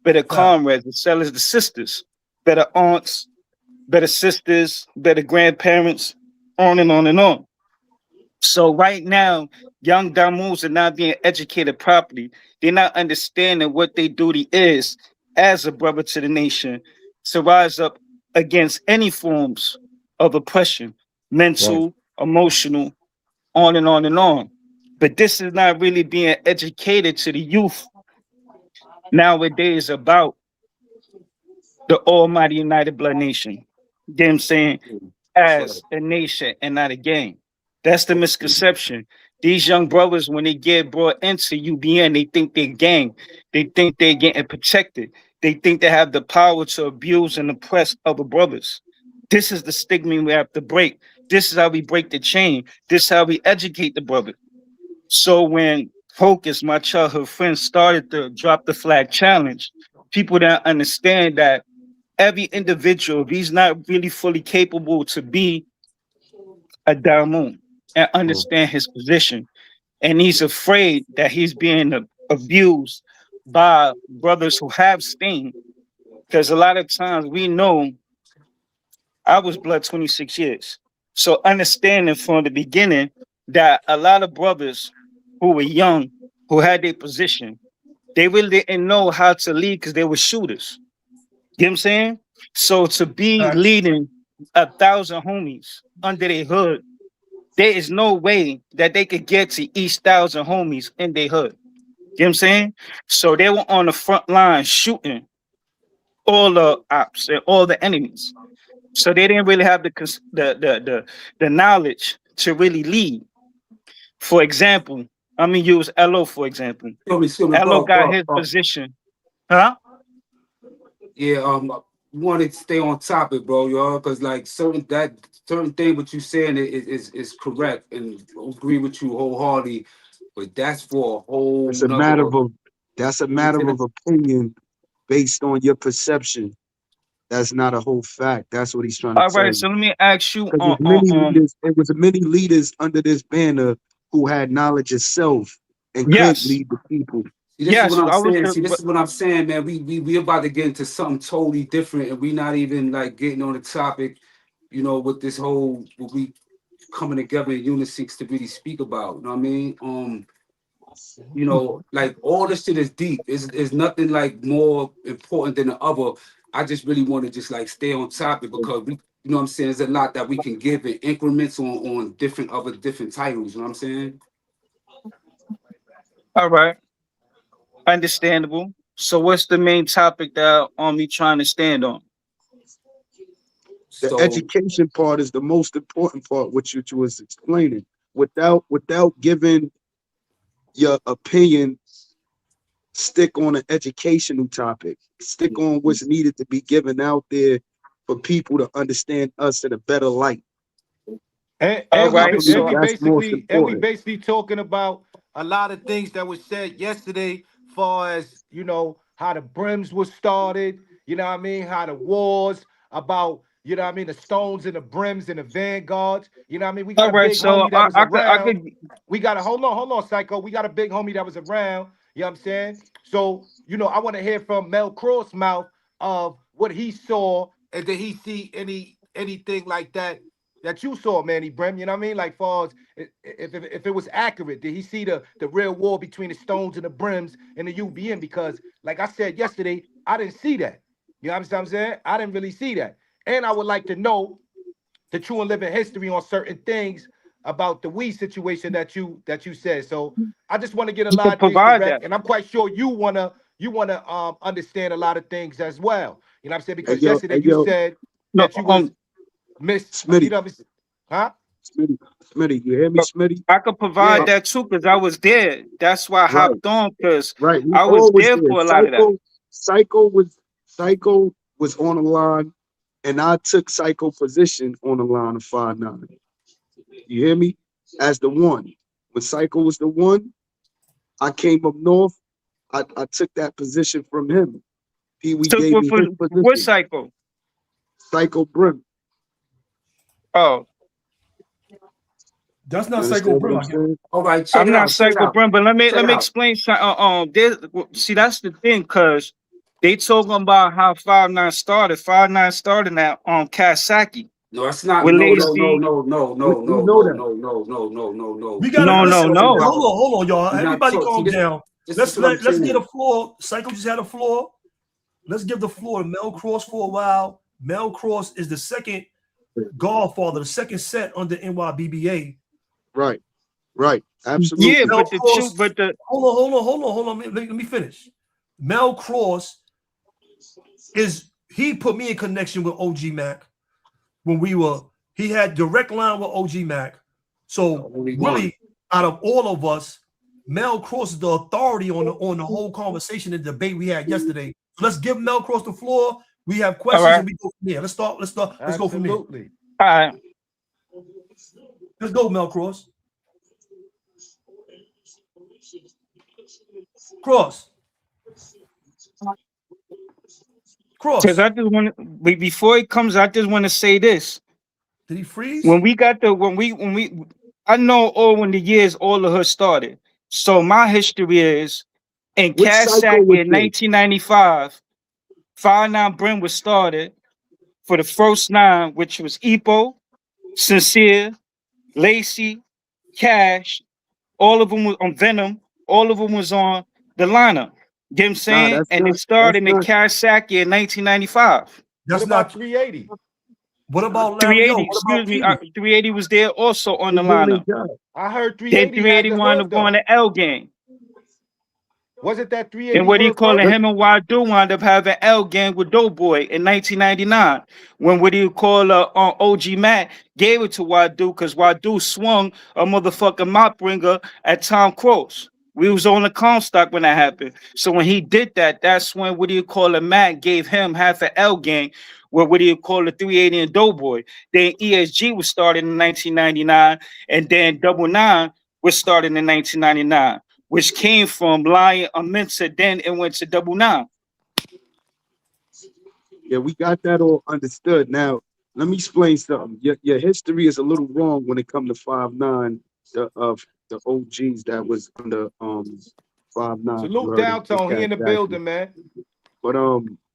better Fact. comrades, as well as the sisters, better aunts, better sisters, better grandparents, on and on and on. So right now, young Damus are not being educated properly. They're not understanding what their duty is as a brother to the nation to rise up against any forms of oppression, Right. mental, emotional, on and on and on. But this is not really being educated to the youth nowadays about the Almighty United Blood Nation. You get what I'm saying? That's right. As a nation and not a gang. That's the misconception. These young brothers, when they get brought into UBN, they think they're gang. They think they're getting protected. They think they have the power to abuse and oppress other brothers. This is the stigma we have to break. This is how we break the chain. This is how we educate the brother. So when Focus, my childhood friend, started the Drop the Flag Challenge, people didn't understand that every individual, if he's not really fully capable to be a Damun and Mm. understand his position, and he's afraid that he's being abused by brothers who have stain. Because a lot of times we know I was blood 26 years. So understanding from the beginning that a lot of brothers who were young, who had their position, they really didn't know how to lead because they were shooters. You know what I'm saying? So to be Fact. leading 1,000 homies under their hood, there is no way that they could get to each 1,000 homies in their hood. You know what I'm saying? So they were on the front line shooting all the ops and all the enemies. So they didn't really have the knowledge to really lead. For example, I'm gonna use Elo for example. Excuse me, Elo bro, got bro, his bro. position, huh? Yeah, we want to stay on topic, bro, y'all, because like certain thing what you saying is correct and agree with you wholeheartedly, but that's for a whole It's a matter nother. of that's a matter of opinion based on your perception. That's not a whole fact. That's what he's trying to All tell right, you. so let me ask you Because there's many leaders, it was many leaders under this banner who had knowledge of self and could yes, lead the people. See, this is what yes, I'm I was saying. the See, this is what I'm saying, man. We about to get into something totally different, and we not even like getting on the topic, with this whole what we coming together in unison to really speak about. You know what I mean? Like all this shit is deep. Is nothing like more important than the other. I just really want to just like stay on topic because you know what I'm saying, there's a lot that we can give in increments on different titles, you know what I'm saying? all right, understandable. So what's the main topic that me trying to stand on? The So education part is the most important part, which you was explaining. Without giving your opinion, stick on an educational topic. Stick on what's needed to be given out there for people to understand us in a better light. And, All and we I right, ba- believe and so we that's most basically and we important. basically talking about a lot of things that was said yesterday, far as how the brims was started, what I mean, how the wars about what I mean, the stones and the brims and the vanguards, what I mean. We got all a right, big so homie that was I around. could We got a hold on, psycho. We got a big homie that was around. You know what I'm saying? So I want to hear from Mel Cross mouth of what he saw, and did he see anything like that you saw, Manny Brim? You know what I mean? Like, far as if it was accurate, did he see the real war between the Stones and the Brims and the UBN? Because, like I said yesterday, I didn't see that. You know what I'm saying? I didn't really see that. And I would like to know the true and living history on certain things about the weed situation that you said. So I just want to get a you lot could of things provide correct, that. and I'm quite sure you wanna understand a lot of things as well. You know what I'm saying? Hey Because yo, yesterday hey you yo, said No, that you was Miss, Smitty, huh? Smitty, Smitty, you hear me, Smitty? I could provide Yeah. Uh, that too because I was there. That's why I right, hopped on because right. We I was all was there there. for a lot of that. Psycho was on the line, and I took Psycho position on the line of 5'9". You hear me? As the one. When Psycho was the one, I came up north. I took that position from him. Pee Wee Took gave me his what position. cycle? Psycho Brim. Oh, That's You not Psycho understand what Brim, I'm I guess. saying? all right, check I'm it not out, check it Psycho out, Brim, but let me check let it me out. explain something. See, that's the thing, cause They talking about how 5'9" started. 5'9" started at Kasaki No, that's not. with No, no, no, Lazy. no, no, no, We no, know no, that. no, no, no, no, no, no. We gotta No, You're not no, listen. talking no. Hold about. on, hold on, y'all. You're not Everybody talking. calm See, down. this Let's is what I'm let's saying. get a floor. Psycho just had a floor. Let's give the floor to Mel Cross for a while. Mel Cross is the second Godfather, the second set under NYBBA. Right. Right. Absolutely. Yeah, Mel but the Cross, truth, but the hold on. Let me finish. Mel Cross he put me in connection with OG Mac when he had direct line with OG Mac. So Only one. really, out of all of us, Mel Cross is the authority on the whole conversation and debate we had yesterday. So let's give Mel Cross the floor. We have questions right. and we go from there. Let's start. Let's go from there. Absolutely. all right. Let's go, Mel Cross. Cross. Because I just want to, before it comes, I just want to say this. Did he freeze? When we got the I know when the years all of her started. So my history is in Which cycle Kasaki was in this? 1995, 5'9" Brim was started for the first 9, which was Epo, Sincere, Lacey, Cash. All of them was on Venom. All of them was on the lineup. You know what I'm saying? that's And not- it started in that's not- Kasaki in 1995. What That's about not. 380? What about Larry? 380, excuse me, 380 was there also on the They doing lineup. their job. I heard Then 380 had 380 the wound hood up going though. to L gang. Wasn't that 380 And what do you hood call it? first? Him and Wadu wound up having L gang with Doughboy in 1999. When what do you call OG Matt gave it to Wadu because Wadu swung a motherfucking mop bringer at Tom Cross. We was on the Comstock when that happened. So when he did that, that's when what do you call it? Matt gave him half an L gang. Where what do you call it? 380 and Doughboy. Then ESG was started in 1999, and then Double Nine was started in 1999. Which came from Lion Mensa, then it went to Double Nine. Yeah, we got that all understood. Now, let me explain something. Your history is a little wrong when it comes to 5'9", of the OGs that was under 5'9". Salute Downtown. He in the building, man. But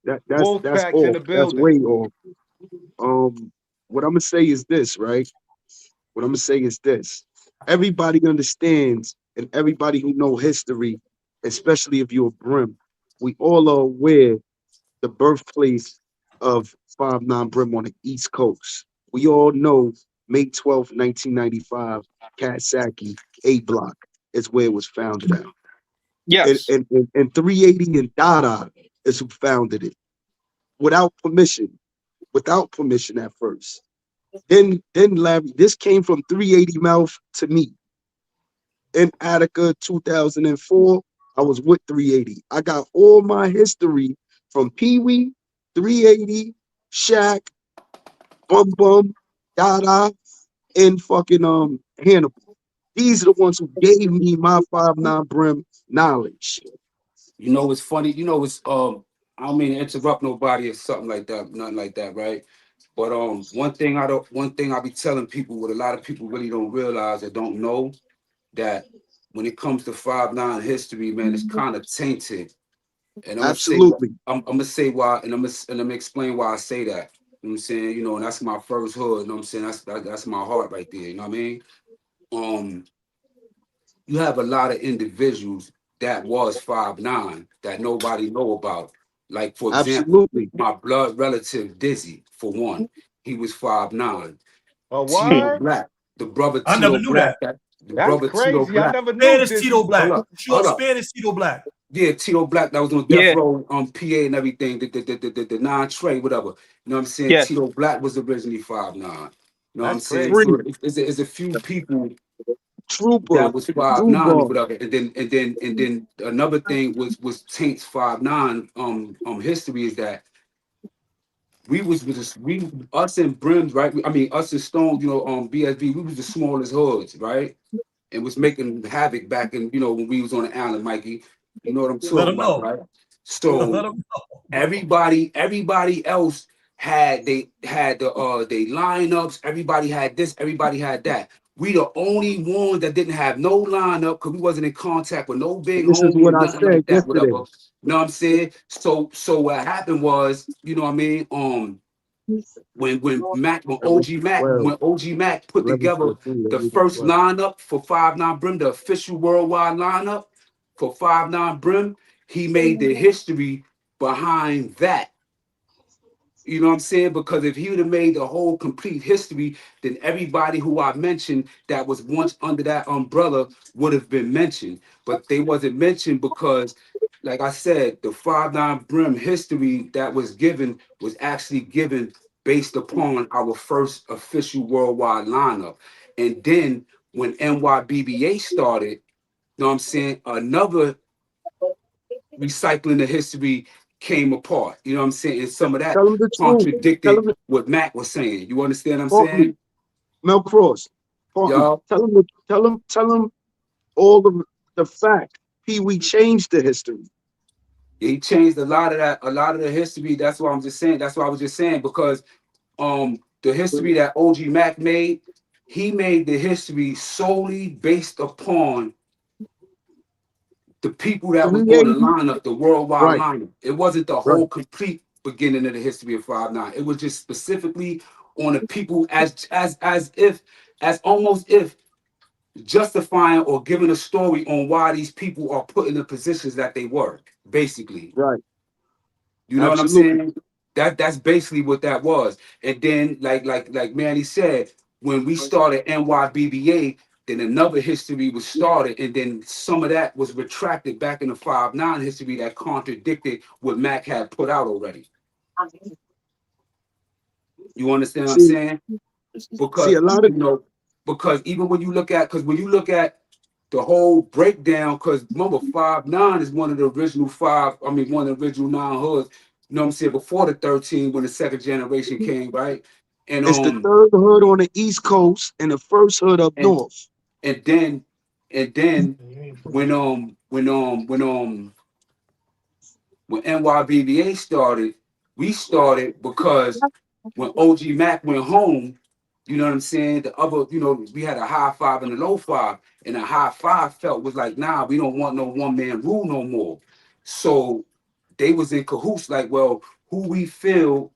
that's Wolfpack's off. in the That's building. way off. What I'm gonna say is this, right? What I'm gonna say is this. Everybody understands, and everybody who know history, especially if you're a Brim, we all are aware the birthplace of 5'9" Brim on the East Coast. We all know May 12th, 1995, Kasaki A Block is where it was founded at. Yes. And 380 and Dada is who founded it without permission at first. Then Larry, this came from 380 mouth to me. In Attica 2004, I was with 380. I got all my history from Pee Wee, 380, Shaq, Bum Bum, Dada, and fucking Hannibal. These are the ones who gave me my 5'9" Brim knowledge. You know what's funny? You know what's I don't mean to interrupt nobody or something like that, nothing like that, right? But one thing I be telling people, what a lot of people really don't realize or don't know, that when it comes to 5'9" history, man, it's kind of tainted. And Absolutely. I'm gonna say why, and I'm gonna explain why I say that. You know what I'm saying? You know, and that's my first hood. You know what I'm saying? That's my heart right there. You know what I mean? You have a lot of individuals that was 5'9" that nobody know about. Like, for example, Absolutely. my blood relative Dizzy, for one, he was 5'9". A Tito word? Black, the brother I Tito never knew Black, that. the That's brother Tito crazy. I Black. never knew Spanish this. Tito Black. Hold up, Short hold up. Spanish Tito Black. Yeah, Tito Black that was on Yeah. Death Row, PA and everything, the non-Trey, whatever. You know what I'm saying? Yes. Tito Black was originally 5'9". You know what I'm That's saying? crazy. So it's a few people Trooper, that was 5'9" or Trooper. whatever, and then another thing was Taint's 5'9" history is that us and Brims, right? I mean us and Stone, you know, BSB, we was the smallest hoods, right? And was making havoc back in, you know, when we was on the island, Mikey. You know what I'm Let talking them about, know. right? Let So them know. everybody else had they lineups, everybody had this, everybody had that. We the only ones that didn't have no lineup because we wasn't in contact with no big This is homie or what I nothing like said that, whatever. yesterday. You know what I'm saying? So what happened was, you know what I mean? When OG Mac put 11, together 14, the 11, first 12. lineup for 5'9" Brim, the official worldwide lineup for 5'9" Brim, he made the history behind that. You know what I'm saying? Because if he would have made the whole complete history, then everybody who I mentioned that was once under that umbrella would have been mentioned. But they wasn't mentioned because, like I said, the 5'9" Brim history that was given was actually given based upon our first official worldwide lineup. And then when NYBBA started, you know what I'm saying, another recycling the history came apart. You know what I'm saying? And some of that Tell him the truth. Tell contradicted him, what Mac was saying. You understand what I'm partner, saying? Mel Cross, partner. Y'all, Tell him all the fact. We changed the history. he changed a lot of that, a lot of the history. That's what I'm just saying. That's what I was just saying, because the history that OG Mac made, he made the history solely based upon the people that was on the 380. lineup, the worldwide Right, lineup. It wasn't the right. whole complete beginning of the history of 5'9". It was just specifically on the people as almost if justifying or giving a story on why these people are put in the positions that they were, basically. Right. You know what I'm Absolutely. saying? That's basically what that was. And then, like Manny said, when we started NYBBA, then another history was started, and then some of that was retracted back in the 5'9" history that contradicted what Mac had put out already. You understand what I'm See, saying? see, Because a lot of because even when you look at, because when you look at the whole breakdown, because remember 5'9" is one of the original one of the original 9 hoods, you know what I'm saying, before the 13 when the second generation came, right? And it's the third hood on the East Coast and the first hood up and north. and then and then when NYBBA started, we started because when OG Mac went home, you know what I'm saying? The other, we had a high five and a low five, and a high five felt was like, nah, we don't want no one man rule no more. So they was in cahoots, like, well, who we feel,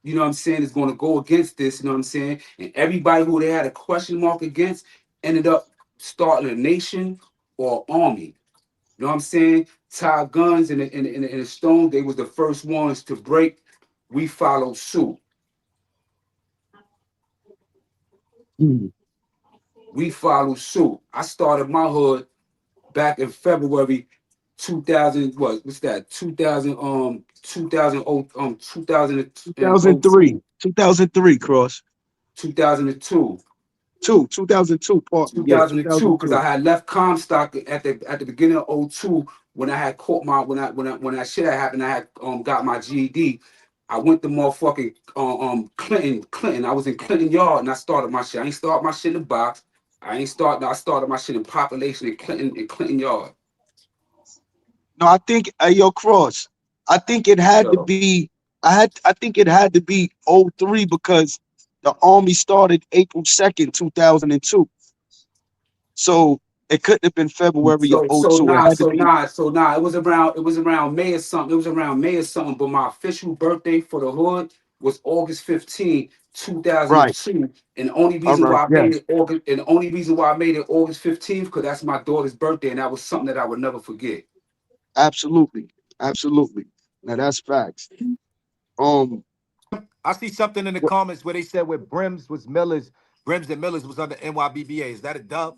you know what I'm saying, is going to go against this, you know what I'm saying? And everybody who they had a question mark against ended up starting a nation or army. You know what I'm saying? Ty Guns and the Stone, they was the first ones to break. We followed suit. Mhm. We followed suit. I started my hood back in February 2000. What's that? 2003. 2002. 2003, Cross. 2002. 2002, partner. Yeah, 2002, because I 2002. had left Comstock at the beginning of '02 when I had caught my when that shit had happened. I had got my GED. I went to motherfucking Clinton. I was in Clinton Yard and I started my shit. I ain't start my shit in the box. I started my shit in Population in Clinton Yard. No, I think yo, Cross. I think it had to So, be I think it had to be '03 because the army started April 2nd, 2002. So it couldn't have been February of '02. It had to be It was around May or something. It was around May or something. But my official birthday for the hood was August 15, right. 2002. And the only All reason right. why I made Yes. it August, and the only reason why I made it August 15th, because that's my daughter's birthday, and that was something that I would never forget. Absolutely. Absolutely. Now that's facts. Um I see something in the what, comments where they said where Brims and Millers was under NYBBA. Is that a dub?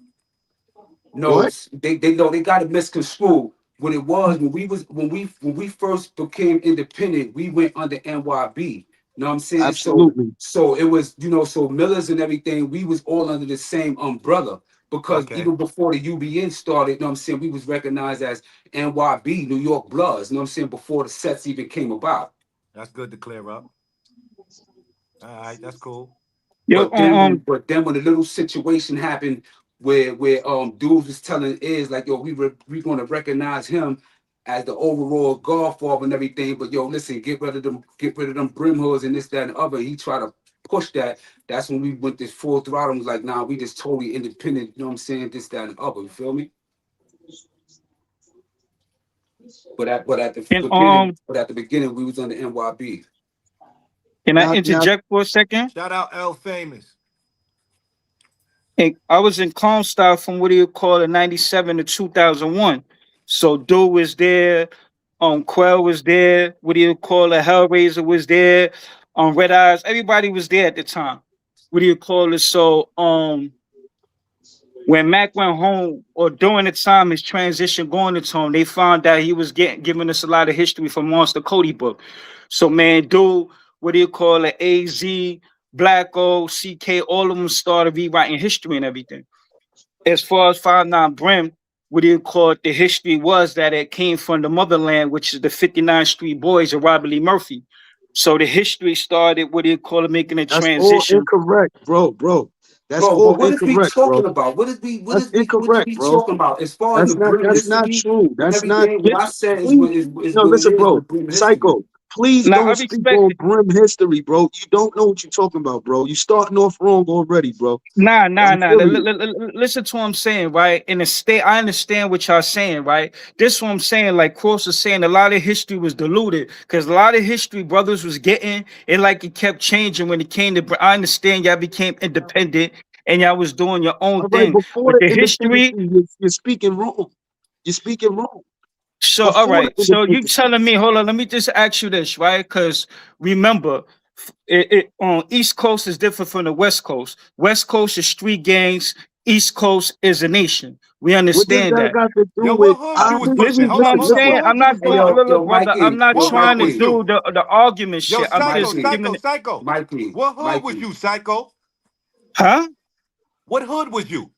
No, what? they know they got it misconstrued. What it was when we first became independent, we went under NYB. You know what I'm saying? Absolutely. So it was, so Millers and everything, we was all under the same umbrella. Because Okay, even before the UBN started, you know what I'm saying, we was recognized as NYB, New York Bloods, you know what I'm saying, before the sets even came about. that's good to clear up. All right, that's cool. Yo, But then when the little situation happened where dudes was telling is like, yo, we gonna recognize him as the overall godfather and everything, but yo, listen, get rid of them brim hoods and this, that, and the other. He tried to push that, that's when we went this full throttle and was like, nah, we just totally independent, you know what I'm saying? This, that, and the other, you feel me? But at the And beginning, we was on the NYB. can I Now- interject for a second? Shout out L Famous. And I was in Comstock from what do you call it, 97 to 2001. So Do was there, Quell was there, what do you call it, Hellraiser was there, Red Eyes, everybody was there at the time. What do you call it? So when Mac went home, or during the time his transition going to home, they found out he was giving us a lot of history from Monster Cody book. So man, Do, what do you call it, AZ, Black O, CK, all of them started rewriting history and everything. As far as 5'9" Brim, what do you call it? The history was that it came from the motherland, which is the 59th Street Boys of Robert Lee Murphy. So the history started, what do you call it, making a That's all transition. incorrect, bro. That's Bro, all but what is we incorrect, talking bro. about? What is That's we incorrect, bro. talking about? As far as That's the not. Brim That's not history true. and That's not. everything, what I said is Please, what is no, what listen, it is bro. with Brim history. Psycho, please Now I don't speak respect on it. Brim history, bro. You don't know what you're talking about, bro. You starting off wrong already, bro. Nah. I'm feeling you. Listen to what I'm saying, right? In the state, I understand what y'all saying, right? This is what I'm saying. Like Cross was saying, a lot of history was diluted because a lot of history brothers was getting it, like it kept changing when it came to. I understand y'all became independent and y'all was doing your own All right, thing, before but the the history. independence, you're speaking wrong. You're speaking wrong. So all Before right, the so you independence. telling me? Hold on, let me just ask you this, right? Because remember, it on East Coast is different from the West Coast. West Coast is street gangs. East Coast is a nation. We What does understand that that. got to do Yo, with? what hood you was Listen bumping? to Hold what up, I'm hold up. saying. What I'm hood you not was Hey, trying, bumping? look, brother. I'm not What trying hood to was you? do the argument Yo, shit. I'm Psycho, just Mikey. giving it, Psycho. Mikey, What hood was you, Psycho? huh? What hood was you?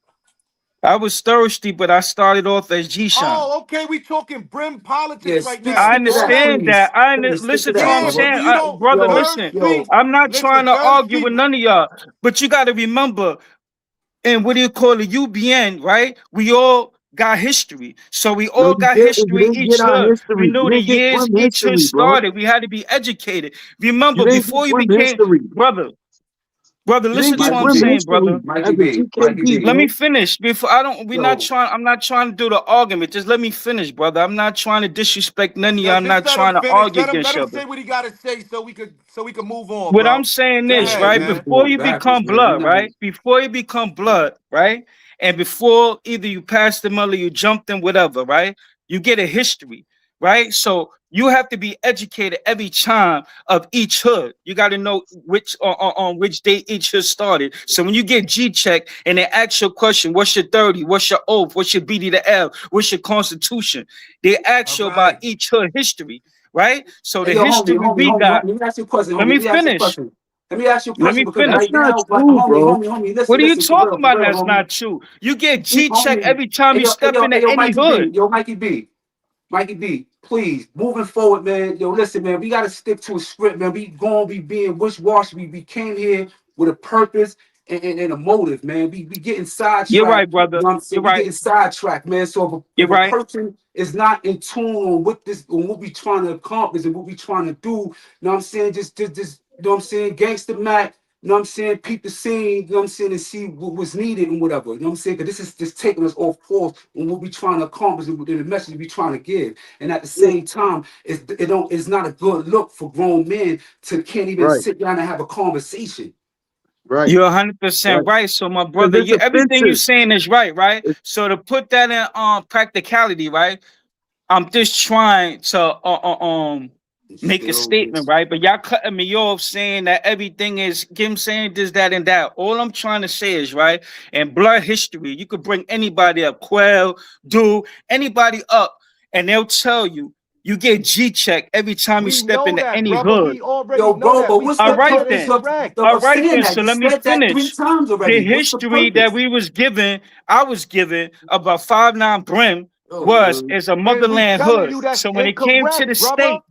I was thirsty, but I started off as G-Shine. Oh, okay. We talking Brim politics Yeah, right stick, now. I stick to All that, that. understand please. that. Please stick to Listen to that, what I'm Yeah, brother. but saying, you don't. brother. Yo, Listen, Thirsty. I'm not trying Listen, to argue thirsty. with none of y'all, but you got to remember. And what do you call it? UBN, right? We all got history. So we No, all you got didn't. You history didn't get each our hood. We history. You knew the didn't get years Brim each hood history, bro. started. We had to be educated. You Remember, didn't get before you Brim became history. brother, You didn't listen to get what I'm Mikey Brim B, saying, brother. history Mikey as a B, Mikey GKB, B. Let me bro. finish before Yo, I'm not trying to do the argument. Just let me finish, brother. I'm not trying to disrespect none of Yo, y'all. I'm just not let him trying to finish. argue Let against him each other. say what he gotta say so we could move on, What I'm bro. saying Go is, ahead, right, we just man. before going you backwards, become man. We blood, never. right? Before you become blood, right? And before either you pass the mill or you jumped in, whatever, right? You get a history, right? So you have to be educated every time of each hood. You got to know which on which day each hood started. So when you get G-check and they ask your question, what's your 30? What's your oath? What's your BD to L? What's your constitution? They ask All you about right. each hood history, right? So Hey, the yo, history we got. Let me ask you a question, Let homie. me Let me ask you a finish. question. Let me ask you a Let question me because finish. That's right not now, like, true, bro. What listen, are you listen, talking about that's homie. not true? You get Keep G-check homie. every time you step into Hey, yo, any Mikey B, hood. Mikey B, please, moving forward, man. Yo, listen, man, we gotta stick to a script, man. We gonna be being wish-washy. We came here with a purpose and a motive, man. We getting You're right, sidetracked. You brother. know what I'm saying? You're We right. getting sidetracked, man. So You're if a right. person is not in tune on what we trying to accomplish and what we trying to do, you know what I'm saying? Just you know what I'm saying? Gangster Mac. You know what I'm saying? Peep the scene, you know what I'm saying, and see what was needed and whatever. You know what I'm saying? Because this is just taking us off course on what we trying to accomplish and the message we trying to give. And at the Yeah, same time, it's not a good look for grown men to can't even right, sit down and have a conversation. right, You're 100% right. right. So my Because brother, it's everything you're offensive. saying is right, right? It's, So to put that in practicality, right? I'm just trying to It's make a still statement, this. right? But y'all cutting me off saying that everything is Kim saying this, that, and that. All I'm trying to say is, right, in blood history, you could bring anybody up, Quell, Do, anybody up, and they'll tell you you get G-check every time you We step know into that, any brother. hood. We already Yo, know bro, that. but We what's All the said right that purpose then. incorrect. All of right saying then. that? So You let me said that 3 finish. times The already. What's the history that purpose? we was given, I was given about 5'9" Brim Oh, was man. as a And we motherland telling hood. you that's So when it came to the incorrect, brother. state,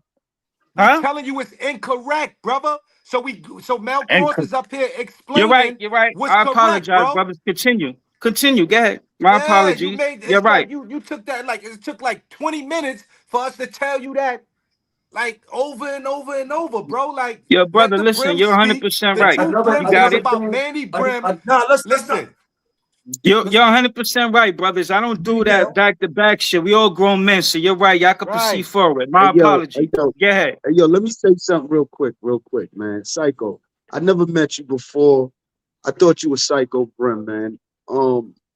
We huh? telling you it's incorrect, brother. So Mel And Cross is up here you're right. explaining You're right. what's I correct, apologize, bro. brothers. Continue. Continue. Go ahead. My Yeah, you apologies. made You're it's like right. you took that like it took like 20 minutes for us to tell you that like over and over and over, bro. Like, Yo, let brother, the listen, brim you're speak. 100% The right. true brim You got talk it. about Manny Brim. Nah, let's Listen, You're 100% right, brothers. I don't do Miguel. that back to back shit. We all grown men, so you're right. Y'all can proceed right. forward. My apology. Go ahead. Hey, yo, let me say something real quick, man. Psycho, I never met you before. I thought you were Psycho Brim, man.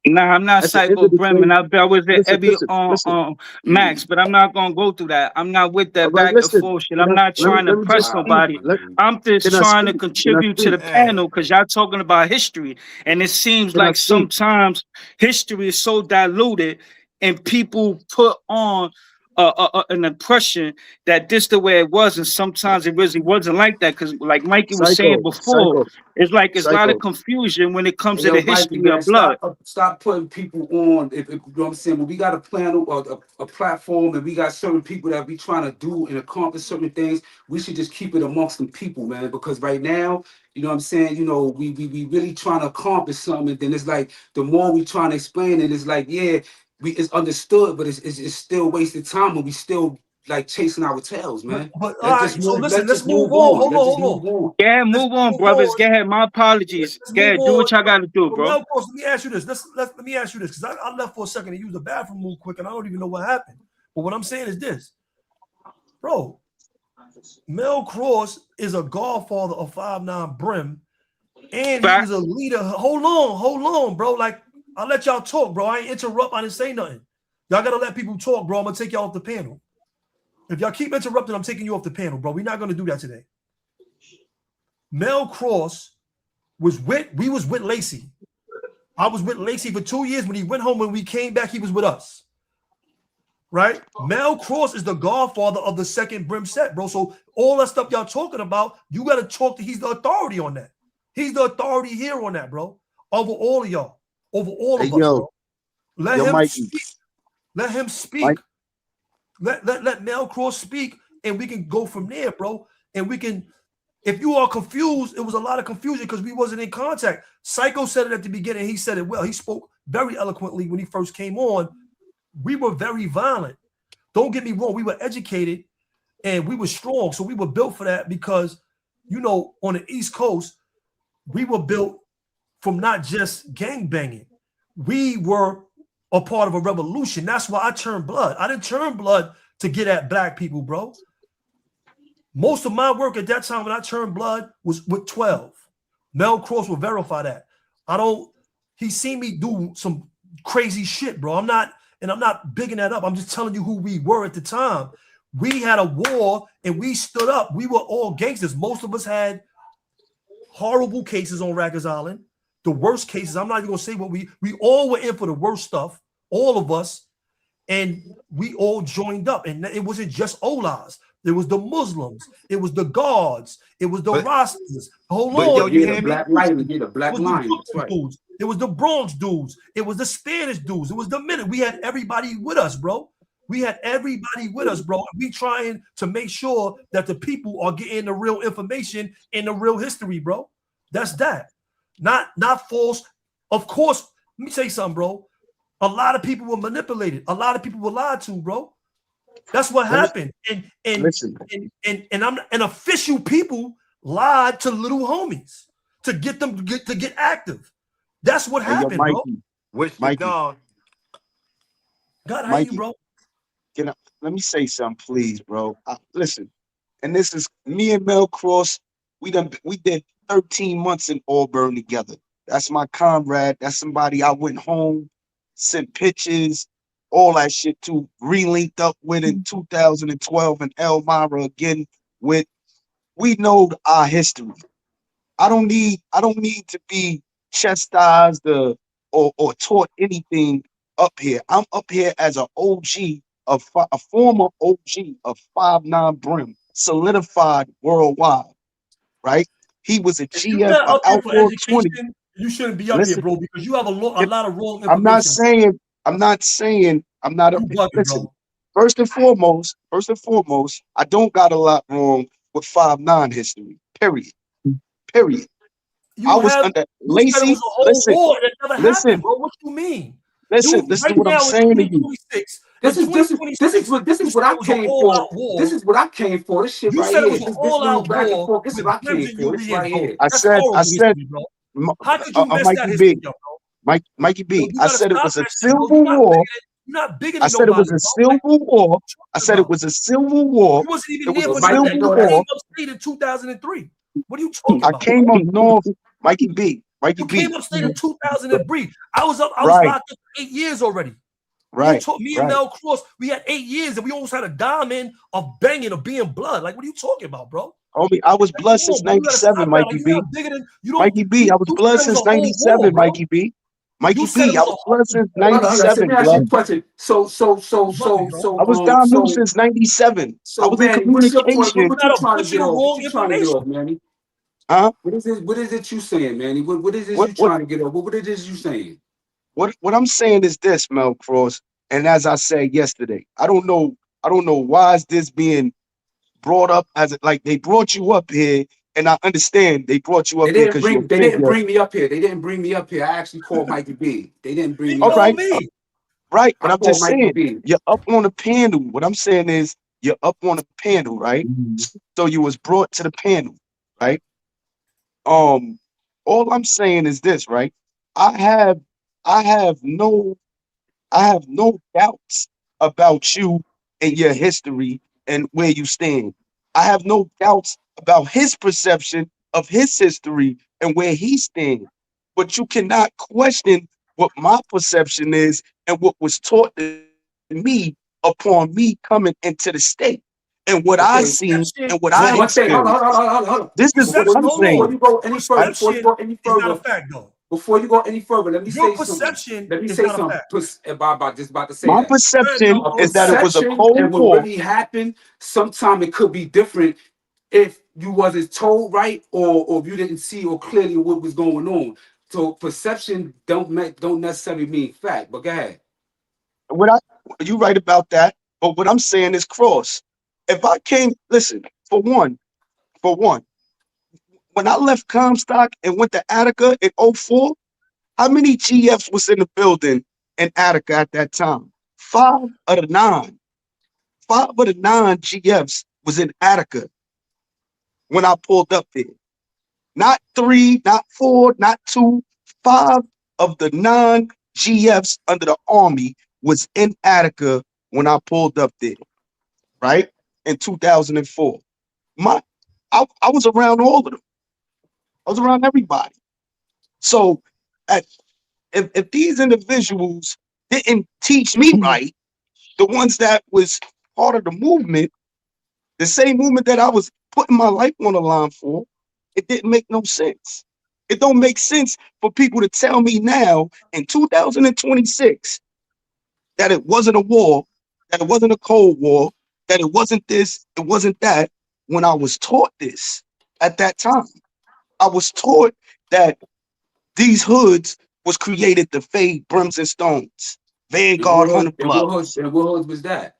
Nah, I'm not At the end Psycho of the Bremen. day, I was at listen, every listen, listen. Max, but I'm not gonna go through that. I'm not with All that right, back and listen. forth shit. Can I'm I, not let me, trying to let me press just speak. nobody. Let, I'm just can I trying to speak? Can I contribute to the speak? panel because y'all talking about history, and it seems Can I like speak? sometimes history is so diluted, and people put on an impression that this the way it was, and sometimes it really wasn't like that. Because, like Mikey was saying before, it's like it's a lot of Psycho. confusion when it comes Hey, to yo, the Mikey, history man, of blood. stop putting people on. If you know what I'm saying, when we got a plan or a platform, and we got certain people that we trying to do and accomplish certain things, we should just keep it amongst the people, man. Because right now, you know what I'm saying, you know, we really trying to accomplish something. And then it's like the more we trying to explain it, it's like, yeah, it's understood, but it's still wasted time, and we still like chasing our tails, man. But all right, so listen, Let's let's just move move on. on. Let's just Hold on. move on. Yeah, Let's move on, move brothers. on. Go ahead. My apologies. Let's Go move ahead. Do on. what y'all got to do, So bro. Melcross, let me ask you this. Let me ask you this, because I left for a second to use the bathroom real quick, and I don't even know what happened. But what I'm saying is this, bro. Mel Cross is a godfather of 5'9" Brim, and he was Fact. a leader. Hold on, bro. Like, I'll let y'all talk, bro. I ain't interrupt. I didn't say nothing. Y'all gotta let people talk, bro. I'm gonna take y'all off the panel. If y'all keep interrupting, I'm taking you off the panel, bro. We're not gonna do that today. Mel Cross was with Lacey. I was with Lacey for 2 years. When he went home, when we came back, he was with us. Right? Mel Cross is the godfather of the second Brim set, bro. So all that stuff y'all talking about, you got to talk to, he's the authority on that. He's the authority here on that, bro. Over all of y'all. Over all of us, bro. Let him Mikey. speak. Let him speak. Mike. Let Mel Cross speak, and we can go from there, bro. And we can, if you are confused, it was a lot of confusion because we wasn't in contact. Psycho said it at the beginning. He said it well. He spoke very eloquently when he first came on. We were very violent. Don't get me wrong. We were educated and we were strong. So we were built for that because, you know, on the East Coast, we were built from not just gang banging. We were a part of a revolution. That's why I turned blood. I didn't turn blood to get at black people, bro. Most of my work at that time when I turned blood was with 12. Mel Cross will verify that. He seen me do some crazy shit, bro. I'm not bigging that up. I'm just telling you who we were at the time. We had a war and we stood up. We were all gangsters. Most of us had horrible cases on Rikers Island. The worst cases. I'm not even gonna say what we all were in for the worst stuff, all of us, and we all joined up. And it wasn't just Olas. It was the Muslims. It was the Guards. It was the Rastas. Hold on. Yo, you Get hear a me? black light, get a black line. That's right. Dudes. It was the Bronx dudes. It was the Spanish dudes. It was the minute. We had everybody with us, bro. We had everybody with us, bro. We trying to make sure that the people are getting the real information and the real history, bro. That's that. Not false. Of course, let me say something, bro. A lot of people were manipulated. A lot of people were lied to, bro. That's what happened. And official people lied to little homies to get them to get active. That's what happened, bro. Wish the dawn. God, how you, bro? Let me say something, please, bro. Listen, and this is me and Mel Cross. We did 13 months in Auburn together. That's my comrade. That's somebody I went home, sent pictures, all that shit to, re-linked up with in 2012 in Elmira again with. We know our history. I don't need to be chastised or taught anything up here. I'm up here as an OG a former OG of 5'9" Brim, solidified worldwide, right? He was a If you're GF not of up here for Outlaw 20. education, you shouldn't be up here, Listen, bro, because you have a lot of wrong information. I'm not saying I'm not You bugging, listen. bro. First and foremost, I don't got a lot wrong with 5'9" history. Period. You I was have under you said it Lacey. was a whole war that never happened, Listen, bro. What you mean? listen You to right what I'm now in saying to you. 2026, This is what you said it I was an came all-out for. war. This is what I came for. This shit You right said it here. was an This all-out little back and war forth. This is with what I Brims came and for. This UB and right Gold. here. That's horrible history, bro. How could you mess that Mikey history B, up, bro? Mikey Yo, B, you I gotta said it stop was a that shit, bro. civil war. You're not bigger I than said it was nobody, a bro. Like, civil war. I what said it about? was a civil war. You wasn't even It was there a for Mike, nothing. you civil know You that. war. came upstate in 2003. What are you talking I about? came up north, Mikey B, Mikey You came B. upstate in 2003. I was Right, locked up for 8 years already. You right, told me and right. Mel Cross, we had 8 years and we almost had a diamond of banging or being blood. Like, what are you talking about, bro? Homie, I was Like, blood come since on, bro. You gotta stop '97, that. Mikey Like, you're B. not bigger than you don't. Mikey B, I was You blood said it was since a whole war, '97, bro. Mikey B. Mikey You said it B, I was was a whole blood since war. Hold on. Let '97, me ask you blood. a question. Bugging, bro. I was down low since '97. I was in Manny, what's your point? communication. What You you gotta trying to butcher get the off? What wrong you trying to get information. off, Manny? Huh? What is it you saying, Manny? What is this What you what trying to get off? What it is you saying? what I'm saying is this, Mel Cross, and as I said yesterday, I don't know why is this being brought up as like they brought you up here, and I understand they brought you up here because you're a They didn't figure. bring me up here. They didn't bring me up here. I actually called Mikey B. They didn't bring He me All up told right, here. me. right, but I I'm called just Mikey saying B. you're up on a panel. What I'm saying is you're up on a panel, right? So you was brought to the panel, right? Um, all I'm saying is this, right? I have I have no I have no doubts about you and your history and where you stand. I have no doubts about his perception of his history and where he stands. But you cannot question what my perception is and what was taught to me upon me coming into the state and what I Okay. seen Perception and what is One, I not a one thing. fact. experienced. Hold on. This is what Perception, I'm hold Before on. saying. you go any further, Perception is not a fact, though. before you go any further, let me Your say something. perception Let me is say not a something. fact. About to say My that. Go ahead, perception Mel A is Cross. that it was a perception cold and what war. really happened, sometime it could be different if you wasn't told right or if you didn't see or clearly what was going on. So perception don't necessarily mean fact. But go ahead. What I you right about that, but what I'm saying is cross. If I came, listen, for one, when I left Comstock and went to Attica in '04, how many GFs was in the building in Attica at that time? Five of the nine. Five of the nine GFs was in Attica when I pulled up there. Not three, not four, not two. Five of the nine GFs under the Army was in Attica when I pulled up there, right? In 2004. I was around all of them. I was around everybody. So at, if these individuals didn't teach me right, the ones that was part of the movement, the same movement that I was putting my life on the line for, it didn't make no sense. It don't make sense for people to tell me now in 2026 that it wasn't a war, that it wasn't a Cold War, that it wasn't this, it wasn't that, when I was taught this at that time. I was taught that these hoods was created to fade brims and stones. And Vanguard Hunter Bloods. what hood was that?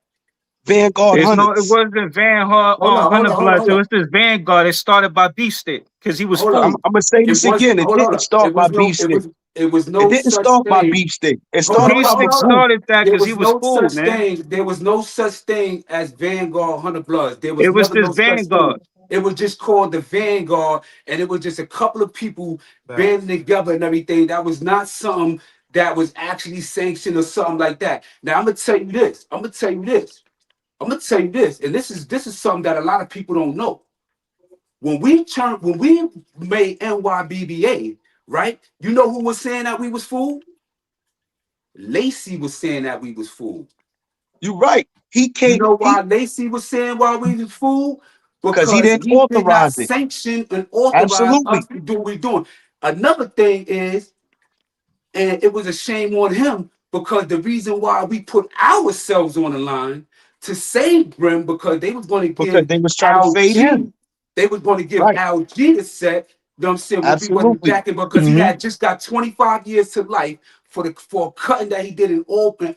Vanguard It Hunters. wasn't Vanguard Hold Hunter on, hold on, Bloods. hold It on. was this Vanguard. It started by Beefstick because he was Hold I'm on. fooled. gonna say It this was again. It hold didn't on. start by beef stick. It was It no didn't such start by thing. beef stick. It Hold on, started by Beefstick the hold on. group. started that There because he was was no fooled, such man. thing. There was no such thing as Vanguard Hunter Bloods. There was It was never this no such thing. Vanguard. It was just called the Vanguard, and it was just a couple of people banding together and everything. That was not something that was actually sanctioned or something like that. Now I'm gonna tell you this. And this is something that a lot of people don't know. When we made NYBBA, right? You know who was saying that we was fooled? Lacey was saying that we was fooled. You're right. He You can't know he why Lacey was saying why we was fooled? because he Because didn't he did not authorize it. sanction and authorize Absolutely. us to do what we're doing. Another thing is, and it was a shame on him because the reason why we put ourselves on the line to save Brim because they was going to Because give they was trying to fade LG, him. they was going to give Right. LG the set. You know what I'm saying? When we wasn't Absolutely. backing because he had just got 25 years to life for cutting that he did in Albany,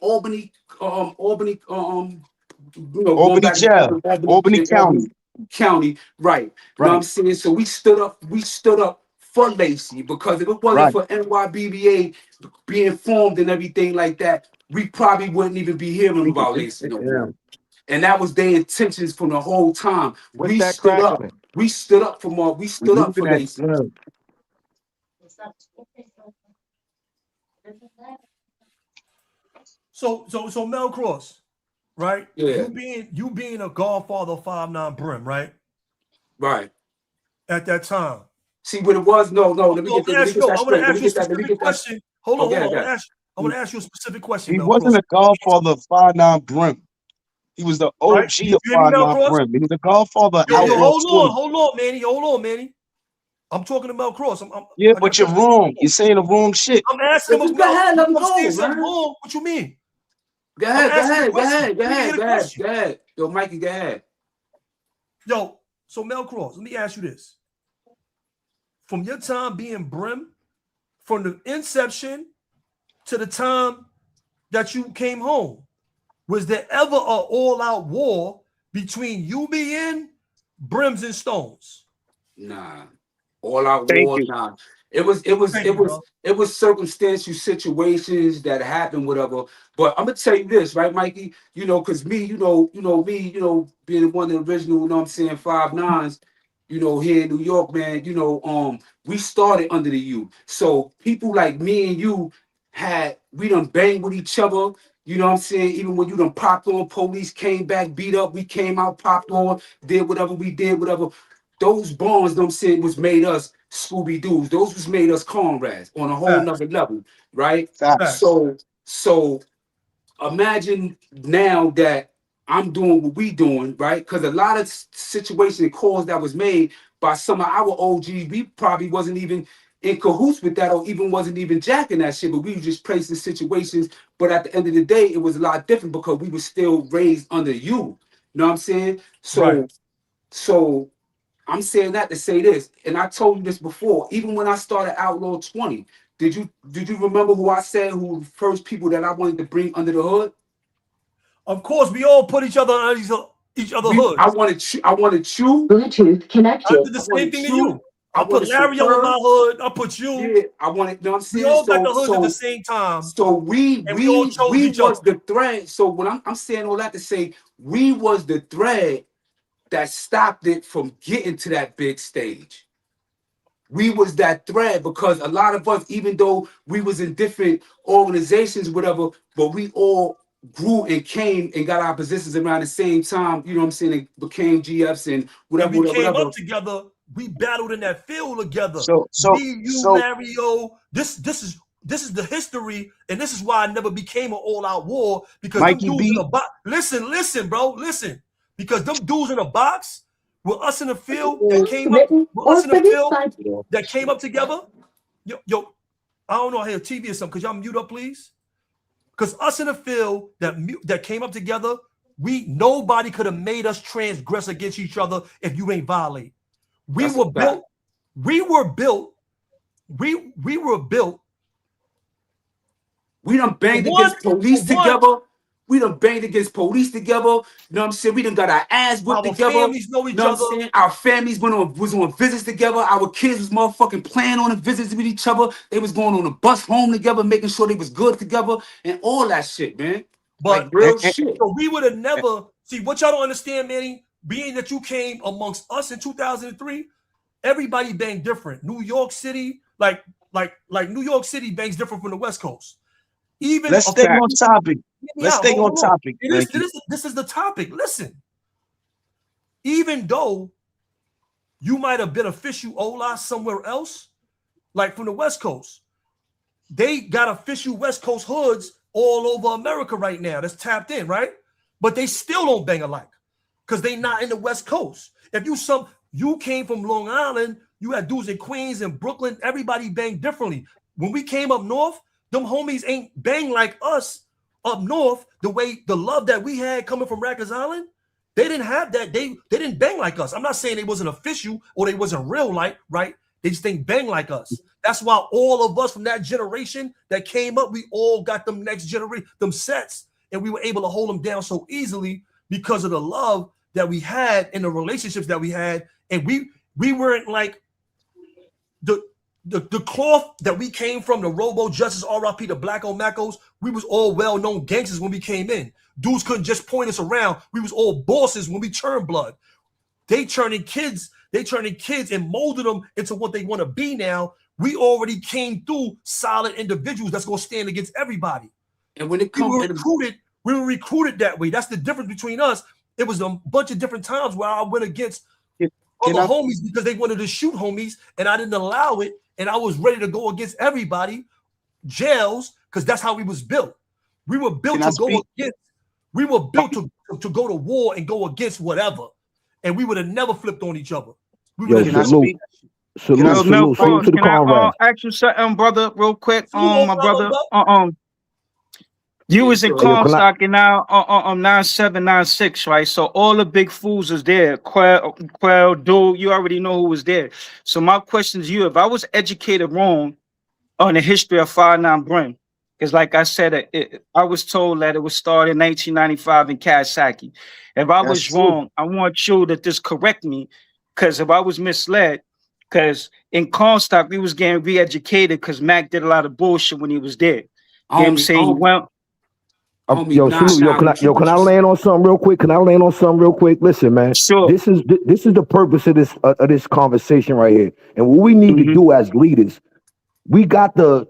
going Albany back and forth jail. in Albany, Albany County. County, right? You know what I'm Right. saying? So we stood up for Lacey, because if it wasn't Right. for NYBBA being formed and everything like that, we probably wouldn't even be hearing about Lacey no Yeah. more. And that was their intentions from the whole time. What's We that stood up. crackling? We stood up for Mark. We We stood up for moving that Lacey. slow. So Mel Cross, right? Yeah. You being a godfather of 5'9" Brim, right? Right. At that time. See what it was? No. Let me I'm get that. Let me get that gonna straight. Let ask me you a get that. Let me specific get that. question. Hold on, Okay, hold on. okay. I'm gonna ask you a specific question. He Mel wasn't Cross, a godfather of 5'9" Brim. He was the right? OG You of hear me, Mel 5'9" Cross? Brim. He was the godfather of Yo, Yeah. Outlaw 20. hold on, Manny. Hold on, Manny. I'm talking to Mel Cross. Yeah, I but got you're that. wrong. You're saying the wrong shit. I'm asking him. Just go ahead, let him I'm saying go, something man. wrong. What you mean? Go I'm ahead, go asking the ahead, go question. ahead, go Let me hear ahead, the go ahead, question. go ahead. Yo, Mikey, go ahead. Yo, so Mel Cross, let me ask you this. From your time being Brim, from the inception to the time that you came home, was there ever an all-out war between UBN, Brims, and Stones? Nah. All out Thank war, you. nah. It was circumstantial situations that happened, whatever. But I'm gonna tell you this, right, Mikey? You know, because me, being one of the original, you know what I'm saying, 5'9s, here in New York, man, we started under the U. So people like me and you we done banged with each other. You know what I'm saying? Even when you done popped on, police came back, beat up, we came out, popped on, did whatever we did, whatever. Those bonds, them saying, was made us Scooby-Doos. Those was made us comrades on a whole Facts. nother level, right? Facts. So imagine now that I'm doing what we doing, right? Because a lot of situations and calls that was made by some of our OGs, we probably wasn't even in cahoots with that or even wasn't even jacking that shit, but we were just placed in situations. But at the end of the day, it was a lot different because we were still raised under you. You know what I'm saying? Right. So I'm saying that to say this, and I told you this before. Even when I started Outlaw 20, did you remember who I said who the first people that I wanted to bring under the hood? Of course, we all put each other under each other hoods. I wanted you. Bluetooth I connected. did the I same wanted thing to you. you. I I put wanted Larry on my Superb. hood. I put you. Yeah, I wanted. You know what I'm We saying? all got the hoods at the So same time, so we and we all chose each was other. the thread. So when I'm saying all that to say, we was the thread that stopped it from getting to that big stage. We was that thread because a lot of us, even though we was in different organizations, whatever, but we all grew and came and got our positions around the same time. You know what I'm saying? And became GFs and When whatever, we came whatever. up together, we battled in that field together. So Me, you, Mario. This is the history, and this is why I never became an all-out war because them Mikey dudes B. in a box. Listen, bro, listen. Because them dudes in a box with us in the field that came up, Written with us in the or field finished that came up together. Yo, I don't know how your TV or something. Could y'all mute up, please? Because us in the field that came up together, nobody could have made us transgress against each other if you ain't violate. We That's a were fact. built. We were built. We done banged against police together. We done banged against police together. You know what I'm saying? We done got our ass whipped Our together. families know You each know what other. I'm saying? Our families was on visits together. Our kids was motherfucking playing on the visits with each other. They was going on the bus home together, making sure they was good together and all that shit, man. But Like real shit. so we would have never see what y'all don't understand, Manny. Being that you came amongst us in 2003, everybody banged different. New York City, like New York City bangs different from the West Coast. Even Let's stay on topic. Let's stay on hold on. topic. This is the topic. Listen, even though you might have been official Ola somewhere else, like from the West Coast, they got official West Coast hoods all over America right now that's tapped in, right? But they still don't bang alike because they not in the West Coast. If you came from Long Island, you had dudes in Queens and Brooklyn, everybody banged differently. When we came up north, them homies ain't bang like us up north. The love that we had coming from Rikers Island, they didn't have that. They didn't bang like us. I'm not saying they wasn't official or they wasn't real, like, right? They just didn't bang like us. That's why all of us from that generation that came up, we all got them next generation, them sets, and we were able to hold them down so easily because of the love that we had and the relationships that we had. And we weren't like the cloth that we came from, the Robo Justice, RIP, the Black on Macos, we was all well-known gangsters when we came in. Dudes couldn't just point us around. We was all bosses when we turned blood. They turning kids and molded them into what they want to be now. We already came through solid individuals that's going to stand against everybody. And when it We comes were recruited that way. That's the difference between us. It was a bunch of different times where I went against other homies because they wanted to shoot homies, and I didn't allow it. And I was ready to go against everybody, jails, because that's how we was built. We were built to go against. We were built to go to war and go against whatever, and we would have never flipped on each other. Salute to the Can I ask you something, brother, real quick? My brother, you was in Comstock and now 9796, right? So all the big fools is there. Quell, Dude, you already know who was there. So my question to you, if I was educated wrong on the history of 5'9" Brim, because like I said, I was told that it was started in 1995 in Kawasaki. If I was wrong, I want you to just correct me, because if I was misled, because in Comstock, we was getting re-educated because Mac did a lot of bullshit when he was there. You know what I'm saying? Can I land on something real quick? Listen, man. Sure. This is the purpose of this conversation right here. And what we need to do as leaders, we got to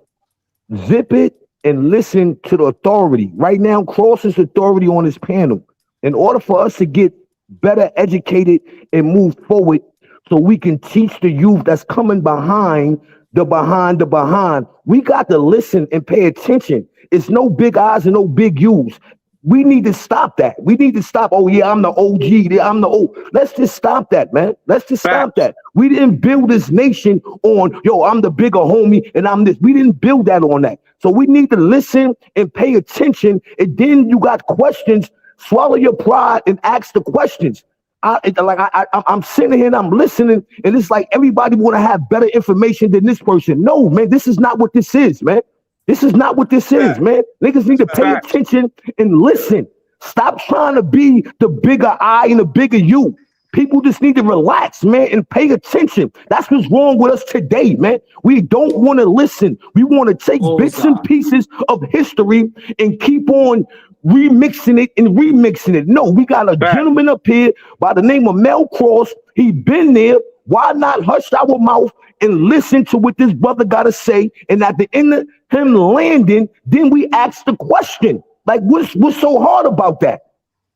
zip it and listen to the authority. Right now, Cross is authority on this panel. In order for us to get better educated and move forward, so we can teach the youth that's coming behind, we got to listen and pay attention. It's no big eyes and no big U's. We need to stop that. We need to stop. Oh yeah, I'm the OG. I'm the old. Let's just stop that, man. Let's just stop that. We didn't build this nation on, yo, I'm the bigger homie and I'm this. We didn't build that on that. So we need to listen and pay attention. And then you got questions. Swallow your pride and ask the questions. I'm sitting here and I'm listening, and it's like everybody want to have better information than this person. No, man, this is not what this is, man. This is not what this is, man. Niggas need to pay attention and listen. Stop trying to be the bigger I and the bigger you. People just need to relax, man, and pay attention. That's what's wrong with us today, man. We don't want to listen. We want to take bits and pieces of history and keep on remixing it. No, we got a gentleman up here by the name of Mel Cross. He been there. Why not hush our mouth and listen to what this brother got to say? And at the end of him landing, then we ask the question. Like, what's so hard about that?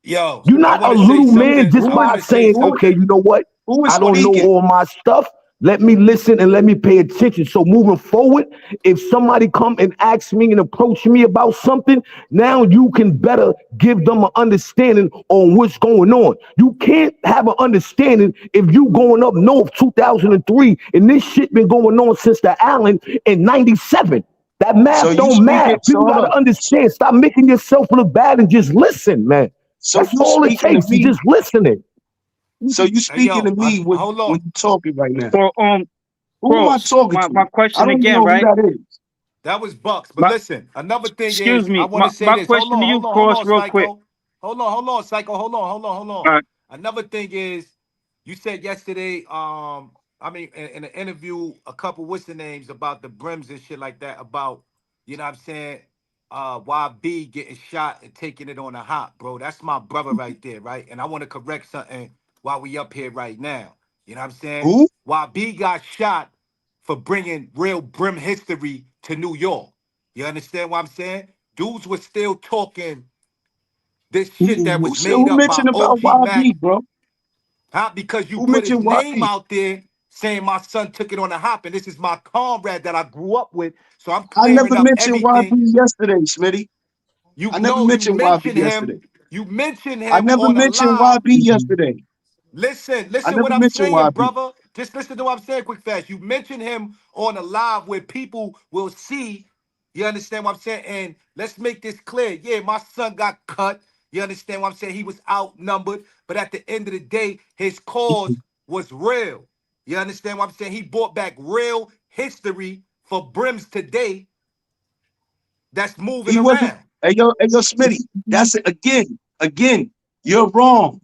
Yo, you're not a little man just by saying, okay, you know what? I don't know all my stuff. Let me listen and let me pay attention. So moving forward, if somebody come and ask me and approach me about something, now you can better give them an understanding on what's going on. You can't have an understanding if you going up north 2003 and this shit been going on since the Allen in 97. That math don't matter. You gotta understand. Stop making yourself look bad and just listen, man. So that's all it takes is just listening. So you speaking to me when you talking right now. So, who am I talking to? My question again, right? That was Bucks. But listen, another thing excuse is, me, I want to say my this. question to you, Cross, real quick. Hold on, Psycho. Hold on. Right. Another thing is, you said yesterday, in an interview, a couple what's the names about the brims and shit like that, about, you know what I'm saying, YB getting shot and taking it on a hop, bro. That's my brother right there, right? And I want to correct something while we up here right now. You know what I'm saying? Who? YB got shot for bringing real brim history to New York. You understand what I'm saying? Dudes were still talking this shit that was made up by OG Mac, bro. Because you put his name out there saying my son took it on a hop, and this is my comrade that I grew up with. So I'm clearing up everything. I never mentioned YB yesterday, Smitty. I never mentioned YB yesterday. You mentioned him. I never mentioned YB yesterday. Listen what I'm saying, brother. Just listen to what I'm saying quick fast. You mentioned him on a live where people will see. You understand what I'm saying? And let's make this clear. Yeah, my son got cut. You understand what I'm saying? He was outnumbered. But at the end of the day, his cause was real. You understand what I'm saying? He brought back real history for brims today that's moving around. Hey, yo, Smitty, that's it. Again, you're wrong.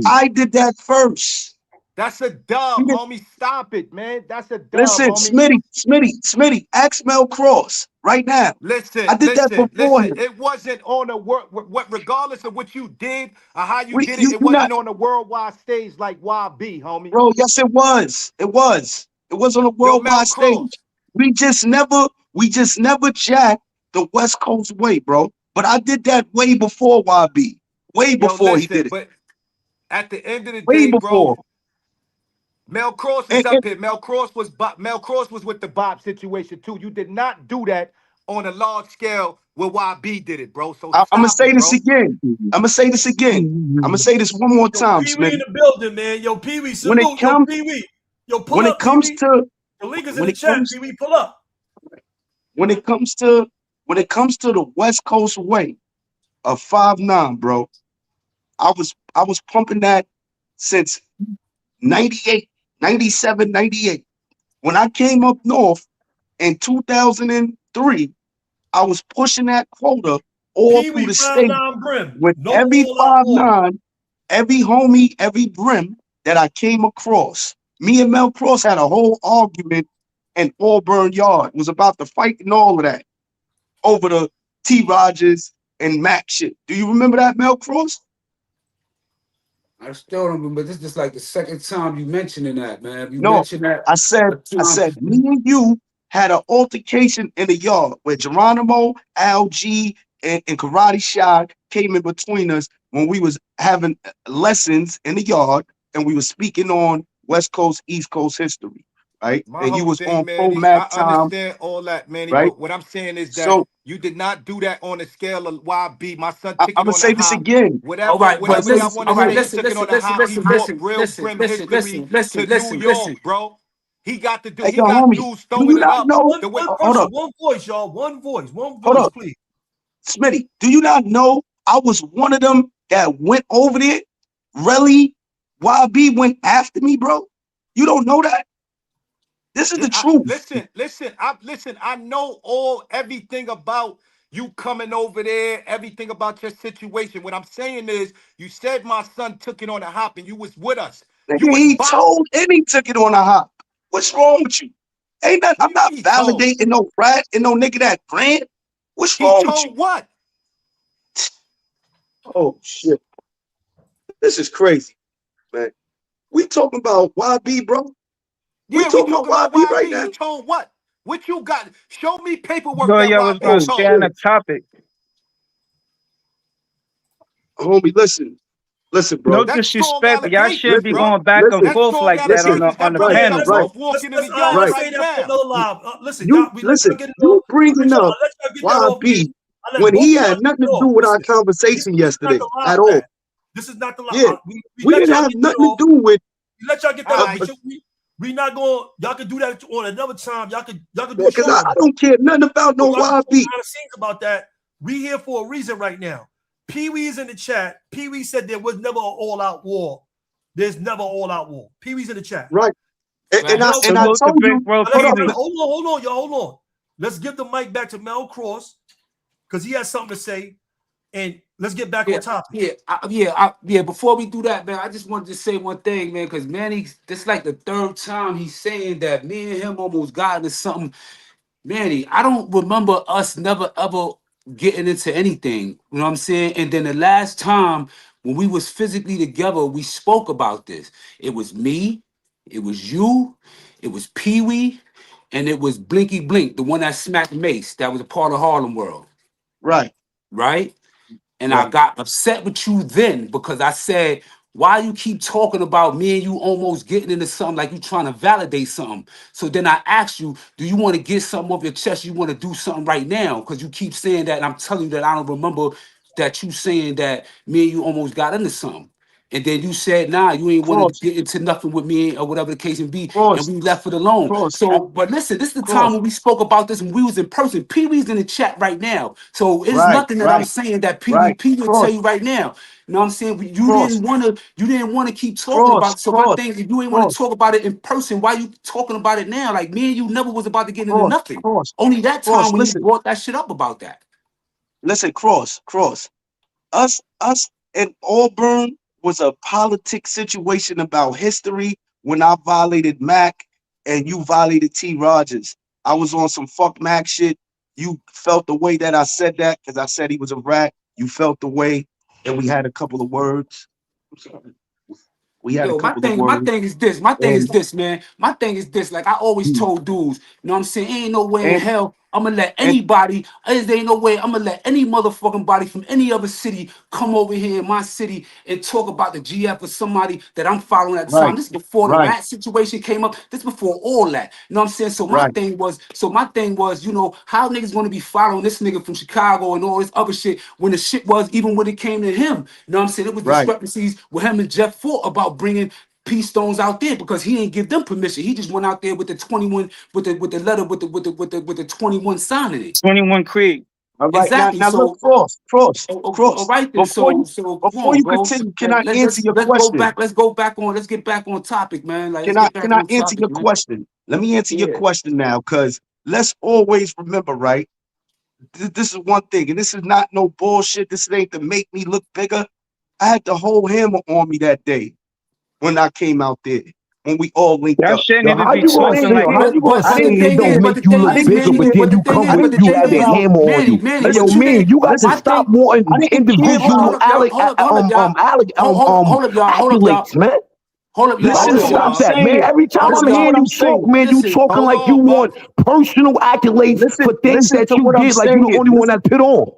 I did that first. That's a dub, You didn't- homie. Stop it, man. That's a dub, Listen, homie. Smitty, ask Mel Cross right now. Listen, I did that listen, before listen. him. It wasn't on the what regardless of what you did or how you did it, You it not, wasn't on the worldwide stage like YB, homie. bro. Yes, it was. It was. It was on a Yo, Mel worldwide stage. Cross. We just never jacked the West Coast way, bro. But I did that way before YB. Way Yo, before he listen, did it. but at the end of the Way day, before. bro, Mel Cross is And, up here. Mel Cross was with the Bob situation too. You did not do that on a large scale where YB did it, bro. So I'm gonna stop say it, this bro. again. I'm gonna say this again. I'm gonna say this one more Yo, time, Pee Wee in Smitty. the building, man. Yo, Pee Wee, When it salute. Yo, comes, Pee Wee. Yo, pull when it up, Pee comes Wee. to, The link is in when the it chat. comes, Pee Wee, pull up. when it comes to the West Coast way of 5'9", bro, I was pumping that since 98, 97, 98. When I came up north in 2003, I was pushing that quota all Pee through Wee, the state 5'9" brim. with No every all-out war. 5'9", every homie, every brim that I came across. Me and Mel Cross had a whole argument in Auburn Yard. It was about the fight and all of that over the T. Rogers and Mac shit. Do you remember that, Mel Cross? I still don't remember. This is like the second time you mentioning that, man. You No, mentioned that I a said, time. me and you had an altercation in the yard where Geronimo, Al G, and Karate Shot came in between us when we was having lessons in the yard and we were speaking on West Coast, East Coast history, right? My And you whole was thing, on Pro Manny, Mac I time, understand all that, Manny, right? but what I'm saying is that So you did not do that on the scale of YB. My son I'm took it gonna on the say this hop. again, All right, but Whatever y'all listen. want All to right, say, he listen, took it on listen, the listen, hop. He listen, brought listen, real listen, brim listen, history listen, listen, to New listen, York, listen. bro. He got to do. hey, He yo, got homie, dudes do you throwing it not up know? the way. One Hold person, up, one voice, y'all. One voice, hold up, please. Smitty, do you not know I was one of them that went over there? Really? YB went after me, bro? You don't know that? This is Yeah, the truth. listen. I know everything about you coming over there, everything about your situation. What I'm saying is, you said my son took it on the hop, and you was with us. You Nigga, was he Bob. told and he took it on a hop. What's wrong with you? Ain't nothing, What I'm do you not mean he told? validating no rat and no nigga that brand. What's He wrong with you? told what? Oh shit. This is crazy, man. We talking about YB, bro. We Yeah, we talking about talking about YB right YB. now. He told what? What you got? Show me paperwork Yo, that yeah, was YB good. Oh Stay told. on the shit. topic. Homie, listen, No bro. That's strong disrespect, but y'all shouldn't allegations, be bro. going back and That's forth strong like that on Listen, the allegations. on That the brother right, and them panel, right, both bro. walking in the Let's yard right. say right that for now. another live. Listen, You y'all, we let listen, y'all get it you off. bringing up Let y'all get that off. YB I let when both he y'all had get nothing it to do off. with our Listen, conversation this is not yesterday the live at all. path. This is not the live. Yeah, We we let didn't y'all have get that nothing to off. do with. We let y'all get that All off. right. We not going. Y'all can do that on another time. Y'all can do Yeah, a because show I on that. don't care nothing about So no y'all can talk YB. behind the scenes about that. We here for a reason right now. Pee Wee's in the chat. Pee Wee said there was never an all-out war. There's never an all-out war. Pee Wee's in the chat. Right. And Right. I Salute the told big you, bro hold up, Pee-wee. Hold on, y'all. Hold on. Let's give the mic back to Mel Cross because he has something to say. And let's get back on topic. Yeah. Before we do that, man, I just wanted to say one thing, man, because Manny, this like the third time he's saying that me and him almost got into something. Manny, I don't remember us never ever getting into anything. You know what I'm saying? And then the last time when we was physically together, we spoke about this. It was me, it was you, it was Pee Wee, and it was Blinky Blink, the one that smacked Mace, that was a part of Harlem World, right, right? And I right. got upset with you then because I said, why you keep talking about me and you almost getting into something like you trying to validate something? So then I asked you, do you want to get something off your chest? You want to do something right now? Because you keep saying that, and I'm telling you that I don't remember that you saying that me and you almost got into something. And then you said, nah, you ain't want to Cross, get into nothing with me or whatever the case may be, and cross, we left it alone. cross, So, but listen, this is the time cross. when we spoke about this when we was in person. Pee Wee's in the chat right now. So it is Right, nothing that I'm right, saying that right. Pee Wee will tell Cross, you right now. You know what I'm saying? cross, You didn't want to keep talking about cross, it. So my cross, thing, if you ain't want to cross, talk about it in person, why you talking about it now? Like me and you never was about to get into cross, nothing. cross, Only that time cross. when you brought that shit up about that. Listen, cross. Us in Auburn was a politic situation about history when I violated Mac and you violated T. Rogers. I was on some fuck Mac shit. You felt the way that I said that because I said he was a rat. You felt the way, and we had a couple of words. I'm sorry. We had a Yo, my couple of thing, my words. thing is this. My thing is And, this, man. My thing is this. Like I always told dudes, you know what I'm saying? Ain't no way in and, hell I'm gonna let and anybody, there ain't no way I'm gonna let any motherfucking body from any other city come over here in my city and talk about the GF or somebody that I'm following at the time. right, This is before the right, rat situation came up. This before all that. You know what I'm saying? right. So my thing was, you know, how niggas gonna be following this nigga from Chicago and all this other shit when the shit was even when it came to him. You know what I'm saying? It was Right. discrepancies with him and Jeff Fort about bringing P Stones out there because he didn't give them permission. He just went out there with the 21 with the letter with the 21 signing it. 21 Creed. All right. Now, Exactly. now look, So all Cross. right then. Before you Come before on, you bro. continue, can I answer your Let's go question? back. Let's go back on. Let's get back on topic, man. Like let's get back Can I on answer topic, your man. question? Let me answer your Yeah. question now, because let's always remember, right? This is one thing, and this is not no bullshit. This ain't to make me look bigger. I had the whole hammer on me that day when I came out there, when we all linked Y'all up. shouldn't Yo, even how be you gonna talking say? like Yo, how that. you gonna But say the it thing don't is, make but the you thing look is, bigger, Manny, but then but the you thing come is, with but the you thing have the is, hammer on you? Manny, Hey, yo, what you man, think? you got to My Listen, stop thing, wanting I didn't care individual about. hold up, y'all. Hold up, y'all. Hold up, y'all. accolades, man. Hold up, You y'all. got Hold to Listen up, to what I'm stop y'all. that, man. saying. Every time Hold up, I'm Listen to hearing what y'all. I'm you talk, saying. man, you Listen, talking Hold like you on, want Bucks. personal accolades for things Listen that to you what I'm did, like you the saying. only one that put on.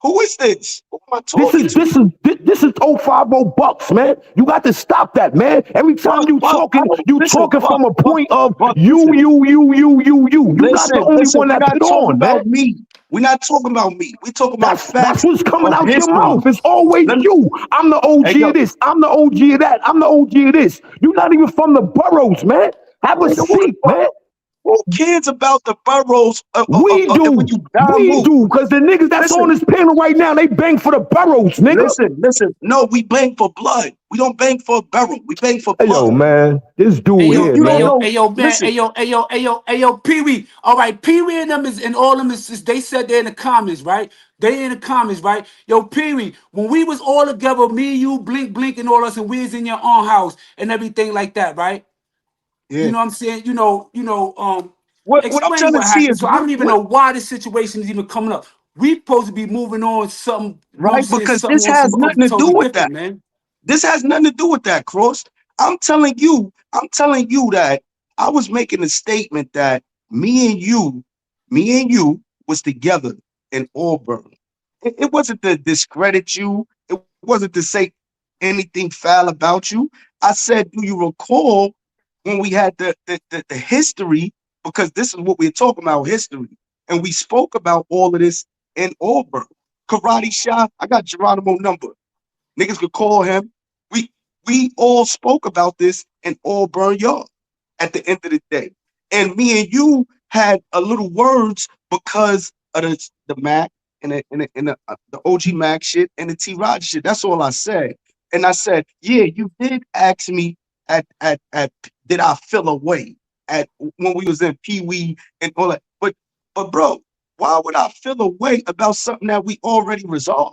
Who is this? Who am I This talking is to? this is this is 050 Bucks, man. You got to stop that, man. Every time Buck, I don't you listen, talking from a point of Buck, you, listen. you, you, you, you, you. You got the only Listen, one we're that not put talking on, man. about me. We're not talking about me. We're talking about That's facts what's coming of out your history. mouth. It's always Let me, you. I'm the hey, OG yo, of this. I'm the OG of that. I'm the OG of this. You're not even from the boroughs, man. Have a nigga, who the seat, fuck? man. Who cares about the boroughs We when do. you down We move? do. Because the niggas that's on Listen, this panel right now, they bang for the boroughs, nigga. listen. No, we bang for blood. We don't bang for a barrel. We bang for Hey, yo, blood. man. This dude here, You don't man. know. Man, Listen, Pee Wee. All right, Pee Wee and them is and all them is they said they're in the comments, right? They in the comments, right? Yo, Pee Wee, when we was all together, me, you, Blink, and all us, and we was in your own house and everything like that, right? You yeah. know what I'm saying? What I'm Explain trying to what see happened. is So I don't even what know why this situation is even coming up. We supposed to be moving on something, you know what I'm right, saying? because Something this on some has other nothing to do totally with that. different, man. This has nothing to do with that, Cross. I'm telling you that I was making a statement that me and you was together in Auburn. It wasn't to discredit you. It wasn't to say anything foul about you. I said, do you recall when we had the history? Because this is what we're talking about, history. And we spoke about all of this in Auburn. Karate Shop, I got Geronimo number. Niggas could call him. We we all spoke about this in Auburn Yard at the end of the day. And me and you had a little words because of the Mac and the OG Mac shit and the T Rod shit. That's all I said. And I said, yeah, you did ask me at did I feel away at when we was in Pee Wee and all that. But bro, why would I feel away about something that we already resolved?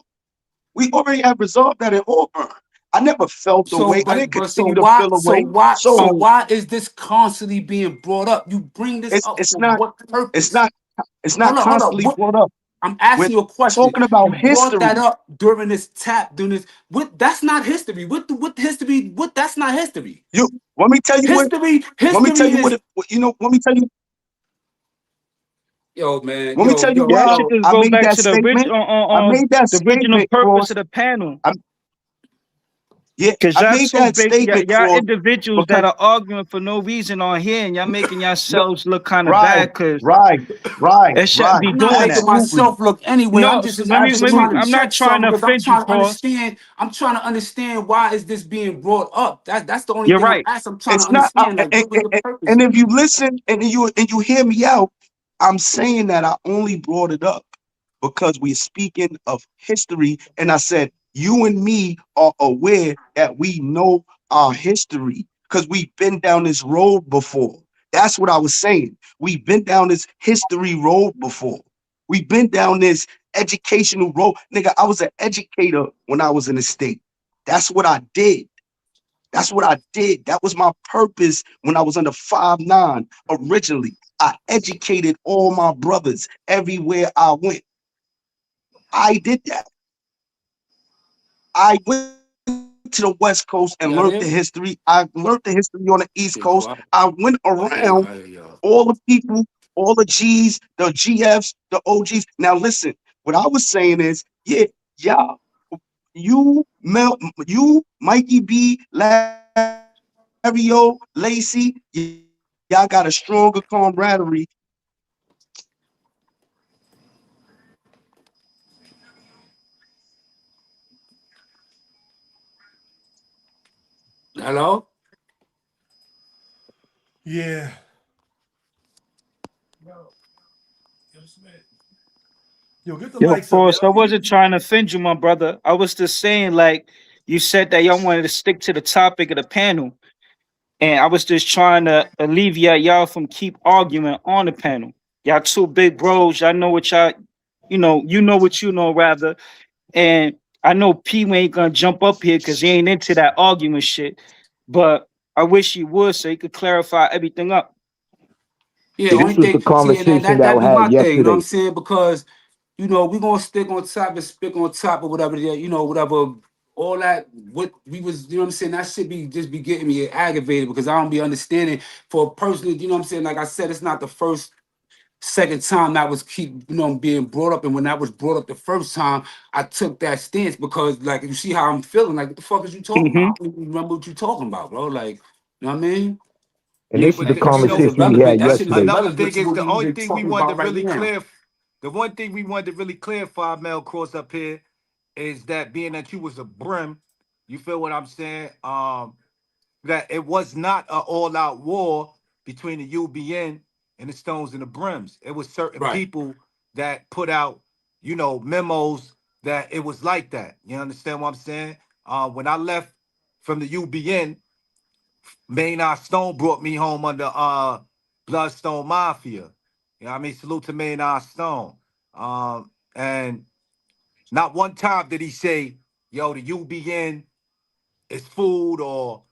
We already have resolved that in Auburn. I never felt the So, way. I but didn't but so continue to why feel so away. why so So why is this constantly being brought up? You bring this it's up it's for not what it's purpose? not it's not Hold up. constantly What brought up. I'm We're asking you a question. talking about You brought that history. up during this tap, during this. What that's not history. What history? What that's not history. You let me tell you what History, let me tell history you is yo, man, let me tell you Y'all why should yo. just I go made back that to the statement. original I made that the original statement, purpose Cross. of the panel. I, yeah, Cause I y'all made so that big, statement, y'all Cross, individuals because that are arguing for no reason on here, and y'all making no, yourselves look kind of right, bad. Cause right, right, it shouldn't right. be I'm not doing making that. Absolutely, myself look anyway. I'm No, just so I'm just let me. trying to absolutely. I'm not check trying something to because I'm offend you, trying to Cross. understand. I'm trying to understand why is this being brought up. That's the only You're thing I'm right. asking. I'm trying to It's not, understand like what was the purpose. and if you listen and you hear me out, I'm saying that I only brought it up because we're speaking of history, and I said you and me are aware that we know our history because we've been down this road before. That's what I was saying. We've been down this history road before. We've been down this educational road. Nigga, I was an educator when I was in the state. That's what I did. That's what I did. That was my purpose when I was under 5'9" originally. I educated all my brothers everywhere I went. I did that. I went to the West Coast and Yeah, learned the man. history. I learned the history on the East Yeah, Coast. quiet. I went Okay, around all the people, all the G's, the GFs, the OGs. Now listen, what I was saying is, yeah, y'all, you, Mikey B, Lario, Lacey, y'all got a stronger camaraderie. Hello? Yeah. Yo, get the Yo, mics up, Forrest, I y'all. wasn't trying to offend you, my brother. I was just saying, like, you said that y'all wanted to stick to the topic of the panel. And I was just trying to alleviate y'all from keep arguing on the panel. Y'all two big bros. Y'all know what y'all, you know what you know, rather. And I know P ain't gonna jump up here because he ain't into that argument shit. But I wish he would so he could clarify everything up. Yeah, See, this only was the thing, see, and conversation that that we be my had thing, you know what I'm yesterday. saying? Because, we're gonna stick on top and stick on top of whatever, whatever, all that, what we was, you know what I'm saying? That shit just be getting me aggravated because I don't be understanding for personally, you know what I'm saying? Like I said, it's not the first, second time that was keep, being brought up. And when that was brought up the first time, I took that stance because, like, you see how I'm feeling. Like, what the fuck is you talking Hmm. about? I don't even remember what you talking about, bro. Like, you know what I mean? And Yeah, this is but the Like, that you shit is know, conversation we irrelevant. had That shit is yesterday. another irrelevant thing to is what the we only even thing we talking wanted to about right really now. clear. The one thing we wanted to really clarify, Mel Cross up here, is that being that you was a brim, you feel what I'm saying? That it was not an all-out war between the UBN and the Stones and the Brims. It was certain Right. people that put out, memos that it was like that. You understand what I'm saying? When I left from the UBN, Maynard Stone brought me home under Bloodstone Mafia. You know what I mean? Salute to Maynard Stone. And not one time did he say, yo, the UBN is food or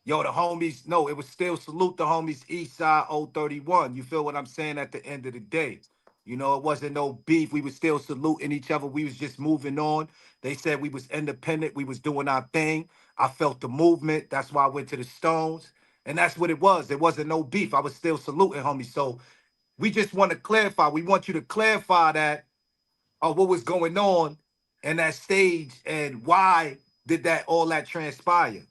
yo, the homies. No, it was still salute the homies East Side 031. You feel what I'm saying at the end of the day? It wasn't no beef. We was still saluting each other. We was just moving on. They said we was independent. We was doing our thing. I felt the movement. That's why I went to the Stones. And that's what it was. There wasn't no beef. I was still saluting homies. So we just want to clarify. We want you to clarify that what was going on in that stage and why did that all that transpire.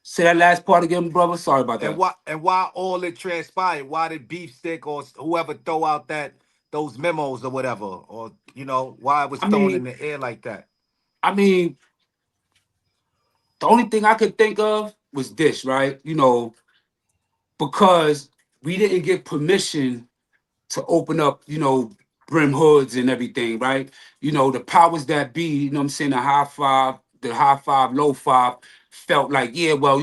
Say that last part again, brother. Sorry about And that. why all it transpired? Why did Beef Stick or whoever throw out those memos or whatever, or why it was I thrown in mean, the air like that? I mean, the only thing I could think of was this, right? Because we didn't get permission to open up, brim hoods and everything, right? The powers that be, what I'm saying, the high five, low five, felt like, yeah, well,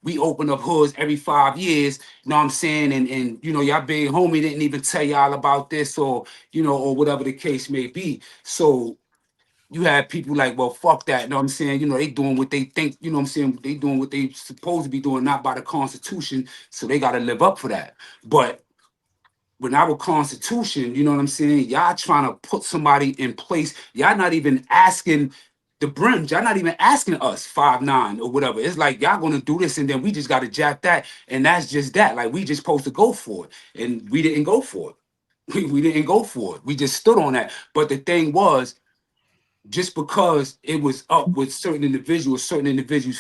we open up hoods every 5 years, you know what I'm saying? And y'all big homie didn't even tell y'all about this or, or whatever the case may be. So you had people like, well, fuck that, you know what I'm saying? They doing what they think, you know what I'm saying? They doing what they supposed to be doing, not by the Constitution. So they got to live up for that. But when our Constitution, you know what I'm saying? Y'all trying to put somebody in place. Y'all not even asking the brims. Y'all not even asking us 5'9" or whatever. It's like y'all gonna do this and then we just gotta jack that. And that's just that. Like we just supposed to go for it. And we didn't go for it. We didn't go for it. We just stood on that. But the thing was, just because it was up with certain individuals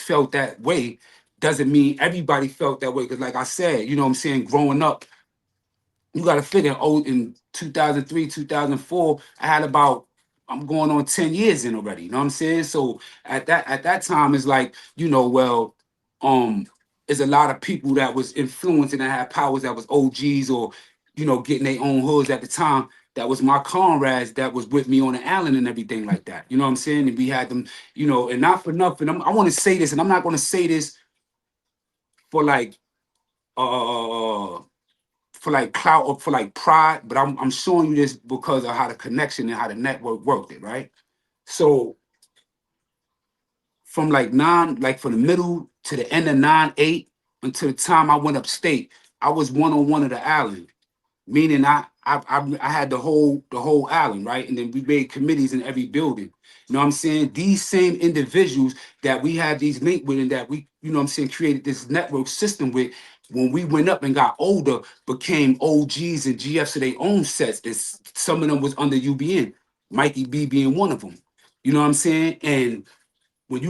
felt that way, doesn't mean everybody felt that way. Because like I said, you know what I'm saying, growing up, you got to figure, in 2003, 2004, I had about, I'm going on 10 years in already. You know what I'm saying? So at that time, it's like, well, there's a lot of people that was influencing and had powers that was OGs or, getting their own hoods at the time. That was my comrades that was with me on the island and everything like that. You know what I'm saying? And we had them, and not for nothing. I want to say this, and I'm not going to say this for like, uh, for like clout or for like pride, but I'm showing you this because of how the connection and how the network worked it, right? So from like from the middle to the end of 9-8 until the time I went upstate, I was one-on-one of the island, meaning I had the whole island, right? And then we made committees in every building. You know what I'm saying? These same individuals that we had these linked with and that we, you know what I'm saying, created this network system with, when we went up and got older, became OGs and GFs of their own sets. It's, some of them was under UBN, Mikey B being one of them. You know what I'm saying? And when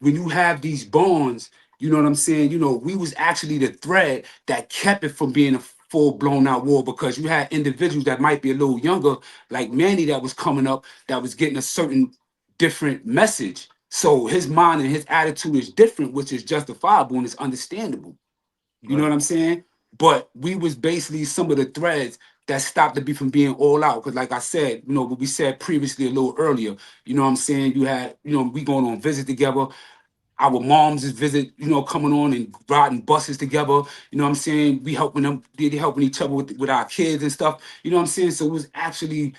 you have these bonds, you know what I'm saying? You know, we was actually the thread that kept it from being a full blown out war, because you had individuals that might be a little younger, like Manny, that was coming up, that was getting a certain different message. So his mind and his attitude is different, which is justifiable and it's understandable. You know what I'm saying? But we was basically some of the threads that stopped the beef from being all out. Because like I said, you know, what we said previously a little earlier, you know what I'm saying? You had, you know, we going on visits together. Our moms is visit, you know, coming on and riding buses together. You know what I'm saying? We helping them, they helping each other with our kids and stuff. You know what I'm saying? So it was actually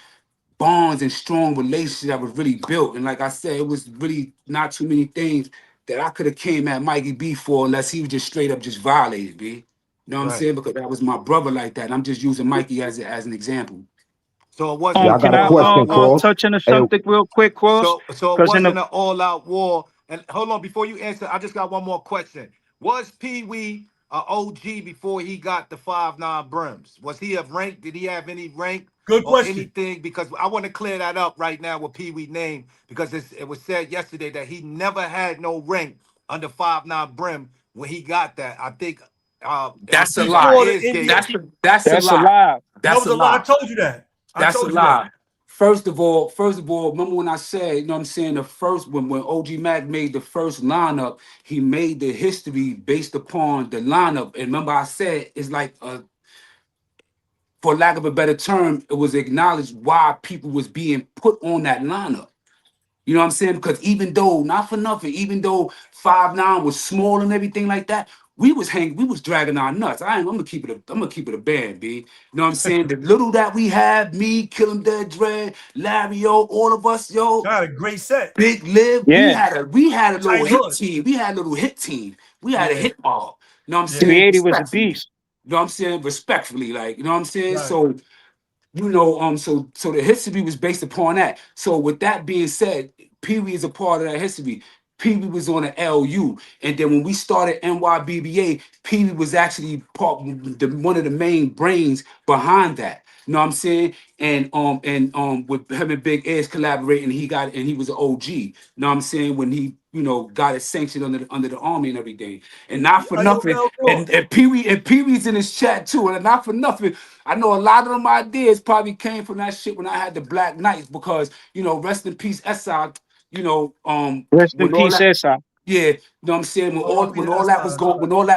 bonds and strong relationships that was really built. And like I said, it was really not too many things that I could have came at Mikey B for unless he was just straight up just violated, B. You know what I'm saying? Because that was my brother like that. And I'm just using Mikey as an example. So it wasn't Yeah, I got Can a I question, Cross. touch on Hey, something real quick, Cross? so it Because in wasn't the an all-out war. And hold on, before you answer, I just got one more question. Was Pee Wee a OG before he got the 5'9" brims? Was he of rank? Did he have any rank Good or question. anything? Because I want to clear that up right now with Pee Wee name, because it was said yesterday that he never had no rank under 5'9" brim when he got that. I think That's a Before lie. his gave That's it. that's a that's a lie. lie. That That's was a a lie. I lie. told you that. I That's a told you lie. that. First of all, remember when I said, you know what I'm saying, the first when OG Mac made the first lineup, he made the history based upon the lineup. And remember I said it's like for lack of a better term, it was acknowledged why people was being put on that lineup. You know what I'm saying? Because even though, not for nothing, even though 5'9" was small and everything like that, we was dragging our nuts. I'm gonna keep it a band, B. You know what I'm saying? The little that we have, me, Kill 'em Dead Dread, Larry, yo, all of us, yo, Got a great set. Big Liv, Yeah. we had a little Tight hit hood. team. We had a little hit team. We had a Yeah. hit ball. You know what I'm Yeah. saying? 380 was a Respectfully. beast. You know what I'm saying? Respectfully, like, you know what I'm saying? Right. So, you know, so the history was based upon that. So with that being said, Pee Wee is a part of that history. Pee Wee was on the LU, and then when we started NYBBA, Pee Wee was actually one of the main brains behind that. You know what I'm saying? And with him and Big Ed's collaborating, he was an OG. You know what I'm saying? When he, you know, got it sanctioned under the army and everything. And not for Yeah, yo, nothing. Mel And Cross. Pee Wee's in his chat too. And not for nothing. I know a lot of them ideas probably came from that shit when I had the Black Knights, because, you know, rest in peace, SI, you know, Rest in when all peace, that, SI. yeah, you know what I'm saying, when all that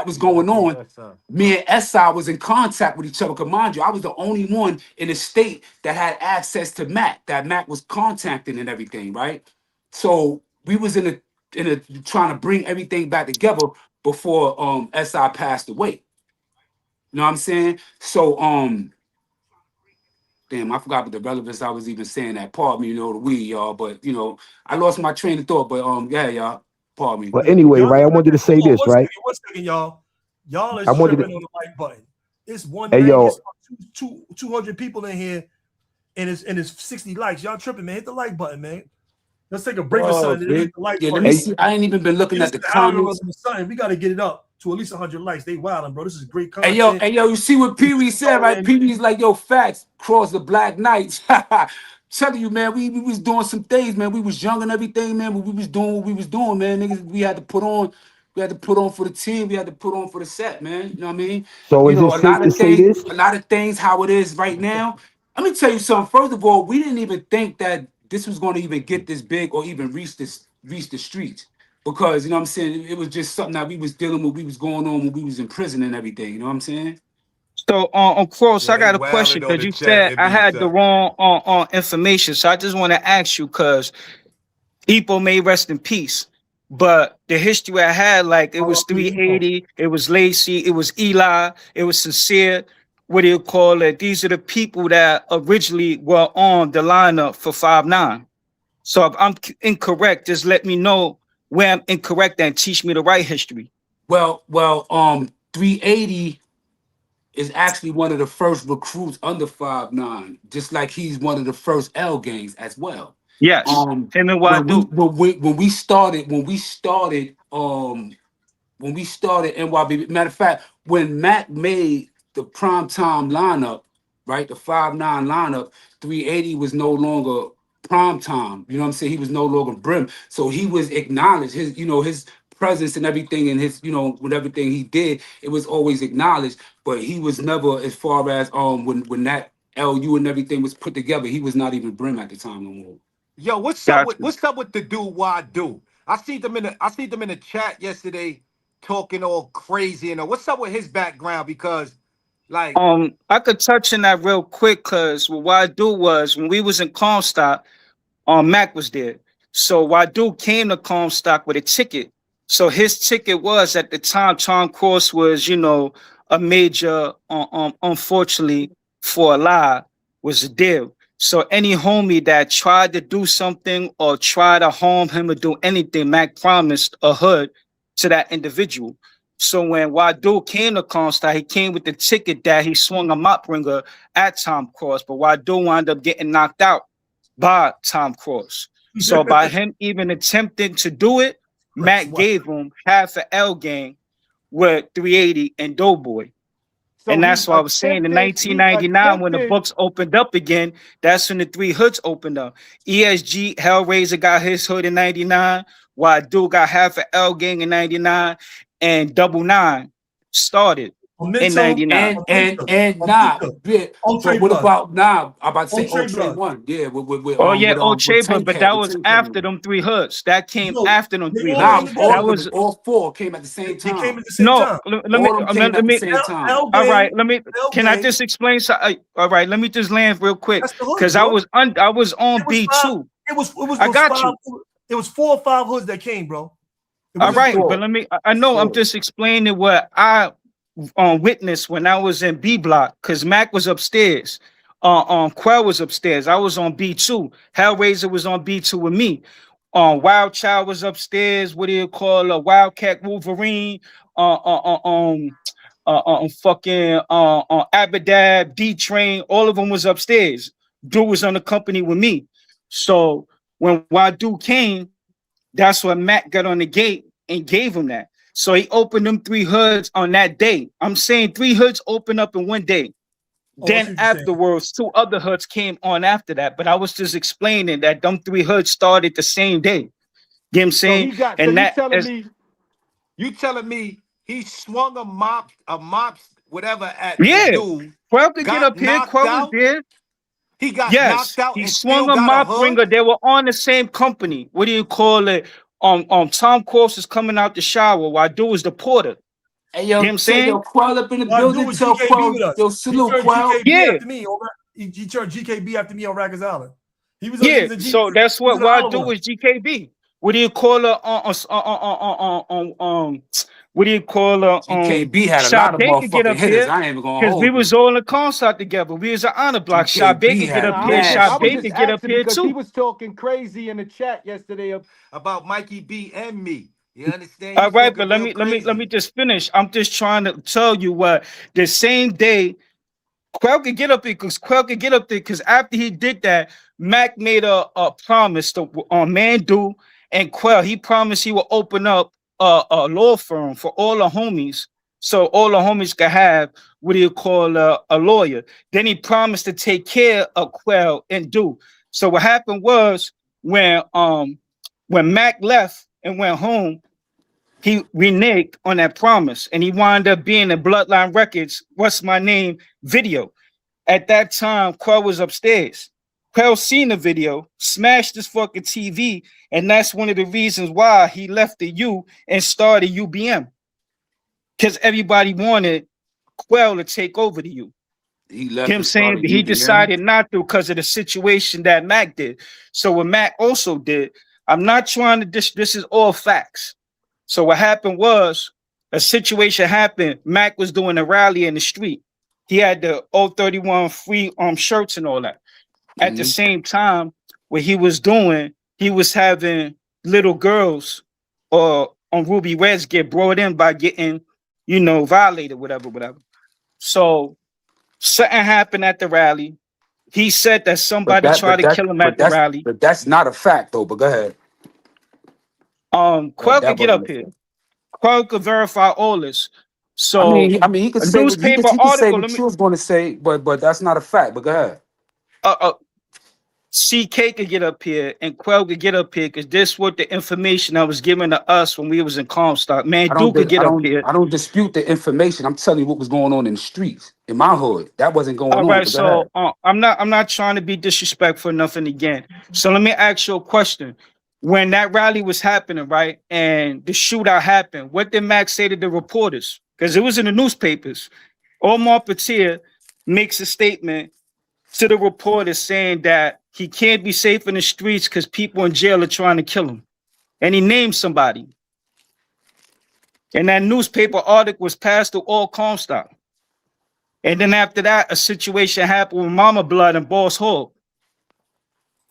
was going Yeah, on, me and SI was in contact with each other. Cause mind you, I was the only one in the state that had access to Mac, that Mac was contacting and everything, right? So we was in a trying to bring everything back together before SI passed away. You know what I'm saying? So damn, I forgot the relevance I was even saying that. Pardon me, you know, the weed, y'all. But you know, I lost my train of thought. But yeah, y'all. Pardon me. but anyway, Y'all right? I wanted to say hold on, this, right? One second, y'all. Y'all is I wanted tripping to, on the like button. It's hey 190, yo, it's about 200 people in here, and it's 60 likes. Y'all tripping, man. Hit the like button, man. Let's take a break or Oh, something. Then hit big. the like Yeah, let button. me hey, see. I ain't even been looking Get at us the the comments. algorithm or something. We got to get it up to at least 100 likes. They wilding, bro. This is great Hey content. yo, you see what Pee Wee said, right? Man, Pee Wee's like, yo, facts, cross the Black Knights. Telling you, man, we was doing some things, man. We was young and everything, man, but we was doing what we was doing, man. Niggas, we had to put on for the team, we had to put on for the set, man. You know what I mean? so You is know, it safe to say this? a lot of things how it is right now. Let me tell you something. First of all, we didn't even think that this was going to even get this big or even reach the streets. Because you know what I'm saying, it was just something that we was dealing with, we was going on when we was in prison and everything. You know what I'm saying? So on Cross, Yeah, I they got a question wilding on because the you chat. said It I be had the set. wrong information. So I just want to ask you because Epo may rest in peace. But the history I had, like it was RIP Epo. 380, it was Lacey, it was Eli, it was Sincere. What do you call it? These are the people that originally were on the lineup for 5'9". So if I'm incorrect, just let me know where I'm incorrect and teach me the right history. Well, 380 is actually one of the first recruits under 5'9", just like he's one of the first L gangs as well. Yes, him and Wadu. When we started NYB, matter of fact, when Mac made the primetime lineup, right, the 5'9" lineup, 380 was no longer prime time. You know what I'm saying? He was no longer Brim. So he was acknowledged. His presence and everything, and his, with everything he did, it was always acknowledged. But he was never, as far as when that LU and everything was put together, he was not even Brim at the time no more. Yo, what's Gotcha. up with the dude Wadu? I see them in the chat yesterday talking all crazy, what's up with his background? Because like I could touch on that real quick, because what Wadu was, when we was in Comstock, Mac was there. So Wadu came to Comstock with a ticket. So his ticket was, at the time, Tom Cross was, a major, unfortunately for a lie, was a deal. So any homie that tried to do something or try to harm him or do anything, Mac promised a hood to that individual. So when Wadu came to Comstock, he came with the ticket that he swung a mop ringer at Tom Cross, but Wadu wound up getting knocked out by Tom Cross. So by him even attempting to do it, Mac gave him half an L gang with 380 and Doughboy. so And that's he why I was saying in attempted- he 1999, when the attempted- books opened up again, that's when the 3 hoods opened up. ESG, Hellraiser got his hood in 99, Wadu got half an L gang in 99, and Double Nine started in 99. And but what about I'm about to say Oche 1. Yeah, with Oh yeah, with, Oche, 10 but Cat, that with was 10 after Cat. them 3 hoods. That came No, after them they 3 all hoods. came together. That was all 4 came at the same They time. came at the same no. time. Let All of them came at me. the same time. L All gang, right, can I gang. just explain? All right, let me just land real quick, That's the hood, because bro. I was on It was B2. It was I those got 5, it was 4 or 5 hoods that came, bro. It All wasn't right, just- but I know I'm Four. just explaining what I witnessed when I was in B block, because Mac was upstairs. Quell was upstairs. I was on B2. Hellraiser was on B2 with me. Wild Child was upstairs. What do you call a Wildcat Wolverine? Fucking Abadab, D Train. All of them was upstairs. Dude was on the company with me. So when Wadu came, that's when Mac got on the gate and gave him that. So he opened them 3 hoods on that day. I'm saying 3 hoods opened up in one day. Oh, I see Then what you're saying. afterwards, 2 other hoods came on after that. But I was just explaining that them 3 hoods started the same day. You know what I'm So saying? he got. And So that is- you telling me he swung a mop, whatever at Yeah. the dude. Quell could got get up here. knocked Quell was out? there. He got Yes, knocked out. he and swung still a got mop hood? ringer. They were on the same company. What do you call it? Tom Cross is coming out the shower while Dude was the porter. Hey, yo, You know what I'm saying? yo, Quell up in the Why building. dude Tell GKB Quell, with us? yo, He salute turned Quell. GKB Yeah. after me. He turned GKB after me on Rikers Island. He was Yeah, he was a G- so that's he was what an why Oliver. do is GKB. What do you call her? What do you call her? GKB had a Sha lot of Baker get motherfucking up hitters. here, I ain't even gonna because hold we you. was all in concert together. We was an honor block. Sha GKB Baker get had up Nah, here. mad Sha shit. Baker get up here because he too. was talking crazy in the chat yesterday about Mikey B and me. You understand? All He's right, talking but let real me crazy. just finish. I'm just trying to tell you what the same day Quell could get up there, because after he did that, Mac made a promise to Mandu and Quell. He promised he would open up a law firm for all the homies, so all the homies could have what do you call a lawyer. Then he promised to take care of Quell and Do. So what happened was when Mac left and went home, he reneged on that promise, and he wound up being in Bloodline Records What's My Name video. At that time, Quell was upstairs. Quell seen the video, smashed his fucking TV, and that's one of the reasons why he left the U and started UBM. Because everybody wanted Quell to take over the U. He left. You know what I'm and saying? started But he UBM. decided not to because of the situation that Mac did. So what Mac also did, I'm not trying to this is all facts. So what happened was a situation happened. Mac was doing a rally in the street. He had the 031 free shirts and all that. At the Mhm. same time, what he was doing, he was having little girls or on Ruby Reds get brought in by getting, you know, violated, whatever. So something happened at the rally. He said that somebody tried to kill him at the rally. But that's not a fact though. But go ahead. Quell That could get up wasn't a here. fact. Quell could verify all this. So I mean, he could a say what, newspaper he could say article. what you was going to say, but that's not a fact. But go ahead. CK could get up here and Quell could get up here because this was the information that was given to us when we was in Comstock. Man, Duke could get up here. I don't dispute the information. I'm telling you what was going on in the streets in my hood. That wasn't going All on. right, But go so ahead. I'm not trying to be disrespectful or nothing again. So let me ask you a question. When that rally was happening, right, and the shootout happened, what did Max say to the reporters? Because it was in the newspapers. Omar Patir makes a statement to the reporters saying that he can't be safe in the streets because people in jail are trying to kill him. And he named somebody. And that newspaper article was passed to all Comstock. And then after that, a situation happened with Mama Blood and Boss Hall.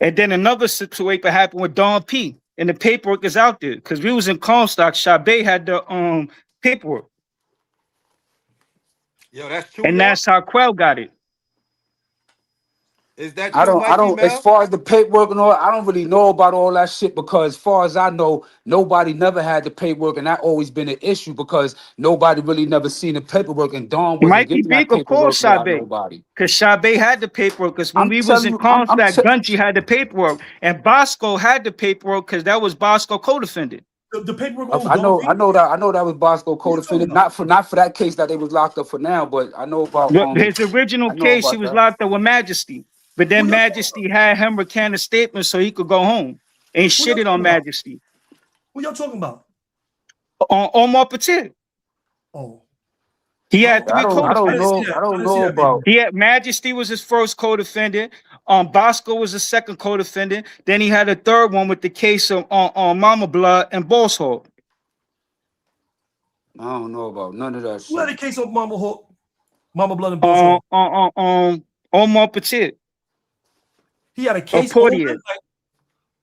And then another situation happened with Don P. And the paperwork is out there. Because we was in Comstock, Shabay had the paperwork. Yo, that's true. And that's how Quell got it. Is that true, I don't, Mikey, as Mel? far as the paperwork and all, I don't really know about all that shit because as far as I know, nobody never had the paperwork and that always been an issue because nobody really never seen the paperwork and Dawn wasn't Mikey getting that Beak, of paperwork course, without Shabay. nobody. Because Shabay had the paperwork. Because when I'm we was telling in you, I'm Comstock, Gunji had the paperwork. And Bosco had the paperwork because that was Bosco co-defendant. The paperwork. I know that was Bosco co-defendant, not for that case that they was locked up for now, but I know about His original I know case, he about was that. locked up with Majesty. But then Who you Majesty had him recant a statement so he could go home and shit it on talking about? Majesty. Who y'all talking about? On Omar Patir. Oh, He had I three don't know about. He had Majesty was his first co-defendant. Bosco was the second co-defendant. Then he had a third one with the case of on Mama Blood and Boss Hall. I don't know about none of that who had a shit. case of Mama Blood and Boss Hall? Omar Patir. He had a case Portier. open,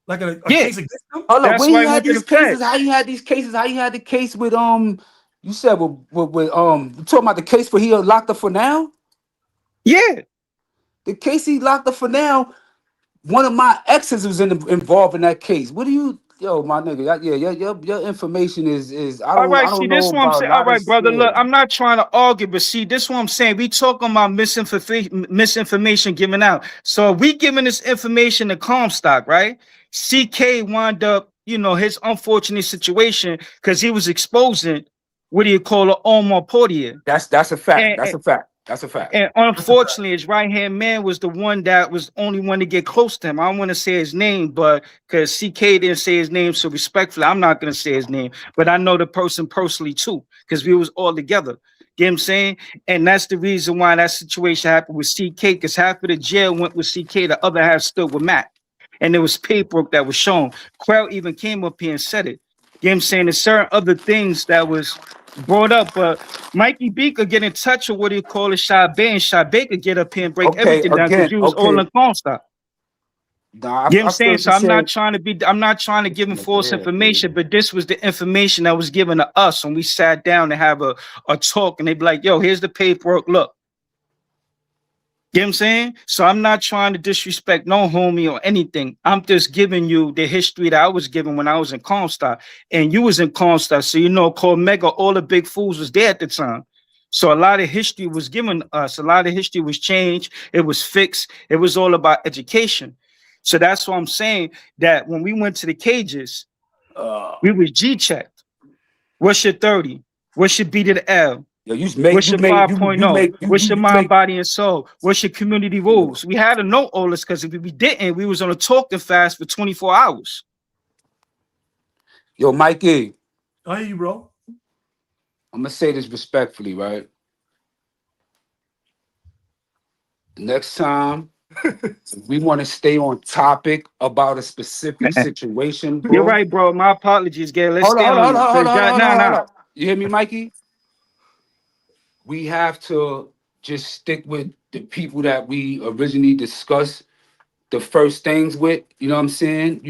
like a Yeah. case against him. Hold up, That's when why you he had went to these the Fed. cases, how you had these cases? How you had the case with you said with you talking about the case where he locked up for now? Yeah. The case he locked up for now, one of my exes was involved in that case. What do you, my nigga? Your information is I All don't right, I see, don't this know what I'm about a saying. All lot right, of brother. Look, shit. I'm not trying to argue, but see, this what I'm saying. We talking about misinformation given out. So we giving this information to Comstock, right? CK wound up, his unfortunate situation because he was exposing what do you call it, Omar Portier. That's a fact. And, That's a fact. That's a fact. and unfortunately, his right-hand man was the one that was only one to get close to him. I don't want to say his name, but because CK didn't say his name, so respectfully, I'm not going to say his name. But I know the person personally, too, because we was all together. You know what I'm saying? And that's the reason why that situation happened with CK, because half of the jail went with CK, the other half stood with Matt. And there was paperwork that was shown. Quell even came up here and said it. You know what I'm saying? There's certain other things that was brought up, but Mikey B could get in touch with what do you call it, Shabay, and Shabay could get up here and break everything down because you was all in Comstock. Nah, You know what I'm saying? So I'm not trying to give him false information, but this was the information that was given to us when we sat down to have a talk, and they'd be like, yo, here's the paperwork, look. You know what I'm saying? So I'm not trying to disrespect no homie or anything. I'm just giving you the history that I was given when I was in Comstock. And you was in Comstock. So called Mega, all the big fools was there at the time. So a lot of history was given us. A lot of history was changed. It was fixed. It was all about education. So that's why I'm saying that when we went to the cages, we was G-checked. What's your 30? What's your B to the L? What's your 5.0? What's your mind, body, and soul? What's your community rules? We had to know all this because if we didn't, we was on a talking fast for 24 hours. Yo, Mikey. I hear you, bro. I'm gonna say this respectfully, right? Next time, we want to stay on topic about a specific situation, bro. You're right, bro. My apologies, Gail. Let's stay on it. Hold on. You hear me, Mikey? We have to just stick with the people that we originally discussed the first things with, you know what I'm saying?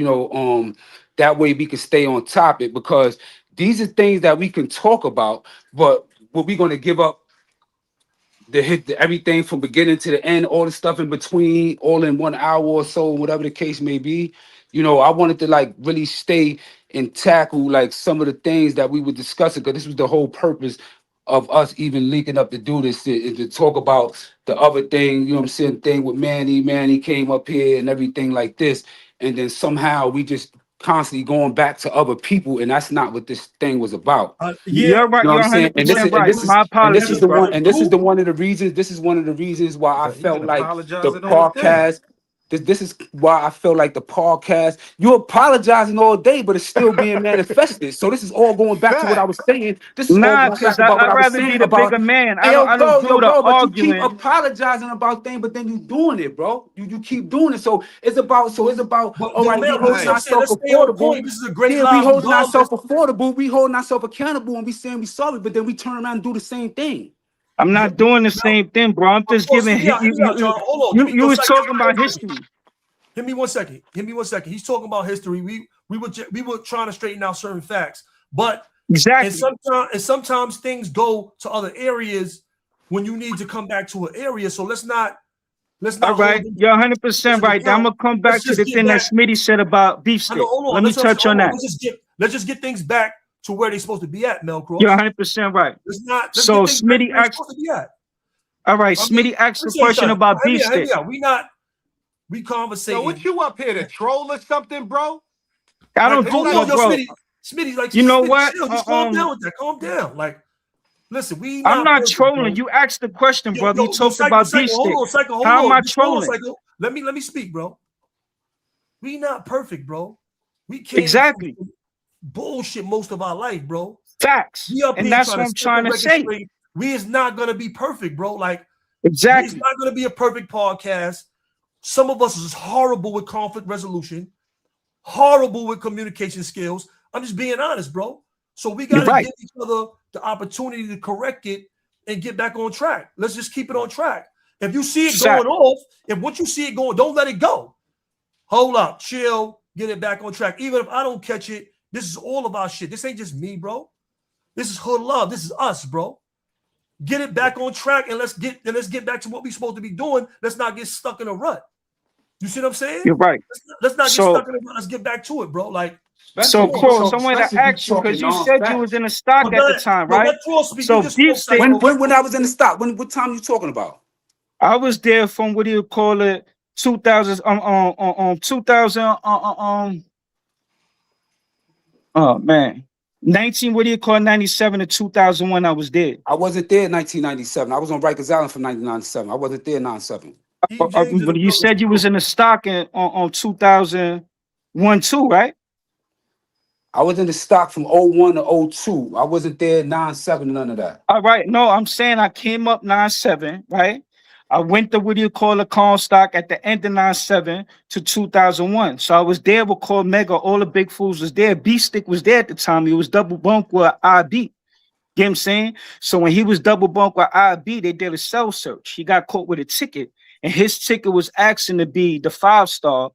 That way we can stay on topic, because these are things that we can talk about, but what we're going to give up everything from beginning to the end, all the stuff in between, all in 1 hour or so, whatever the case may be. You know, I wanted to like really stay and tackle like some of the things that we were discussing, because this was the whole purpose of us even linking up to do this, to talk about the other thing, you know what I'm saying, thing with Manny. Manny came up here and everything like this, and then somehow we just constantly going back to other people, and that's not what this thing was about. Yeah, You're right. You know You're what I'm saying? 100% right. My apologies, This is bro. one of the reasons. This is one of the reasons why I He felt been like the apologizing all day. podcast. This is why I feel like the podcast. You apologizing all day, but it's still being manifested. So this is all going back to what I was saying. This is all Nah, going back because about what I'd I was rather be saying the about. bigger man. Hey, I don't do the but you keep arguing. apologizing about things, but then you doing it, bro. You keep doing it. So it's about. But All right, we Mel, holding let's stay on ourselves point. affordable. This is a great Yeah, we live holding regardless. ourselves affordable. We holding ourselves accountable, and we saying we sorry, but then we turn around and do the same thing. I'm not doing the same thing, bro. I'm just giving. Hear me out, John. Hold on. You was talking about history. Give me 1 second. He's talking about history. We were trying to straighten out certain facts, but Exactly. and sometimes things go to other areas when you need to come back to an area. So let's not. All right, you're 100% right. I'm gonna come back to the thing that Smitty said about beef stick. Let me touch on that. Let's just get things back to where they're supposed to be at, Mel Cross. You're 100% right. So Smitty asked. All right, Smitty asked a question about beef stick. We conversating. Yo, what you up here to troll or something, bro? I don't do no, bro. Smitty, like, you know what? Just calm down with that. Calm down. Like, listen, I'm not trolling. You asked the question, brother. You talked about beef stick. How am I trolling? Let me speak, bro. We not perfect, bro. We can't exactly bullshit most of our life, bro. Facts. And that's what I'm trying to say. We is not gonna be perfect, bro. Like, exactly. It's not gonna be a perfect podcast. Some of us is horrible with conflict resolution, horrible with communication skills. I'm just being honest, bro. So we got to give each other the opportunity to correct it and get back on track. Let's just keep it on track. If you see it going off, once you see it going, don't let it go. Hold up, chill, get it back on track. Even if I don't catch it, this is all of our shit. This ain't just me, bro. This is hood love. This is us, bro. Get it back on track and let's get back to what we're supposed to be doing. Let's not get stuck in a rut. You see what I'm saying? You're right. Let's not get stuck in a rut. Let's get back to it, bro. Like, so cool. Someone to ask you, because you said you was in the stock at the time, right? So beef stick. When I was in the stock, what time you talking about? I was there from 2000 oh man, 97 to 2001. I was there. I wasn't there in 1997. I was on Rikers Island from 1997. I wasn't there in 97. But you said you was in the stock on 2001 too, right? I was in the stock from 01 to 02. I wasn't there 97, none of that. All right. No, I'm saying I came up 97, right? I went to Comstock at the end of 97 to 2001. So I was there with Call Mega. All the big fools was there. Beef Stick was there at the time. He was double bunk with IB. You get what I'm saying? So when he was double bunk with IB, they did a cell search. He got caught with a ticket. And his ticket was asking to be the 5-star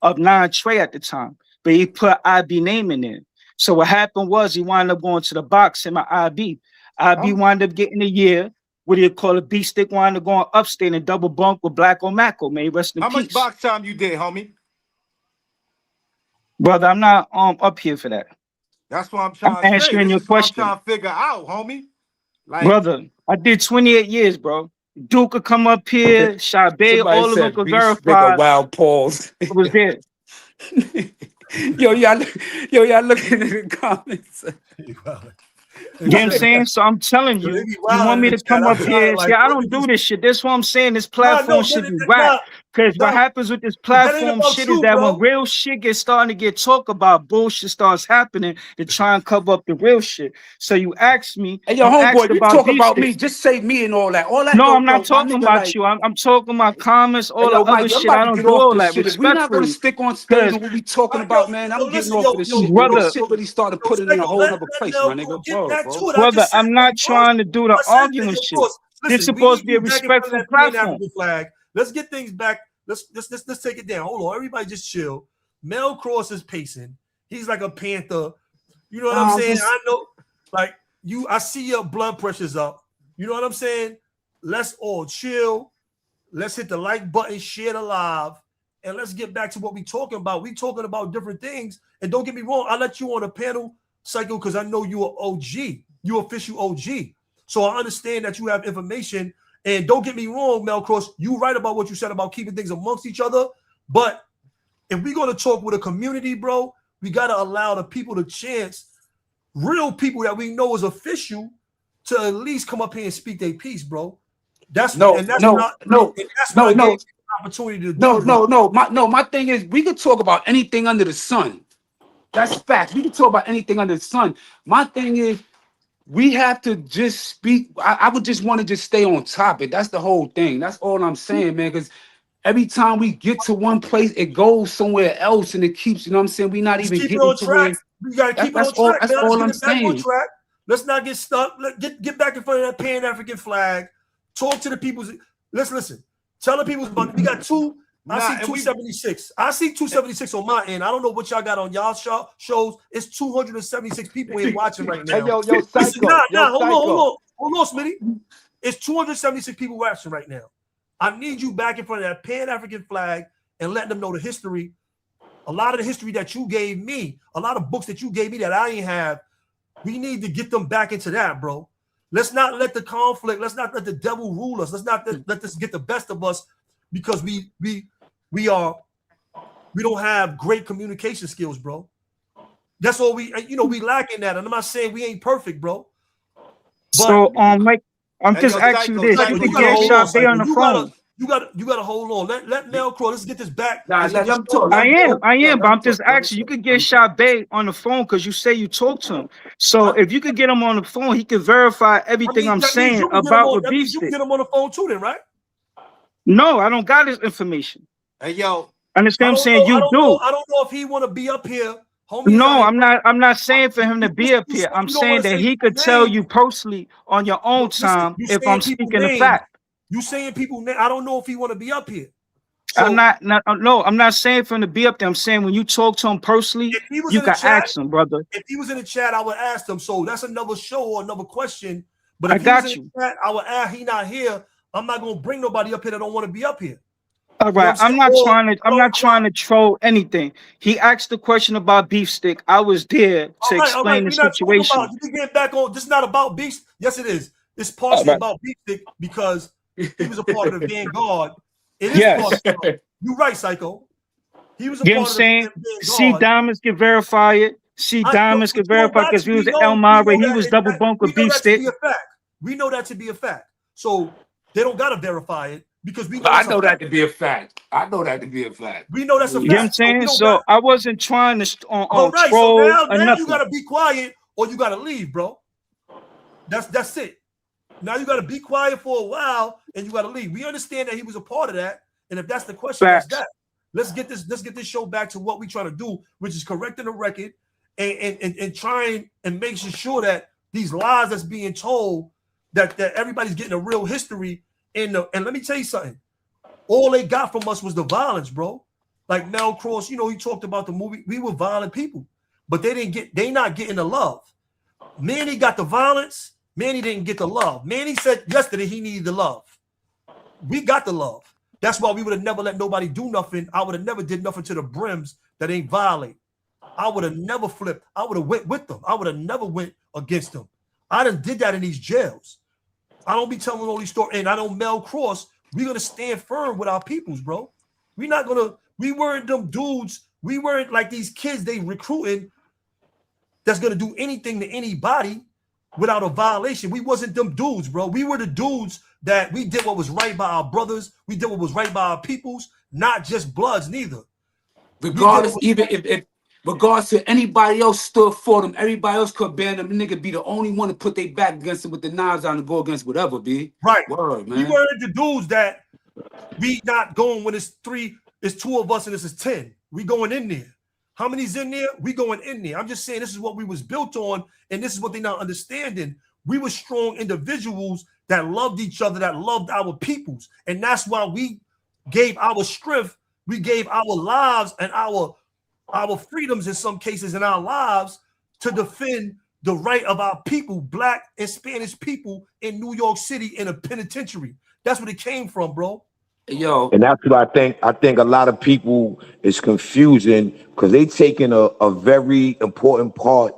of 9 Trey at the time. But he put IB name in there. So what happened was he wound up going to the box in my IB. IB wound up getting a year. Beef Stick wound up going upstate and double bunk with Black O'Macko. May he rest in peace. How much box time you did, homie? Brother, I'm not up here for that. That's what I'm trying to answering your question. I'm trying to figure out, homie. Like, brother, I did 28 years, bro. Duke could come up here, Shabay, all of them could verify. Wild pause. It was there. Y'all looking at the comments. You know what I'm saying? So I'm telling you, you want me to come up here? See, I don't do this shit. That's what I'm saying. This platform should be whack. Because what happens with this platform shit is that when real shit gets starting to get talked about, bullshit starts happening to try and cover up the real shit. So you asked me. Hey, yo, homeboy, you talk about me. Just say me and all that. No, I'm not talking about you. I'm talking about comments, all the other shit. I don't do all that. We're not going to stick on stage on what we talking about, man. I'm getting off of this shit. Brother, shit really started putting it in a whole other place, my nigga. Brother, I'm not trying to do the argument shit. It's supposed to be a respectful platform. Let's get things back. Let's take it down. Hold on, everybody, just chill. Mel Cross is pacing. He's like a panther. You know what I'm saying? I know, like I see your blood pressure's up. You know what I'm saying? Let's all chill. Let's hit the like button, share the live, and let's get back to what we're talking about. We're talking about different things. And don't get me wrong, I let you on the panel, Psycho, because I know you're OG. You're official OG. So I understand that you have information. And don't get me wrong, Melcross, you right about what you said about keeping things amongst each other. But if we're going to talk with a community, bro, we got to allow the people the chance, real people that we know is official, to at least come up here and speak their piece, bro. That's No. That's what I gave you the opportunity to do. My thing is, we could talk about anything under the sun. That's fact. We can talk about anything under the sun. My thing is, we have to just speak. I would just want to just stay on topic. That's the whole thing. That's all I'm saying, man. Because every time we get to one place, it goes somewhere else, and it keeps. You know what I'm saying? We not even getting on to track. where. We gotta keep it on track. That's all I'm saying. Let's not get stuck. Get back in front of that Pan-African flag. Talk to the people. Let's listen. Tell the people about. We got two. I see 276. I see 276 on my end. I don't know what y'all got on y'all shows. It's 276 people here watching right now. Hey, yo, Psycho. Hold on, Smitty. It's 276 people watching right now. I need you back in front of that Pan-African flag and let them know the history. A lot of the history that you gave me, a lot of books that you gave me that I ain't have. We need to get them back into that, bro. Let's not let the conflict, let's not let the devil rule us. Let's not let this get the best of us because we don't have great communication skills, bro. That's all we lacking that. And I'm not saying we ain't perfect, bro. But, so Mike, I'm just asking you this. You can get Shot Bay on the phone. You gotta hold on. Let Melcross, let's get this back. Nah, I am, but I'm just asking. You could get Shot Bay on the phone because you say you talk to him. So if you could get him on the phone, he could verify everything I'm saying about what beef stick. You get him on the phone too, then, right? No, I don't got his information. Hey, yo. Understand what I'm saying? You do. I don't know if he want to be up here. No, I'm not saying for him to be up here. I'm saying that he could tell you personally on your own time if I'm speaking the fact. You saying people? I don't know if he want to be up here. So, I'm not saying for him to be up there. I'm saying when you talk to him personally, you can ask him, brother. If he was in the chat, I would ask him. So that's another show or another question. But if I got you. In the chat, I would ask. He not here. I'm not gonna bring nobody up here that don't want to be up here. All right, I'm not trying to troll anything. He asked the question about beef stick. I was there to explain the situation. You get back on. This is not about beef. Yes, it is. It's partially about beef stick because he was a part of the Vanguard. It is partially. You're right, Psycho. He was a part of the Vanguard. C Diamonds can verify it. C Diamonds can verify because he was at Elmira. He was double bunk with beef stick. We know that to be a fact. So they don't gotta verify it. Because we know I know that to be a fact. I know that to be a fact. We know that's a fact. You know what I'm saying? So I wasn't trying to troll so now nothing. You gotta be quiet or you gotta leave, bro. That's it. Now you gotta be quiet for a while and you gotta leave. We understand that he was a part of that, and if that's the question, that's that. Let's get this show back to what we're trying to do, which is correcting the record and trying and making sure that these lies that's being told that everybody's getting a real history. And let me tell you something. All they got from us was the violence, bro. Like Melcross, he talked about the movie. We were violent people, but they not getting the love. Manny got the violence. Manny didn't get the love. Manny said yesterday he needed the love. We got the love. That's why we would have never let nobody do nothing. I would have never did nothing to the brims that ain't violate. I would have never flipped. I would have went with them. I would have never went against them. I done did that in these jails. I don't be telling all these stories. And I know Melcross, we're going to stand firm with our peoples, bro. We weren't them dudes. We weren't like these kids they recruiting that's going to do anything to anybody without a violation. We wasn't them dudes, bro. We were the dudes that we did what was right by our brothers. We did what was right by our peoples, not just bloods neither. Regardless, even if regards to anybody else stood for them, everybody else could ban them. Nigga be the only one to put their back against it with the knives on and go against whatever, B. Right. Word, man. We weren't the dudes that we not going when it's two of us and this is 10. We going in there. How many's in there? We going in there. I'm just saying this is what we was built on, and this is what they're not understanding. We were strong individuals that loved each other, that loved our peoples. And that's why we gave our strength, we gave our lives and our our freedoms in some cases in our lives to defend the right of our people, Black and Spanish people in New York City in a penitentiary. That's what it came from, bro. Yo, And that's what I think. I think a lot of people is confusing because they taking a very important part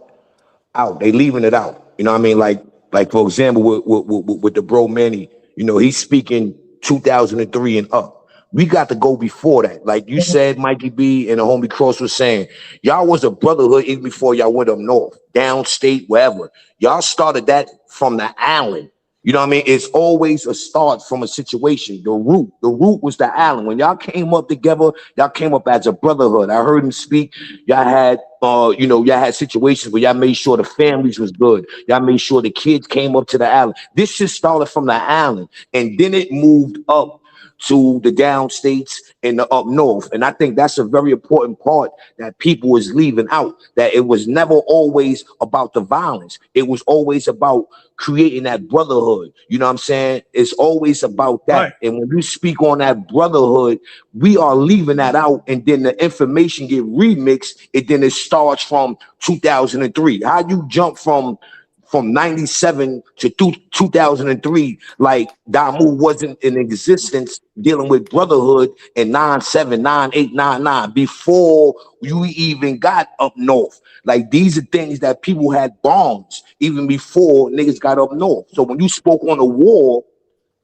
out. They leaving it out. You know what I mean? Like for example, with the bro Manny, you know, he's speaking 2003 and up. We got to go before that. Like you said, Mikey B and the homie Cross was saying, y'all was a brotherhood even before y'all went up north, downstate, wherever. Y'all started that from the island. You know what I mean? It's always a start from a situation. The root was the island. When y'all came up together, y'all came up as a brotherhood. I heard him speak. Y'all had, y'all had situations where y'all made sure the families was good. Y'all made sure the kids came up to the island. This shit started from the island, and then it moved up to the downstates and the up north. And I think that's a very important part that people is leaving out, that it was never always about the violence. It was always about creating that brotherhood. You know what I'm saying? It's always about that. Right. And when you speak on that brotherhood, we are leaving that out, and then the information get remixed, and then it starts from 2003. How you jump from 97 to 2003, like Damu wasn't in existence dealing with brotherhood in 97, 98, 99, before you even got up north. Like these are things that people had bombs even before niggas got up north. So when you spoke on the war,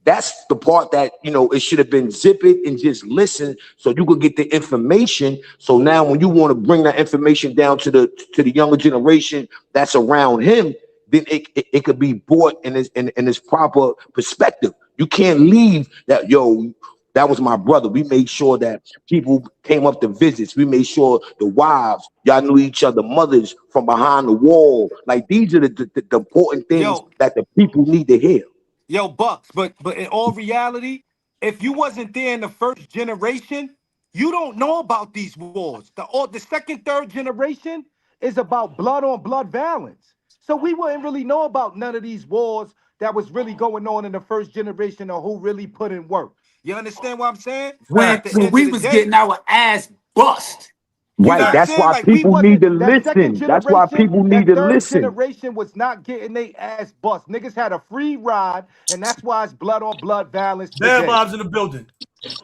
that's the part that, you know, it should have been zip it and just listen so you could get the information. So now when you want to bring that information down to the younger generation that's around him, then it could be brought in its proper perspective. You can't leave that, yo, that was my brother. We made sure that people came up to visits. We made sure the wives, y'all knew each other, mothers from behind the wall. Like these are the important things that the people need to hear. Yo, Bucks, but in all reality, if you wasn't there in the first generation, you don't know about these wars. The second, third generation is about blood on blood violence. So we wouldn't really know about none of these wars that was really going on in the first generation or who really put in work. You understand what I'm saying? when we was getting our ass bust. Right, that's why people need to listen. That's why people need to listen. That third generation was not getting their ass bust. Niggas had a free ride, and that's why it's blood on blood violence today. Bad vibes in the building.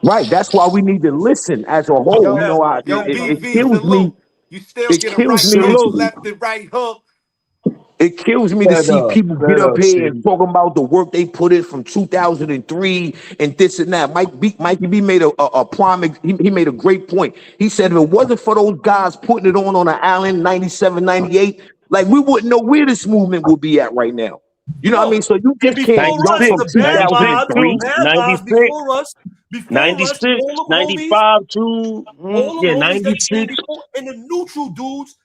Right, that's why we need to listen as a whole. You know, it kills me. You still It get a kills right me. hook, left and right hook. It kills me to see people get up here and talking about the work they put in from 2003 and this and that. Mikey B made a prime. He made a great point. He said if it wasn't for those guys putting it on the island 97, 98, like we wouldn't know where this movement would be at right now. You know what I mean? So you just can't jump from 2003, 96, 96, 95 to 96. And the neutral dudes,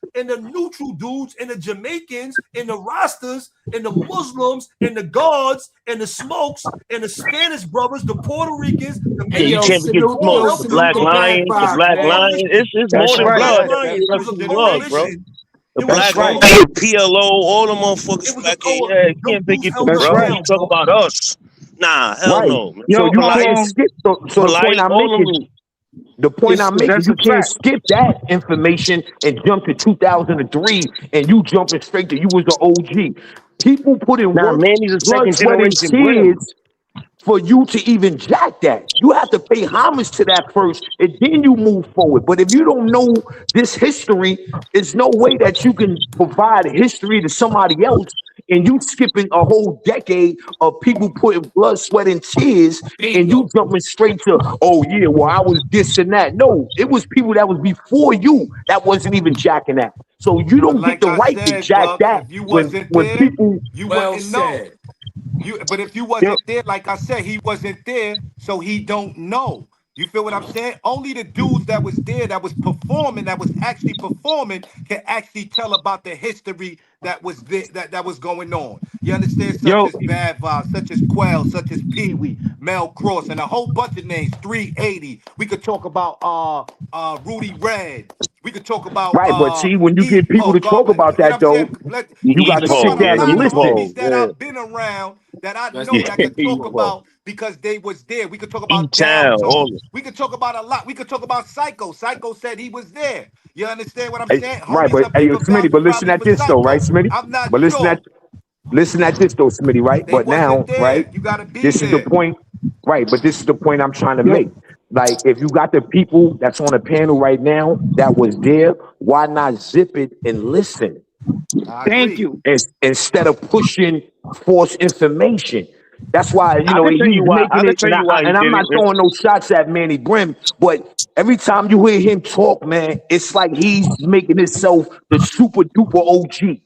and the Jamaicans, and the Rastas, and the Muslims, and the Guards, and the Smokes, and the Spanish brothers, the Puerto Ricans. You can't forget Smoke, the Black Lion, It's more than blood. It's blood, bro. The Black Lion, PLO, all the motherfuckers back here. You can't forget them, bro. You talk about us. Nah, hell no. Man. So you can't skip. So the point I'm making, you can't skip that information and jump to 2003 and you jumping straight to you was the OG. People put in work, Manny's a second generation kids for you to even jack that. You have to pay homage to that first, and then you move forward. But if you don't know this history, there's no way that you can provide history to somebody else. And you skipping a whole decade of people putting blood, sweat, and tears, and you jumping straight to, oh yeah, well, I was this and that. No, it was people that was before you that wasn't even jacking that. So you don't get the right to jack that when people. You wouldn't know. But if you wasn't there, like I said, he wasn't there, so he don't know. You feel what I'm saying? Only the dudes that was there, that was performing, that was actually performing, can actually tell about the history that was there, that was going on. You understand? Such as Bad Vibes, such as Quell, such as Pee Wee, Mel Cross, and a whole bunch of names. 380. We could talk about Rudy Red. We could talk about but see, when you get people to talk about that, though, you got to sit there and listen. That I've been around, that I know that I could talk about because they was there. We could talk about E-Town, Down all Tone. of We could talk about a lot. We could talk about Psycho. Psycho said he was there. You understand what I'm saying? Right, Homies but up hey, here yo, for Smitty, but listen probably at for this though, right, Psycho. Smitty? I'm not But sure. listen at this though, Smitty, right? They But now, wasn't there. right, You gotta be this is the there. point, right? But this is the point I'm trying to make. Like, if you got the people that's on the panel right now that was there, why not zip it and listen Thank you. instead of pushing false information? That's why, you I know, can tell he's you why. I making can it, tell you why he and I'm did not it. throwing no shots at Manny Brim, but every time you hear him talk, man, it's like he's making himself the super duper OG.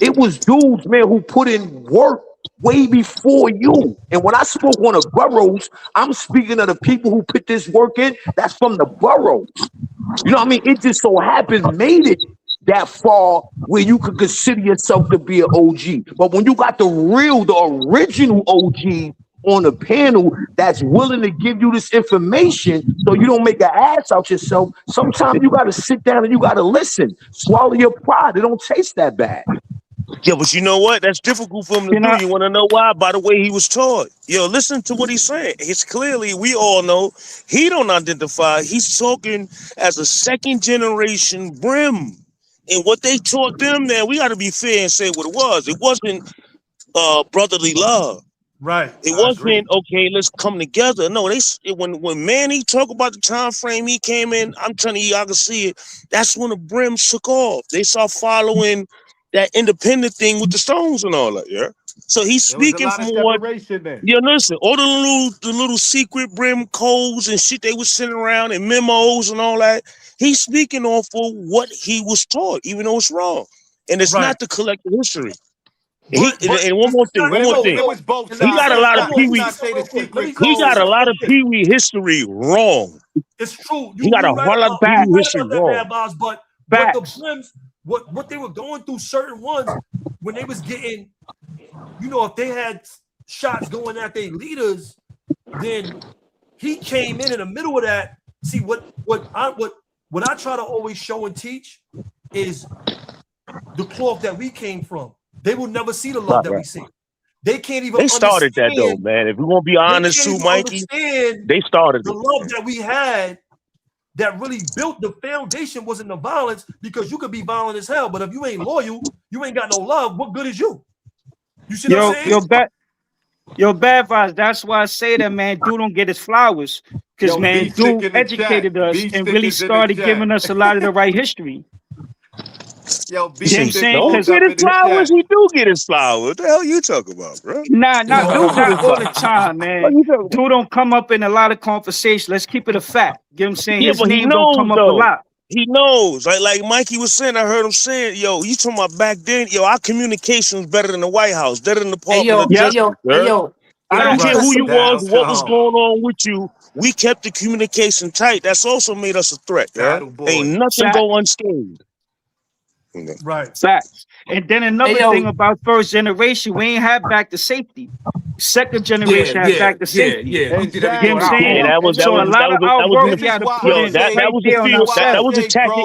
It was dudes, man, who put in work way before you. And when I spoke on the boroughs, I'm speaking of the people who put this work in. That's from the boroughs. You know what I mean? It just so happens made it that far where you could consider yourself to be an OG. But when you got the original OG on the panel that's willing to give you this information so you don't make an ass out yourself, sometimes you got to sit down and you got to listen. Swallow your pride. It don't taste that bad. Yeah, but you know what? That's difficult for him to do. You want to know why? By the way he was taught. Yo, listen to what he's saying. It's clearly, we all know, he don't identify. He's talking as a second generation Brim. And what they taught them there, we got to be fair and say what it was. It wasn't brotherly love. Right. It wasn't, okay, let's come together. No, when Manny talk about the time frame he came in, I'm telling you, I can see it. That's when the Brim took off. They start following that independent thing with the Stones and all that, yeah. So he's speaking from what. Yeah, listen, all the little secret Brim codes and shit they was sending around and memos and all that. He's speaking off of what he was taught, even though it's wrong, and it's not the collective history. And one more thing. He got a lot of Pee-wee. He got a lot of Pee-wee history wrong. It's true. He got a whole lot of Pee-wee history wrong. But the Brims, what they were going through, certain ones when they was getting, you know, if they had shots going at their leaders, then he came in the middle of that. See what I try to always show and teach is the cloth that we came from. They will never see the love that we see. They can't even. They started that though, man. If we're gonna be honest too, Mikey, they started the love that we had. That really built the foundation wasn't the violence, because you could be violent as hell, but if you ain't loyal, you ain't got no love. What good is you? You see what I'm saying? Yo, bad vibes. That's why I say that, man. Dude don't get his flowers, because man, dude educated us and really started giving us a lot of the right history. Yo, don't get his flowers. He do get his flowers. What the hell you talking about, bro? Nah, dude, not all the time, man. Dude don't come up in a lot of conversation. Let's keep it a fact. You know what I'm saying? Yeah, his but he name knows, don't come though. up a lot. He knows. Like Mikey was saying, I heard him saying, yo, you talking about back then, yo, our communication was better than the White House, better than the Department of Justice. I don't care who you was, what was going on with you. We kept the communication tight. That's also made us a threat. Ain't nothing go unscathed. Right. Facts. And then another thing about first generation, we ain't have back to safety. Second generation had back to safety. Yeah, you know what I'm saying? That was a tactic.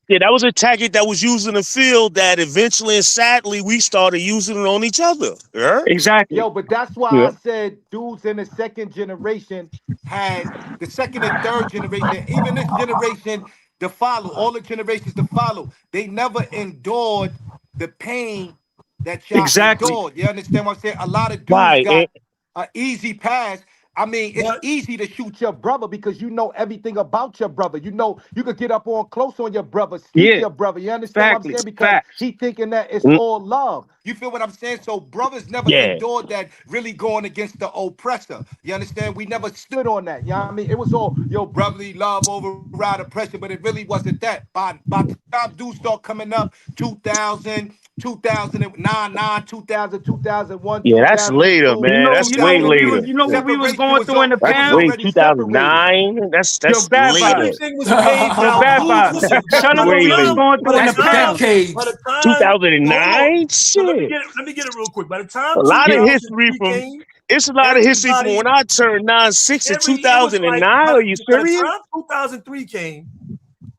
Yeah, that was a tactic that was used in the field that eventually and sadly we started using it on each other. Yeah? Exactly. Yo, but that's why I said dudes in the second generation had the second and third generation, even this generation to follow, all the generations to follow. They never endured the pain that y'all endured. You understand what I'm saying? A lot of dudes got an easy pass. I mean, it's easy to shoot your brother because you know everything about your brother. You know, you could get up on close on your brother, sneak your brother. You understand what I'm saying? Because he thinking that it's all love. You feel what I'm saying? So brothers never endured that really going against the oppressor. You understand? We never stood on that. You know what I mean? It was all, yo, brotherly love override oppression, but it really wasn't that. By the time dudes start coming up, 2000, 2009, 2000, 2001. Yeah, that's later, man. That's way later. You know what we was going through in the pound? That's 2009. That's later. Everything was paid for. Bad vibes. Shut up. We was going through in the pound. 2009. Shit. Let me get it real quick. By the time a lot of history from. It's a lot of history from when I turned 9-6 in 2009. Are you serious? By the time 2003 came,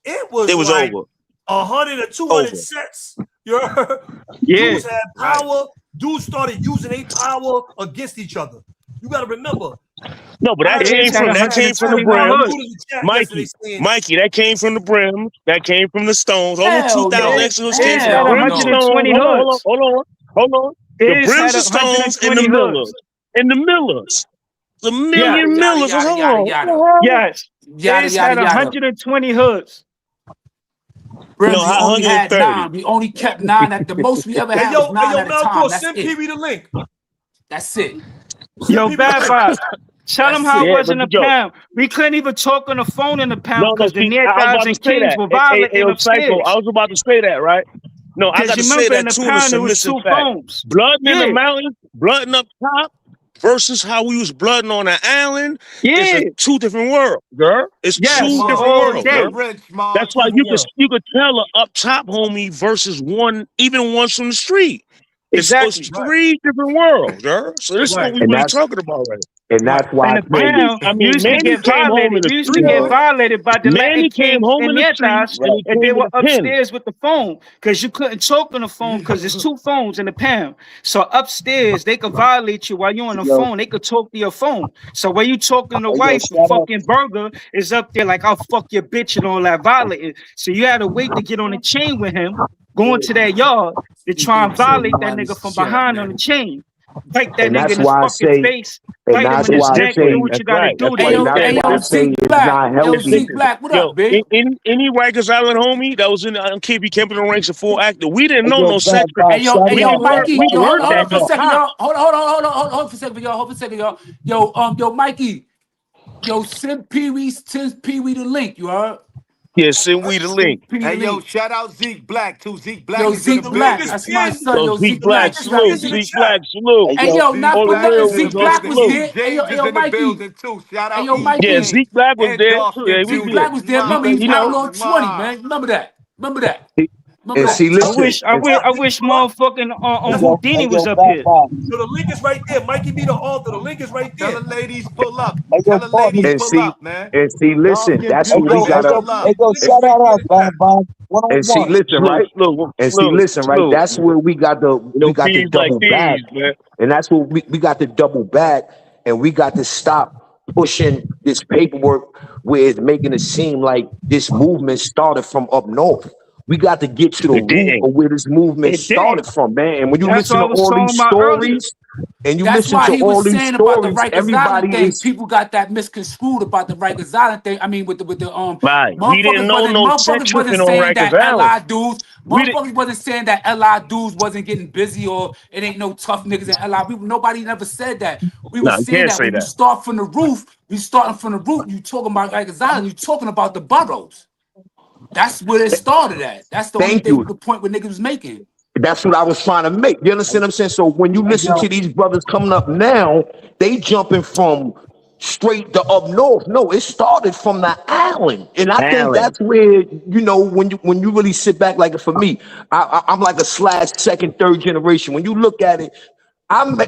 it was like over. 100 or 200 sets. Dudes had power. Dudes started using their power against each other. You got to remember. No, but that It came had from the 121 brim. hoods. Mikey, that came from the brim. That came from the Stones. All the Hell 2000 no. extras came It's from had the brim, the Stones. 120 hoods. Hold on. The It's brims, had the Stones, and the 120 Millers. hoods. And the Millers. The million Yada, Millers. yada, Hold yada, on. yada. What the hell? Yes. Yada, It's yada, had yada. 120 hoods. Brims, No, we only had 130. 9. We only kept 9. At the most we ever Hey, had yo, was 9 at a time. Malcolm, That's send it. Pee Wee the link. That's it. Yo, Send Bad Pee Wee the link. Vibes. Tell them That's how it. it Yeah, was in the but yo. pound. We couldn't even talk on the phone in the pound No, because the see, near I was guys about to and say kings that. were Hey, violating yo, upstairs. Psycho, I was about to say that, right? No, I Because got you to say remember in that the too. And it's pound a it was missing 2 fact. phones. Blooding in Yeah. the mountains, blooding up top versus how we was blooding on an island is Yeah. a 2 different worlds, girl. It's Yes. 2 Mom, different All worlds, day. girl. Rich, Mom. That's why you could tell a up top homie versus one, even ones from the street. It's Exactly. 3 different worlds, girl. So this is what we And really that's talking about right why In I the say pound, I you mean, used to Manny get came home in violated. the You used to street. get violated by the Latin Manny came kings home and in the their street, guys, and he and they came were with a pen. upstairs with the phone because you couldn't talk on the phone because there's 2 phones in the pound. So upstairs, they could violate you while you're on the phone. They could talk to your phone. So when you talking to wife, the fucking burger is up there like, I'll fuck your bitch and all that violating. So you had to wait to get on the chain with him, going to that yard to try and violate that nigga from behind on the chain. Bite that And nigga that's in his why I fucking say- face, and bite him that's in his why I neck, say- do what you That's gotta right. do That's to why Hey, get yo, that's that hey, why I yo, pussy. say Zeke it's Black. not Yo, healthy. Zeke Black, what Yo, up, big? any Rikers Island homie that was in KB Camping ranks of full actor, we didn't know Yo, no sex. Hey, yo, We Mikey. we Yo, hold learned on that for a from second, Pop. y'all. Hold on for a second, y'all. Hold for a second, y'all. Yo, Mikey. Yo, send Pee Wee the link, you heard? Yeah, send we the link. Pee Wee the Hey, yo, link. shout out Zeke Black, too. Zeke Black Yo, is in the Zeke Black. building. That's my son. So Yo, Zeke Zeke Black, Black. salute. Zeke Black, salute. Hey, yo, Zeke not All for the Black real is nothing. in the Zeke ones on Black building. was salute. there. King Hey, James is in the Mikey. building, too. Shout out Hey, yo, E. Mikey. Yeah, James. Zeke Black was And there too. Dark Yeah, Skin we Zeke Beauty. Black was there. Remember, he's you know. Outlaw 20, man. Remember that. Remember that. And see, I listen, wish motherfucking Hey, Houdini was up Bad here. Vibes. So the link is right there. Mikey be the author. The link is right Tell there. the ladies pull up. Hey, Tell the ladies and pull see, up, man. Dark listen. Skin That's Hey, what Beauty, we man, gotta. pull up. Hey, yo, Link is shout right out there us, in the Bad chat. Vibes. One on And see, one. listen, right? And see, listen, right? Salute. That's where we got the No fees like double back, these, man. and that's what we got the double back, and we got to stop pushing this paperwork where it's making it seem like this movement started from up north. We got to get to the It root didn't. of where this movement It didn't. started from, man. And when you That's listen what to I was all talking these about earlier. stories, and you That's listen why to he all was these saying about the stories, Rikers Island everybody thing. is People got that misconstrued about the Rikers Island thing. I mean, with the Right. We didn't know no sex motherfuckers wasn't tripping on saying Rikers that Island. LI dudes. We didn't. Motherfuckers wasn't saying that LI dudes wasn't getting busy or it ain't no tough niggas in LI. Nobody never said that. We No, was you saying can't that say when you that. start from the roof, you starting from the root. You talking about Rikers Island. You talking about the boroughs. That's where it started at. That's the only thank thing you. the point where niggas was making. That's what I was trying to make. You understand what I'm saying? So when you listen to these brothers coming up now, they jumping from straight to up north. No, it started from the island, and I think Allen. that's where when you really sit back. Like for me, I'm like a slash second, third generation. When you look at it, and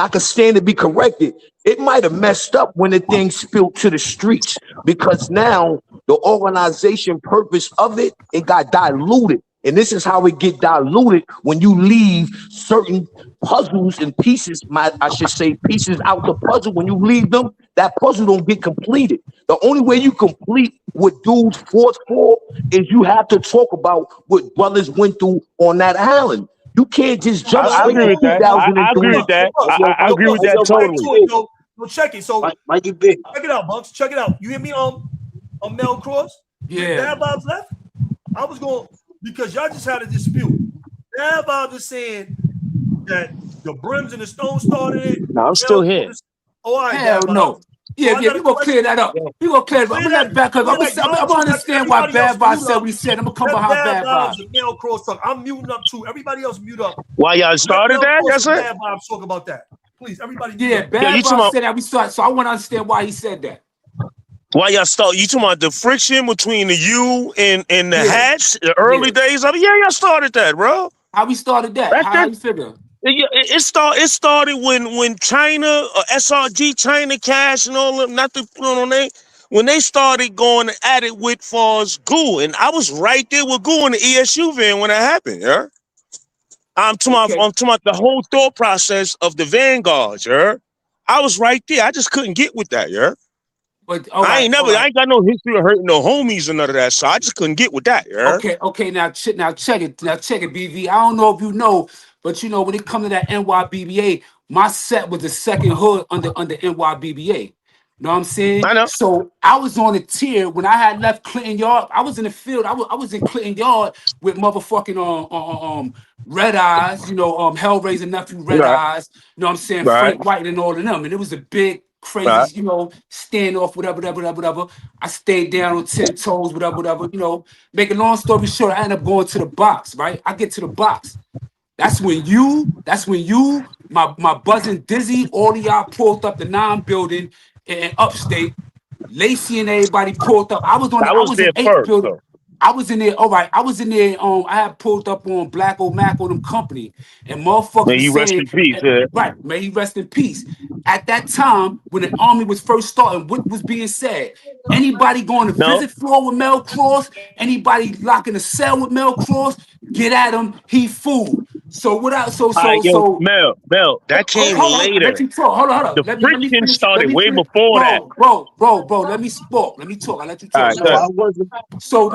I can stand to be corrected. It might have messed up when the thing spilled to the streets because now the organization purpose of it got diluted. And this is how it get diluted when you leave certain puzzles and pieces, I should say pieces out the puzzle. When you leave them, that puzzle don't get completed. The only way you complete what dudes fought for is you have to talk about what brothers went through on that island. You can't just jump I straight agree to with that. I agree 2003. with that. Yo, I agree with that totally. Yo, check it. So Mikey Big. check it out, Bucks. Check it out. You hear me on Mel Cross? Yeah. Bad Vibes left. I was going because y'all just had a dispute. Bad Vibes is saying that the Brims and the Stones started it. No, I'm still Mel here. Cross- Oh, all right, Hell Bad Vibes. no. Yeah, So I we gotta gonna correct clear that up. We gonna clear it up. I'm gonna let back up. I'm gonna understand why Bad Vibes said what he said. I'm gonna come Let behind Bad Vibes Vibes. and Mel Cross talk. I'm muting up too. Everybody else mute up. Why y'all Let started Mel that? Cross That's and it. Bad Vibes talk about that. Please, everybody. mute Yeah, up. Bad you talking Vibes about- said that we started. So I want to understand why he said that. Why y'all start? You talking about the friction between the U and the Yeah. hats, the early days of it? Yeah, y'all started that, bro. How we started that? That's How it. you figure? It started when China, SRG, China Cash, and all them, not to put on name, when they started going at it with Fars Goo, and I was right there with Goo in the ESU van when that happened. Yeah, I'm talking about the whole thought process of the vanguards. Yeah, I was right there. I just couldn't get with that, yeah. But I ain't got no history of hurting no homies or none of that, so I just couldn't get with that, yeah. Okay. Now check it, BV. I don't know if you know, but you know when it comes to that NYBBA, my set was the second hood under NYBBA. Know what I'm saying? I know. So I was on the tier when I had left Clinton Yard. I was in the field. I was in Clinton Yard with motherfucking Red Eyes, you know, Hellraiser nephew Red Eyes. You know what I'm saying? Right. Frank White and all of them. And it was a big, crazy, Right. you know, standoff, whatever. I stayed down on 10 toes, whatever. You know, make a long story short, I ended up going to the box. Right? I get to the box. That's when you, my buzzing Dizzy, all of y'all pulled up the 9 building in upstate. Lacey and everybody pulled up. I was there in 8 first, building. though. I was in there. All right, I was in there. I had pulled up on Black Old Mac on them company, and motherfuckers May he was rest saying, in peace, yeah. right? May he rest in peace. At that time, when the army was first starting, what was being said? Anybody going to No. visit floor with Mel Cross? Anybody locking a cell with Mel Cross? Get at him. He fool. So without All right, yo, Mel, that came hold on, later. let you talk. Hold on. The Let me friction finish. started Let me way finish. before that. Bro. Let me talk. Let me talk. I let you All talk. right, I wasn't. So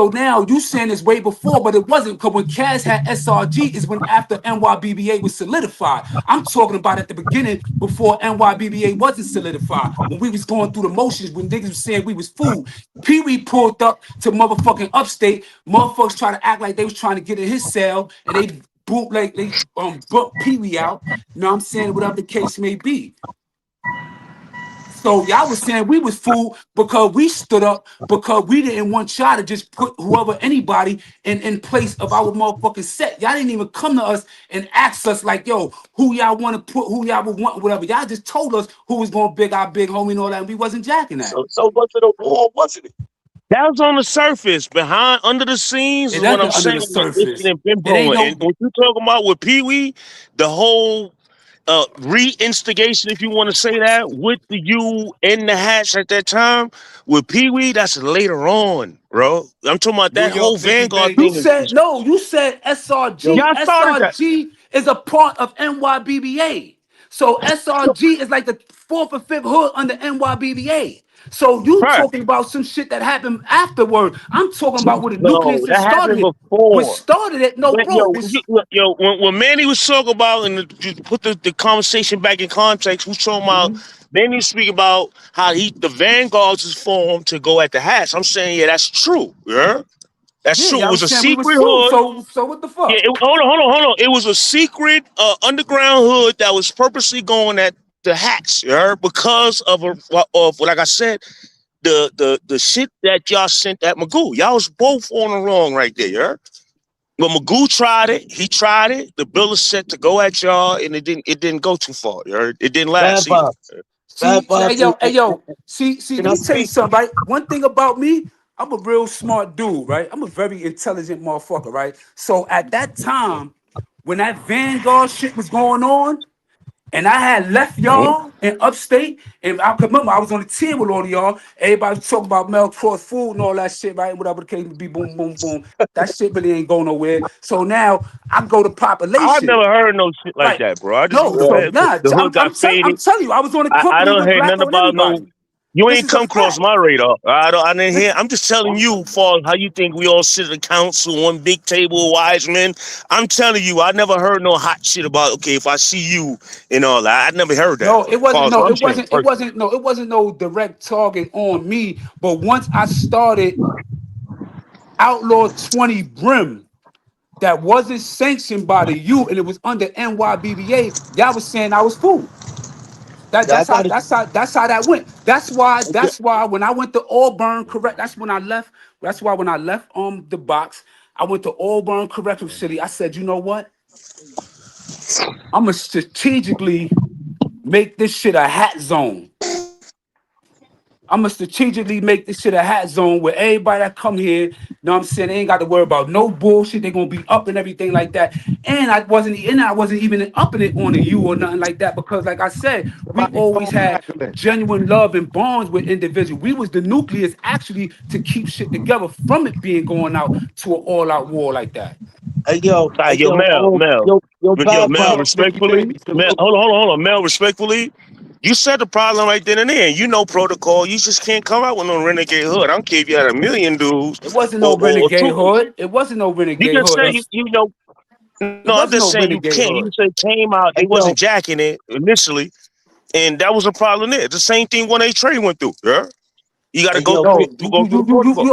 now you saying this way before, but it wasn't, because when Kaz had SRG is when after NYBBA was solidified. I'm talking about at the beginning before NYBBA wasn't solidified. When we was going through the motions, when niggas was saying we was food. Pee Wee pulled up to motherfucking upstate. Motherfuckers try to act like they was trying to get in his cell, and they bootleg, they booked Pee Wee out. You know what I'm saying? Whatever the case may be. So y'all was saying we was fool because we stood up, because we didn't want y'all to just put anybody in place of our motherfucking set. Y'all didn't even come to us and ask us like, yo, who y'all want to put, who y'all would want, whatever. Y'all just told us who was going to big our big homie and all that, and we wasn't jacking that. So much of the war, wasn't it? That was on the surface. Behind, under the scenes is what I'm saying. Under the surface. And what you talking about with Pee Wee, the whole re-instigation, if you want to say that, with the U in the hats at that time with Pee Wee, that's later on, bro. I'm talking about that whole Vanguard thing. You said SRG. Y'all started that. SRG is a part of NYBBA. So SRG is like the 4th or 5th hood under NYBBA. So you talking about some shit that happened afterward. I'm talking about what the nucleus that started it. Before. What started it? No, bro. When Manny was talking about, and to put the conversation back in context, who's talking about, Manny was speaking about how the Vanguards is formed to go at the hats. I'm saying, yeah, that's true. Yeah? That's true. It was a secret hood. So what the fuck? Yeah, hold on. It was a secret underground hood that was purposely going at the hats, yeah, because of like I said, the shit that y'all sent at Magoo. Y'all was both on the wrong right there, yeah. But Magoo tried it. He tried it. The bill is set to go at y'all, and it didn't go too far. Yeah? It didn't last. Hey yo. See, let me tell you something, right? One thing about me, I'm a real smart dude, right? I'm a very intelligent motherfucker, right? So at that time, when that Vanguard shit was going on, and I had left y'all in upstate, and I remember I was on the tier with all of y'all. Everybody was talking about Mel Cross food and all that shit, right? Whatever the case may be, boom, boom, boom. That shit really ain't going nowhere. So now I go to population. I've never heard no shit like that, bro. I'm telling you, I was on the company. I don't with hear Black nothing about everybody. no. You ain't come across my radar. I didn't hear. I'm just telling you, for how you think we all sit at the council, one big table of wise men. I'm telling you, I never heard no hot shit about. Okay, if I see you and all that, I never heard that. No, it wasn't no direct target on me. But once I started Outlaw 20 Brim, that wasn't sanctioned by the U, and it was under NYBBA. Y'all was saying I was fool. That's how that went. That's why when I went to Auburn, correct. That's when I left. That's why when I left the box, I went to Auburn Correctional City. I said, you know what? I'm gonna strategically make this shit a hat zone. I'm gonna strategically make this shit a hat zone where everybody that come here, you know what I'm saying, they ain't got to worry about no bullshit. They're gonna be up and everything like that. And I wasn't even upping it on the U or nothing like that, because like I said, we always had genuine love and bonds with individuals. We was the nucleus actually to keep shit together from it being going out to an all-out war like that. Yo, Mel, Bad Mel, Bob. respectfully, Mel, hold on, Mel, respectfully. You said the problem right then and there. You know protocol. You just can't come out with no renegade hood. I don't care if you had a million dudes It wasn't no or renegade two. hood. It wasn't no You renegade just hood. say you know. It No, I'm wasn't just no saying you renegade can't. You hood. said came out. They wasn't jacking it initially, and that was a problem there. The same thing when A-Trade went through. Yeah, you got to go No, through the protocol.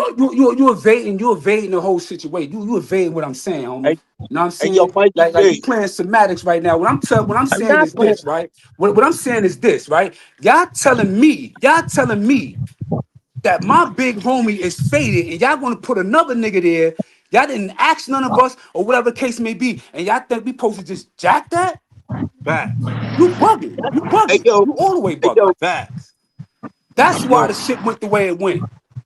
you evading the whole situation. You evading what I'm saying, homie. Hey, You know what I'm hey, saying? Mikey Like you B. playing semantics right now. What I'm I'm saying not is playing. this, right? What I'm saying is this, right? Y'all telling me that my big homie is faded, and y'all gonna put another nigga there. Y'all didn't ask none of us, or whatever the case may be, and y'all think we supposed to just jack that? Facts. You bugging. You Hey, bugging. yo, You all the way hey, bugging. yo, Facts. That's why yo, the shit went the way it went.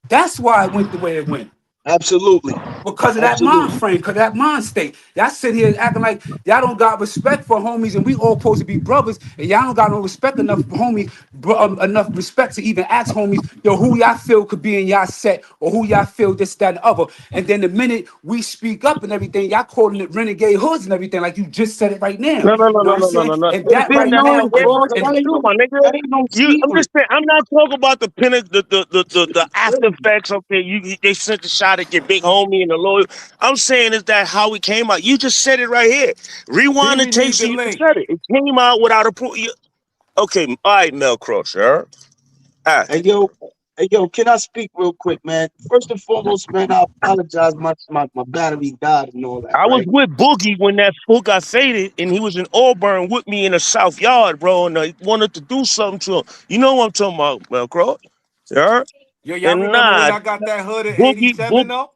That's why it went the way it went. absolutely, Because of that mind absolutely. frame, because of that mind state. Y'all sit here acting like y'all don't got respect for homies, and we all supposed to be brothers, and y'all don't got no respect enough for homies, enough respect to even ask homies, yo, who y'all feel could be in y'all set, or who y'all feel this, that, and the other. And then the minute we speak up and everything, y'all calling it renegade hoods and everything, like you just said it right now. No, no, You no, know no, what I'm no, no, saying? no, no. And It's that That, been right that, now, known, that, and, Cross. that and That ain't ain't true, no, my nigga. that ain't no I'm secret. just saying. I'm not talking about the after effects. Okay, they sent the shot at your big homie and the lawyer. I'm saying is that how it came out. You just said it right here. Rewind the Huey tape need so the you just link. said it. It came out without a proof. Okay, all right, Mel Cross, all right. Hey, yo, can I speak real quick, man? First and foremost, man, I apologize. My battery died and all that, I was right? with Boogie when that fool got faded, and he was in Auburn with me in the South Yard, bro, and I wanted to do something to him. You know what I'm talking about, Mel Cross? Yeah. Yo, y'all And remember when nah, I got that hood in Boogie, 87 though?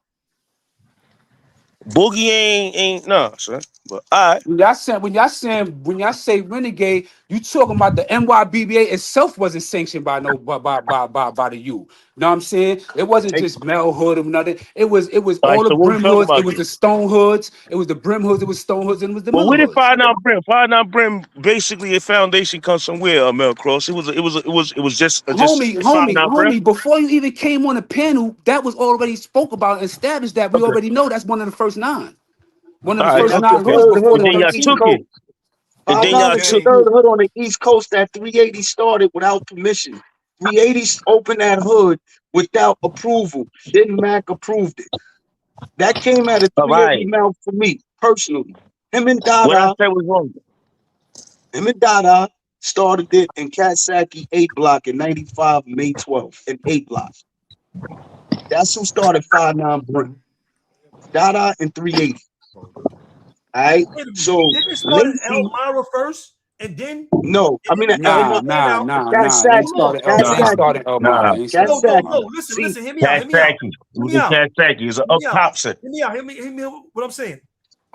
Boogie ain't nah, son. But all right. when y'all say renegade, you talking about the NYBBA itself wasn't sanctioned by no by the U. You know what I'm saying? It wasn't Hey, just Mel Hood or nothing. It was All right, all the so what we Brim talking Hoods. It about was then? the Stone Hoods. It was the Brim Hoods. It was Stone Hoods, and it was the Well, Miller where did Hoods. Five Nine Brim basically a foundation come somewhere, Mel Cross? It was just Five Nine Brim. Before you even came on the panel, that was already spoke about and established that we Okay. already know that's one of the first nine. One of All the right, first that's okay, the nine okay. hoods third before hood And the then on the y'all East took 13. Coast. it. And then 5'9" y'all is the took Okay. it. third hood on the East Coast that 380 started without permission. 380 opened that hood without approval. Then Mac approved it. That came out of All 380 right. mouth for me personally. Him and What I Dada, said was wrong. him and Dada started it in Katsaki 8 block in 95 May 12th in 8 block. That's who started 5'9" Brim. Dada and 380. All right. Wait a minute. So Didn't it start at Lacey, Elmira first, and then no, I mean and then Nah, Elma, it ran nah, out? nah, nah. They Hold Katsaki, on, started El. hold They on. Nah, started Elmira. nah. They ain't No, started no, Katsaki. no. Elmira. Listen, See, listen. Hear me out. Hear me out. Katsaki. It Hear was me in out. Katsaki. It's Hear up me out. Thompson. Hear me out. Hear me out. What I'm saying.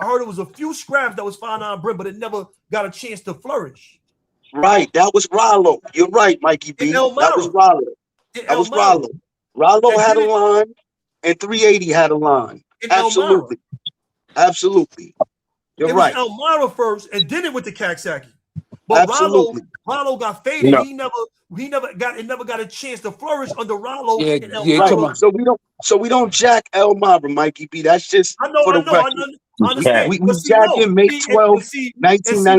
I heard it was a few scraps that was found on Brim, but it never got a chance to flourish. right, that was Rollo. You're right, Mikey In B. That was Elmira. Rollo. In That was Elmira. Rollo. Rollo And had then a it line, and 380 had a line. in Elmira. Absolutely, absolutely. You're It was right. Elmira first, and then it went to Kaksaki. But Absolutely. Rollo got faded. No. He never got a chance to flourish under Rollo Yeah, in yeah. Right. Talking Elmira. about, So we don't jack Elmira, Mikey B. That's just I know, for I the know, I record. know, I understand. We But see, jack no, in May see, 12th,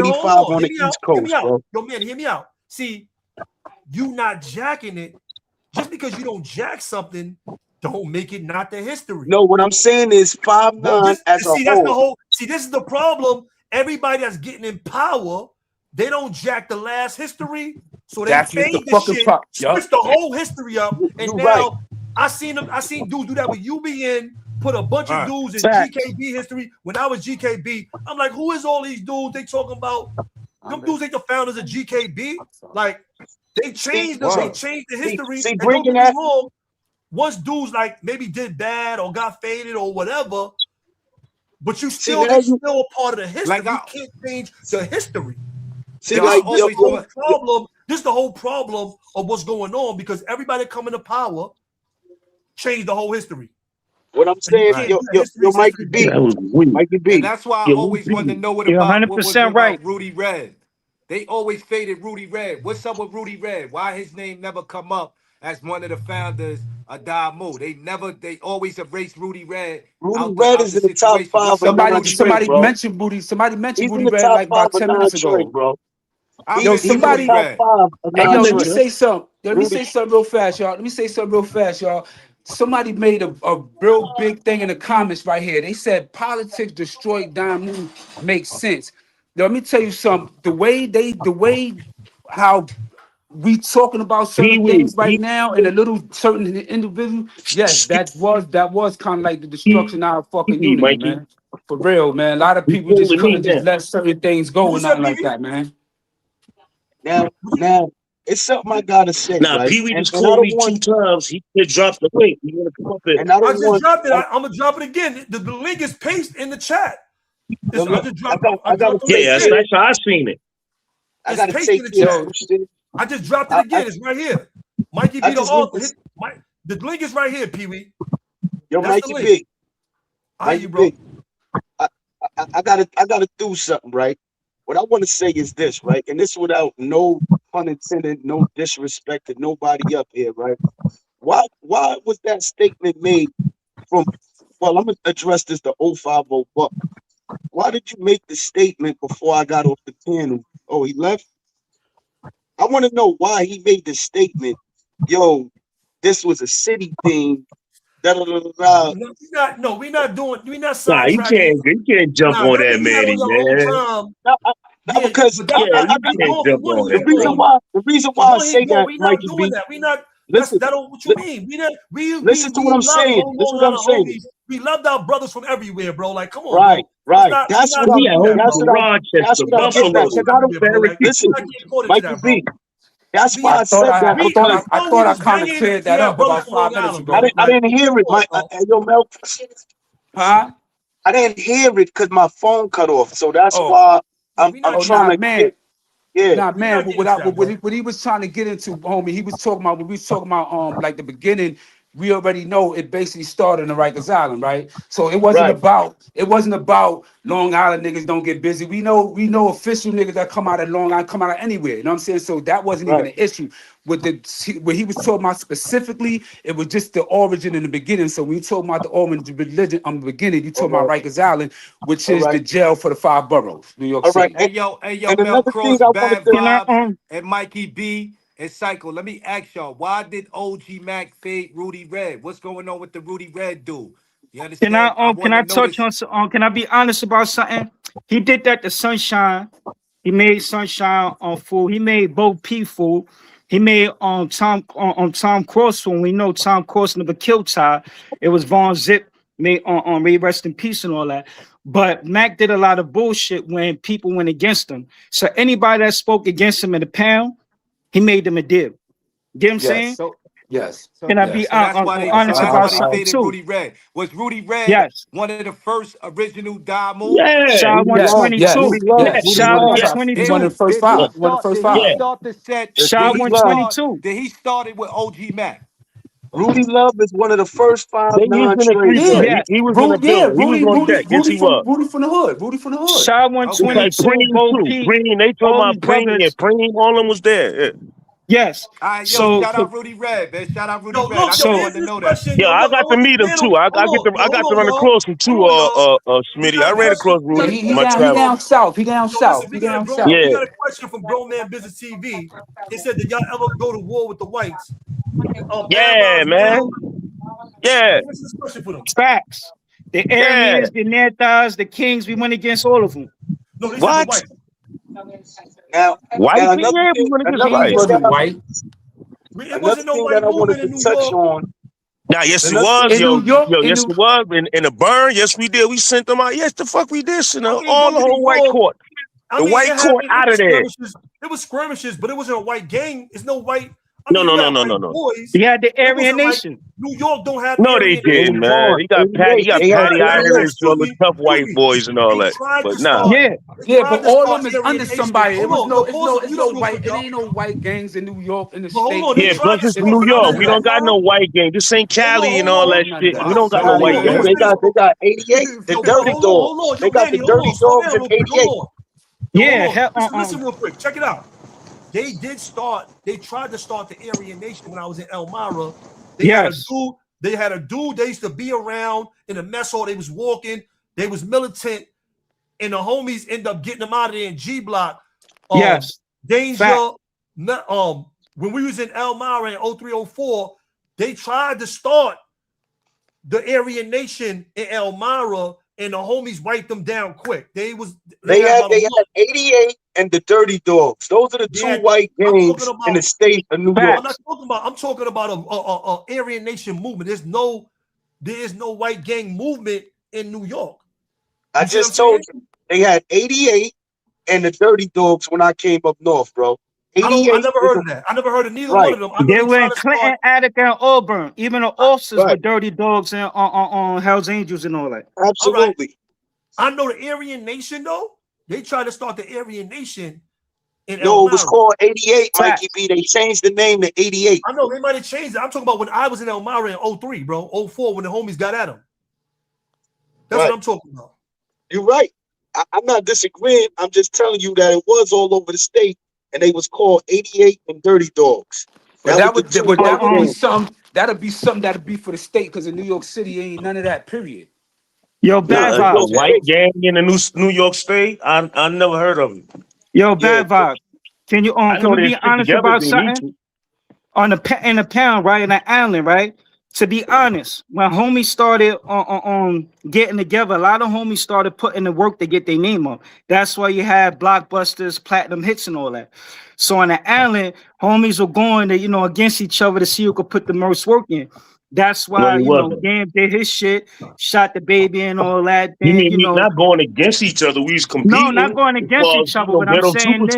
hold 1995 on, on hear the me out, East Coast, bro. yo, man, hear me out. See, you not jacking it just because you don't jack something, don't make it not the history. No, what I'm saying is Well, 5'9" this as a see, that's the whole. whole. See, this is the problem. Everybody that's getting in power, they don't jack the last history, so they that's the fade the fucking shit, pop. Yup. switch the whole history up, and You're right. now I seen dudes do that with UBN, put a bunch of All right. dudes in Fact. GKB history. When I was GKB, I'm like, who is all these dudes they talking about? Them dudes ain't the founders of GKB. Like they See, changed Word. the history. see, And don't bringing get me that. wrong, once dudes like maybe did bad or got faded or whatever, but they See, now you still a part of the history. Like You can't change the history. see, yo, I like This is yo, the always yo, whole want yo, problem. This is the whole problem of what's going on because everybody coming to power changed the whole history. what I'm And you saying, can't right. do that. History is Mikey history, Yeah, baby. B, that was weak. Mikey And B. that's why I Yeah, always wanted to know You're what was 100% right. about Rudy Red. They always faded Rudy Red. What's up with Rudy Red? Why his name never come up as one of the founders of Damu. They always erased Rudy Red. Rudy Red is in the top situation. 5 What's of up with Somebody, Rudy somebody Red? bro. mentioned Booty. Somebody mentioned He's in Booty the Red top like 5 about of 10 minutes non-trade, ago. bro. I'm Yo, He's in somebody. the Rudy top Red. 5 of Hey, yo, let me non-trade. say something. Yo, let me Rudy, say something real fast, y'all. Let me say something real fast, y'all. Somebody made a real big thing in the comments right here. They said politics destroyed Damu makes sense. Yo, let me tell you something. The way how we talking about Pee certain Wee. things right now and a little certain individual, yes, that was kind of like the destruction of our fucking unity, Mikey. man. For real, man. A lot of You people just fooling me couldn't just now. let certain things go What and you said, nothing like PV? that, man. now, it's something I gotta say, Nah, right? Pee Wee just And I called don't me 2 want, times. He could drop the link. You want to come up here? and I I don't just want. dropped it. I'm gonna drop it again. The link is pasted in the chat. Yo, I look, just I dropped. I gotta dropped the take Yeah, link. that's how I seen it. I It's gotta pasted take in the care of chat. some shit. I just dropped it I again. It's right here. Mikey I B the just need author. to. The link is right here, Pee Wee. Yo, That's the Mikey link. B, I hear Mikey you, bro. B. I gotta do something, right? What I want to say is this, right? And this without no pun intended, no disrespect to nobody up here, right? Why was that statement made from? Well, I'm gonna address this to 050 Buck. Why did you make the statement before I got off the panel? Oh, he left. I want to know why he made the statement. Yo, this was a city thing. Da da da da. Da. We're not doing. We're not Nah, sidetracking. you can't jump Nah, on that that thing you had on Manny, your own man. time. No, Yeah, because but that's Yeah, you that's can't going for jump one of on your it, the man. rooms. reason So why I go ahead, say go. that, We're not Mikey doing B. that. We not. Listen, That don't what you li- mean. We not. listen to what I'm Love saying. This is what homegrown I'm saying. homies. We loved our brothers from everywhere, bro. Like, come on, Right, bro. Let's right. not. We're That's not what gonna We I'm. at do home that, That's bro. from what I. That's Rochester, what I'm We're not getting gonna at. do Buffalo. Because that I don't everywhere, bro. Like, listen, we're not getting caught into Mikey that, bro. B. That's We, why I said that I we thought because I know we thought I was kind of banging. cleared We that had up brothers about from Long 5 minutes Island, ago. bro. I Like, didn't hear it. come on, bro. Yo, Mel, Huh? I didn't hear it because my phone cut off. So that's Oh, why Yeah, I'm oh, trying nah, to man. get. Yeah, Nah, We man, not but getting into that, bro. what he was trying to get into, homie, he was talking about when we was talking about like the beginning, we already know it basically started in Rikers Island, right? So it wasn't right, about Long Island niggas don't get busy. We know official niggas that come out of Long Island come out of anywhere. You know what I'm saying? So that wasn't even right. an issue. With what he was talking about specifically, it was just the origin in the beginning. So when you talking about the origin religion the beginning, you All talking about right, Rikers Island, which all is the right, jail for the 5 boroughs, New York all right. City. And, Hey yo, and Mel another thing Cross, I wanted Bad to. Can I Vibes, and Mikey B and Psycho. Let me ask y'all, why did OG Mac fade Rudy Red? What's going on with the Rudy Red dude? You understand? I can want I to know touch this. on can I be honest about something? He did that to Sunshine. He made Sunshine on fool. He made Bo P fool. He made Tom Cross fool. We know Tom Cross never killed Ty. It was Von Zip made on May Rest in Peace and all that. But Mac did a lot of bullshit when people went against him. So anybody that spoke against him in the pound, he made them a dib. Get what I'm saying? Yes, So yes, Can I be yes. that's why honest about they something faded too? Rudy Red. Was Rudy Red Yes. one of the first original Damu? Yeah, Shaw Rudy Love. Yes, 122. Rudy Love, yes. Rudy He's Shaw one of Love, the top. He's Did one of 122. the first did he 5. One of the start first did he 5. Yeah. start the set? it's Shaw Did Rudy he Love. start 122. did he started with OG Mac? Rudy Love is one of the first 5 Then he was in the non-trades, threesome. man. Yeah, Yeah. He was in the building. He was on deck. Yes, he was. Rudy from the hood. Rudy from the hood. Shaw It's Okay. like 122, Preem Bo too. P, Preem, they talking all about these Preem. Yeah, brothers. Preem, all of them was there. Yeah. Yes. All right, yo, So, shout out Rudy Red, man. Shout out Rudy Yo, Red. look, I yo, just so wanted answer to this know that. question, Yeah, yo. I Look, I got to want meet the him too. panel. I got to run across him too. We Smitty. got I a ran question. across We Yeah, got Rudy a he in my question down from. travels. south. He down Yo, listen, south. He down south. we Yeah. got a question from Grown Man Business TV. It said, "Did y'all ever go to war with the whites?" Bad Yeah, Vibes man. Mel. Yeah. Answer this question for them. facts. The Yeah. Aryans, the Neanderthals, the Kings, we went against all of them. No, they said the What? whites. Now, White? now Yeah, we went against The another Kings thing white. wasn't that white. It another wasn't no thing white that I wanted movement to in New touch York. on. Nah, yes it Another was, thing, In yo. New York, Yo, yes it was. In the burn, yes we did. We sent them out. Yes, the fuck we did. Send I them mean, all don't the get me whole white wrong. court. I The mean, white it court happened. It out was of there. skirmishes. It was skirmishes, but it wasn't a white gang. It's no white. I No, mean, no, you no, got no, white no, no. boys. You had the But it Aryan wasn't like Nation. New York don't have No, they Aryan they didn't, was Nation. man. on You got 88. you got They had Patty the 88. Irish, all the tough white boys and all They that. tried But to nah. start. Yeah. They yeah, but tried to all start of them is under Aryan Nation. somebody. It Hold was on, look, pause it. it's Mute no up real white. quick, It y'all. ain't no white gangs in New York in the But hold state. on, they Yeah, tried plus to it's It's start. New no But York. none of We listen, don't that. got no y'all. white gang. This ain't Cali and all that None of shit. that. We don't got Get no out of white here. Yo, gang. they Listen, got 88. The yo, Dirty hold Dogs. on. Yo, They got the Manny, hold Dirty on. Slow Dogs down in real quick. 88. Hold on. Yo, hold Yeah. on. Listen real quick. Check it out. they tried to start the Aryan Nation when I was in Elmira. Yes. They had a dude they used to be around in the mess hall. They was walking, they was militant, and the homies end up getting them out of there in G Block. Yes. Danger. Fact. When we was in Elmira in 0304, they tried to start the Aryan Nation in Elmira, and the homies wiped them down quick. They had 88 and the Dirty Dogs. Those are the two white gangs in the state of New York. I'm talking about a Aryan Nation movement. There is no white gang movement in New York. I just told you they had 88 and the Dirty Dogs when I came up north, bro. I never heard of that. I never heard of neither one of them. They were in Clinton, Attica, and Auburn. Even the officers were Dirty Dogs and on Hell's Angels and all that. Absolutely. I know the Aryan Nation though. They tried to start the Aryan Nation in No, it was called 88, Mikey B. They changed the name to 88. I know they might have changed it. I'm talking about when I was in Elmira in 03, bro. 04 when the homies got at them. That's what I'm talking about. You're right. I'm not disagreeing. I'm just telling you that it was all over the state, and they was called 88 and Dirty Dogs. That'd be something that'd be for the state, because in New York City ain't none of that. Period. Yo, Bad Vibes. A white gang in the New York State? I never heard of it. Yo, Bad Vibes. Can you can we be honest about something? In the pound, right? In the island, right? To be honest, when homies started on getting together, a lot of homies started putting the work to get their name up. That's why you had blockbusters, platinum hits, and all that. So on the island, homies were going to, against each other to see who could put the most work in. That's why, Game did his shit, shot the baby and all that. Then, you mean not going against each other? We was competing. No, not going against each other. What I'm saying is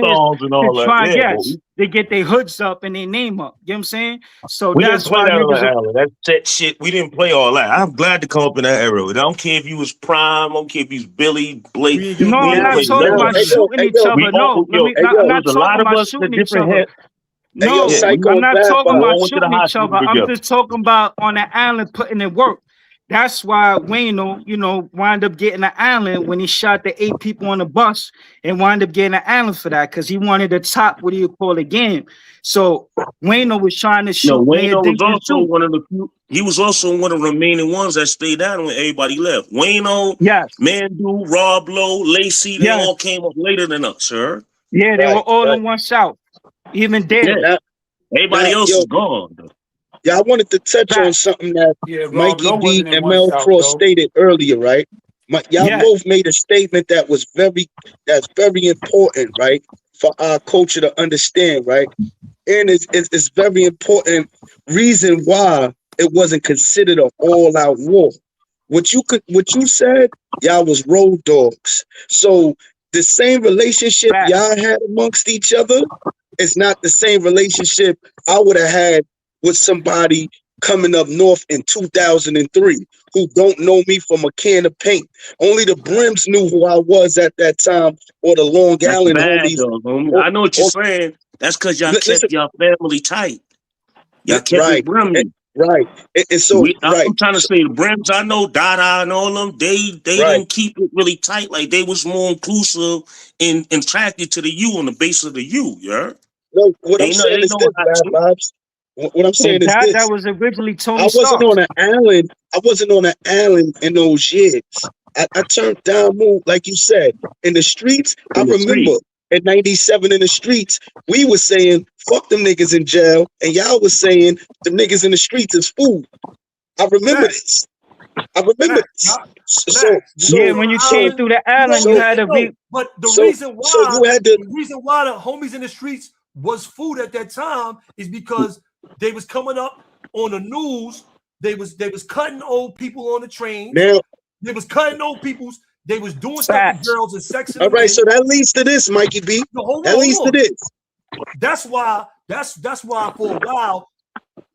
to get their hoods up and their name up. You know what I'm saying? So we that's didn't play why that on the island. That's that shit. We didn't play all that. I'm glad to come up in that era. I don't care if you was Prime. I don't care if you was Billy, Blake. No, I'm not talking about shooting each other. No, I'm not talking about shooting each other. No, I'm not talking about shooting each other. I'm just talking about on the island putting in work. That's why Wayno, wound up getting the island when he shot the 8 people on the bus and wound up getting the island for that because he wanted the top, what do you call it, game. So Wayno was trying to shoot. No, Wayno was also one of the few. He was also one of the remaining ones that stayed down when everybody left. Wayno, Mandu, Rob Lowe, Lacey, they all came up later than us, sir. Yeah, they were all in one shot. Even dead. Yeah. Everybody else is gone. Yeah, I wanted to touch on something that Mikey B and Mel Cross stated earlier, right? Y'all both made a statement that's very important, right? For our culture to understand, right? And it's very important reason why it wasn't considered an all-out war. What you said, y'all was road dogs. So the same relationship y'all had amongst each other, it's not the same relationship I would have had with somebody coming up north in 2003 who don't know me from a can of paint. Only the Brims knew who I was at that time, or the Long Island homies. I know what you're saying. That's because y'all kept your family tight. Y'all kept it Brimley. Right. And so I'm trying to say the Brims, I know Dada and all them, they didn't keep it really tight. Like they was more inclusive and attracted to the U on the base of the U, yeah? No, what I'm saying is this, Vibes. What I'm saying is this. That was originally Tony I wasn't on an island. I wasn't on an island in those years. I turned down move, like you said. In the streets, I remember in 97 in the streets, we were saying, fuck them niggas in jail. And y'all was saying the niggas in the streets is food. I remember this. So when you came through the island, you had to be. But the reason why the homies in the streets was food at that time is because they was coming up on the news. They was cutting old people on the train. They was cutting old people's. They was doing stuff with girls and sex. All right, so that leads to this, Mikey B. That leads to this. That's why for a while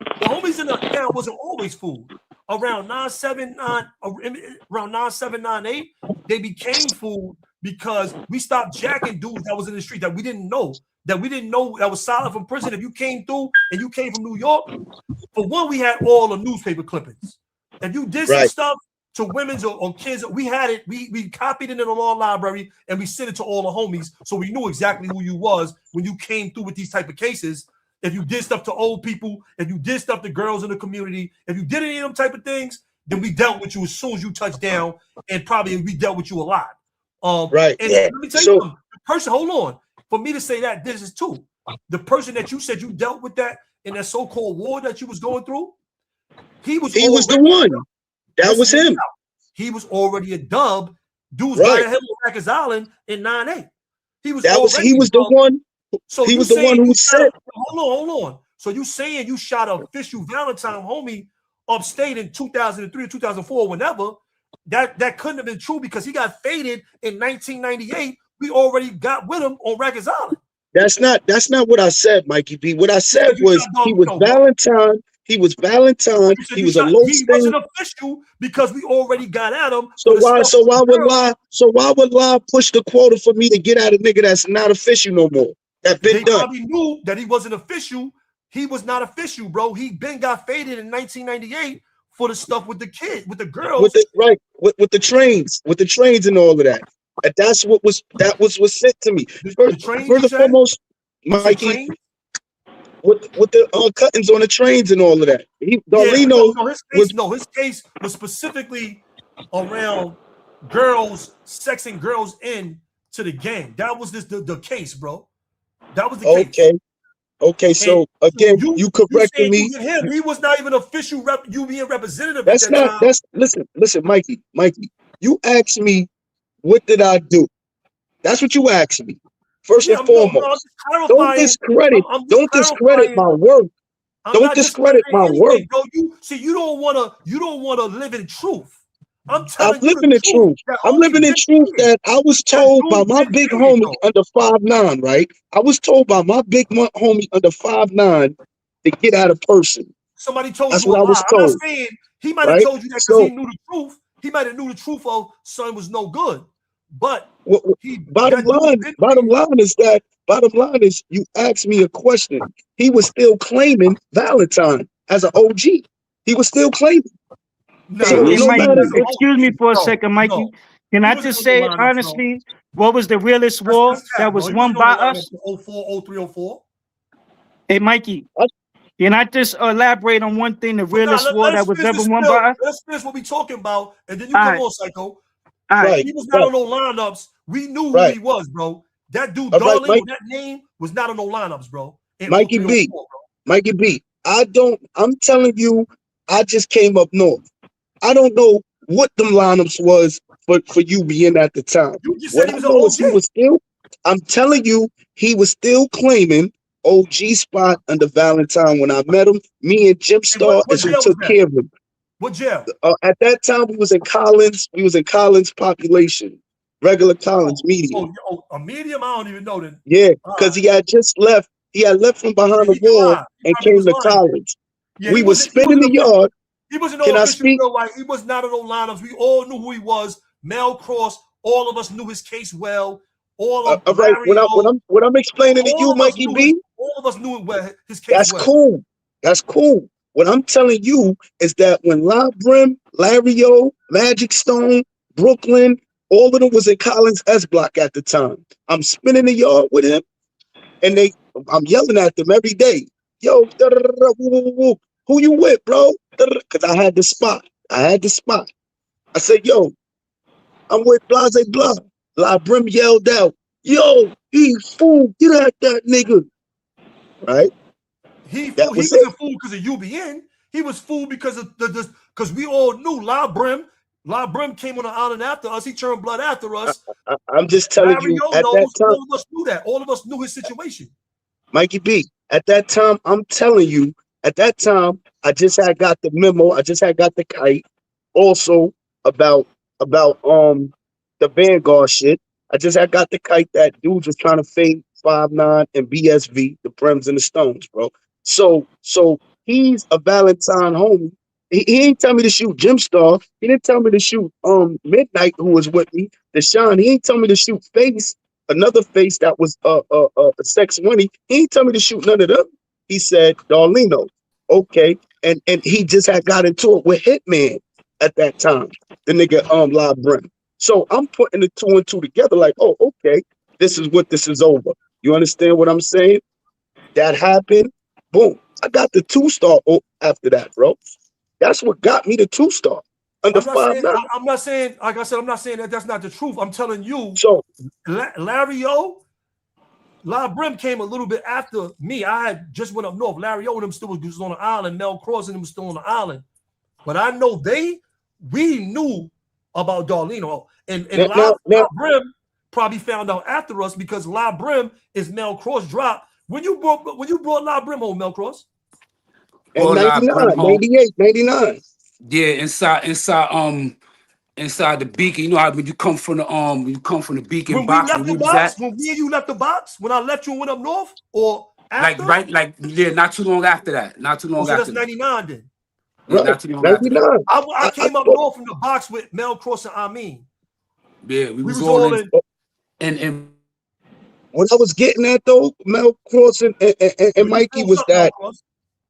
the homies in the town wasn't always food. Around 9798, they became food because we stopped jacking dudes that was in the street that we didn't know that was solid from prison. If you came through and you came from New York, for one, we had all the newspaper clippings. If you did some stuff to women's or kids. We had it. We copied it in the law library and we sent it to all the homies, so we knew exactly who you was when you came through with these type of cases. If you did stuff to old people, if you did stuff to girls in the community, if you did any of them type of things, then we dealt with you as soon as you touched down, and probably we dealt with you a lot. Right. And Yeah. let me tell you something. The person, hold on. For me to say that, this is too. The person that you said you dealt with that in that so-called war that you was going through, he was the one. That was him. He was already a dub. Dudes Right. got him on Rikers Island in 9-8. He was He was the one. So he you was the one saying who you said. shot hold on. So you saying you shot a official Valentine homie upstate in 2003 or 2004, whenever, that couldn't have been true because he got faded in 1998. We already got with him on Rikers Island. That's not what I said, Mikey B. What I said You was shot he was Dog Joe, bro. Valentine. He was Valentine. You said He you was a shot- low He stain. wasn't official because we already got at him. So for the why? stuff So with why the would girls. lie? So why would lie push the quota for me to get at a nigga that's not official no more? That been They done. probably knew that he wasn't official. He was not official, bro. He been got faded in 1998 for the stuff with the kid, with the girls. With the trains and all of that. And that's what was sent to me. The trains, you Further said? foremost, You said Mikey, trains? with the cuttings on the trains and all of that. Darlino His case was specifically around girls sexing girls in to the gang. That was the case, bro. That was the case. Okay, so again, you corrected saying me. you hit him. He was not even official rep. You being representative. That's at that not. time. Listen, Mikey. You asked me, what did I do? That's what you asked me. First and foremost, don't discredit. Don't discredit my work. Don't discredit my work. Bro, you don't wanna live in truth. I'm I'm living in truth. I'm living in truth that I was told by my big homie under 5'9", right? I was told by my big homie under 5'9" to get at a person. Somebody told That's you what a I was lie. I'm told. not saying he might have told you that because he knew the truth. He might have knew the truth of son was no good. But bottom line is you asked me a question. He was still claiming Valentine as an OG. He was still claiming. Hey, Mikey, excuse me for a second, Mikey. Can I just say honestly, what was the realest war that was won by us? 04, 03, 04. Hey, Mikey, can I just elaborate on one thing? The realest war that was ever won by us? Let's finish what we talking about, and then you come on, Psycho. Right. He was not on no lineups. We knew who he was, bro. That dude, Darling, that name was not on no lineups, bro. Mikey B, I'm telling you, I just came up north. I don't know what them lineups was for you being at the time. What I know is he was still, I'm telling you, he was still claiming OG spot under Valentine when I met him. Me and Jim Star as who took care of him. What jail? At that time, we was in Collins. We was in Collins population, regular Collins medium. A medium? I don't even know that. Yeah, because he had just left. He had left from behind the wall and came to Collins. Yeah, we was spinning the yard. He wasn't Can no I official speak? real life. He was not on no lineups. We all knew who he was. Mel Cross. All of us knew his case well. All right. What I'm explaining to you, Mikey B. All of us knew his case. That's cool. That's cool. What I'm telling you is that when Brim, Larry O, Magic Stone, Brooklyn, all of them was in Collins S Block at the time. I'm spinning the yard with him, and I'm yelling at them every day. Yo, who you with, bro? Because I had the spot. I said, yo, I'm with Blase Blah. Brim yelled out, yo, he fool, get at that nigga. Right? He wasn't a fool because of UBN. He was fool because of because we all knew Brim came on the island after us. He turned blood after us. I'm just telling you, at that time, all of us knew that. All of us knew his situation. Mikey B, at that time, I'm telling you, at that time, I just had got the memo. I just had got the kite. Also about the Vanguard shit. I just had got the kite that dude was trying to fade 5'9" and BSV, the Prems and the Stones, bro. So he's a Valentine homie. He ain't tell me to shoot Jim Star. He didn't tell me to shoot Midnight, who was with me. Deshaun, he ain't tell me to shoot Face, another Face that was Sex Winnie. He ain't tell me to shoot none of them. He said Darlino. Okay. And he just had got into it with Hitman. at that time. The nigga La Brim. So I'm putting the 2 and 2 together, like, oh, okay, this is what this is over. You understand what I'm saying? That happened. Boom. I got the 2-star after that, bro. That's what got me the 2-star under 5'9". I'm not saying, like I said, I'm not saying that that's not the truth. I'm telling you, So Larry O, La Brim came a little bit after me. I had just went up north. Larry O and them still was on the island. Mel Cross and them was still on the island. But I know we knew about Darlene. And La Brim probably found out after us because La Brim is Mel Cross drop. When you brought La Brim home, Mel Cross? In 99, 98, 99. Yeah, inside the Beacon. You know how when you come from the Beacon when box, when me and you left the box, when I left you and went up north, or after? Not too long after that. Not too long after. So that's 99 then. Yeah, not too long after that. I came up north from the box with Mel Cross and Amin. Yeah, we was all in. And what I was getting at though, Mel Cross and Mikey, was that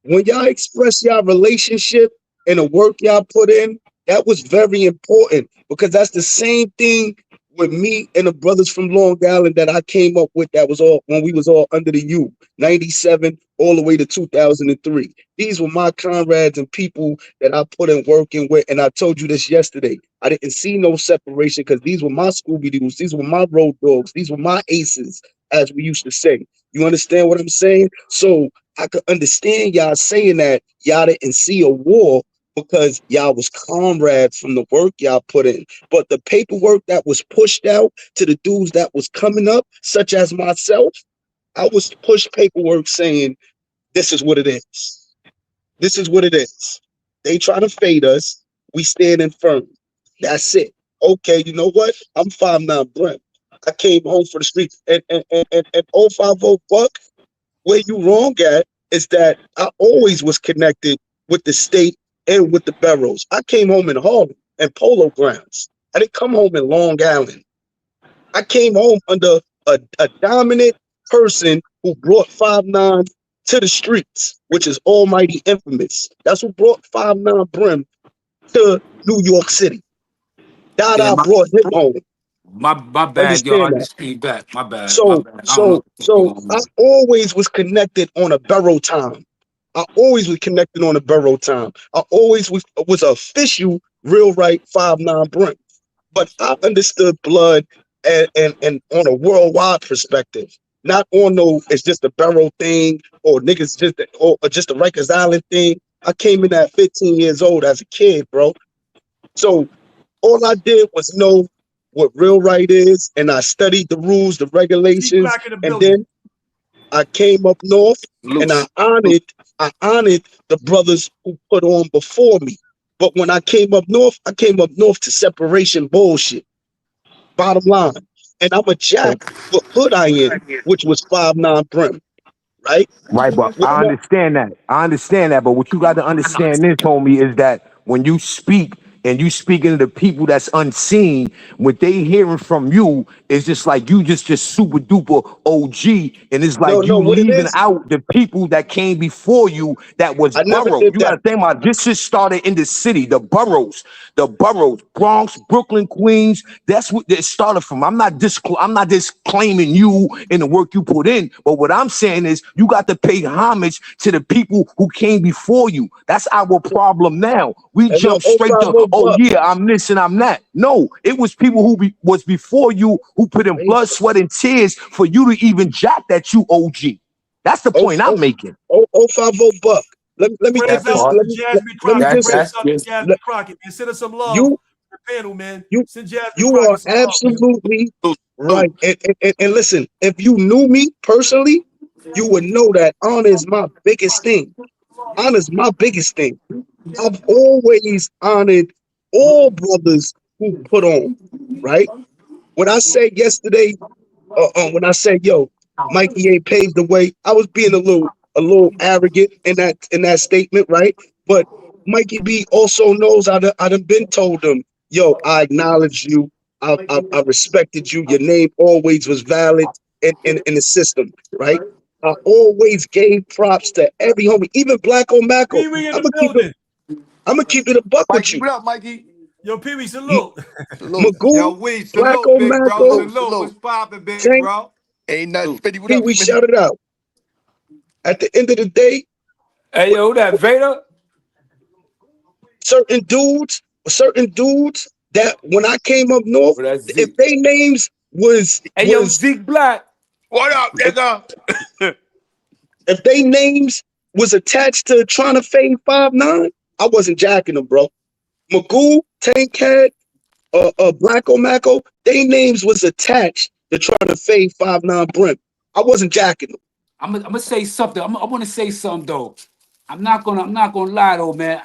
when y'all express y'all relationship and the work y'all put in, that was very important because that's the same thing with me and the brothers from Long Island that I came up with. That was all when we was all under the U, 97 all the way to 2003. These were my comrades and people that I put in working with. And I told you this yesterday. I didn't see no separation because these were my Scooby-Doos. These were my road dogs. These were my aces, as we used to say. You understand what I'm saying? So I could understand y'all saying that y'all didn't see a war because y'all was comrades from the work y'all put in. But the paperwork that was pushed out to the dudes that was coming up, such as myself, I was pushed paperwork saying, this is what it is. This is what it is. They try to fade us. We standing firm. That's it. Okay, you know what? I'm 5'9" Brent. I came home for the streets. And 050 Buck, where you wrong at is that I always was connected with the state and with the boroughs. I came home in Harlem and Polo Grounds. I didn't come home in Long Island. I came home under a dominant person who brought 5'9" to the streets, which is Almighty Infamous. That's what brought 5'9" Brim to New York City. Dada brought him home. My bad, yo. I just came back. My bad. So I always was connected on a borough time. I always was connected on a borough time. I always was official, real right 5'9" Brim. But I understood blood and on a worldwide perspective. Not on no, it's just a borough thing or niggas just a Rikers Island thing. I came in at 15 years old as a kid, bro. So all I did was know what real right is, and I studied the rules, the regulations, and then I came up north and I honored the brothers who put on before me. But when I came up north to separation bullshit. Bottom line. And I'm a jack what hood I am, which was 5'9" Brim. Right? Right, but I understand that. But what you got to understand this, homie, is that when you speak and you speaking to the people that's unseen, what they hearing from you is just like you just super duper OG, and it's like you leaving out the people that came before you that was borough. You gotta think about this. Just started in the city, the boroughs, Bronx, Brooklyn, Queens. That's what it started from. I'm not disclaiming you and the work you put in, but what I'm saying is you got to pay homage to the people who came before you. That's our problem now. We jump straight to, oh yeah, I'm this and I'm that. No, it was people who was before you who put in blood, sweat, and tears for you to even jack that you OG. That's the point I'm making. 050 Buck. Let me get this. Jasmine Crockett and send us some love. The panel, man. You are absolutely right. And listen, if you knew me personally, you would know that honor is my biggest thing. Honor is my biggest thing. I've always honored all brothers who put on, right? When I said yesterday, when I said, yo, Mikey A paved the way, I was being a little arrogant in that statement, right? But Mikey B also knows I done been told him, yo, I acknowledge you, I respected you, your name always was valid in the system, right? I always gave props to every homie, even Black O'Macko. I'm gonna keep it a buck with Mikey, you. what up, Mikey? Yo, Pee Wee, salute. Salute. Yo, Magoo, we salute, Blacko, big bro. Macko, Salute. Salute. What's poppin', big Tank, bro? Ain't nothing. Salute. Smitty, what Pee up, Wee, Smitty? shout it out. At the end of the day, Hey, yo, that Vader? certain dudes that when I came up north, Well, that's if Zeke. they names was Hey, yo, Zeke Black. What up, nigga? if they names was attached to trying to fade 5'9", I wasn't jacking them, bro. Magoo, Tankhead, Blacko Macko, they names was attached to trying to fade 5'9" Brim. I wasn't jacking them. I'm gonna say something. I want to say something though. I'm not gonna lie though, man.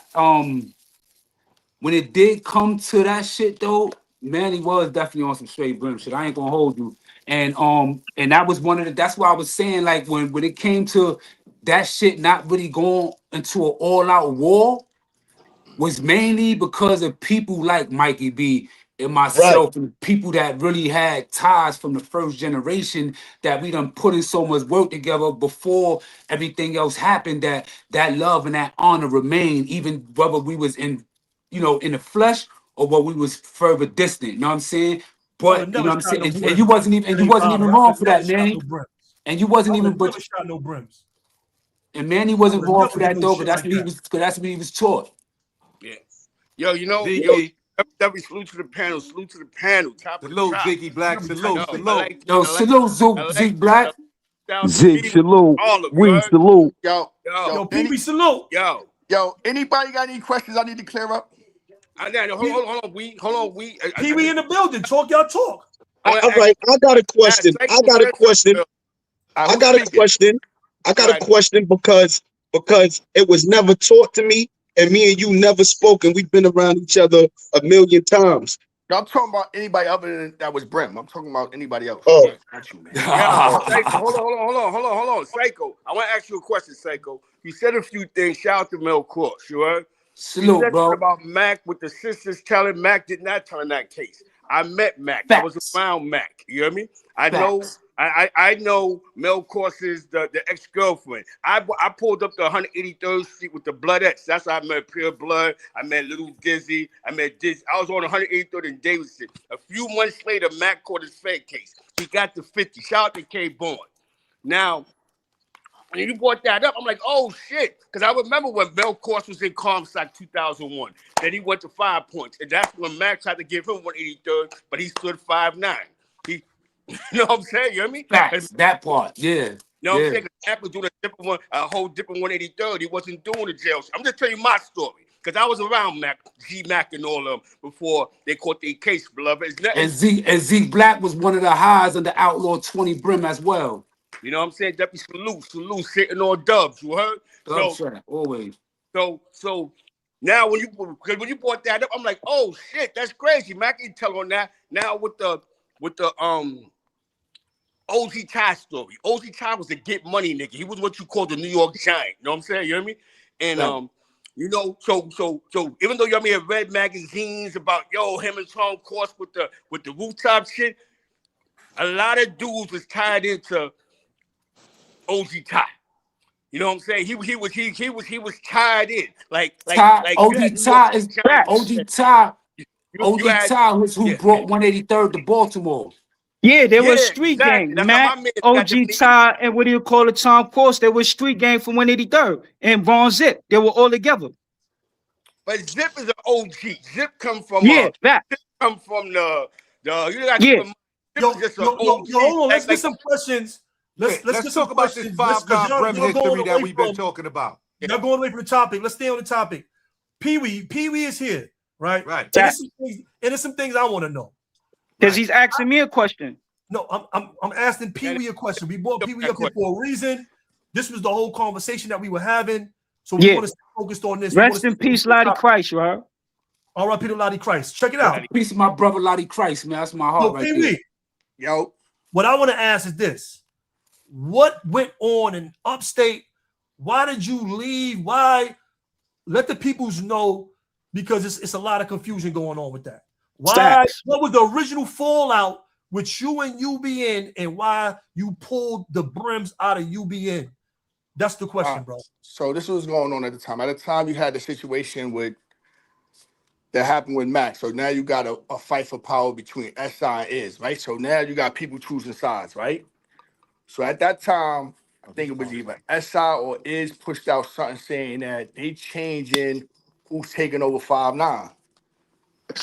When it did come to that shit though, Manny was definitely on some straight Brim shit. I ain't gonna hold you. And that was one of the. That's why I was saying like when it came to that shit not really going into an all-out war was mainly because of people like Mikey B and myself and people that really had ties from the first generation that we done put in so much work together before everything else happened, that love and that honor remained even whether we was in the flesh or whether we was further distant. You know what I'm saying? Brother, But you know what I'm shot saying? no And you wasn't even brims. wrong for that, Never shot Manny. no brims. And you wasn't Brother, even but never shot no brims. and Manny wasn't Brother, wrong never for did that no though, but shit that's like what he that. was that's what he was taught. Yeah. Yo, you know, Ziggy. definitely salute to the panel. Salute to the panel. Top of the Salute, top. Ziggy Black. Never Salute. type Yo, shit. Salute. Yo, salute Zeke Black. Zig, salute. All of you. We Heard? salute. Yo, Yo, Pee Wee, salute. Yo. Anybody got any questions I need to clear up? Hold on. Pee Wee in the building. Talk y'all talk. All right, I got a question. I got a question because it was never taught to me, and me and you never spoken. We've been around each other a million times. I'm talking about anybody other than that was Brim. I'm talking about anybody else. Oh, Not you, man. Hold on. Psycho. I want to ask you a question, Psycho. You said a few things. Shout out to Mel Cross, you heard? You Salute, said bro. about Mac with the sisters telling Mac did not turn that case. I met Mac. Facts. I was around Mac. You hear me? I Facts. know Mel Cross is the ex-girlfriend. I pulled up to 183rd Street with the Bloodettes. That's how I met Pure Blood. I met Little Dizzy. I met Dizzy. I was on 183rd and Davidson. A few months later, Mac caught his fake case. He got the 50. Shout out to K Bond. Now, when you brought that up, I'm like, oh shit. Because I remember when Mel Cross was in Comstock 2001. Then he went to 5 points. And that's when Mac tried to give him 183rd, but he stood 5'9". You know what I'm saying? You hear me? Facts. That part. Yeah. You know what I'm saying? Mac was doing a whole different 183rd. He wasn't doing the jail. I'm just telling you my story. Because I was around Mac, G-Mac and all of them before they caught their case, beloved. And Zeke Black was one of the highs of the Outlaw 20 Brim as well. You know what I'm saying? Definitely salute, sitting on dubs, you heard? Always. So now when you brought that up, I'm like, oh shit, that's crazy, man. I can tell on that. Now with the OG Ty story. OG Ty was a get money nigga. He was what you call the New York Giant. You know what I'm saying? You hear me? And you know, so even though y'all may have read magazines about him and Tom Cross with the rooftop shit, a lot of dudes was tied into OG Ty. You know what I'm saying? He was tied in. OG Ty was who brought 183rd to Baltimore. Yeah, there was street exactly. gang. Mac, OG Ty, and what do you call it, Tom Cross? There was street gang from 183rd and Von Zip. They were all together. But Zip is an OG. Zip come from that. Zip come from the you got Yo, hold on. Let's get some questions. Let's talk about this 5'9" Brim history that we've been talking about. Not going away from the topic. Let's stay on the topic. Pee Wee is here, right? Right. And there's some things I want to know. Because he's asking me a question. No, I'm asking Pee Wee a question. We brought Pee Wee up here for a reason. This was the whole conversation that we were having. So we want to stay focused on this. Rest in peace, Lottie Christ, right? All right, Peter Lottie Christ. Check it out. Peace of my brother Lottie Christ, man. That's my heart right there. Yo. What I want to ask is this. What went on in upstate? Why did you leave? Why? Let the peoples know, because it's a lot of confusion going on with that. Why? Stacks. What was the original fallout with you and UBN, and why you pulled the brims out of UBN? That's the question, bro. So this was going on at the time. At the time, you had the situation with that happened with Mac. So now you got a fight for power between SI and Is, right? So now you got people choosing sides, right? So at that time, I think it was either SI or Is pushed out something saying that they changing who's taking over 5'9".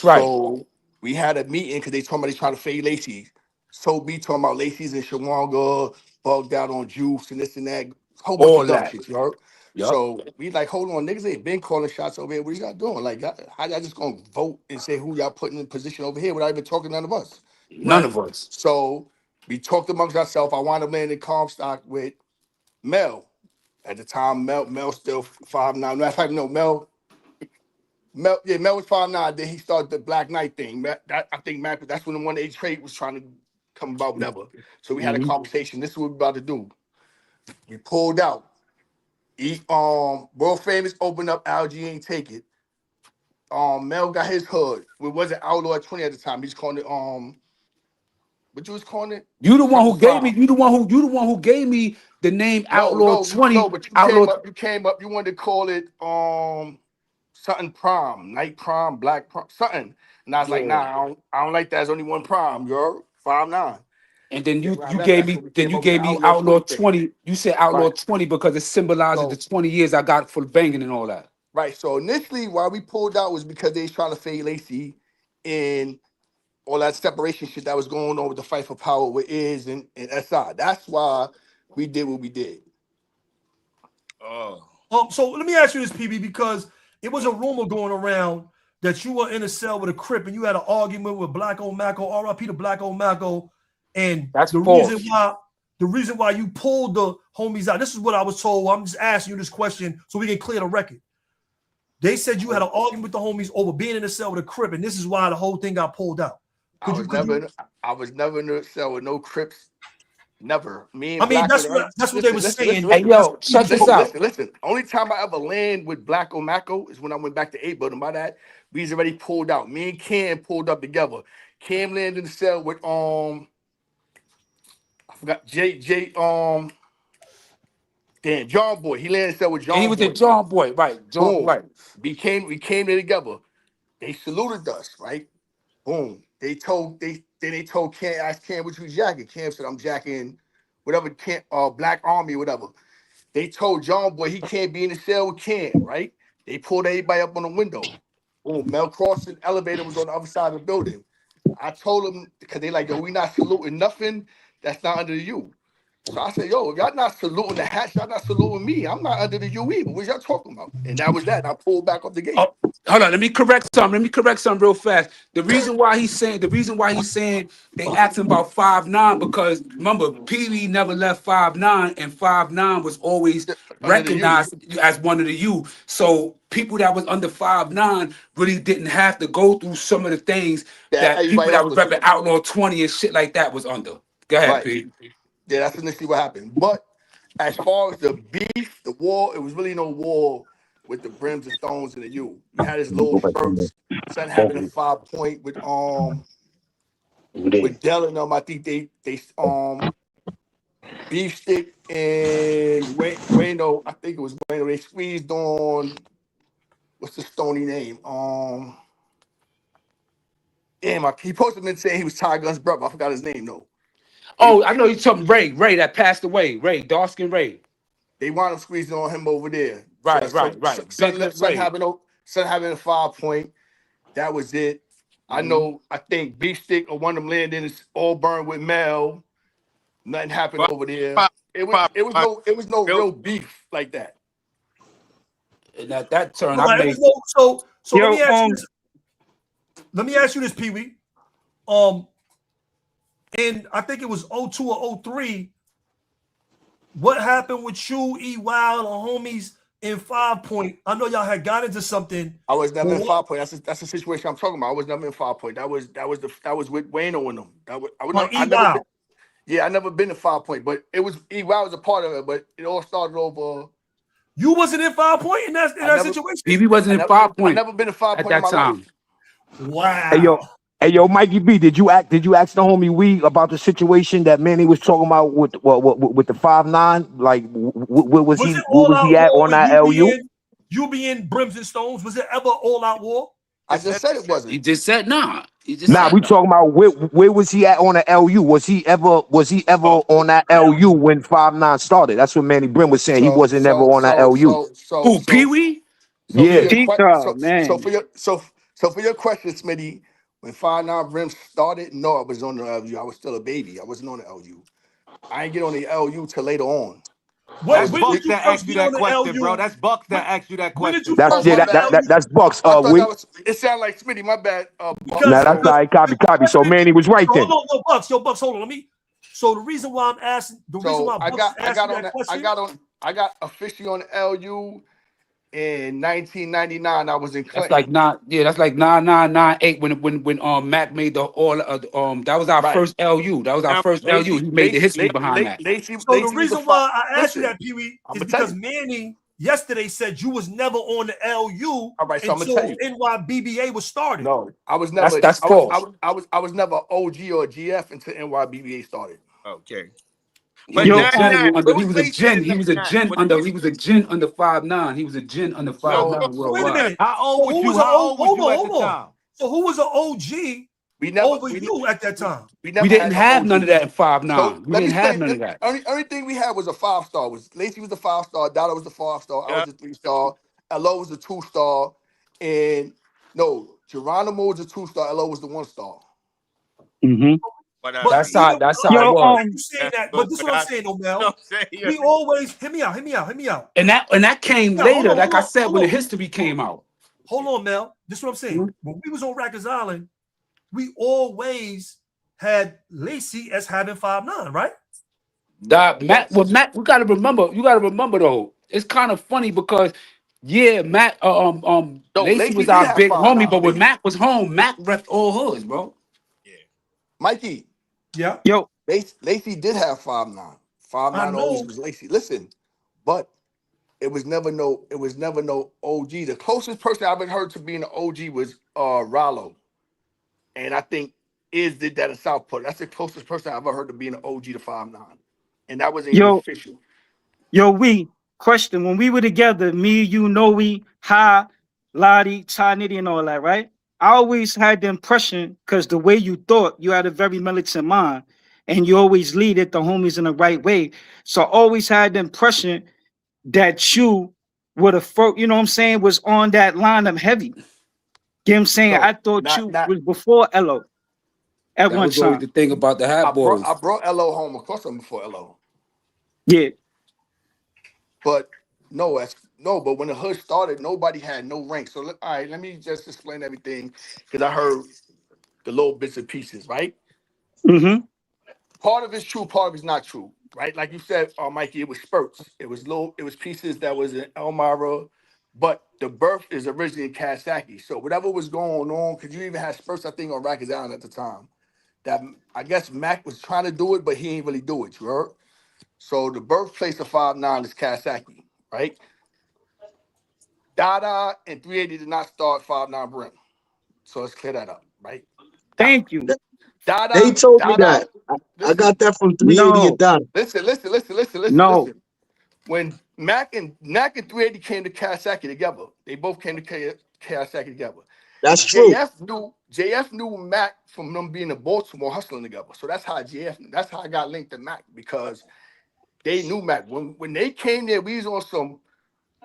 Right. So we had a meeting because they told me they trying to fade Lacey. So we talking about Lacey's and Shawanga, bugged out on juice and this and that, whole bunch All of dumb that. shit, you heard? Yup. So we like, hold on, niggas ain't been calling shots over here. What y'all doing? Like, how y'all just gonna vote and say who y'all putting in position over here without even talking to none of us? None Right? of us. So we talked amongst ourselves. I wound up landing Comstock with Mel. At the time, Mel still 5'9". Matter of fact, no, Mel was 5'9". Then he started the Black Knight thing. I think Mac, that's when the 1A trade was trying to come about, whatever. So we had a conversation. This is what we're about to do. We pulled out. World Famous opened up. Algie ain't take it. Mel got his hood. It wasn't Outlaw 20 at the time. He's calling it what you was calling it? You the one who gave me. 5. You the one who gave me the name Outlaw 20. No, but Outlaw. you came up. You wanted to call it something prom, night prom, black prom, something. And I was like, nah, I don't like that. There's only one prom, yo, 5'9". And then you Right, gave that's me what we came up gave with me the Outlaw thing. 20. You said Outlaw Right. 20 because it symbolizes So- the 20 years I got for banging and all that. Right. So initially, why we pulled out was because they was trying to fade Lacey and all that separation shit that was going on with the fight for power with Iz and SI. That's why we did what we did. So let me ask you this, PB, because it was a rumor going around that you were in a cell with a Crip and you had an argument with Black Old Macko, RIP to Black Old Macko, and That's the false. reason why you pulled the homies out. This is what I was told. I'm just asking you this question so we can clear the record. They said you had an argument with the homies over being in a cell with a Crip, and this is why the whole thing got pulled out. I was never in a cell with no Crips. Never. Me and I mean, Black that's what they were saying. Hey, yo, check this out. Listen. Only time I ever land with Black O'Macko is when I went back to 8 building. By that, we was already pulled out. Me and Cam pulled up together. Cam landed in the cell with I forgot John Boy. He landed in the cell with John And he was Boy. the John Boy, right? John, Boom. right. We came there together. They saluted us, right? Boom. They told Cam, asked Cam what you jacking. Cam said, I'm jacking whatever Black Army or whatever. They told John Boy he can't be in the cell with Cam, right? They pulled everybody up on the window. Boom. Mel Crossing elevator was on the other side of the building. I told them, because they like, yo, we not saluting nothing that's not under the U. So I said, yo, if y'all not saluting the hatch, y'all not saluting me. I'm not under the U either. What y'all talking about? And that was that. I pulled back up the gate. Oh, hold on, let me correct something real fast. The reason why he's saying they asked him about 5'9" because remember, Pee-wee never left 5'9", and 5'9" was always recognized as one of the U. So people that was under 5'9" really didn't have to go through some of the things that people that was repping Outlaw 20 and shit like that was under. Go ahead, Right. P. Yeah, that's initially what happened. But as far as the beef, the war, it was really no war with the Brims and Stones and the U. We had his little spurts. Something happened in 5 Point with Dell and them. I think they Beef Stick and Wayno, I think it was Wayno. They squeezed on what's the stony name? Damn, he posted him and saying he was Ty Gun's brother. I forgot his name though. Oh, I know you're talking Ray that passed away. Darskin Ray. They wound up squeezing on him over there. Right. Something happened in 5 Point. That was it. I know. I think Beef Stick or one of them landed in Auburn with Mel. Nothing happened over there. It was no real beef like that. And at that turn, Right. I made. So Yo, let me ask you this, Pee-wee. And I think it was 02 or 03. What happened with you, E Wild, or homies in 5 Point? I know y'all had got into something. I was never in 5 Point. That's the situation I'm talking about. I was never in 5 Point. That was with Wayno and them. I never been in 5 Point, but it was E Wild was a part of it. But it all started over. You wasn't in 5 Point in that situation. Pee-wee wasn't in 5 Point. I never been in 5 Point at that time. Wow. Hey yo, Mikey B, did you ask the homie Wee about the situation that Manny was talking about with the 5'9"? Like, where was he at on that LU? You being Brims and Stones, was it ever all out war? I just said it He wasn't. just said nah. He just Nah, said we no. talking about where was he at on the LU? Was he ever on that LU when 5'9" started? That's what Manny Brim was saying. He wasn't never on that LU. Who, Pee Wee? So for Yeah. your Peacock, so man. for your question, Smitty, when 5'9" Brim started, no, I was on the LU. I was still a baby. I wasn't on the LU. I didn't get on the LU till later on. That's When did Bucks you that first asked you be on that the question, bro. LU? That's Bucks When, that asked you that when did you question. That's Oh, first my be on the bad. LU? that's Bucks. I thought We that was. It sounded like Smitty. My bad. Because, Nah, that's all right, copy. So Manny was right so then. hold on, Bucks, hold on. Let me. So the reason why I'm asking, the reason why So I Bucks is got asking on that that. question, I got officially on the LU in 1999. I was in That's Clinton. that's like 9998 when Mac made the all that was our Right. first LU. That was our Now, first LU. He made the history behind that. Lacey so the was reason the why I asked you Listen, that, Pee Wee, I'm is gonna tell because you. Manny yesterday said you was never on the LU All right, so I'm gonna until tell you. NYBBA was started. No, I was never. That's false. I was never OG or GF until NYBBA started. Okay. He But was Yo, a general under. Where He was was a Lacey gen. in He was a 99? gen Was under. He was a gen under 5'9". He was a gen under Mel 5'9" Brooks So wait a worldwide. minute. How So old was who you? was an How old was hold you on, at hold the on. time? So who was an OG We never. over you at that time? We never We didn't had have no none of OG. that in 5'9". So We let me didn't have explain. none of that. Only thing we had was a 5-star. Was Lacey was the 5-star, Dada was the 5-star, I Yeah. was a 3-star, LO was the 2-star, and no, Geronimo was the 2-star, LO was the 1-star. mm-hmm. But But That's even how it Yo, was. you saying that, but but this is what I'm saying, you know Mel. what I'm saying? We always hear me out. And that came Yeah, hold later, on, like I hold on, said, hold when the on. history came out. Hold on, Mel. This is what I'm saying. Mhm. When we was on Rikers Island, we always had Lacey as having 5'9", right? Matt, we gotta remember. You gotta remember though. It's kind of funny because Matt, No, Lacey was did our have big homie, 5'9". but when Mac was home, Mac rep all hoods, bro. Mikey, Yeah. yo, Lacey did have 5'9". 5'9" I always know. was Lacey. Listen, but it was never no OG. The closest person I've ever heard to being an OG was Rollo. And I think Iz did that in Southport. That's the closest person I've ever heard to being an OG to 5'9". And that wasn't even yo, official. we question when we were together, me, you, Noe, Ha, Lottie, Ty Nitty, and all that, right? I always had the impression, because the way you thought, you had a very militant mind, and you always leaded the homies in the right way. So I always had the impression that you would have, you know what I'm saying, was on that line of heavy. You know what I'm saying? So I thought not you was before Elo at That one was always time. the thing about the Hot I Boys. brought LO home. Of course I'm before LO. Yeah. But but when the hood started, nobody had no rank. So all right, let me just explain everything because I heard the little bits and pieces, right? Mm-hmm. Part of it's true, part of it's not true, right? Like you said, Mikey, it was spurts. It was pieces that was in Elmira, but the birth is originally in Kasaki. So whatever was going on, because you even had spurts, I think, on Rikers Island at the time. That I guess Mac was trying to do it, but he ain't really do it. You heard? So the birthplace of 5'9" is Kasaki, right? Dada and 380 did not start 5'9" Brim. So let's clear that up, right? Thank you. They told me that. I got that from 380 and Dada. Listen. When Mac and 380 came to Kasaki together, they both came to Kasaki together. That's true. JF knew Mac from them being in Baltimore hustling together. So that's how I got linked to Mac because they knew Mac. When they came there, we was on some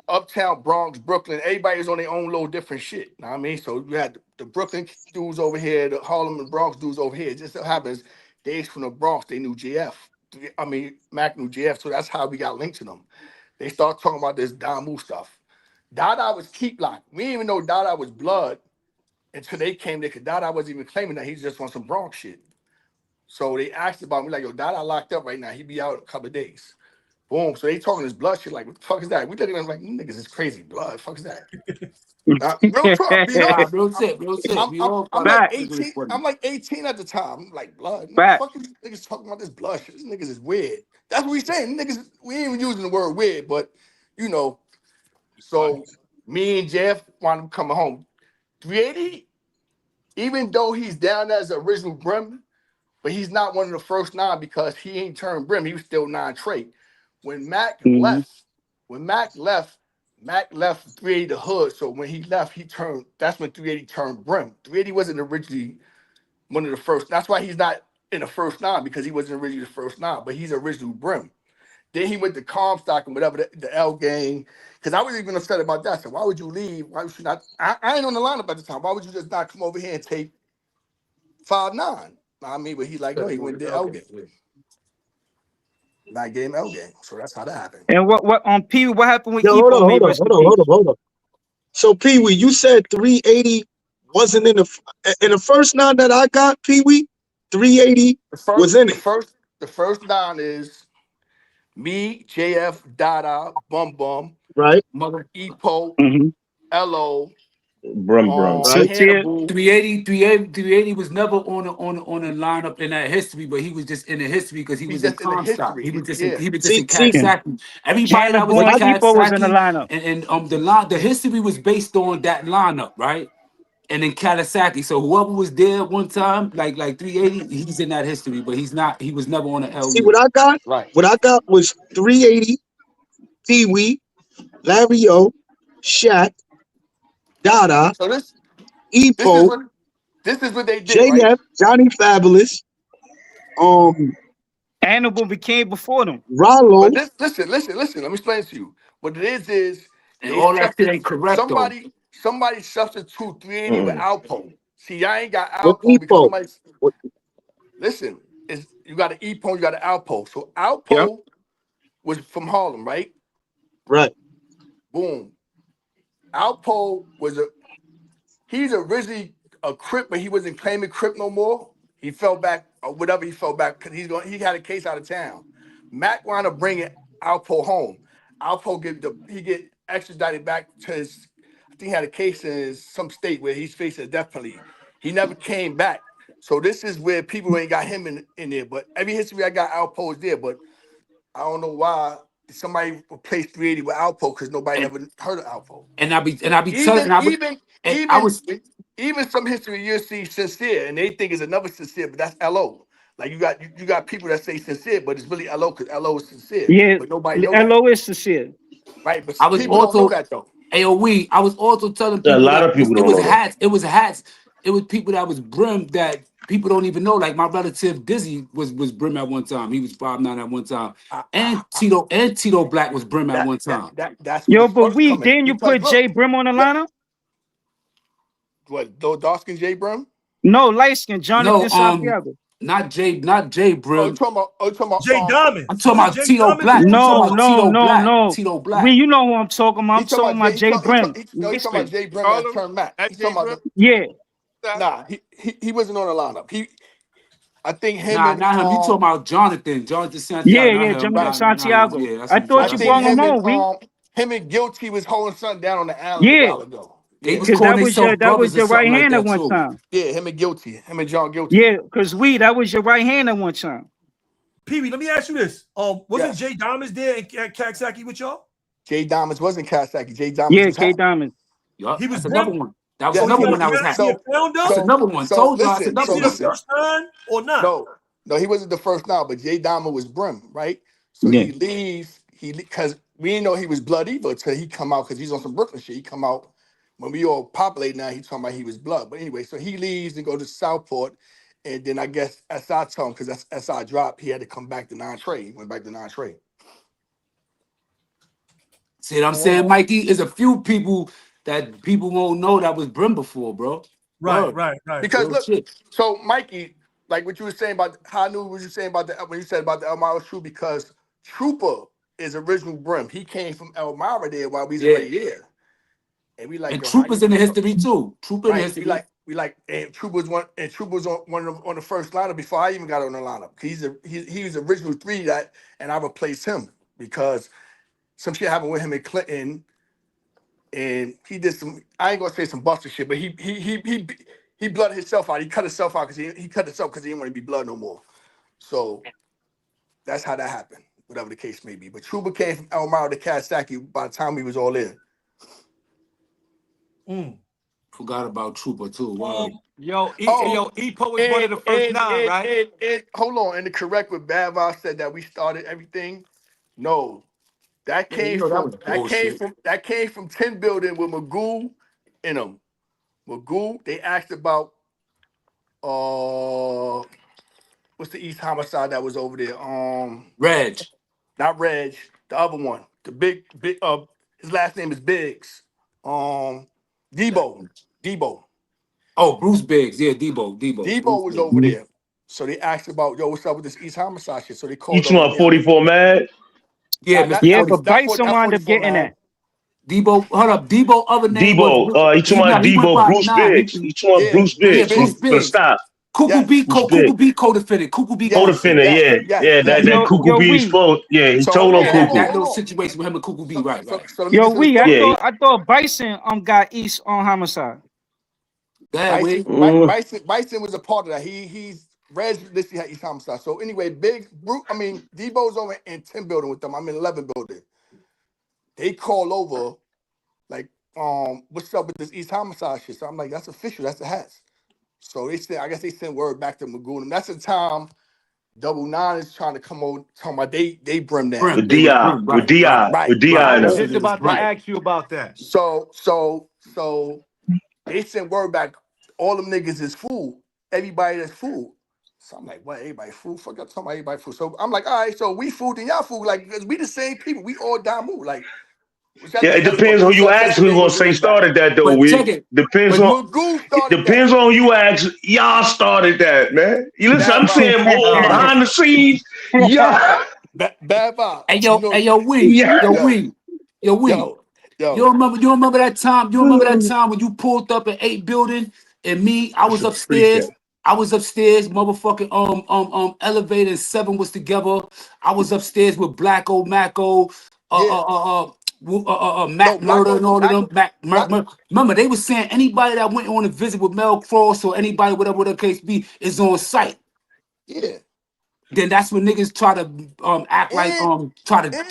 Uptown, Bronx, Brooklyn. Everybody was on their own little different shit. You know what I mean? So you had the Brooklyn dudes over here, the Harlem and Bronx dudes over here. It just so happens they from the Bronx, they knew JF. I mean, Mac knew JF, so that's how we got linked to them. They start talking about this Damu stuff. Dada was keep lock. We didn't even know Dada was blood until they came there, because Dada wasn't even claiming that he just on some Bronx shit. So they asked about me, like, yo, Dada locked up right now. He be out in a couple of days. Boom. So they talking this blood shit, like, what the fuck is that? We looking at him like, you niggas is crazy. Blood, fuck is that? Real talk, be honest. Real tip. We all I'm thought like it was 18. funny. I'm like 18 at the time. I'm like, blood. What the Back. fuck is these niggas talking about this blood shit? These niggas is weird. That's what we saying. Niggas, we ain't even using the word weird, but you know. So me and Jeff wound up coming home. 380, even though he's down as the original Brim, but he's not one of the first 9 because he ain't turned Brim. He was still 9 trait. When Mac left, Mac left 380 the hood, so when he left, that's when 380 turned Brim. 380 wasn't originally one of the first. That's why he's not in the first 9, because he wasn't originally the first 9, but he's original Brim. Then he went to Comstock and whatever, the L gang. Because I was even upset about that. So why would you leave? Why would you not? I ain't on the lineup at the time. Why would you just not come over here and take 5'9"? I mean, but he like, no, he went to L gang. And I gave him L gang. So that's how that happened. And what on Pee Wee? What happened with Yo, hold Epo? on, hold on. So Pee Wee, you said 380 wasn't in the first 9 that I got, Pee Wee. 380 was in it. The first 9 is me, JF, Dada, Bum Bum, Right. Mother Epo, Mm-hmm. LO, Brum. Right. Hannibal. 380 was never on a lineup in that history, but he was just in the history because he He's was in just in the Comstock. history. He was just Yeah. in See, Katsaki. Everybody that was Hannibal in and Epo was in the Katsaki, lineup. the history was based on that lineup, right? And in Kalasaki, so whoever was there one time, like 380, he's in that history, but he's not. He was never on an see LU. what I got? Right. What I got was 380, Pee Wee, Larry O, Shaq, Dada, So this Epo, is what they did, right? JF, Johnny Fabulous, Hannibal became before them. Rollo. But listen. Let me explain to you. What it is And all that shit ain't correct somebody substitute 380 with Alpo. See, I ain't got With Alpo because Epo. somebody listen. Is you got an Epo, you got an Alpo. So Alpo was from Harlem, right? Right. Boom. Alpo he's originally a Crip, but he wasn't claiming Crip no more. He fell back, or whatever he fell back, because he had a case out of town. Mac wound up bringing Alpo home. Alpo get extradited back to his, I think he had a case in some state where he's facing a death penalty. He never came back. So this is where people ain't got him in there. But every history I got, Alpo is there. But I don't know why somebody replaced 380 with Alpo, because nobody ever heard of Alpo. And I be telling, Even some history you see Sincere, and they think it's another Sincere, but that's LO. Like you got people that say Sincere, but it's really LO, because LO is Sincere. Yeah, But nobody knows that. LO is sincere. Right, but I was people don't know also that though. AOE. I was also telling A people lot that of people it don't was know that. hats. It was hats. It was people that was Brim that people don't even know. Like my relative Dizzy was Brim at one time. He was 5'9" at one time. And Tito Black was Brim at one time. That's where Yo, the but first coming. didn't you Because put Jay Brim on the lineup? What, Darskin J Brim? No, light skin, Jonathan No, Santiago. not Jay Oh, Brim. you talking about Jay Diamond. I'm talking about Jay Tito Diamond Black. too? I'm talking No, about no. Tito Black. We, you know who I'm talking about. I'm He talking talking about Jay Brim. He talking about Jay Brim that turned Mac. He talking about Yeah. nah, he wasn't on the lineup. I think him Nah, and not him. You talking about Jonathan Santiago, Yeah, not yeah, him. Jonathan Santiago. Yeah, that's I what thought I you think brought him him on, him and Guilty was holding something down on the island a Yeah, while ago. They Yeah. was because calling that was themselves your brothers or right something like hand at that one too. time. Yeah, him and John Guilty. Yeah, because that was your right hand at one time. Pee Wee, let me ask you this. Wasn't Yes. Jay Diamonds there at Kaksaki with y'all? Jay Diamonds wasn't Kawasaki. Jay Diamonds Yeah, was K hot. Diamond. Yup, He was that's another Brim? one. That was Yeah, another he one that was was- hot. He a founder? That's another one. so Told y'all that's listen, another Is he one. the first time or not? No, he wasn't the first now, but Jay Diamond was Brim, right? So Yeah. he leaves, because we didn't know he was Blood either until he come out, because he's on some Brooklyn shit. He come out when we all populate now, he talking about he was Blood. But anyway, so he leaves and go to Southport, and then I guess SI told him, because that's SI dropped, he had to come back to non-trade. He went back to non-trade. See what I'm saying, Mikey? Is a few people that people won't know that was Brim before, bro. Right, Word. right. Because Real look, shit. so Mikey, like what you were saying about how new was you saying about when you said about the Elmira True, because Trooper is original Brim. He came from Elmira there while we was already there. And we like, And yo, how Troopers you in the know? history too. Trooper in the Right. history. We like, and Trooper was on the first lineup before I even got on the lineup. He was the original 3 that, and I replaced him because some shit happened with him in Clinton, and he did some. I ain't gonna say some busted shit, but he blooded himself out. He cut himself out because he cut himself because he didn't want to be blood no more. So that's how that happened. Whatever the case may be. But Trooper came from Elmira to Kawasaki by the time we was all in. Forgot about Trooper too. Wow. Epo was one of the first 9, right? Hold on. And to correct what Bad Voss said that we started everything. No. That Yeah, came you know that from was bullshit. that came from 10 building with Magoo in them. Magoo, they asked about what's the East Homicide that was over there? Reg. Not Reg, the other one. The big his last name is Biggs. Debo. Oh, Bruce Biggs. Yeah, Debo. Debo Bruce was Biggs. over there. So they asked about, yo, what's up with this East Homicide shit? So they You called talking over about there. 44 Mad? Yeah, Nah, Mr. Yeah, 40. but Bison wound up 44 getting man. that. Debo, hold up. Debo other name was Debo. You talking about he went Debo? by Bruce Biggs. You talking about Yeah, Bruce Bruce yeah, Biggs Bruce Biggs. for the Biggs. stop. Cuckoo B Bruce Biggs. co-defendant. Cuckoo B Yes, co-defendant. Co-defendant, yes, yeah, yes. that Yo, Cuckoo B we. exposed. Yeah, he So told hold on on, Yeah, Cuckoo. that little hold on. situation with him and Cuckoo B, right. So let me Yo, get to the we. I story. Yeah. thought Bison got East on homicide. That way. Bison was a part of that. He's Reg literally had East Homicide. So anyway, Debo's over in 10 building with them. I'm in 11 building. They call over like, what's up with this East Homicide shit? So I'm like, that's official. That's the hats. So I guess they sent word back to Magoo. And that's the time Double Nine is trying to come over, talking about they brim that. Brim. With They was DI. Brim. With Right. DI. Right. With I DI. was though. just about to Right. ask you about that. So they sent word back, all them niggas is fool. Everybody that's fool. So I'm like, what? Everybody fool? Fuck, I'm talking about everybody fool. So I'm like, all right, so we fooled and y'all fool. Like, because we the same people. We all Damu. Like, Yeah, it depends on who you ask who gonna say started that though. But check We it. depends But on Magoo it started depends that. on who you ask. Y'all started that, man. You listen, Bad I'm saying vibes. all Bad vibes. behind the scenes. Yeah. Bad vibes. Hey You know, yo, we. Yeah. Yo, we. yo. You remember that time? You remember that time when you pulled up at 8 building and me? I was upstairs. Motherfucking elevator and 7 was together. I was upstairs with Black O Maco, Yeah. Mac Black Murder and all of them. Black, Remember, they was saying anybody that went on a visit with Mel Cross or anybody, whatever the case be, is on site. yeah. Then that's when niggas try to act like try to come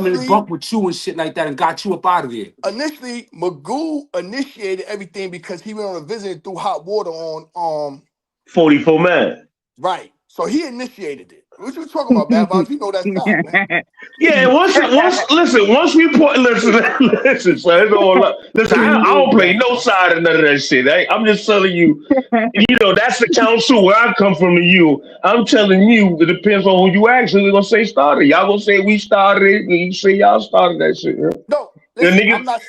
in and Initially, bump with you and shit like that and got you up out of there. Magoo initiated everything because he went on a visit and threw hot water on 44 man. right. So he initiated it. What you talking about, Bad Vibes? You know that's fact, man. Yeah, once we put listen, son, it's all up. Listen, I don't play no side of none of that shit. I'm just telling you, that's the council where I come from to you. I'm telling you, it depends on who you actually gonna say started. Y'all gonna say we started it, and you say y'all started that shit. Yeah? No, Yeah, listen, nigga, I'm not.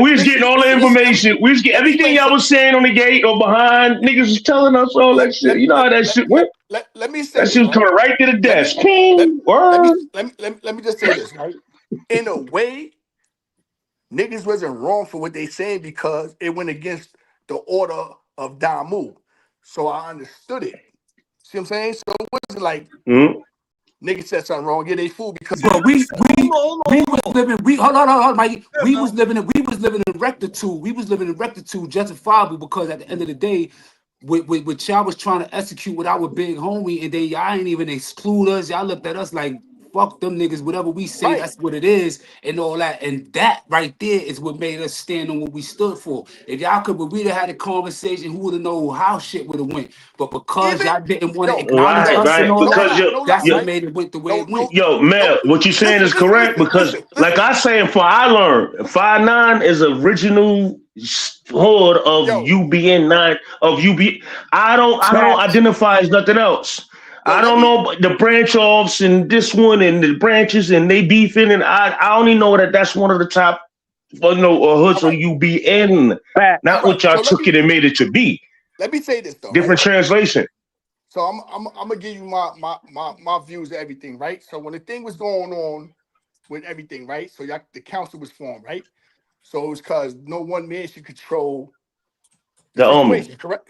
we was getting all the information. We was getting everything y'all was saying on the gate or behind. Niggas was telling us all that shit. You know how that shit went. Let me say That this, shit was right? coming right to the desk. Let me just say this, right? In a way, niggas wasn't wrong for what they saying because it went against the order of Damu. So I understood it. See what I'm saying? So it wasn't like niggas said something wrong. Yeah, they fool because But we was living. Hold on, Mikey. We was living in rectitude. We was living in rectitude justifiable because at the end of the day, with y'all was trying to execute with our big homie, and then y'all ain't even exclude us. Y'all looked at us like fuck them niggas. Whatever we say, Right. that's what it is, and all that. And that right there is what made us stand on what we stood for. If y'all could, but we'd have had a conversation, who would have known how shit would have went. But because y'all didn't want to acknowledge us and all that, that's what made it went the way it went. Yo, Mel, what you saying is correct because, like I say, for I learned, 5'9" is original horde of UBN 9 of UB. I don't identify as nothing else. I don't know the branch offs and this one and the branches and they beefing and I only know that that's one of the top hoods of UBN. Not what y'all took it and made it to be. Let me say this though. Different translation. So I'm gonna give you my views of everything, right? So when the thing was going on with everything, right? So the council was formed, right? So it was because no one man should control the situation, correct?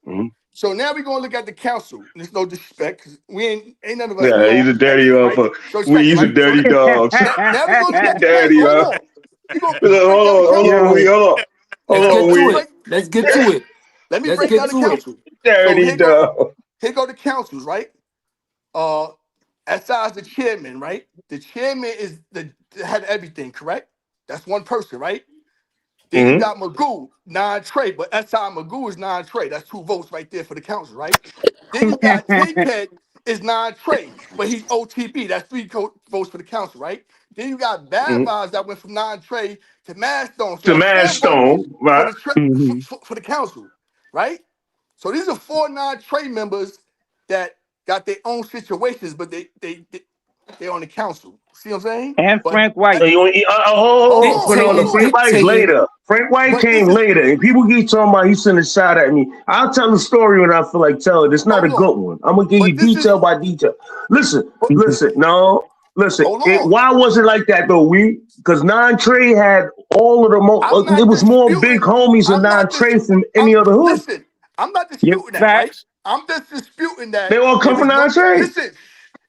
Mm-hmm. So now we're gonna look at the council. There's no disrespect because we ain't none of us. Yeah, he's a dirty motherfucker. He's a dirty dog. Now we're gonna look at daddy, hold on. Let's get to it. Let me break down the council. Dirty dog. Here go the councils, right? SI is the chairman, right? The chairman is the head of everything, correct? That's one person, right? Then you got Magoo, non-trade, but SI Magoo is non-trade. That's 2 votes right there for the council, right? Then you got Tapehead. is non-trade, but he's OTB. That's 3 votes for the council, right? Then you got Bad Vibes that went from non-trade to Madstone. So To that's 4 votes Madstone, right? for the council, right? So these are 4 non-trade members that got their own situations, but they're on the council. See what I'm saying? And But Frank White. So you want hold on. Frank White's later. Frank White came later, and people keep talking about he sent a shot at me. I'll tell the story when I feel like telling it. It's not a good one. I'm gonna give you detail by detail. Listen. Why was it like that though? Because non-trade had all of the it was more big homies than non-trade from any other hood. Listen, I'm not disputing that, right? I'm just disputing that They all come from non-trade. Listen,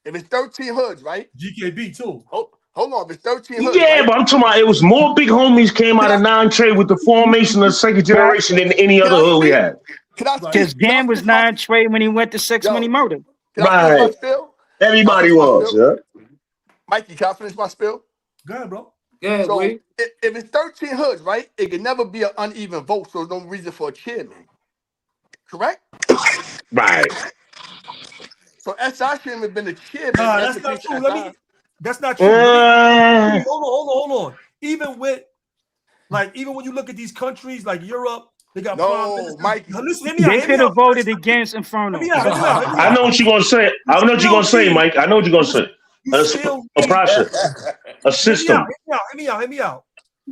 if it's 13 hoods, right? GKB too. Hold on, if it's 13 hoods. Yeah, right? but I'm talking about it was more big homies came out of non-trade with the formation of second generation than any other hood we had. Because Dan was non-trade when he went to Sex Money Murder. Right. Everybody was, yeah. Mikey, can I finish my spill? Go ahead, bro. Yeah, so if it's 13 hoods, right, it can never be an uneven vote, so there's no reason for a chairman. Correct? Right. So SI shouldn't have been the chairman. That's not true. That's not true. Hold on. Even when you look at these countries like Europe, they got Mikey. They could have voted against Inferno. I know what you're gonna say. I know what you're gonna say, Mike. I know what you're gonna say. A process, a system. Hear me out.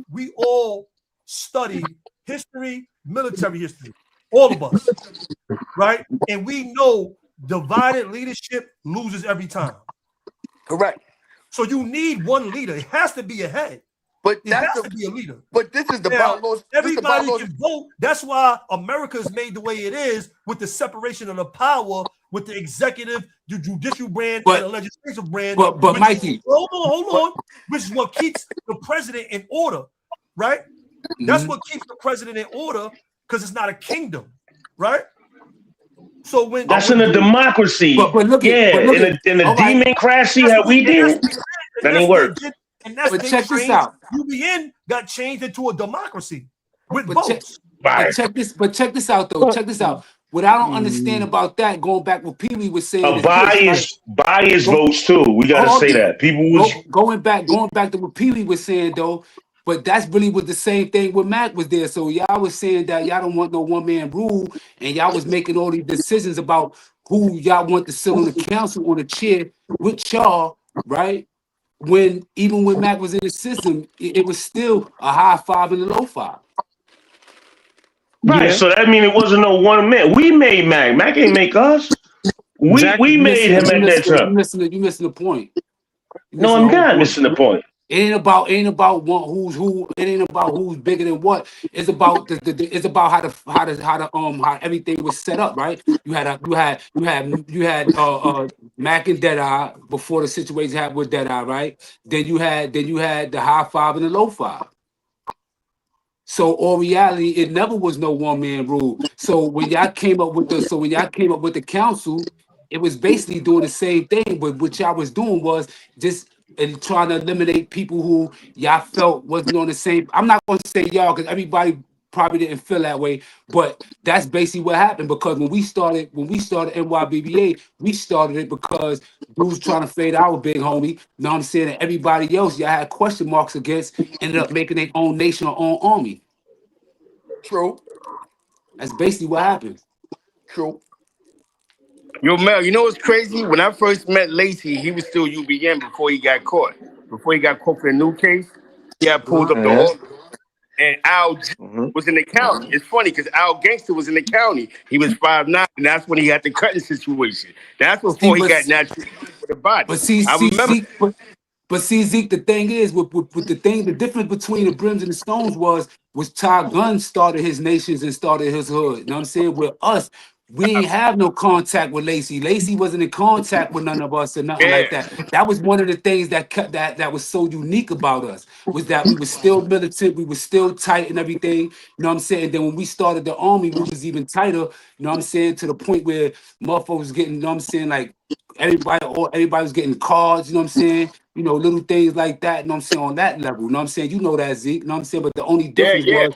We all study history, military history, all of us, right? And we know divided leadership loses every time. Correct. So you need one leader. It has to be a head. But it has to be a leader. But this is the bylaws. Everybody can vote. That's why America is made the way it is with the separation of the power with the executive, the judicial branch, and the legislative branch. But Mikey, hold on. Which is what keeps the president in order, right? That's what keeps the president in order because it's not a kingdom, right? So when that's in a democracy, in a democracy how we did, that ain't work. And that's check this out. UBN got changed into a democracy with votes. But check this out though. Check this out. What I don't understand about that, going back what Pee Wee was saying, bias votes too. We gotta say that people was going back to what Pee Wee was saying though. But that's really was the same thing when Mac was there. So y'all was saying that y'all don't want no one man rule, and y'all was making all these decisions about who y'all want to sit on the council on the chair with y'all, right? When even when Mac was in the system, it was still a high 5 and a low 5. Right. Yeah. So that means it wasn't no one man. We made Mac. Mac ain't make us. We made him at that time. You missing the point. No, I'm not missing the point. It ain't about one who's who. It ain't about who's bigger than what. It's about it's about how everything was set up, right? You had Mac and Deadeye before the situation happened with Deadeye, right? Then you had the high 5 and the low 5. So in reality, it never was no one man rule. So when y'all came up with the council, it was basically doing the same thing. But what y'all was doing was just trying to eliminate people who y'all felt wasn't on the same. I'm not going to say y'all because everybody probably didn't feel that way, but that's basically what happened. Because when we started NYBBA, we started it because dudes trying to fade our big homie. You know what I'm saying? And everybody else y'all had question marks against ended up making their own nation or own army. True. That's basically what happened. True. Yo, Mel, you know what's crazy? When I first met Lacey, he was still UBN before he got caught. Before he got caught for a new case, he had pulled up the order. And Al was in the county. It's funny because Al Gangster was in the county. He was 5'9", and that's when he had the cutting situation. That's before he got naturally for the body. But see, Zeke, the thing is, the difference between the Brims and the Stones was Ty Gunn started his nations and started his hood. You know what I'm saying? With us, we ain't have no contact with Lacey. Lacey wasn't in contact with none of us or nothing like that. That was one of the things that was so unique about us, was that we were still militant, we were still tight and everything. You know what I'm saying? And then when we started the army, we was even tighter, you know what I'm saying, to the point where motherfuckers was getting, you know what I'm saying, like everybody was getting cards, you know what I'm saying? You know, little things like that, you know what I'm saying, on that level. You know what I'm saying? You know that, Zeke, you know what I'm saying? But the only difference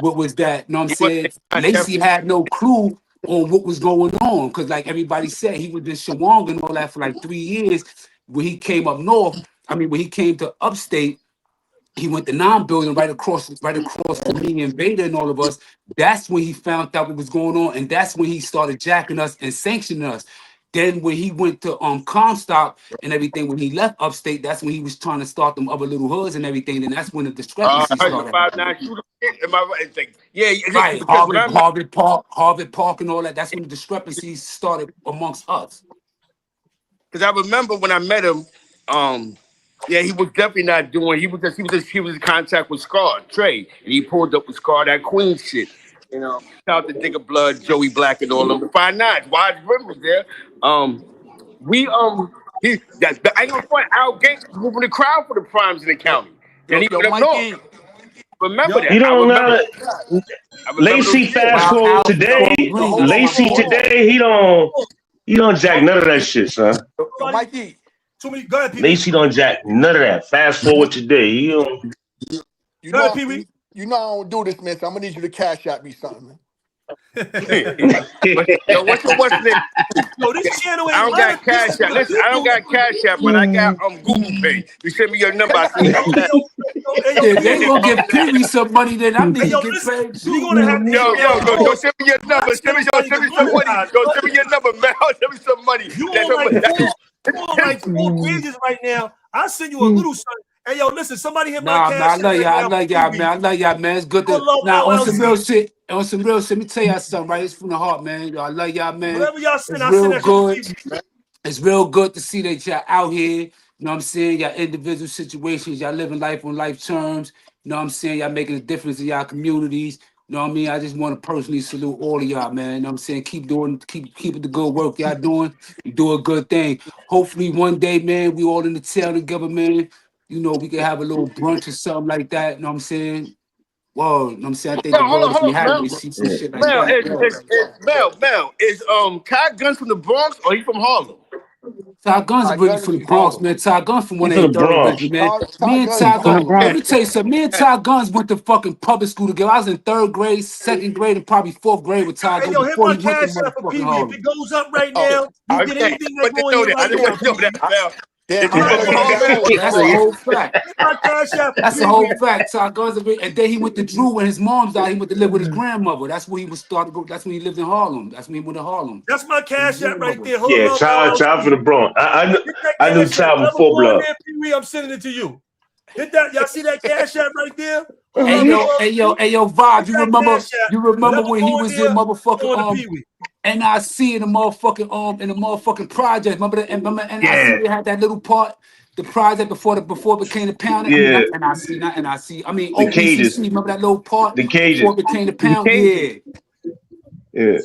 was that, you know what I'm saying, Lacey had no clue on what was going on. Because like everybody said, he was in Shawang and all that for like 3 years. When he came up north, when he came to upstate, he went to 9 building right across from me and Vader and all of us. That's when he found out what was going on, and that's when he started jacking us and sanctioning us. Then when he went to Comstock and everything, when he left upstate, that's when he was trying to start them other little hoods and everything. And that's when the discrepancy started. 5'9" shooter. Am I right? It's like, yeah, Right, Harvard Park and all that. That's when the discrepancies started amongst us. Because I remember when I met him, yeah, he was definitely not doing. He was in contact with Scar Trey, and he pulled up with Scar that Queen shit. You know, shout out to Digger Blood, Joey Black, and all of them. 5'9", Wide Rim was there. I ain't gonna front. Al Gates was moving the crowd for the primes in the county. And he put up north. Remember that? You don't know. Lacey fast forward today. Lacey today, he don't jack none of that shit, son. Mikey. Go ahead, Pee-wee. Lacey don't jack none of that. Fast forward today. You know I don't do this, man. So I'm gonna need you to cash out me something, man. Yo, what's the name? Yo, this channel ain't I don't got cash app. Listen, I don't got cash app, but I got Google Pay. You send me your number. Yeah, they gonna give Pee-wee some money, then I need to get paid too. Yo, send me your number. Send me some money. Yo, send me your number, man. Send me some money. You on like 4 pages right now. I'll send you a little something. Hey, yo, listen, somebody hit my cash. I love y'all, man. I love y'all, man. It's good to on some real shit. On some real shit, let me tell y'all something, right? It's from the heart, man. Yo, I love y'all, man. Whatever y'all send, it's real good. It's real good to see that y'all out here. You know what I'm saying? Y'all individual situations. Y'all living life on life terms. You know what I'm saying? Y'all making a difference in y'all communities. You know what I mean? I just want to personally salute all of y'all, man. You know what I'm saying? Keep the good work y'all doing. You do a good thing. Hopefully one day, man, we all in the town together, man. You know, we can have a little brunch or something like that. You know what I'm saying? Whoa, you know what I'm saying? I think the world is happy to see some shit like that. Mel, is Ty Guns from the Bronx or he from Harlem? Ty Guns is really from the Bronx, man. Ty Guns from 183rd, man. Me and Ty Guns, let me tell you something. Me and Ty Guns went to fucking public school together. I was in 3rd grade, 2nd grade, and probably 4th grade with Ty Guns. Yo, hit my cash app for Pee-wee. If it goes up right now, you get anything that's going on right now. That's a whole fact. That's a whole fact. Ty Guns, and then he went to Drew when his mom's died. He went to live with his grandmother. That's where he was started. That's when he lived in Harlem. That's when he went to Harlem. That's my cash app right there. Yeah, Ty for the Bronx. I knew Ty before blood. I'm sending it to you. Hit that. Y'all see that cash app right there? Hey yo, Vibe. You remember when he was in motherfucking NIC in the motherfucking project. Remember the NIC? They had that little part, the project before it became the pound. Yeah. Not NIC. I mean the cages. Remember that little part? The cages. Before it became the pound. Yeah.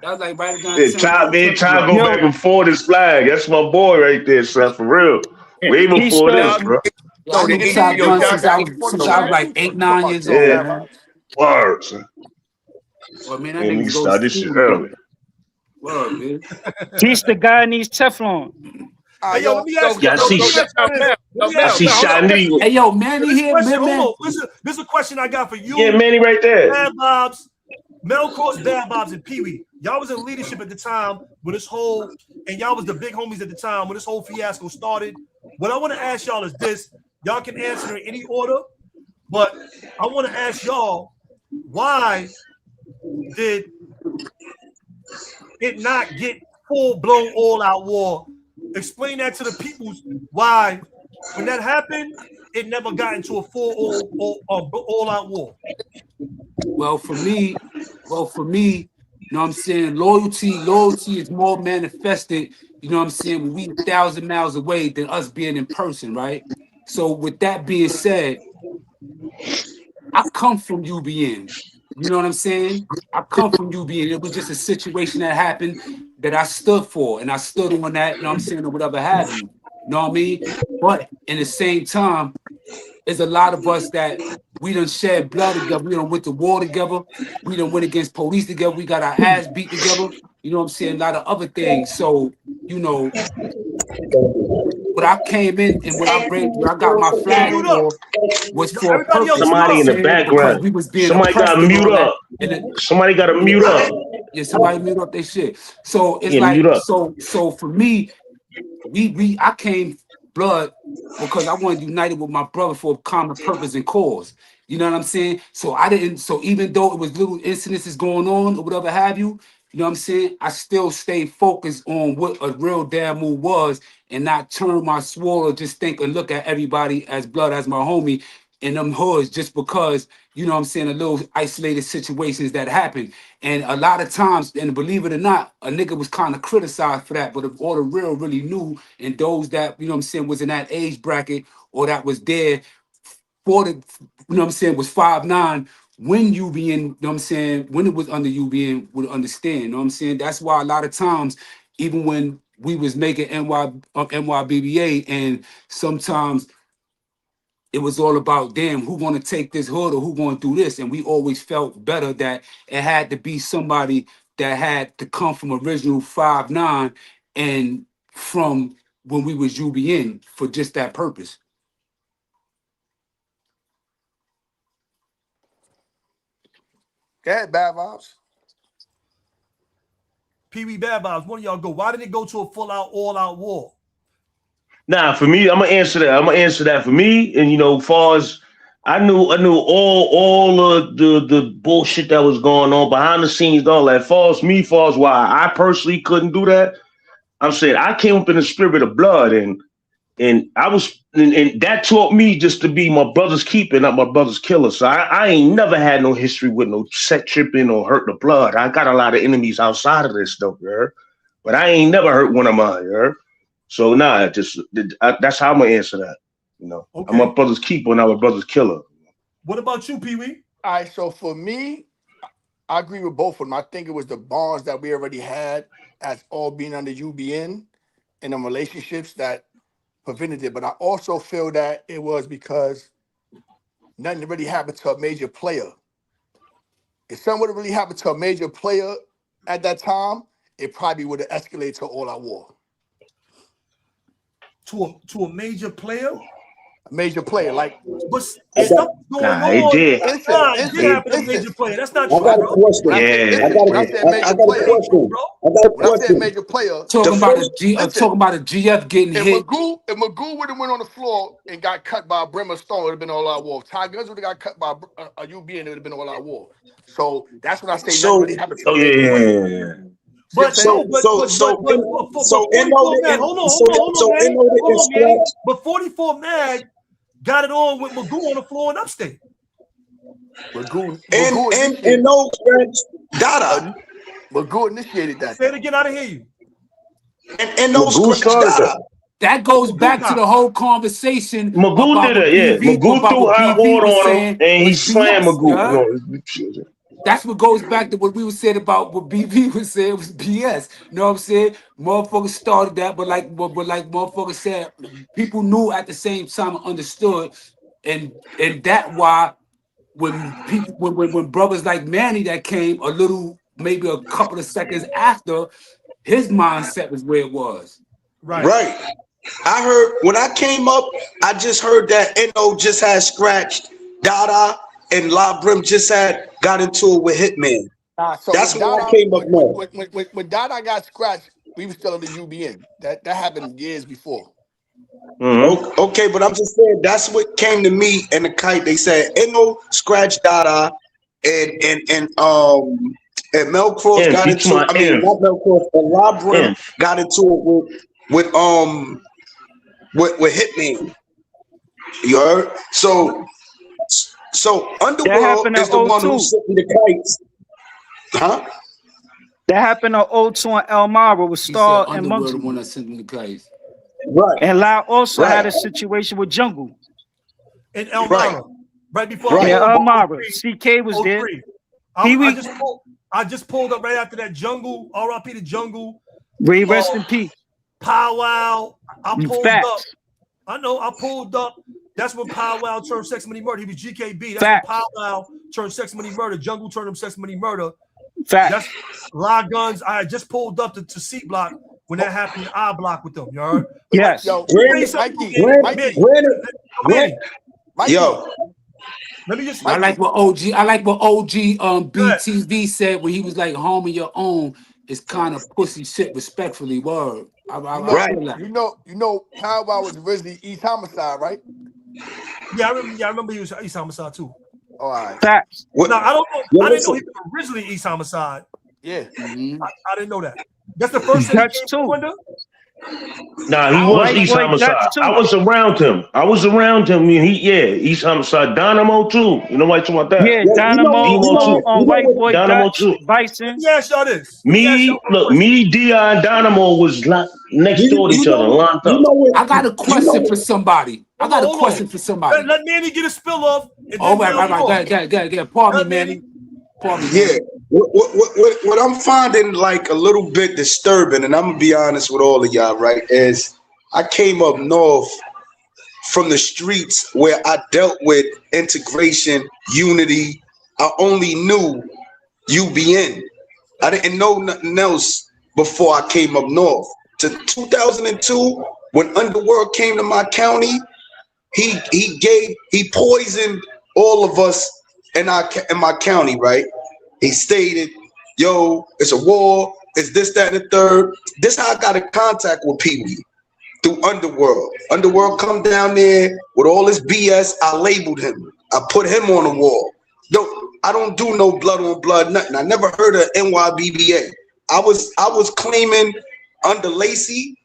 That was like right down. Try to go back and forth this flag. That's my boy right there, son. For real. Way before this, bro. I knew Ty Guns since I was like 8, 9 years old. Man. Word, son. Well, man, we can start this shit early. Word, man. Teach the guy needs Teflon. Hey, yo, let me ask you. I see Shiny. Hey, yo, Manny here, man. This is a question I got for you. Yeah, Manny right there. Bad Bobs, Mel Cross, Bad Bobs, and Pee-wee. Y'all was in leadership at the time when this whole, and y'all was the big homies at the time when this whole fiasco started. What I want to ask y'all is this. Y'all can answer in any order, but I want to ask y'all, why did it not get full-blown all-out war? Explain that to the people. Why, when that happened, it never got into a full all-out war. Well, for me, you know what I'm saying? Loyalty is more manifested, you know what I'm saying, when we 1,000 miles away than us being in person, right? So with that being said, I come from UBN. You know what I'm saying? I come from UBN. It was just a situation that happened that I stood for, and I stood on that, you know what I'm saying, or whatever have you. You know what I mean? But in the same time, there's a lot of us that we done shed blood together. We done went to war together. We done went against police together. We got our ass beat together. You know what I'm saying? A lot of other things. So, you know, what I came in and what I got my flag for was for somebody in the background. Somebody got to mute up. Somebody got to mute up. Yeah, somebody mute up their shit. So it's Yeah, like, mute up. so for me, I came blood because I wanted united with my brother for a common purpose and cause. You know what I'm saying? So even though it was little incidences going on or whatever have you, you know what I'm saying? I still stayed focused on what a real damn move was and not turn my sword or just think and look at everybody as blood as my homie in them hoods just because, you know what I'm saying, a little isolated situations that happen. And a lot of times, and believe it or not, a nigga was kind of criticized for that, but if all the real really knew and those that, you know what I'm saying, was in that age bracket or that was there for the, you know what I'm saying, was 5'9", when you be in, you know what I'm saying, when it was under UBN would understand, you know what I'm saying? That's why a lot of times, even when we was making NYBBA and sometimes it was all about, damn, who gonna take this hood or who gonna do this? And we always felt better that it had to be somebody that had to come from original 5'9" and from when we was UBN for just that purpose. Go ahead, Bad Vibes. Pee Wee Bad Vibes, one of y'all go. Why did it go to a full out, all out war? Nah, for me, I'm gonna answer that. For me, and you know, far as I knew all of the bullshit that was going on behind the scenes, all that. Far as why I personally couldn't do that. I'm saying I came up in the spirit of blood, and I was, and that taught me just to be my brother's keeper, not my brother's killer. So I ain't never had no history with no set tripping or hurt the blood. I got a lot of enemies outside of this stuff, you heard? But I ain't never hurt one of mine, you heard? So nah, that's how I'm gonna answer that. You know, Okay. I'm my brother's keeper, not my brother's killer. What about you, Pee Wee? All right, so for me, I agree with both of them. I think it was the bonds that we already had as all being under UBN and the relationships that prevented it. But I also feel that it was because nothing really happened to a major player. If something would have really happened to a major player at that time, it probably would have escalated to all out war. To a major player? A major player, like, but stuff going on. It did. It did happen to a major player. That's not true, I got a bro. question. Yeah. I got a question. Bro. I got a when I said question. major player, Talking about a GF getting if hit. Magoo would have went on the floor and got cut by Bremer Stone, it would have been all out war. If Ty Guns would have got cut by a UBN, it would have been all out war. So that's when I say nothing really happened to Oh a major player. yeah. But So in man, hold on, man. But 44 Mag got it on with Magoo on the floor in Upstate. Magoo and no stretch Dada. Magoo initiated that. Say it again, I didn't hear you. And no stretch Dada. That goes back to the whole conversation. Magoo did it, yeah. Magoo threw hot water on him and he slammed Magoo. That's what goes back to what we were saying about what BB was saying was BS. You know what I'm saying? Motherfuckers started that, but like motherfuckers said, people knew at the same time and understood, and that why when brothers like Manny that came a little, maybe a couple of seconds after, his mindset was where it was. Right. I heard when I came up, I just heard that Eno just had scratched Dada and La Brim just got into it with Hitman. So that's when I came up more. When Dada got scratched, we were still in the UBN. That happened years before. Mm-hmm. Okay, but I'm just saying that's what came to me and the kite. They said Eno scratched Dada and Mel Cross got into it. I mean, not Mel Cross, but La Brim got into it with Hitman. You heard? So Underworld is the one who's sitting the kites. Huh? That happened on 02 and Elmira with Star and Monkey. The one that sent me the kites. Right. And Lau also had a situation with Jungle. In Elmira. Right before Elmira. CK was there. I just pulled up right after that Jungle, RIP to Jungle. Rest in peace. Powwow. I pulled Facts. up. I know, I pulled up. That's when Powwow turned Sex Money Murder. He was GKB. That's when Powwow turned Sex Money Murder. Jungle turned him Sex Money Murder. Facts. That's La Guns. I just pulled up to C Block when that happened in I Block with them. You heard? Yes. Yo, Let me just. I like what OG BTV said when he was like, "Home of your own is kind of pussy shit." Respectfully, word. I feel that. You know, Power Wow was originally East Homicide, right? Yeah, I remember he was East Homicide too. All right. Facts. What, No, I don't know. what I didn't know was he was originally East Homicide. Yeah. Mhm. I didn't know that. That's the first thing he That's came too. under. Nah, he was White East boy, Homicide. that's too. I was around him. East Homicide. Dynamo too. You know what I'm talking about that? Yeah, yeah, Dynamo, Demo too. White Boy, Dynamo Dutch, too. Bison. Let me ask y'all this. Let me ask y'all one question. Me, Dion, Dynamo was next door to each other, locked up. I got a question for somebody. I got a question for somebody. Let Manny get a spill off. And All then right. Go. Pardon me, Manny. Yeah, what I'm finding like a little bit disturbing, and I'm gonna be honest with all of y'all, right? Is I came up north from the streets where I dealt with integration, unity. I only knew UBN. I didn't know nothing else before I came up north. To 2002, when Underworld came to my county, he poisoned all of us in my county, right? He stated, yo, it's a war, it's this, that, and the third. This how I got in contact with Pee-wee, through Underworld. Underworld come down there with all this BS. I labeled him. I put him on the wall. I don't do no blood on blood, nothing. I never heard of NYBBA. I was claiming under Lacey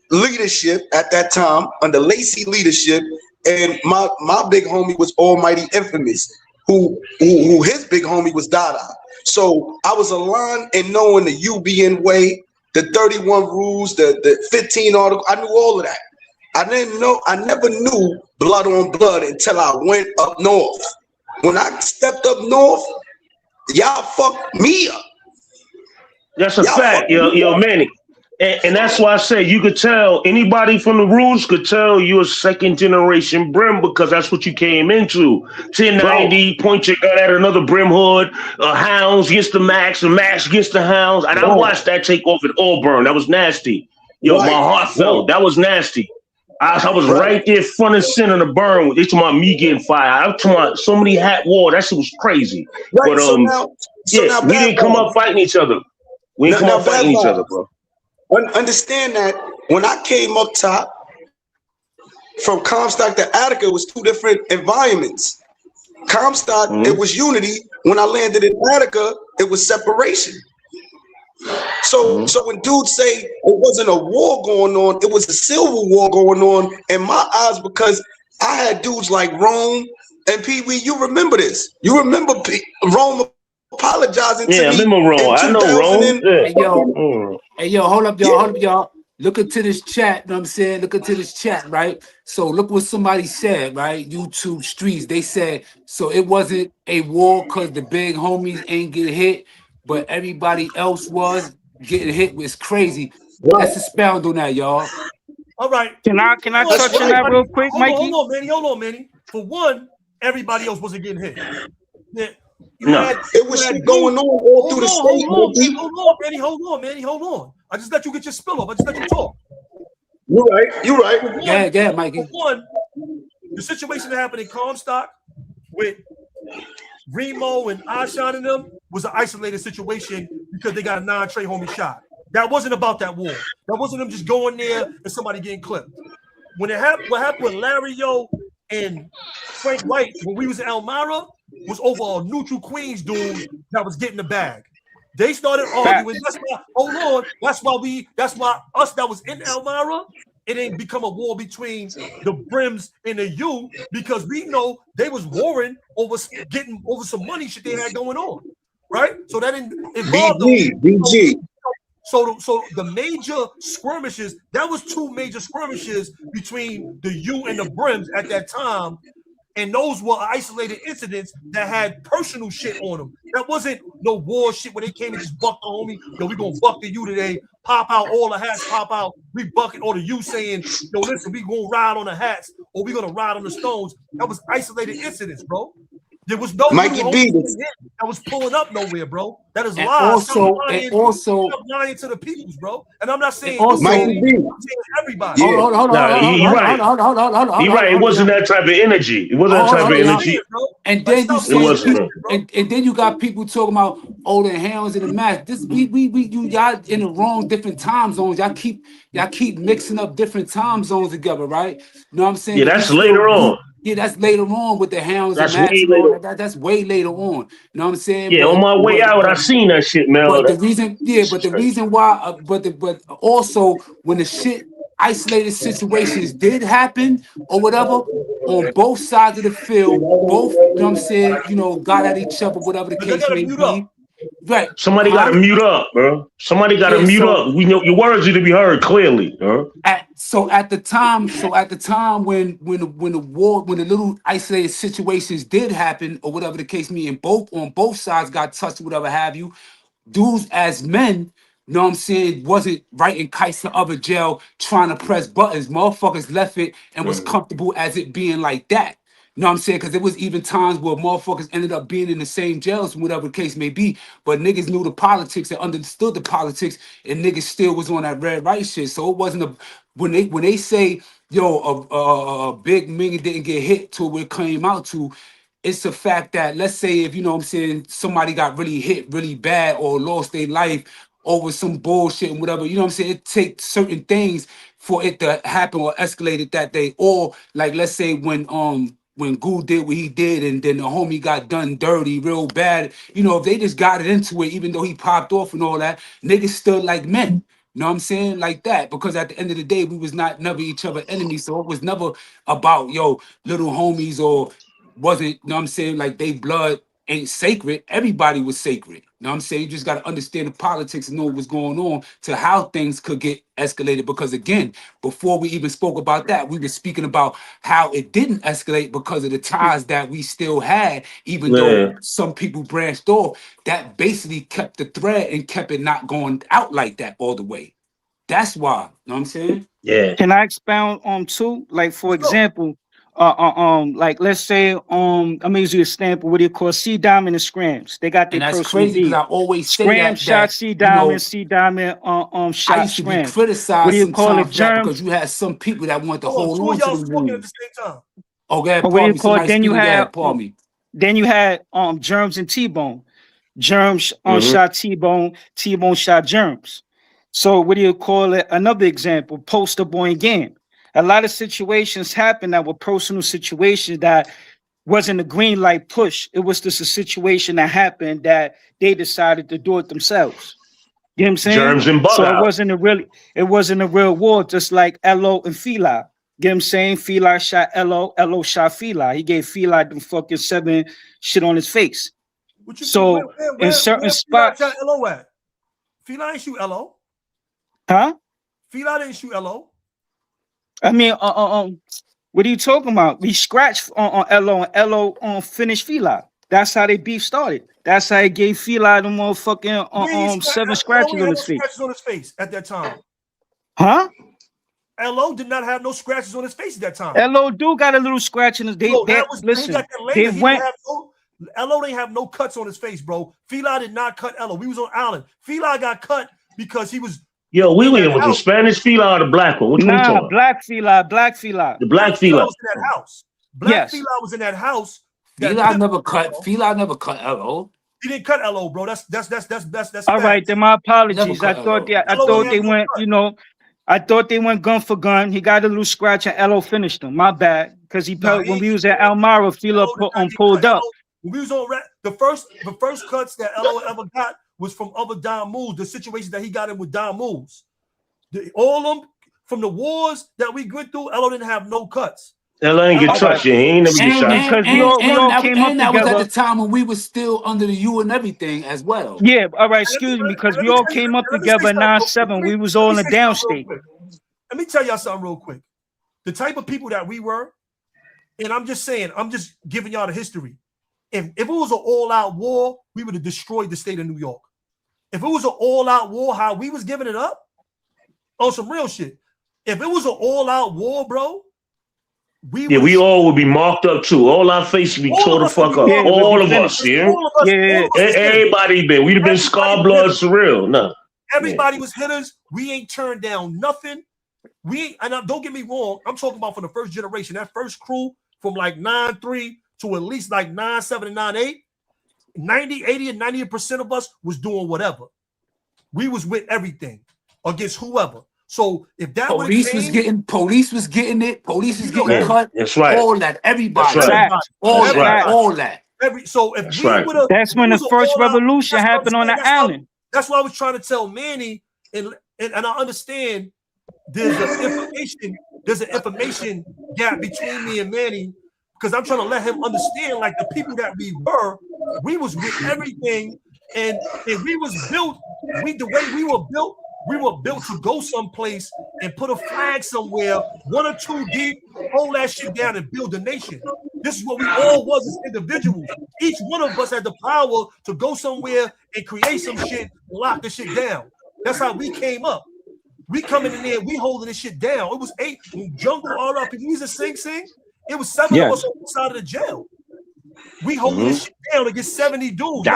leadership at that time, under Lacey leadership, and my big homie was Almighty Infamous, who his big homie was Dada. So I was aligned in knowing the UBN way, the 31 rules, the 15 article. I knew all of that. I never knew blood on blood until I went up north. When I stepped up north, y'all fucked me up. That's a fact, yo, Manny. And that's why I say you could tell anybody from the rules could tell you're a second generation Brim because that's what you came into. 1090, point your gun at another Brim hood, Hounds against the Max, and Max against the Hounds. And I watched that take off at Auburn. That was nasty. Yo, my heart fell. That was nasty. I was right there front and center in the burn. They talking about me getting fired. I'm talking about so many hat war. That shit was crazy. Right, But now we didn't come up fighting each other. We didn't come up fighting each other, bro. Understand that when I came up top from Comstock to Attica, it was two different environments. Comstock, it was unity. When I landed in Attica, it was separation. So when dudes say it wasn't a war going on, it was a civil war going on in my eyes, because I had dudes like Rome and Pee-wee. You remember this? You remember Rome apologizing to me? Yeah, I remember Rome. I know Rome. Hey, yo, hold up, y'all. Look into this chat, you know what I'm saying? Look into this chat, right? So look what somebody said, right? YouTube streets. They said, so it wasn't a war because the big homies ain't get hit, but everybody else was getting hit. Was crazy. Let's expound on that, y'all. All right. Can I touch on that real quick, Mikey? Hold on, Manny. For one, everybody else wasn't getting hit. Yeah. It was shit going on all through the state. Hold on. I just let you get your spill off. I just let you talk. You're right. Yeah, Mikey. For one, the situation that happened in Comstock with Remo and Ashan and them was an isolated situation because they got a non-Trey homie shot. That wasn't about that war. That wasn't them just going there and somebody getting clipped. When it happened, what happened with Larry and Frank White when we was in Elmira was over a neutral Queens dude that was getting the bag. They started arguing. That's why us that was in Elmira, it ain't become a war between the Brims and the U, because we know they was warring over some money shit they had going on, right? So that didn't involve BG. So the major skirmishes, that was two major skirmishes between the U and the Brims at that time. And those were isolated incidents that had personal shit on them. That wasn't no war shit where they came and just bucked the homie. Yo, we gonna buck the U today. Pop out, all the hats pop out. We buck it. Or the U saying, yo, listen, we gonna ride on the hats or we gonna ride on the stones. That was isolated incidents, bro. There was no Mikey B. that was pulling up nowhere, bro. That is And lies. also, Stop lying to the peoples, bro. And I'm not saying also, you, Mikey B. I'm saying everybody. Hold on, hold on, Nah, hold on, he hold on, right. hold on, hold on, hold on, He hold right. on, It wasn't that type of energy. It wasn't that Hold type on, of hold on, energy. and then you It say wasn't. people, and then you got people talking about the hounds in the match. This y'all in the wrong different time zones. Y'all keep mixing up different time zones together, right? You know what I'm saying? Yeah, But that's later on. yeah, that's later on with the hounds and That's mats way and all later. that's way later on. You know what I'm saying? Yeah, on my way out, I seen that shit, man. But the reason, yeah, but the reason why, but also when the shit isolated situations did happen or whatever on both sides of the field, both, you know what I'm saying, got at each other, whatever the But they case gotta may mute be. up. Right. Somebody got to mute up, bro. Somebody got to Yeah, mute so up. We know your words need to be heard clearly, bro. at the time when the little isolated situations did happen or whatever the case may be, and on both sides got touched, whatever have you, dudes as men, you know what I'm saying, wasn't writing kites to other jail trying to press buttons. Motherfuckers left it and was comfortable as it being like that. You know what I'm saying? Because there was even times where motherfuckers ended up being in the same jails, whatever the case may be. But niggas knew the politics and understood the politics, and niggas still was on that red right shit. So it wasn't when they say, yo, a big million didn't get hit to where it came out to. It's the fact that, let's say, if you know what I'm saying, somebody got really hit really bad or lost their life over some bullshit and whatever, you know what I'm saying? It takes certain things for it to happen or escalate it that day. Or like, let's say when Goo did what he did and then the homie got done dirty real bad, if they just got it into it, even though he popped off and all that, niggas stood like men. You know what I'm saying? Like that. Because at the end of the day, we was never each other enemies. So it was never about, little homies or wasn't, you know what I'm saying, like they blood ain't sacred. Everybody was sacred. You know what I'm saying? You just got to understand the politics and know what's going on to how things could get escalated. Because again, before we even spoke about that, we were speaking about how it didn't escalate because of the ties that we still had, even though some people branched off, that basically kept the thread and kept it not going out like that all the way. That's why. You know what I'm saying? Yeah. Can I expound on too? Like for example, like let's say I'm gonna use you a example. What do you call C Diamond and Scrams? They got their And that's personal crazy because beef. I always say Scram shot that C Diamond, C Diamond I shot used to be Scram. What do criticized you call it? sometimes for that because Germs. you had some people that want to Hold on, hold two on of to y'all the talking at the rules. same time. Oh, go ahead, Or what do pardon you me. call it? Somebody Then you speaking, go had ahead, pardon me. Germs and T-Bone. Germs Mhm. shot T-Bone, T-Bone shot Germs. So what do you call it? Another example, Poster Boy and Game. A lot of situations happen that were personal situations that wasn't a green light push. It was just a situation that happened that they decided to do it themselves. You know what I'm saying? Germs and bug So out. it wasn't a real war, just like Elo and Fila. You know what I'm saying? Fila shot Elo shot Fila. He gave Fila them fucking 7 shit on his face. What you So in certain Fila spots, shot LO at? Fila ain't shoot LO. huh? Fila didn't shoot LO. I mean, what are you talking about? We scratched on Elo and Elo finished Fila. That's how they beef started. That's how he gave Fila the motherfucking 7 scratches on his face. Scratches on his face at that time. Huh? LO did not have no scratches on his face at that time. Elo do got a little scratch in his. No, that was Listen. he got that later. He didn't have LO didn't have no cuts on his face, bro. Fila did not cut LO. We was on Island. Fila got cut because he was. Yo, we were with the Spanish Fila or the black one. Which one you talking? Black Fila. The black Fila. Was in that house. Black Fila was in that house. Fila never cut LO. He didn't cut LO, bro. That's all right. Then my apologies. I thought they went. I thought they went gun for gun. He got a little scratch and Elo finished him. My bad, because when we was at Elmira, Fila pulled up. When we was on the first cuts that Elo ever got was from other Don Moves. The situation that he got in with Don Moves. All of them from the wars that we went through, Elo didn't have no cuts. Elo ain't get touched. He ain't never get shot. Because we all came up together. That was at the time when we was still under the U and everything as well. Yeah, all right, excuse me, because we all came up together in 9-7. We was all in the downstate. Let me tell y'all something real quick. The type of people that we were, and I'm just saying, I'm just giving y'all the history. If it was an all-out war, we would have destroyed the state of New York. If it was an all-out war, how we was giving it up, on some real shit. If it was an all-out war, bro, we all would be marked up too. All our faces would be tore the fuck up. Yeah, all we'd of be us, finished. yeah. All of us, Yeah. all of us was hitters. Everybody been. We'd have been scar blood surreal. No. Everybody was hitters. We ain't turned down nothing. Don't get me wrong. I'm talking about from the first generation. That first crew from like 9-3 to at least like 9-7 and 9-8. 90, 80, and 90% of us was doing whatever. We was with everything against whoever. So if that police was getting it, police was getting cut. That's right. All that, everybody, That's right. all That's that, right. all that. So if That's we right. would have, That's when the first revolution happened on the island. That's why I was trying to tell Manny, and I understand there's an information gap between me and Manny, because I'm trying to let him understand, like, the people that we was with everything, and we was built. The way we were built to go someplace and put a flag somewhere, 1 or 2 deep, hold that shit down and build a nation. This is what we all was as individuals. Each one of us had the power to go somewhere and create some shit, lock the shit down. That's how we came up. We coming in there, we holding this shit down. It was 8 jungle RP. We was a Sing Sing. It was 7 of us on the side of the jail. We holding this shit down against 70 dudes.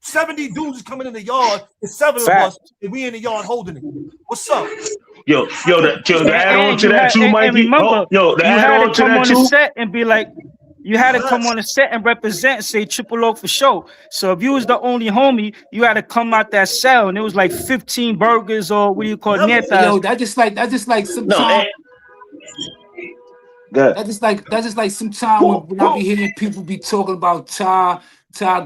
70 dudes is coming in the yard. It's 7 of us, and we in the yard holding it. What's up? To add on to that too, Mikey. Remember, to add on to that too. Set and be like, you had to come on the set and represent and say Triple O for show. So if you was the only homie, you had to come out that cell, and it was like 15 burgers or what do you call it? Yo, that just like sometimes. That's just like sometimes when I be hearing people be talking about tie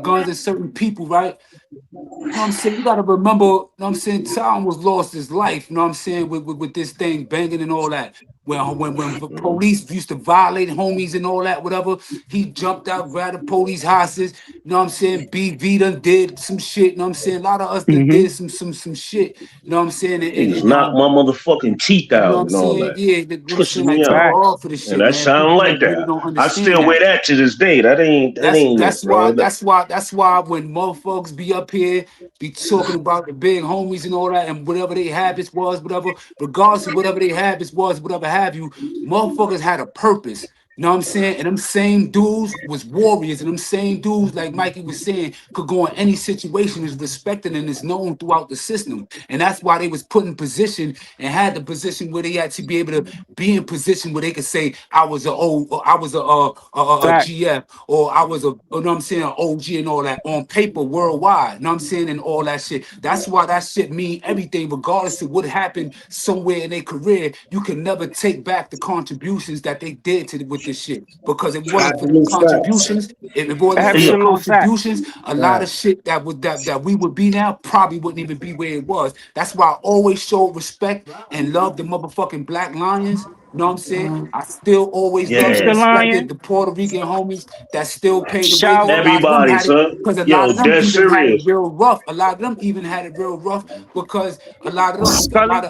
guns and certain people, right? You know what I'm saying? You gotta remember, you know what I'm saying, Tom was lost his life, you know what I'm saying, with this thing banging and all that. When the police used to violate homies and all that, whatever, he jumped out, grabbed the police hostage, you know what I'm saying? BV done did some shit, you know what I'm saying? A lot of us done did some shit, you know what I'm saying? He just knocked my motherfucking teeth out and all that. Yeah, twisting me out. And that sound like that. Really I still wear that to this day. That's why when motherfuckers be up here, be talking about the big homies and all that, and whatever their habits was, whatever, regardless of whatever their habits was, whatever have you, motherfuckers had a purpose. You know what I'm saying? And them same dudes was warriors, and them same dudes, like Mikey was saying, could go in any situation, is respected and is known throughout the system. And that's why they was put in position and had the position where they had to be able to be in position where they could say, I was a GF, or I was a, you know what I'm saying, an OG and all that on paper worldwide. You know what I'm saying? And all that shit. That's why that shit mean everything, regardless of what happened somewhere in their career. You can never take back the contributions that they did to with this shit, because it wasn't for the contributions. If it wasn't for the contributions, a lot of shit that we would be now probably wouldn't even be where it was. That's why I always showed respect and love the motherfucking Black Lions. You know what I'm saying? I still always respected the Puerto Rican homies that still paid the way. Everybody, son. Because a lot of them even had it real rough. A lot of them even had it real rough because a lot of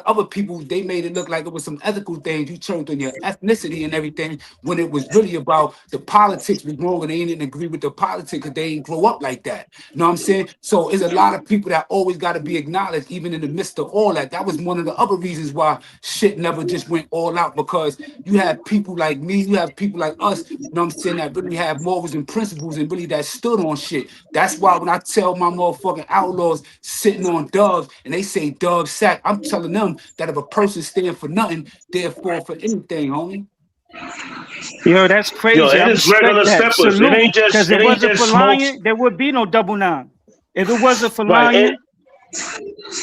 other people, they made it look like it was some ethical things. You turned on your ethnicity and everything when it was really about the politics was wrong, and they didn't agree with the politics because they didn't grow up like that. You know what I'm saying? So there's a lot of people that always got to be acknowledged, even in the midst of all that. That was one of the other reasons why shit never just went all out, because you have people like me, you have people like us, you know what I'm saying, that really have morals and principles and really that stood on shit. That's why when I tell my motherfucking outlaws sitting on doves and they say dove sack, I'm telling them that if a person stand for nothing, they'll fall for anything, homie. Yo, that's crazy. Yo, it is regular steppers. It ain't just, because it wasn't for Lion, there would be no 99. If it wasn't for Lion,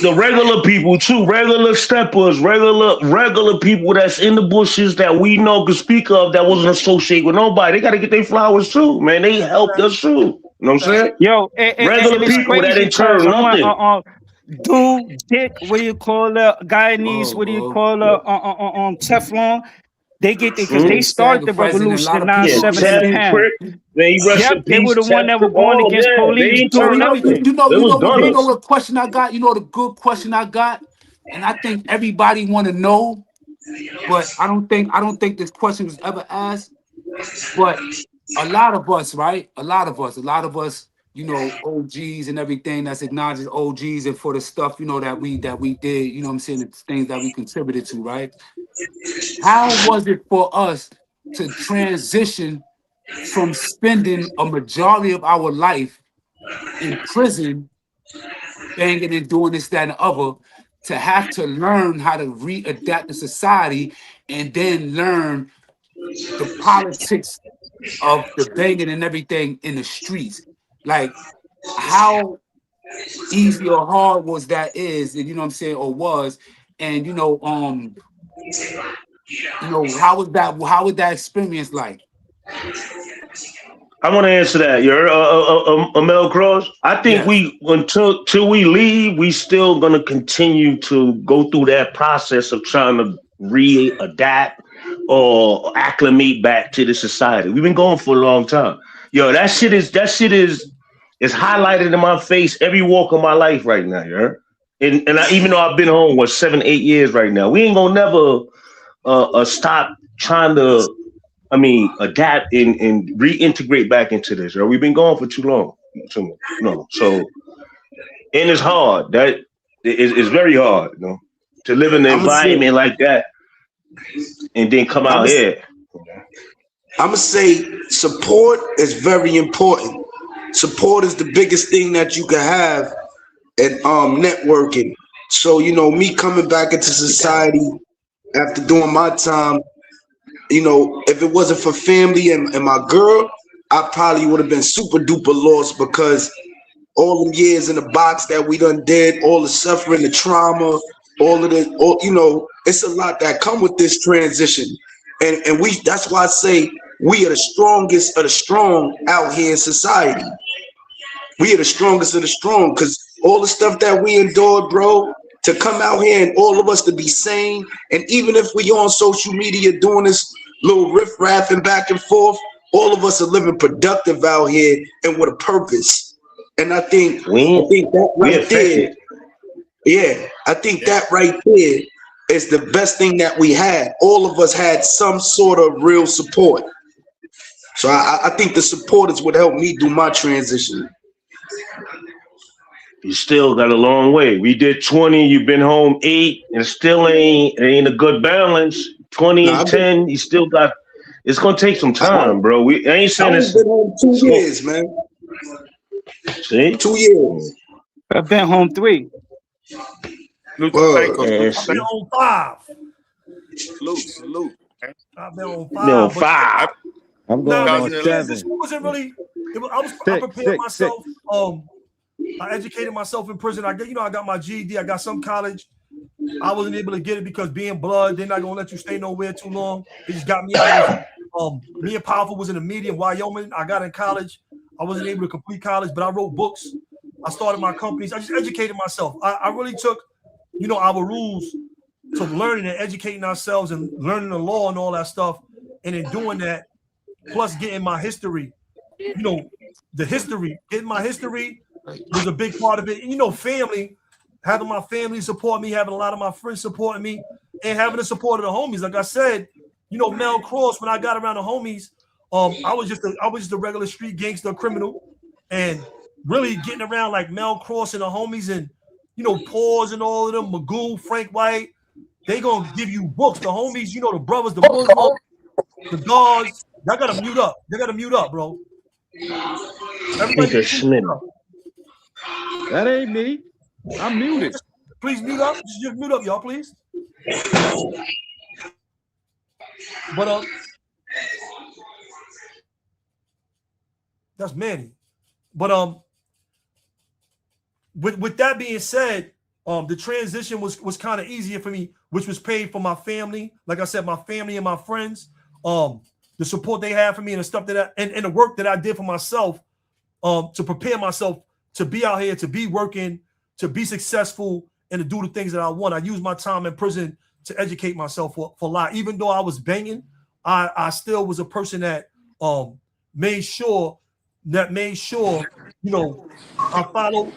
the regular people too, regular steppers, regular people that's in the bushes that we know could speak of that wasn't associated with nobody. They got to get their flowers too, man. They helped us too. You know what I'm saying? Yo, regular people that didn't turn nothing. Dude, Dick, what do you call it? Guyanese, what do you call it? On Teflon. They get it because they started the revolution in 9/7. They were the one that were going against police. You know the question I got? You know the good question I got? And I think everybody want to know, but I don't think this question was ever asked. But a lot of us, right? A lot of us, you know, OGs and everything that's acknowledged as OGs, and for the stuff, you know, that we did, you know what I'm saying, the things that we contributed to, right? How was it for us to transition from spending a majority of our life in prison, banging and doing this, that, and the other, to have to learn how to readapt to society and then learn the politics of the banging and everything in the streets. Like, how easy or hard was that is, and you know what I'm saying, or was, and how was that experience like? I want to answer that. You're Mel Cross. I think until we leave, we still gonna continue to go through that process of trying to readapt or acclimate back to the society. We've been going for a long time. Yo, that shit is highlighted in my face every walk of my life right now. You heard? And even though I've been home 7-8 years right now, we ain't gonna never stop trying to. Adapt and reintegrate back into this. We've been gone for too long. So, and it's hard. That is very hard, to live in an environment like that and then come out here. I'm gonna say support is very important. Support is the biggest thing that you can have in networking. So, me coming back into society after doing my time, if it wasn't for family and my girl, I probably would have been super duper lost, because all them years in the box that we done did, all the suffering, the trauma, it's a lot that come with this transition. And that's why I say we are the strongest of the strong out here in society. We are the strongest of the strong, because all the stuff that we endured, bro, to come out here and all of us to be sane, and even if we on social media doing this little riff-raffing back and forth, all of us are living productive out here and with a purpose. And I think that right there, I think that right there is the best thing that we had. All of us had some sort of real support. So I think the support is what helped me do my transition. You still got a long way. We did 20, you've been home 8, and still ain't a good balance. 20 and 10, you still got. It's gonna take some time, bro. I ain't saying it's been home 2 years, man. See? 2 years. I've been home 3. I've been on 5. Salute. I've been on 5. I'm going on 7. This wasn't really. I prepared myself. I educated myself in prison. I got my GED. I got some college. I wasn't able to get it because being blood, they're not gonna let you stay nowhere too long. They just got me out of me and Powerful was in the media in Wyoming. I got in college. I wasn't able to complete college, but I wrote books. I started my companies. I just educated myself. I really took, our rules to learning and educating ourselves and learning the law and all that stuff. And in doing that, plus getting my history, getting my history was a big part of it. And, family, having my family support me, having a lot of my friends supporting me, and having the support of the homies. Like I said, Mel Cross, when I got around the homies, I was just a regular street gangster criminal, and really getting around like Mel Cross and the homies and, Paws and all of them, Magoo, Frank White, they gonna give you books. The homies, the brothers, the Muslims, the dogs, y'all gotta mute up. They gotta mute up, bro. Everybody mute up. That ain't me. I'm muted. Please mute up. Just mute up, y'all, please. But that's Manny. But with that being said, the transition was kind of easier for me, which was paid for my family. Like I said, my family and my friends, the support they had for me and the stuff and the work that I did for myself, to prepare myself to be out here, to be working, to be successful, and to do the things that I want. I used my time in prison to educate myself for life. Even though I was banging, I still was a person that made sure, I followed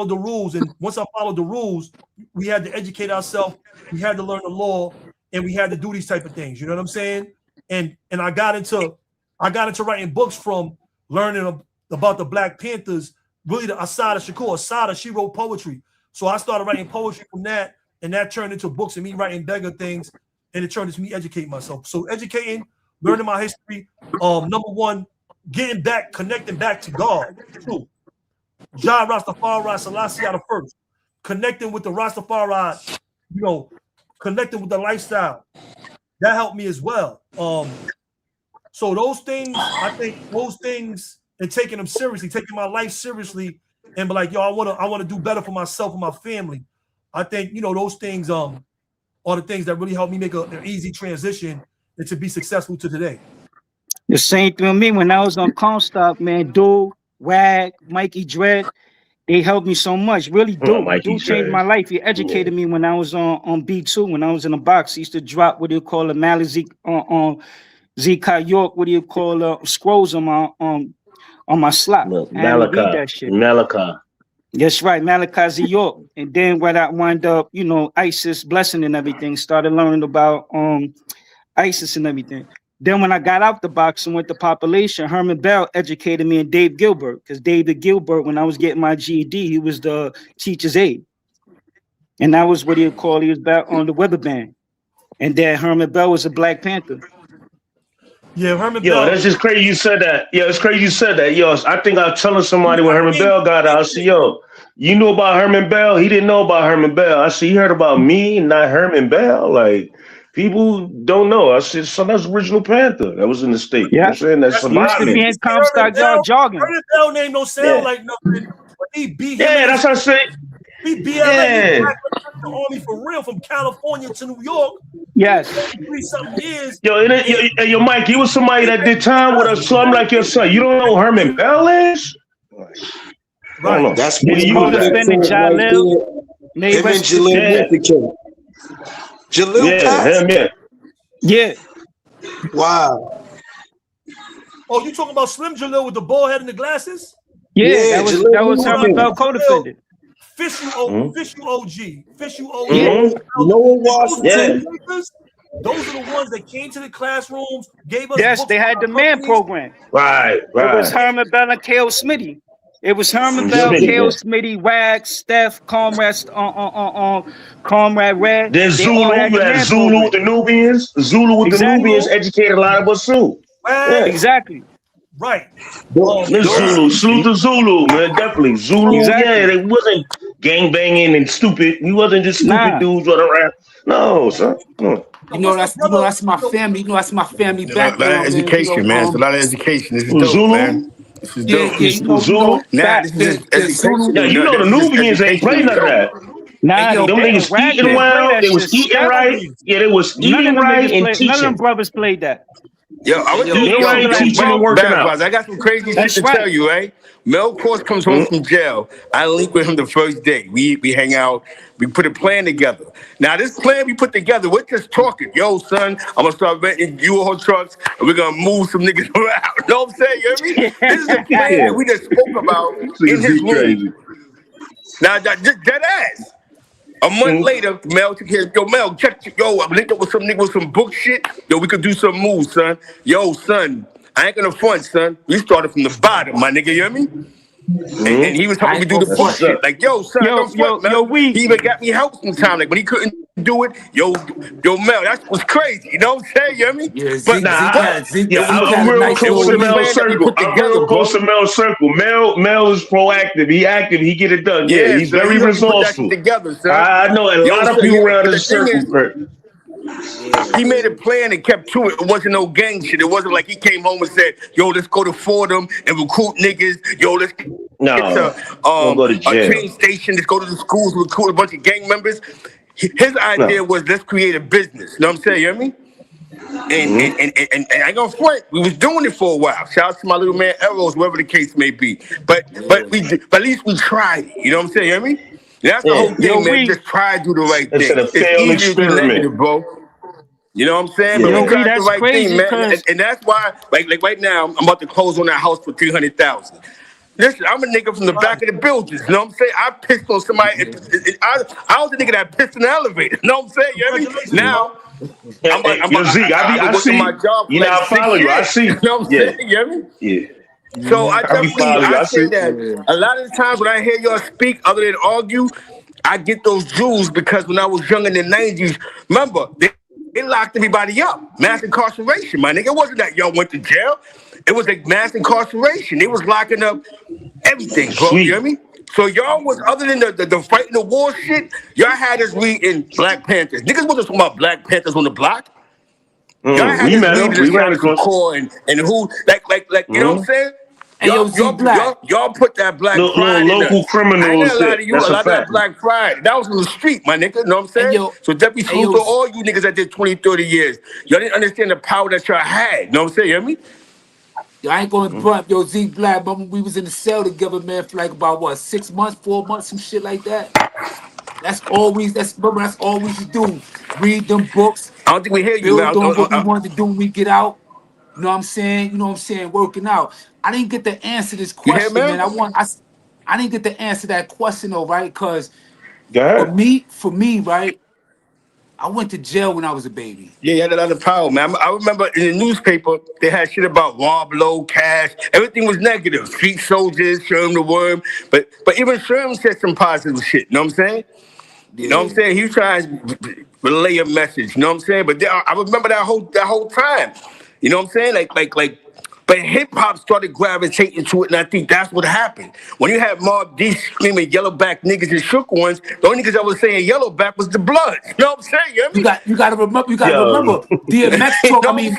the rules. And once I followed the rules, we had to educate ourselves, we had to learn the law, and we had to do these type of things. You know what I'm saying? And I got into writing books from learning about the Black Panthers. Really, the Assata Shakur. Assata, she wrote poetry. So I started writing poetry from that, and that turned into books and me writing beggar things, and it turned into me educating myself. So educating learning my history. Number one, getting back, connecting back to God. 2, Jah Rastafari Selassie the first, connecting with the Rastafari, you know, connecting with the lifestyle. That helped me as well. So those things, I think those things, and taking them seriously, taking my life seriously, and be like, yo, I want to do better for myself and my family. I think, you know, those things are the things that really helped me make an easy transition and to be successful to today. The same thing with me when I was on Comstock, man. Dude, Wag, Mikey Dread, they helped me so much. Really, Dude changed my life. He educated me when I was on B2, when I was in the box. He used to drop what do you call it, Malizy on ZK York, what do you call scrolls on my slot. Malachi. That's right, Malachi Z York. And then when I wind up, you know, ISIS blessing and everything, started learning about ISIS and everything. Then when I got out the box and went to Population, Herman Bell educated me and Dave Gilbert, because David Gilbert, when I was getting my GED, he was the teacher's aide. And that was what he was back on the weather band. And then Herman Bell was a Black Panther. Yeah, Herman Yo, Bell. that's just crazy you said that. Yo, it's crazy you said that. Yo, I think I was telling somebody when Herman Bell got out, I said, yo, you knew about Herman Bell? He didn't know about Herman Bell. I said, you heard about me, not Herman Bell? Like, people don't know. I said, son, that's original Panther. That was in the state. Yeah. You know what I'm saying? That's in Comstock jogging. Herman Bell name don't sound like nothing. But he beat him. Yeah, that's what I said. He beat the Army for real, from California to New York. Yes. 3-something years. Yo, Mike, he was somebody that did time with us. So I'm like, yo, son, you don't know who Herman Bell is? Right. That's what you know that. him and Jalil Jalil passed? Yeah. Wow. Oh, you talking about Slim Jalil with the bald head and the glasses? Yeah, that was Herman Bell co-defendant. Fish you OG. Noah Washington. Those are the ones that came to the classrooms, gave us. Yes, they had the man program. Right. It was Herman Bell and K.O. Smitty. It was Herman Bell, K.O. Smitty, Wag, Steph, Comrade Red. Then Zulu, you had Zulu with the Nubians. Zulu with the Nubians educated a lot of us too. Yeah. Exactly. Right. Zulu, salute to Zulu, man. Definitely. Zulu, yeah, they wasn't gang banging and stupid. We wasn't just stupid dudes running around. No, son. You know that's my family. You know that's my family background. A lot of education, man. It's a lot of education. This is dope, Zulu? man. This is dope. Zulu. Nah, this is education. Yeah, you know the Nubians ain't playing none of that. Nah, them niggas eating well. They was eating right. Yeah, they was eating right and teaching. None of them brothers played that. Yo, I got some crazy shit to tell you, right? Mel Cross comes home from jail. I link with him the first day. We hang out. We put a plan together. Now, this plan we put together, we're just talking. Yo, son, I'm going to start renting U-Haul trucks, and we're going to move some niggas around. You know what I'm saying? You hear me? This is a plan that we just spoke about in his room. Now, dead ass. A month later, Mel took his, yo, Mel, I'm linked up with some nigga with some book shit. Yo, we could do some moves, son. Yo, son, I ain't gonna front, son. We started from the bottom, my nigga, you hear me? And he was helping me do the book shit. Like, yo, son, he even got me help sometime. Like, when he couldn't do it, yo, Mel, that was crazy. You know what I'm saying? You hear me? Yeah, but I'm real close to Mel's circle. I'm real close to Mel's circle. Mel is proactive. He active. He get it done. Yeah, he's very resourceful. I know a lot of people around his circle. He made a plan and kept to it. It wasn't no gang shit. It wasn't like he came home and said, yo, let's go to Fordham and recruit niggas. Yo, let's get to a train station. Let's go to the schools and recruit a bunch of gang members. His idea was, let's create a business. You know what I'm saying? You hear me? And I ain't gonna front. We was doing it for a while. Shout out to my little man Eros, wherever the case may be. But at least we tried it. You know what I'm saying? You hear me? That's the whole thing, man. Just try to do the right thing. It's easy to be negative, bro. You know what I'm saying? But we try to do the right thing, man. And that's why, like right now, I'm about to close on that house for $300,000. Listen, I'm a nigga from the back of the buildings. You know what I'm saying? I pissed on somebody. I was the nigga that pissed in the elevator. You know what I'm saying? You hear me? Now, I see my job. You know, I follow you. I see. You know what I'm saying? You hear me? Yeah. So I say that a lot of the times when I hear y'all speak, other than argue, I get those jewels because when I was young in the 90s, remember, It locked everybody up. Mass incarceration, my nigga. It wasn't that y'all went to jail. It was like mass incarceration. They was locking up everything, bro. You hear me? So y'all was, other than the fighting the war shit, y'all had us reading Black Panthers. Niggas wasn't talking about Black Panthers on the block. Y'all had We us met him. reading We the ran Shadows of Core and who, like, you know what I'm saying? Hey, yo, Y'all put that black Little pride in local us. criminal I ain't gonna lie shit. to you. That's A a lot of that fact. black pride, that was in the street, my nigga. You know what I'm saying? yo, So deputy hey, yo, salute to all you niggas that did 20, 30 years. Y'all didn't understand the power that y'all had. You know what I'm saying? You hear me? Yo, I ain't going to front. Yo, Z Black, we was in the cell together, man, for like about what, 6 months, 4 months, some shit like that. That's all we used to do. Read them books, I don't think we hear you, man. build on what we wanted to do when we get out. You know what I'm saying? You know what I'm saying? Working out. I didn't get to answer this You hear, question, man? man. I didn't get to answer that question though, right? Because Go ahead. for me, right? I went to jail when I was a baby. Yeah, you had a lot of power, man. I remember in the newspaper, they had shit about Rob Lowe, Cash. Everything was negative. Street soldiers, Sherm the Worm. But even Sherm said some positive shit. You know what I'm saying? You know what I'm Yeah. saying? He was trying to relay a message. You know what I'm saying? But I remember that whole time. You know what I'm saying? But hip hop started gravitating to it, and I think that's what happened. When you had Mob D screaming yellowback niggas and shook ones, the only niggas that was saying yellowback was the Bloods. You know what I'm saying? You hear me? You got to remember. You got to Yo. remember. DMX You talk. know I what mean,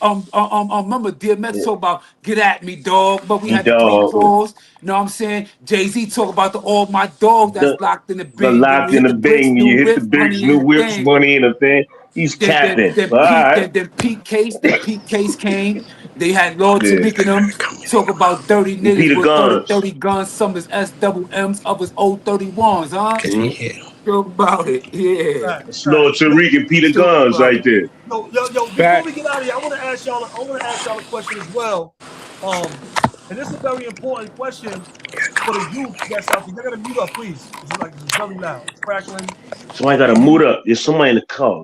I'm saying? remember DMX talk about "Get at Me, dog." But we had the 3 Dog. claws. You know what I'm saying? Jay-Z talk about the all my dog that's locked in the The bing. Then lock we in hit the the bricks, bing, new you hit the whips, bricks, money new in the whips, thing. money in the thing. He's capping. All right. Then Pete Case came. They had Lord Yeah. Tariq and them talk about dirty And niggas Peter with 30 Guns. guns. Some is SWMs, others O31s, huh? Mhm. Talk about it. Yeah. Facts, That's Lord facts. Tariq and Peter Talk Guns about right it. there. Yo, before we get out of here, I want to ask y'all a question as well. And this is a very important question for the youth that's out there. They're gonna mute up, please. It's very loud. It's crackling. Somebody got to moot up. There's somebody in the car.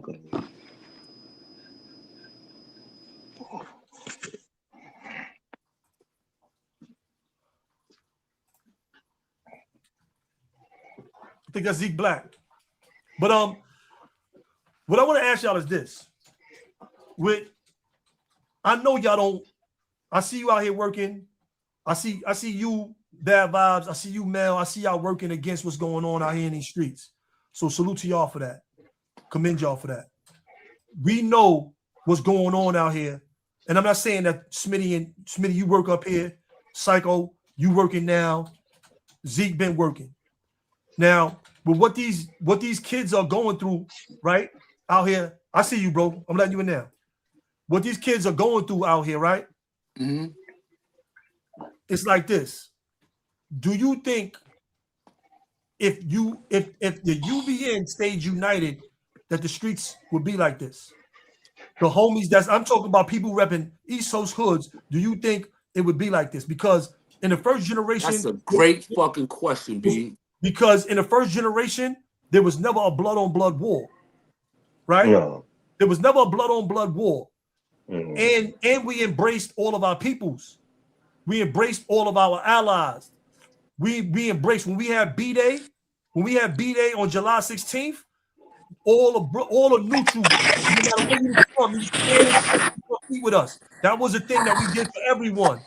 I think that's Zeke Black. But what I want to ask y'all is this. I know y'all don't. I see you out here working. I see you, Bad Vibes. I see you, Mel. I see y'all working against what's going on out here in these streets. So salute to y'all for that. Commend y'all for that. We know what's going on out here. And I'm not saying that Smitty, you work up here. Psycho, you working now. Zeke been working. Now, with what these kids are going through, right? Out here. I see you, bro. I'm letting you in now. What these kids are going through out here, right? Mm-hmm. It's like this. Do you think if the UBN stayed united, that the streets would be like this? The homies I'm talking about, people repping East Coast hoods. Do you think it would be like this? Because in the first generation, That's a great fucking question, B. Because in the first generation, there was never a blood on blood war, right? No. There was never a blood on blood war, Mm. and we embraced all of our peoples. We embraced all of our allies. We embraced when we had B-Day on July 16th. All the neutral, no matter where you was from, you compete with us. That was a thing that we did for everyone.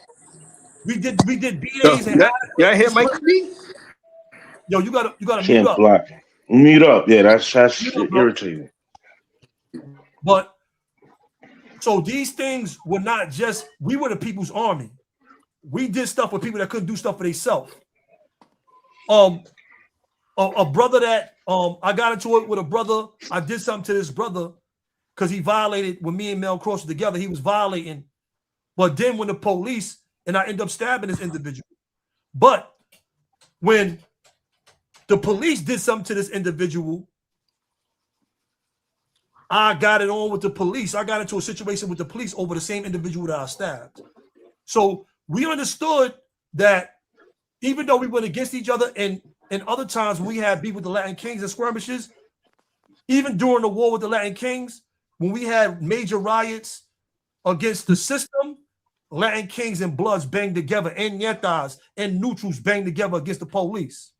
We did B-Days and Y'all hear Mike B? Yo, you gotta mute Can't up. block. Mute up. Yeah, that's Mute up, bro. irritating. But so these things were not just, we were the people's army. We did stuff with people that couldn't do stuff for themselves. A brother that I got into it with a brother. I did something to this brother because he violated when me and Mel Cross were together. He was violating. But then when the police, and I end up stabbing this individual. But when the police did something to this individual, I got it on with the police. I got into a situation with the police over the same individual that I stabbed. So we understood that even though we went against each other, and other times when we had beef with the Latin Kings and skirmishes, even during the war with the Latin Kings, when we had major riots against the system, Latin Kings and Bloods banged together, and Nietas and Neutrals banged together against the police.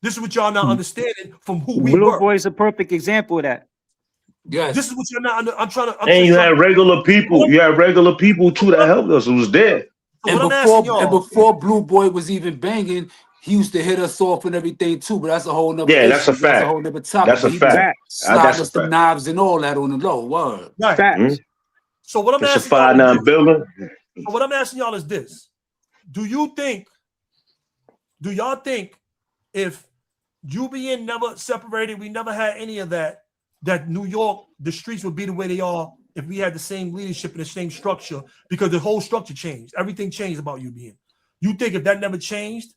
This is what y'all not understanding from who we Blue were. Boy is a perfect example of that. Yes. This is what you're not. I'm trying to. I'm And just you trying had regular people. You had regular people too that helped us. It was there. So And what I'm asking before, y'all, Blue Boy was even banging, he used to hit us off and everything too. But that's a whole nother Yeah, that's issue. a That's a fact. whole nother topic. That's a But he was fact. sliding That's a us the fact. knives and all that on the low. Word. right? Facts. So what I'm It's a asking y'all, 5'9" building. so what I'm asking y'all is this: Do y'all think if UBN never separated, we never had any of that, that New York, the streets would be the way they are if we had the same leadership and the same structure? Because the whole structure changed. Everything changed about UBN. You think if that never changed,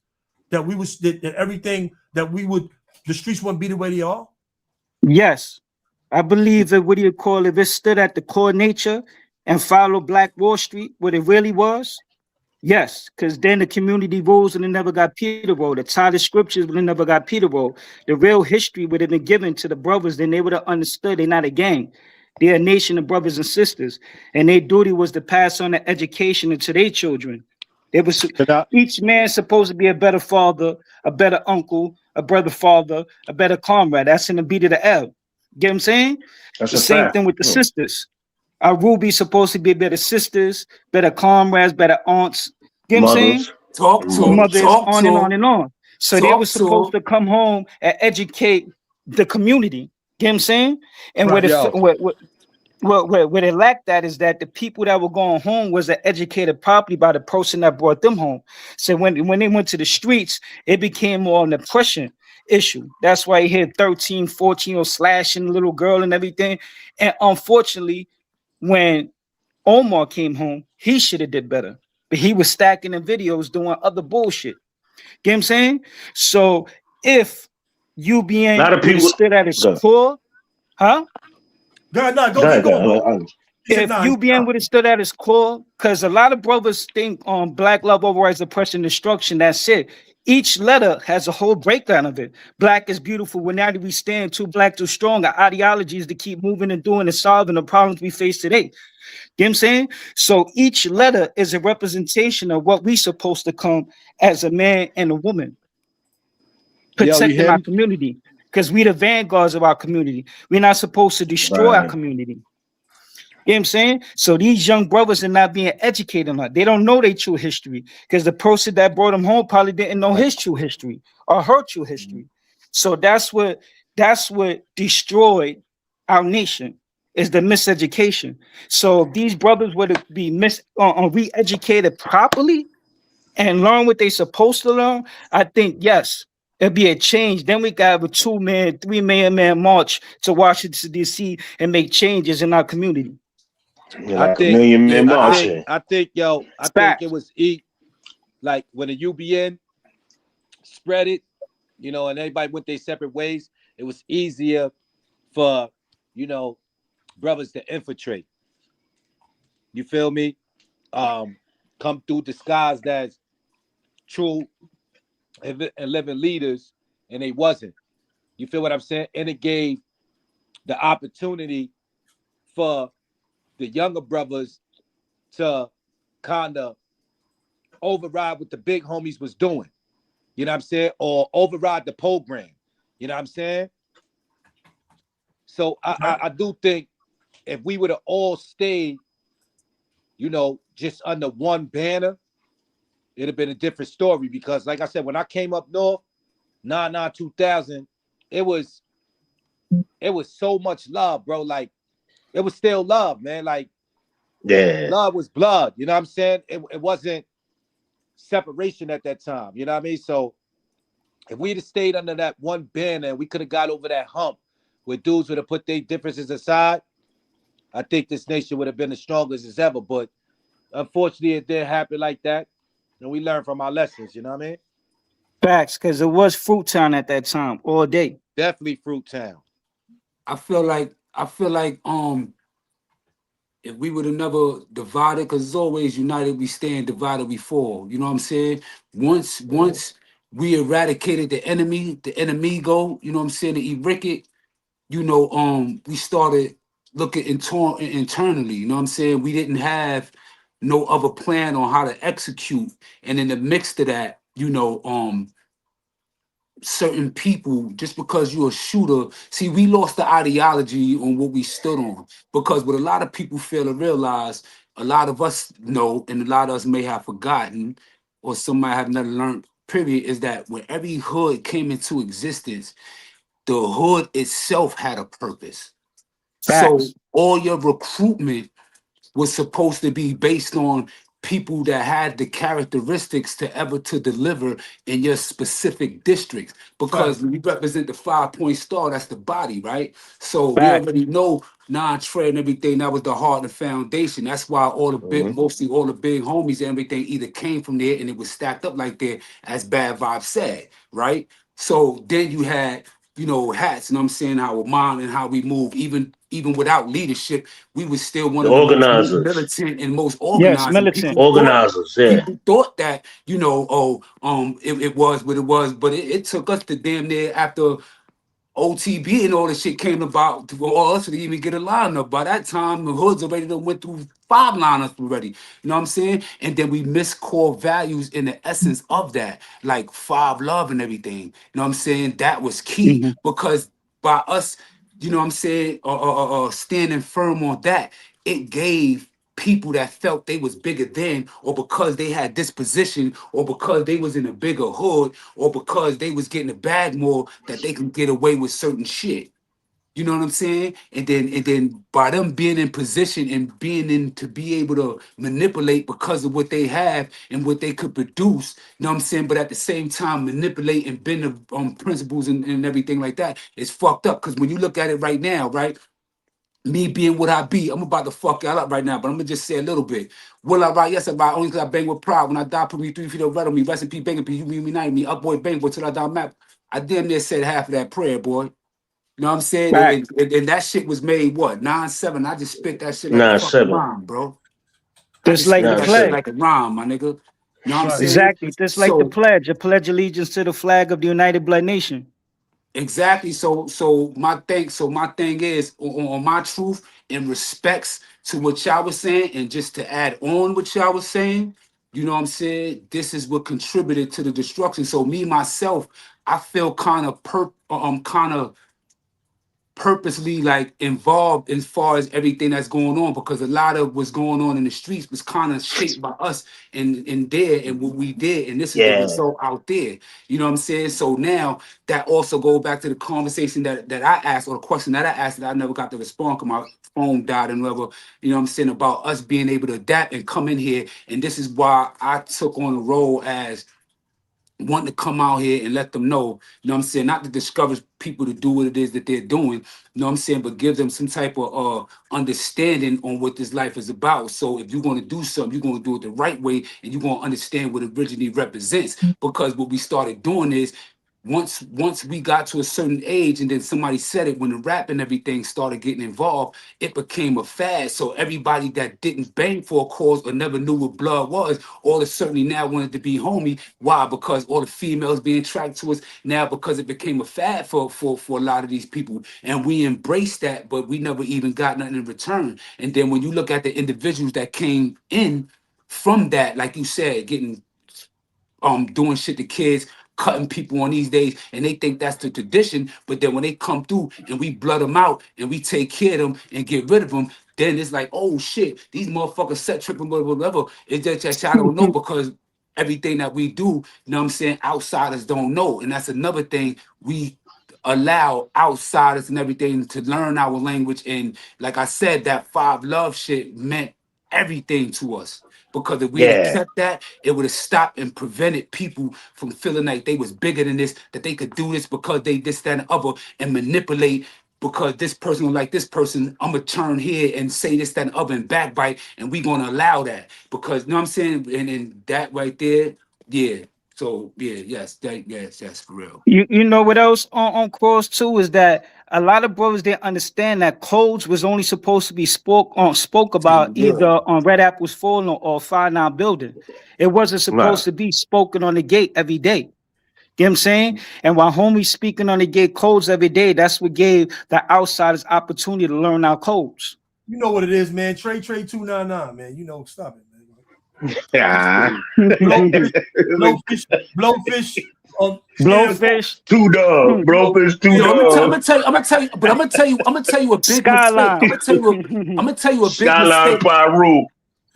that we was that everything that we would, the streets wouldn't be the way they are? Yes. I believe that, what do you call it, if it stood at the core nature and followed Black Wall Street, what it really was, yes, because then the community rules and it never got Peter Roll. The Tyler scriptures would have never got Peter Roll. The real history would have been given to the brothers, then they would have understood they're not a gang. They're a nation of brothers and sisters. And their duty was to pass on the education into their children. It was each man supposed to be a better father, a better uncle, a better father, a better comrade. That's in the beat of the L. Get what I'm saying? That's The a same fact. thing with the sisters. Our Ruby supposed to be better sisters, better comrades, better aunts. Get what I'm saying? Mothers. Talk The to, mothers, talk on and to, on and on. So they talk were supposed to. to come home and educate the community. Get what I'm saying? And Right. where they lacked that is that the people that were going home was educated properly by the person that brought them home. So when they went to the streets, it became more an oppression issue. That's why you hear 13, 14 or slashing the little girl and everything. And unfortunately, when Omar came home, he should have did better. But he was stacking the videos doing other bullshit. Get what I'm saying? So if A lot UBN of would have people. stood at its Go. core, huh? Go ahead, nah, Go go ahead, keep go going, ahead. bro. He said, If nah, UBN would have stood at its core, because a lot of brothers think on Black love overrides oppression, destruction. That's it. Each letter has a whole breakdown of it. Black is beautiful. When now do we stand? Too black, too strong. Our ideology is to keep moving and doing and solving the problems we face today. You know what I'm saying? So each letter is a representation of what we supposed to come as a man and a woman, Yo, you protecting hear our me? community. Because we the vanguards of our community. We're not supposed to destroy our Right. community. You know what I'm saying? So these young brothers are not being educated on it. They don't know their true history because the person that brought them home probably didn't know his true history or her true history. So that's what destroyed our nation is the miseducation. So if these brothers were to be re-educated properly and learn what they're supposed to learn, I think yes, it'd be a change. Then we got a 2-man, 3-man march to Washington D.C. and make changes in our community. You're I like a think, million men marching. I think it was like when the UBN spread it, you know, and everybody went their separate ways. It was easier for, you know, brothers to infiltrate. You feel me? Come through disguised as true and living leaders, and they wasn't. You feel what I'm saying? And it gave the opportunity for the younger brothers to kind of override what the big homies was doing. You know what I'm saying? Or override the program. You know what I'm saying? So I do think if we would have all stayed, you know, just under one banner, it'd have been a different story. Because like I said, when I came up north, 2000, it was so much love, bro. Like it was still love, man. Like Yeah. blood was blood. You know what I'm saying? It wasn't separation at that time. You know what I mean? So if we'd have stayed under that one banner, we could have got over that hump where dudes would have put their differences aside. I think this nation would have been as strong as it's ever. But unfortunately, it didn't happen like that. And we learned from our lessons, you know what I mean? Facts, because it was Fruit Town at that time all day. Definitely Fruit Town. I feel like if we would have never divided, because it's always united we stand, divided we fall. You know what I'm saying? Once we eradicated the enemigo, you know what I'm saying, the Ericket, you know, we started looking internally, you know what I'm saying? We didn't have no other plan on how to execute. And in the mix to that, you know, certain people just because you're a shooter. See, we lost the ideology on what we stood on, because what a lot of people fail to realize, a lot of us know, and a lot of us may have forgotten, or some might have never learned, period, is that when every hood came into existence, the hood itself had a purpose. So Facts. all your recruitment was supposed to be based on people that had the characteristics to deliver in your specific districts, because Facts. we represent the 5-point star. That's the body, right? So we Facts. already know non-trade and everything. That was the heart and the foundation. That's why all the big, mostly all the big homies and everything either came from there, and it was stacked up like that, as Bad Vibes said, right? So then you had, you know, hats, you know what I'm saying, our mind and how we move, even without leadership, we was still one The of the most organizers. militant and most Yes, organized. And militant. Organizers, yeah. people thought that, you know, it was what it was, but it took us to damn near after OTB and all this shit came about for us to even get a lineup. By that time, the hoods already done went through 5 lineups already. You know what I'm saying? And then we missed core values in the essence of that, like 5 love and everything. You know what I'm saying? That was key, Hmm. because by us, you know what I'm saying, standing firm on that, it gave people that felt they was bigger than, or because they had this position, or because they was in a bigger hood, or because they was getting a bag more, that they can get away with certain shit. You know what I'm saying? And then by them being in position and being in to be able to manipulate because of what they have and what they could produce, you know what I'm saying? But at the same time, manipulate and bend the principles and everything like that is fucked up. Because when you look at it right now, right? Me being what I be, I'm about to fuck y'all up right now, but I'm gonna just say a little bit. Will I ride? Yes, I ride. Only because I bang with pride. When I die, put me 3 feet of red on me. Rest in peace, banging peace. You mean me, night me. Up boy, bang boy, till I die. Map. I damn near said half of that prayer, boy. You know what I'm saying? Facts. And that shit was made what 9/7. I just spit that shit like a fucking 9/7. rhyme, bro. I Just just like spit the that shit 9/7. pledge. like a rhyme, my nigga. You know what I'm Right. saying? Exactly. Just like the So pledge. A pledge allegiance to the flag of the United Blood Nation. exactly. So my thing is on my truth in respects to what y'all was saying, and just to add on what y'all was saying, you know what I'm saying? This is what contributed to the destruction. So me myself, I feel kind of purposely like involved as far as everything that's going on, because a lot of what's going on in the streets was kind of shaped by us and there and what we did, and this is the Yeah. result out there. You know what I'm saying? So now that also go back to the conversation that I asked, or the question that I asked that I never got to respond because my phone died and whatever. You know what I'm saying, about us being able to adapt and come in here, and this is why I took on the role as wanting to come out here and let them know, you know what I'm saying, not to discourage people to do what it is that they're doing, you know what I'm saying, but give them some type of understanding on what this life is about. So if you're going to do something, you're going to do it the right way, and you're going to understand what it originally represents. Because what we started doing is, once we got to a certain age, and then somebody said it, when the rap and everything started getting involved, it became a fad. So everybody that didn't bang for a cause or never knew what blood was, all of certainly now wanted to be homie. Why? Because all the females being attracted to us now, because it became a fad for a lot of these people, and we embraced that, but we never even got nothing in return. And then when you look at the individuals that came in from that, like you said, getting doing shit to kids, cutting people on these days, and they think that's the tradition. But then when they come through and we blood them out and we take care of them and get rid of them, then it's like, oh shit, these motherfuckers set tripping, whatever. It's just that y'all don't know, because everything that we do, you know what I'm saying, outsiders don't know. And that's another thing. We allow outsiders and everything to learn our language. And like I said, that 5 love shit meant everything to us. Because if we'd have Yeah. kept that, it would have stopped and prevented people from feeling like they was bigger than this, that they could do this because they this, that, and the other, and manipulate. Because this person don't like this person, I'm gonna turn here and say this, that, and other, and backbite, and we gonna allow that. Because you know what I'm saying? And that right there, yeah. So yeah, yes, for real. You know what else on cross too is that a lot of brothers didn't understand that codes was only supposed to be spoke about Yeah. either on Red Apples Falling or 5-9 building. It wasn't Right. supposed to be spoken on the gate every day. You know what I'm saying? And while homies speaking on the gate codes every day, that's what gave the outsiders opportunity to learn our codes. You know what it is, man. Trade 299, man. You know, stop it, man. Yeah. Blowfish, Blowfish. Two dub, bro. Fish two Yo, I'm dub. gonna tell you a big Skyline. mistake. I'm gonna tell you a big Skyline mistake. Pyro.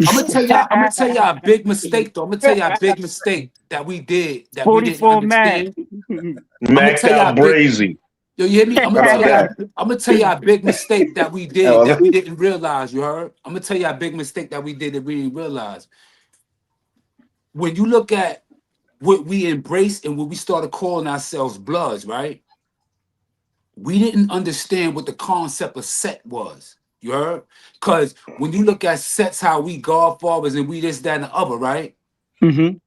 I'm gonna tell y'all a big mistake though. I'm gonna tell y'all a big mistake that we did that we didn't 44 Mac. understand. Maxed out Brazy. Yo, you hear me? I'm gonna tell y'all a big mistake that we did that we didn't realize. You heard? I'm gonna tell y'all a big mistake that we did that we didn't realize. When you look at what we embraced and what we started calling ourselves Bloods, right? We didn't understand what the concept of set was. You heard? Because when you look at sets, how we Godfathers and we this, that, and the other, right? Mm-hmm.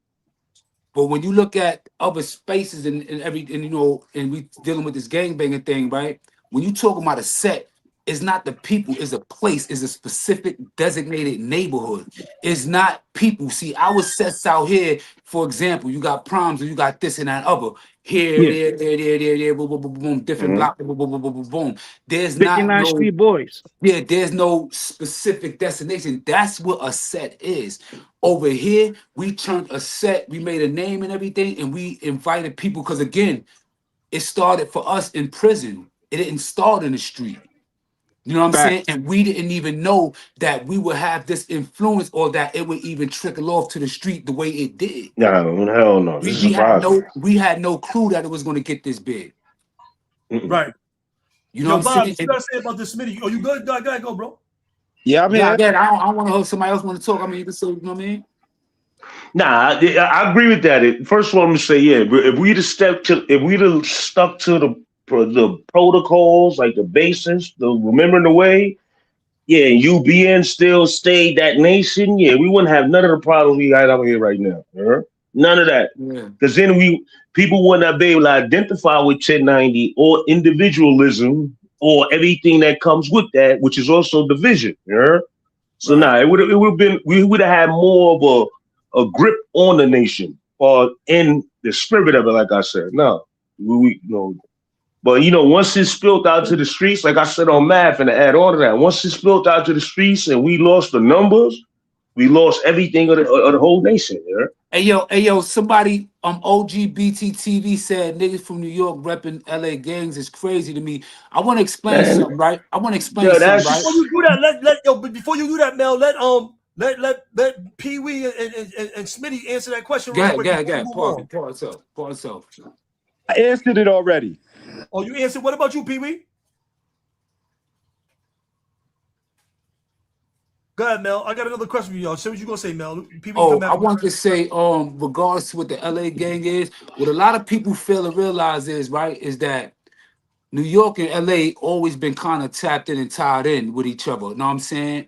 But when you look at other spaces and you know, and we dealing with this gangbanging thing, right? When you talk about a set, it's not the people, it's a place, it's a specific designated neighborhood. It's not people. See, our sets out here, for example, you got Proms and you got this and that other. Here, there, boom, boom, boom, boom, different block, boom, boom, boom, boom, boom, boom. There's not 59 no Street Boys. yeah, there's no specific destination. That's what a set is. Over here, we turned a set, we made a name and everything, and we invited people because again, it started for us in prison. It didn't start in the street. You know what I'm saying? And we didn't even know that we would have this influence or that it would even trickle off to the street the way it did. No, hell no. We had no clue that it was going to get this big. Right. You know Yo, what I'm Bob, saying? what you gotta say about this Smitty? Oh, you good? Go ahead, go, bro. Yeah, I'm here. Again, I don't want to hope somebody else want to talk. I mean, you can say, you know what I mean? Nah, I agree with that. First of all, I'm gonna say, yeah, if we'd have stuck to the protocols, like the basis, the remembering the way, yeah, UBN still stayed that nation, yeah, we wouldn't have none of the problems we got out here right now. None of that. Because then people wouldn't have been able to identify with 1090 or individualism or everything that comes with that, which is also division. So it would have been, we would have had more of a grip on the nation or in the spirit of it, like I said. No, but once it spilled out to the streets, like I said on math, and to add on to that, once it spilled out to the streets and we lost the numbers, we lost everything of the whole nation. Hey yo, somebody OGBT TV said niggas from New York repping LA gangs is crazy to me. I want to explain something, right? Before you do that, before you do that, Mel, let Pee Wee and Smitty answer that question. Go ahead. Pause up. I answered it already. Oh, you answered. What about you, Pee Wee? Go ahead, Mel. I got another question for you, y'all. Say what you gonna say, Mel. I want to say, regards to what the LA gang is, what a lot of people fail to realize is that New York and LA always been kind of tapped in and tied in with each other. You know what I'm saying?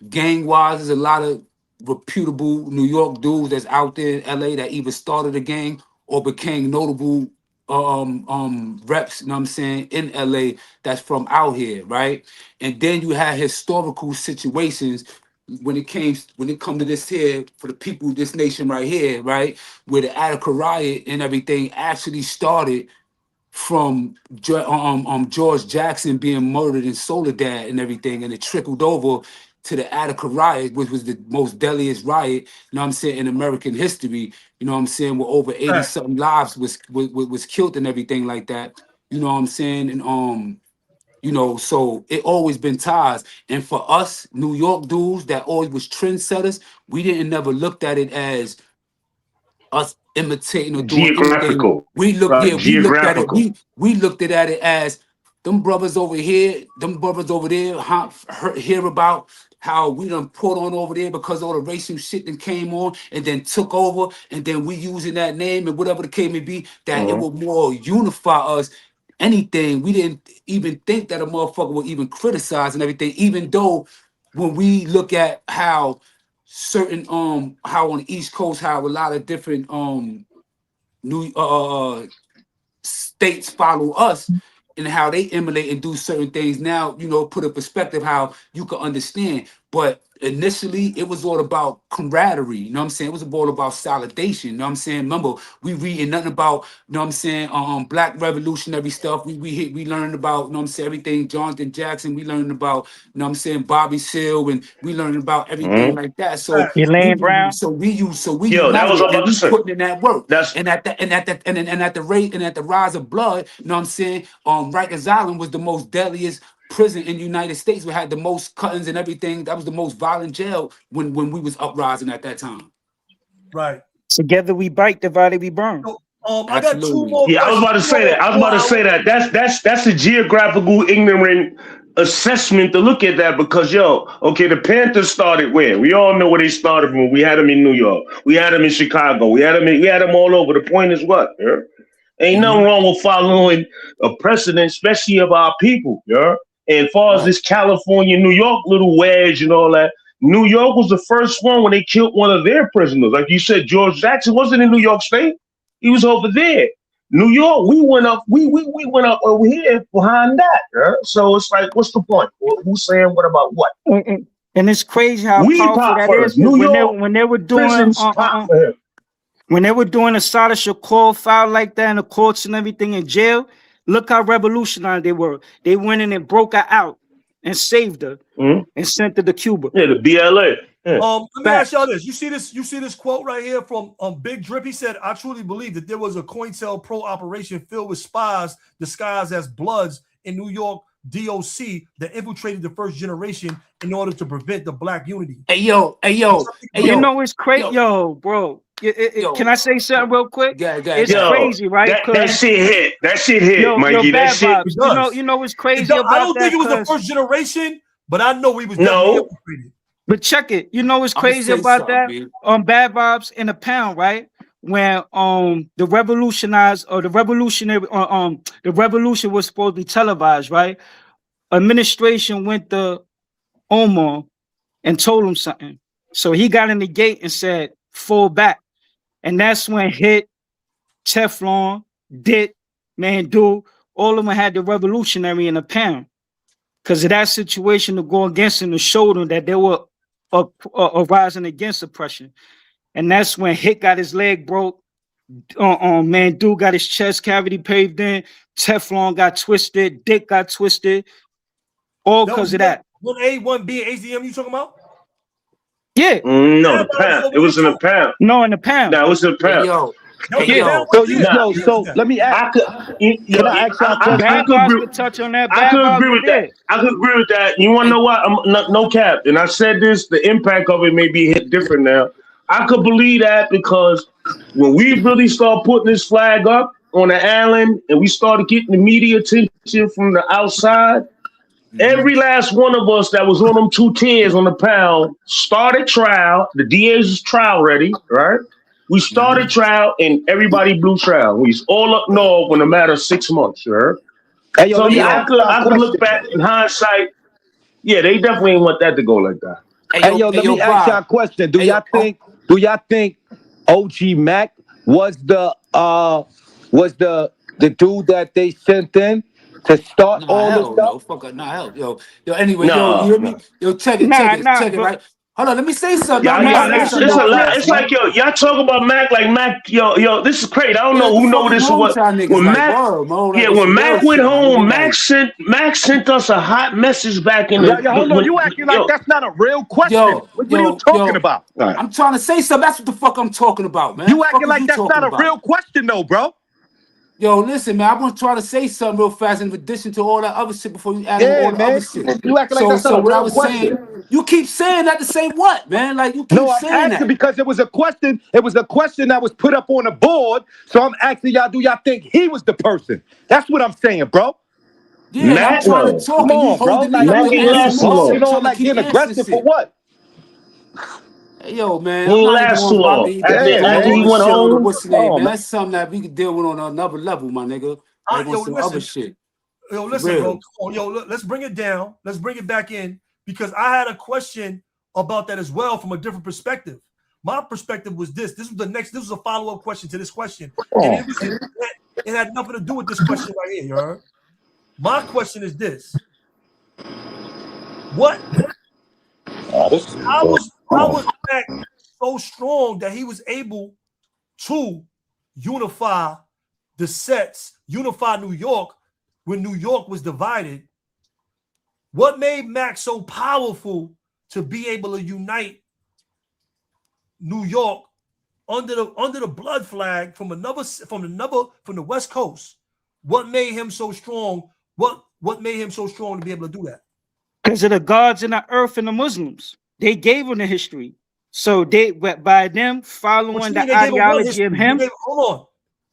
Gang wise, there's a lot of reputable New York dudes that's out there in LA that either started a gang or became notable reps, you know what I'm saying, in LA that's from out here, right? And then you had historical situations when it come to this here for the people, this nation right here, right, where the Attica riot and everything actually started from George Jackson being murdered in Soledad and everything, and it trickled over to the Attica riot, which was the most deadliest riot, you know what I'm saying, in American history, you know what I'm saying, where over 80 something lives was killed and everything like that, you know what I'm saying, and so it always been ties. And for us New York dudes that always was trendsetters, we didn't never looked at it as us imitating or doing anything. We looked at it as them brothers over here, them brothers over there, hear about how we done put on over there because all the racial shit that came on and then took over, and then we using that name and whatever the case may be, that it will more unify us. Anything, we didn't even think that a motherfucker would even criticize and everything, even though when we look at how certain how on the East Coast, how a lot of different states follow us and how they emulate and do certain things now, put a perspective how you can understand. But initially, it was all about camaraderie. You know what I'm saying? It was all about solidation. You know what I'm saying? Remember, we reading nothing about, you know what I'm saying, Black revolutionary stuff. We learned about, you know what I'm saying, everything Jonathan Jackson. We learned about, you know what I'm saying, Bobby Seale, and we learned about everything like that. So Elaine Brown. we Yo, that was united about and to we say. putting in that work. That's And at the rise of blood, you know what I'm saying? Rikers Island was the most deadliest prison in the United States. We had the most cuttings and everything. That was the most violent jail when we was uprising at that time. Right. Together we bite, divided we burn. So, I got two Absolutely. more. yeah, I was about to questions. say that. I was about to say that. That's a geographical ignorant assessment to look at that because okay, the Panthers started where? We all know where they started from. We had them in New York. We had them in Chicago. We had them all over. The point is what? Yeah? Ain't nothing wrong with following a precedent, especially of our people. Yeah. And as far as this California, New York little wedge and all that, New York was the first one when they killed one of their prisoners. Like you said, George Jackson wasn't in New York State. He was over there. New York, we went up over here behind that. Yeah? So it's like, what's the point? Who's saying what about what? And it's crazy how We powerful pop that first. is. New York When they were doing prisons pop for him. when they were doing a Sada Shakur file like that in the courts and everything in jail, look how revolutionary they were. They went in and broke her out and saved her and sent her to Cuba. Yeah, the BLA. Yeah. Let me ask y'all this. You see this quote right here from Big Drip. He said, I truly believe that there was a COINTELPRO operation filled with spies disguised as Bloods in New York DOC that infiltrated the first generation in order to prevent the Black unity. Hey yo. You know it's crazy, bro. Can I say something real quick? It's crazy, right? That shit hit, Mikey. That shit. You know what's crazy about I don't that? think it was the first generation, but I know we was No. definitely infiltrated. But check it. You know what's I'ma crazy say about that? something, man. Bad Vibes in the Pound, right? When the revolution was supposed to be televised, right? Administration went to Omar and told him something. So he got in the gate and said, fall back. And that's when Hit, Teflon, Dit, Mandu, all of them had the revolutionary in the Pound. Because of that situation to go against him, to show them that they were rising against oppression. And that's when Hit got his leg broke. Mandu got his chest cavity paved in. Teflon got twisted. Dick got twisted. All because of that. 1A, 1B, AZM you talking about? Yeah. No, the Pound. It was in the Pound. No, in the Pound. No, it was in the Pound. So let me ask. I could touch on that. I could agree with that. I could agree with that. You want to know what? No cap. And I said this, the impact of it may be hit different now. I could believe that because when we really start putting this flag up on the island and we started getting the media attention from the outside, every last one of us that was on them 2 tiers on the Pound started trial. The DA's is trial ready, right? We started trial and everybody blew trial. We was all up north in a matter of 6 months, right? Hey, yo, So yeah, I could look back in hindsight. Yeah, they definitely didn't want that to go like that. Hey, yo, let me ask y'all a question. Do y'all think OG Mac was the dude that they sent in to start all this stuff? Yo. Anyway, you hear me? Yo, check it, right? Hold on, let me say something. It's like y'all talk about Mac like Mac. Yo, this is crazy. I don't know who know this or what. When Mac went home, Mac sent us a hot message back in the. Hold on, you acting like that's not a real question. What are you talking about? I'm trying to say something. That's what the fuck I'm talking about, man. You acting like that's not a real question, though, bro. Yo, listen, man. I want to try to say something real fast in addition to all that other shit before you add all the other shit. You acting like that's not a real question. Saying, you keep saying that to say what, man? Like you keep saying that. Because it was a question. It was a question that was put up on the board. So I'm asking y'all, do y'all think he was the person? That's what I'm saying, bro. Yeah, I'm trying to talk. Come on, bro. Like getting aggressive for what? Yo, man. He lasts too long. After he went home. What's the name, man? That's something that we could deal with on another level, my nigga. Other shit. Yo, listen, bro. Yo, let's bring it down. Let's bring it back in because I had a question about that as well from a different perspective. My perspective was this. This was a follow-up question to this question. And it had nothing to do with this question right here, you heard? My question is this. What How was Mac so strong that he was able to unify the sets, unify New York when New York was divided? What made Mac so powerful to be able to unite New York under the blood flag from the West Coast? What made him so strong? What made him so strong to be able to do that? Because of the gods in the earth and the Muslims. They gave him the history. So they, by them following the ideology of him. Hold on.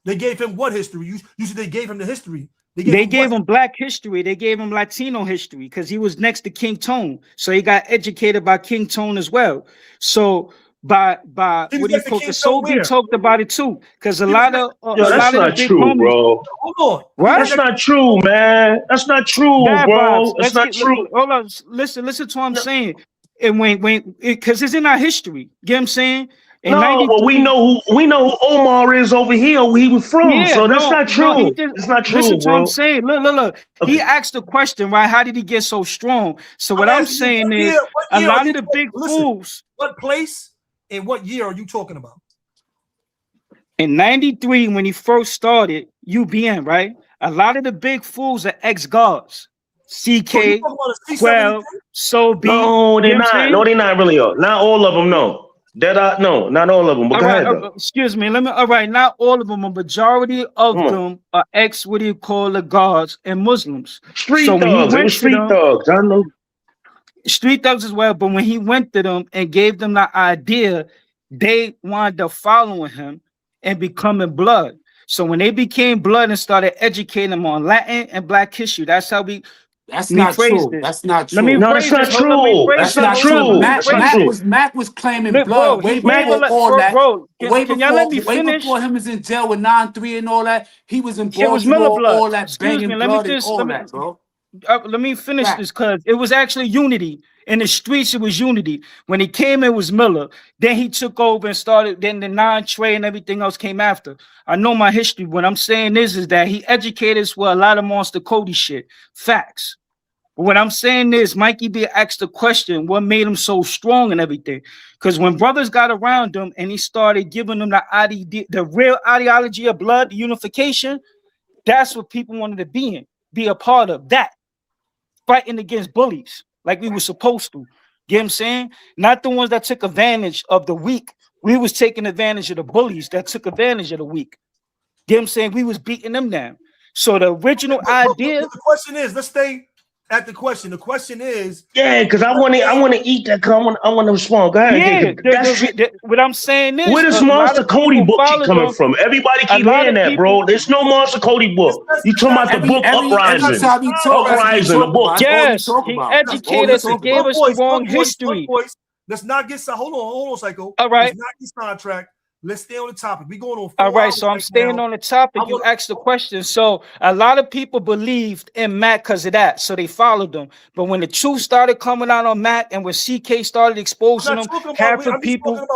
They gave him what history? You said they gave him the history. They gave him black history. They gave him Latino history because he was next to King Tone. So he got educated by King Tone as well. So by what do you call the Soviet talked about it too, because a lot of that's not true, bro. Hold on, what? That's not true, man. That's not true, bro. That's not true. Hold on, listen to what I'm saying. And when because it's in our history, you get what I'm saying? No, well, we know who Omar is over here, where he was from. Yeah, so that's not true. It's not true, listen to bro. what I'm saying. Look. Okay. He asked the question, right? How did he get so strong? So what I'm saying is a lot of the big fools. What place and what year are you talking about? In 93, when he first started UBN, right? A lot of the big fools are ex-guards. CK, 12, So B. No, they're not. No, they're not really. Not all of them, no. No, not all of them. But go ahead, excuse me. All right, not all of them. A majority of them are what do you call the guards and Muslims. Street thugs. I know. Street thugs as well. But when he went to them and gave them the idea, they wound up following him and becoming blood. So when they became blood and started educating them on Latin and Black history, that's how we. That's not true. That's not true. That's not true. That's not true. Mac was claiming blood way before all that. Way before him was in jail with 9-3 and all that. He was in Baltimore, all that banging blood and all that, bro. Let me finish this because it was actually unity. In the streets, it was unity. When he came, it was Miller. Then he took over and started. Then the 9-Trey and everything else came after. I know my history. What I'm saying is that he educated us with a lot of Monster Cody shit. Facts. But what I'm saying is Mikey B asked the question, what made him so strong and everything? Because when brothers got around him and he started giving them the real ideology of blood, the unification, that's what people wanted to be a part of that. Fighting against bullies like we were supposed to. You know what I'm saying? Not the ones that took advantage of the weak. We was taking advantage of the bullies that took advantage of the weak. You know what I'm saying? We was beating them down. So the original idea. The question is, let's stay at the question. The question is, because I want to eat that. Cause I want to respond. Go ahead. What I'm saying is, where does Monster Cody book keep coming from? Everybody keep hearing that, bro. There's no Monster Cody book. You talking about the book Uprising? Uprising, the book. Yes, he educated us and gave us the wrong history. Let's not get hold on, Psycho. All right. Let's not get sidetracked. Let's stay on the topic. We're going on 4 All right, so I'm staying on the topic. You asked the question. So a lot of people believed in Mac because of that. So they followed them. But when the truth started coming out on Mac and when CK started exposing them, half the people. That's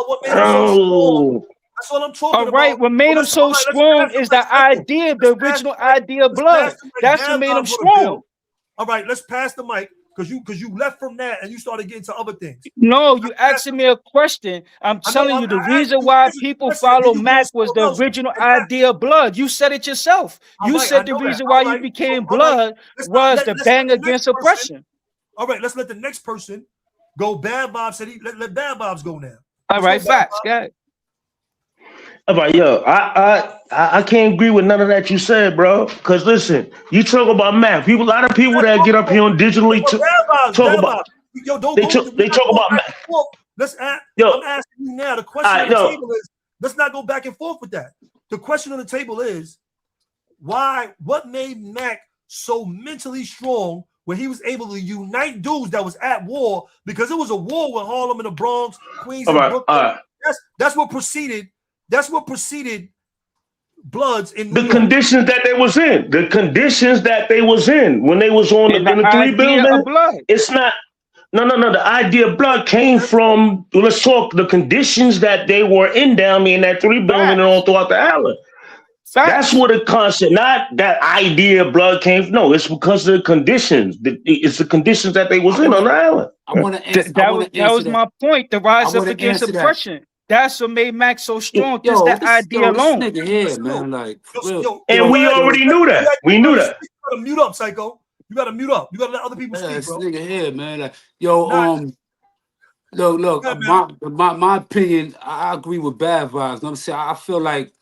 what I'm talking about. All right, what made him so strong is the idea, the original idea of blood. That's what made him strong. All right, let's pass the mic. Because you left from that and you started getting to other things. No, you asking me a question. I'm telling you the reason why people follow Mac was the original idea of blood. You said it yourself. You said the reason why you became blood was the bang against oppression. All right, let's let the next person go. Bad Bob said let Bad Bobs go now. All right, facts, guys. All right, yo, I can't agree with none of that you said, bro. Because listen, you talk about Mac. A lot of people that get up here on digitally talk about. They talk about Mac. I'm asking you now. The question on the table is, let's not go back and forth with that. The question on the table is, what made Mac so mentally strong where he was able to unite dudes that was at war? Because it was a war with Harlem and the Bronx, Queens, and Brooklyn. That's what preceded. That's what preceded Bloods in the conditions that they was in. The conditions that they was in when they was on in the 3 building. It's not. No. The idea of blood came from. Let's talk the conditions that they were in down there in that 3 building and all throughout the island. That's where the concept, not that idea of blood came from. No, it's because of the conditions. It's the conditions that they was in on the island. I want to answer. That was my point. The rise up against oppression. That's what made Mac so strong. Just that idea alone. This nigga here, man, like, and we already knew that. We knew that. You gotta mute up, Psycho. You gotta mute up. You gotta let other people speak, this bro. nigga here, man. Like, look. My opinion. I agree with Bad Vibes. You know what I'm saying? I feel like,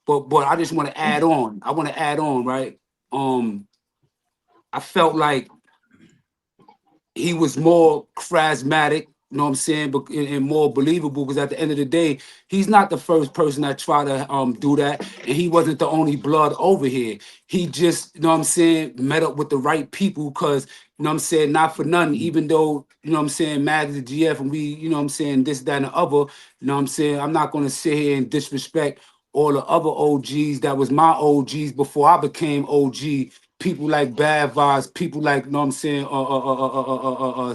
but I just want to add on. I want to add on, right? I felt like he was more charismatic. You know what I'm saying? But and more believable, because at the end of the day, he's not the first person that tried to do that, and he wasn't the only blood over here. He just, you know what I'm saying, met up with the right people, because, you know what I'm saying, not for nothing, even though, you know what I'm saying, mad at the GF and we, you know what I'm saying, this, that, and the other, you know what I'm saying, I'm not going to sit here and disrespect all the other OGs that was my OGs before I became OG. People like Bad Vibes, people like, you know what I'm saying,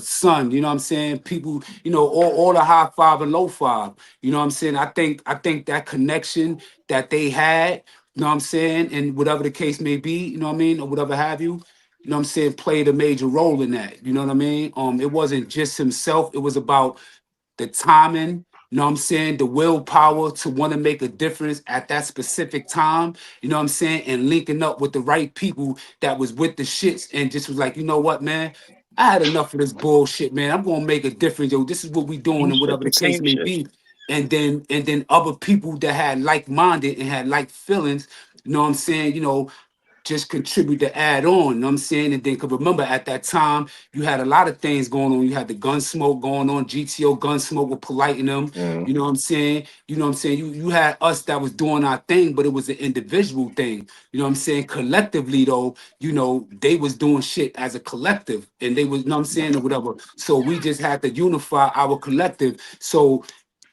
Son, you know what I'm saying? People, you know, all the high five and low five. You know what I'm saying? I think that connection that they had, you know what I'm saying, and whatever the case may be, you know what I mean, or whatever have you, you know what I'm saying, played a major role in that. You know what I mean? It wasn't just himself, it was about the timing. You know what I'm saying? The willpower to want to make a difference at that specific time, you know what I'm saying? And linking up with the right people that was with the shits and just was like, you know what, man? I had enough of this bullshit, man. I'm going to make a difference, yo. This is what we doing and whatever the case may be. And then other people that had like-minded and had like feelings, you know what I'm saying? You know, just contribute to add on, you know what I'm saying? And then, because remember, at that time, you had a lot of things going on. You had the Gunsmoke going on, GTO Gunsmoke with Polite in them, you know what I'm saying? You know what I'm saying? You had us that was doing our thing, but it was an individual thing, you know what I'm saying? Collectively, though, you know, they was doing shit as a collective, and they was, you know what I'm saying, or whatever. So we just had to unify our collective. So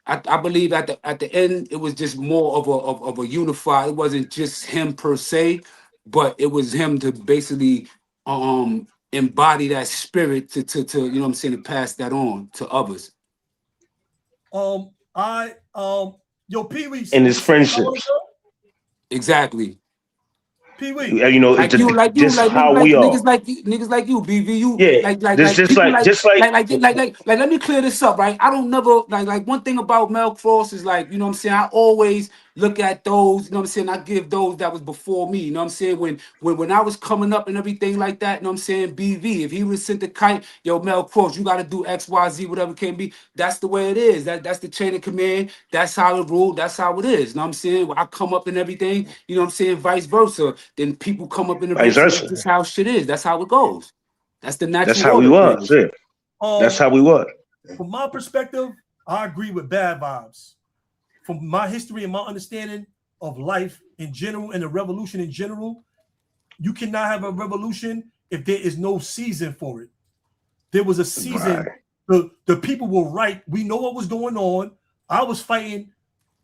I believe at the end, it was just more of a unified. It wasn't just him per se, but it was him to basically embody that spirit to you know what I'm saying, to pass that on to others. Yo, Pee Wee. And his friendships. Pee Exactly. Wee. You know, like how we are. Niggas like you, BV. Yeah. Like, let me clear this up, right? I don't never like one thing about Mel Cross is, like, you know what I'm saying, I always look at those, you know what I'm saying, I give those that was before me, you know what I'm saying, when I was coming up and everything like that, you know what I'm saying, BV, if he was sent the kite, yo, Mel Cross, you got to do X, Y, Z, whatever it can be. That's the way it is. That's the chain of command. That's how it ruled. That's how it is. You know what I'm saying? When I come up and everything, you know what I'm saying, vice versa. Then people come up in the vice versa. That's how shit is. That's how it goes. That's the natural. That's how we was. Yeah. That's how we was. From my perspective, I agree with Bad Vibes. From my history and my understanding of life in general and the revolution in general, you cannot have a revolution if there is no season for it. There was a season. Right. The people were right. We know what was going on. I was fighting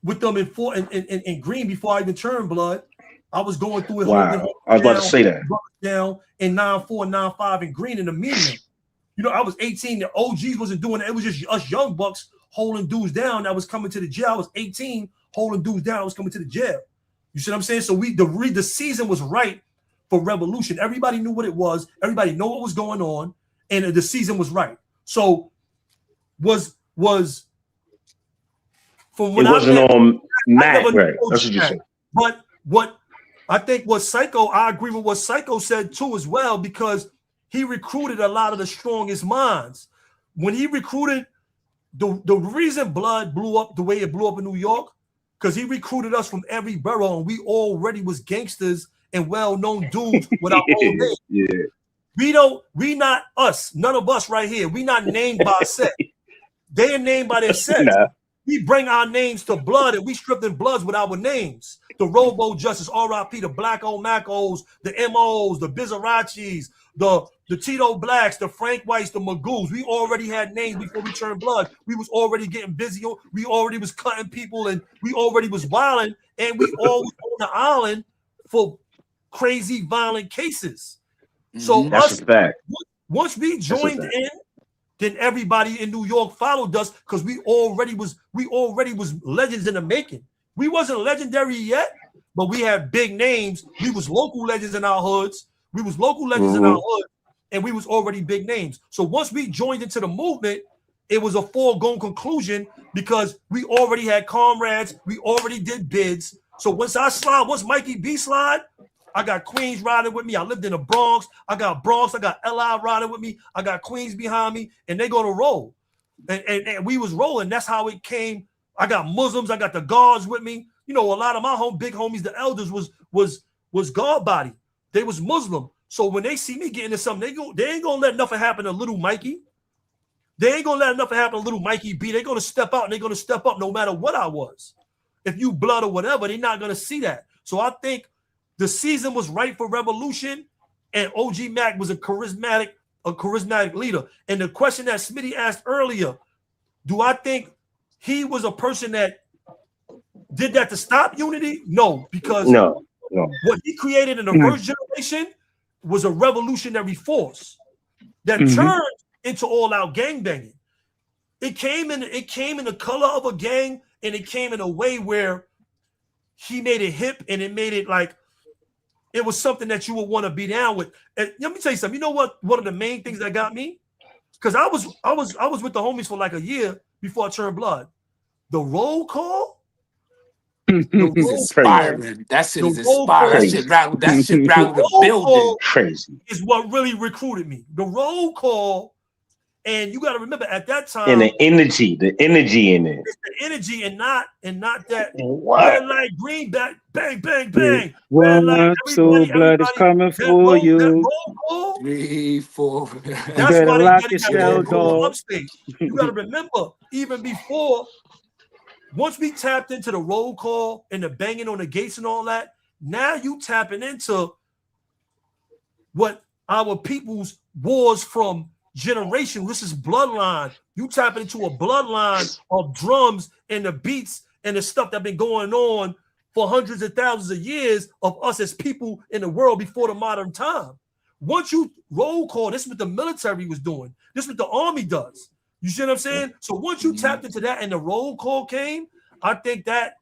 with them in Green before I even turned blood. I was going through it. Wow. I was about to say that. Down in 9-4, 9-5 in Green in the medium. You know, I was 18. The OGs wasn't doing it. It was just us young bucks holding dudes down that was coming to the jail. I was 18 holding dudes down. I was coming to the jail. You see what I'm saying? So the season was right for revolution. Everybody knew what it was. Everybody knew what was going on, and the season was right. So was from when it wasn't on Mac, right? That's what you said. But what I think was Psycho, I agree with what Psycho said too as well, because he recruited a lot of the strongest minds. When he recruited, the reason Blood blew up the way it blew up in New York, because he recruited us from every borough, and we already was gangsters and well-known dudes with our own name. Yeah. We not us, none of us right here. We not named by a set. They are named by their set. Nah. We bring our names to Blood, and we strip them Bloods with our names. The Robo Justice, R.I.P., the Black O Macos, the M.O.s, the Bizarachis, the Tito Blacks, the Frank Whites, the Magoos. We already had names before we turned blood. We was already getting busy. We already was cutting people, and we already was wilding, and we all was on the island for crazy violent cases. So that's a fact. Once we joined in, then everybody in New York followed us, because we already was legends in the making. We wasn't legendary yet, but we had big names. We was local legends in our hoods. We was local legends in our hood, and we was already big names. So once we joined into the movement, it was a foregone conclusion because we already had comrades. We already did bids. So once Mikey B slide, I got Queens riding with me. I lived in the Bronx. I got LI riding with me. I got Queens behind me, and they gonna roll. And we was rolling. That's how it came. I got Muslims. I got the guards with me. You know, a lot of my big homies, the elders, was guard body. They was Muslim. So when they see me getting into something, they ain't gonna let nothing happen to little Mikey. They ain't gonna let nothing happen to little Mikey B. They're gonna step out and they're gonna step up no matter what I was. If you blood or whatever, they're not gonna see that. So I think the season was right for revolution, and OG Mac was a charismatic leader. And the question that Smitty asked earlier, do I think he was a person that did that to stop unity? No, because what he created in the first generation was a revolutionary force that turned into all-out gangbanging. It came in the color of a gang, and it came in a way where he made it hip, and it made it like it was something that you would want to be down with. And let me tell you something. You know what? One of the main things that got me, because I was with the homies for like a year before I turned blood. The roll call. It's inspiring. That shit is inspiring. That shit rattled the building. Crazy. Is what really recruited me. The roll call, and you got to remember at that time. And the energy in it. It's the energy, and not that what? red light, green back, bang, bang, bang. One, two, blood is coming for you. That roll call, 3, 4. That's why lock they your get that roll cell, call dog. upstate. You got to remember, even before. Once we tapped into the roll call and the banging on the gates and all that, now you tapping into what our people's wars from generation. This is bloodline. You tapping into a bloodline of drums and the beats and the stuff that been going on for hundreds of thousands of years of us as people in the world before the modern time. Once you roll call, this is what the military was doing. This is what the army does. You see what I'm saying? So once you tapped into that and the roll call came, I think that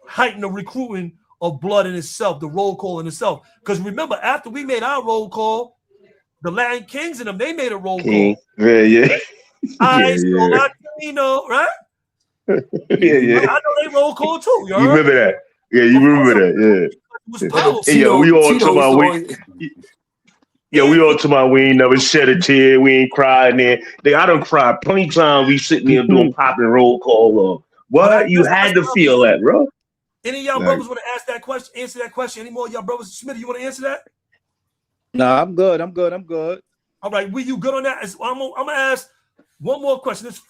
heightened the recruiting of blood in itself, the roll call in itself. Because remember, after we made our roll call, the Latin Kings and them, they made a roll call. Yeah. Latino, right? Yeah. I know they roll call too. You remember that? Yeah, you remember that? Yeah. It was powerful. Yeah, we all talking about Yeah, we all talking about we ain't never shed a tear, we ain't cried there. I done cried plenty of times. We sitting there doing popping roll call. What you had to feel that, bro? Any of y'all brothers want to ask that question? Answer that question? Any more of y'all brothers? Smitty, you want to answer that? No, I'm good. I'm good. All right, you good on that? I'm gonna ask one more question. It's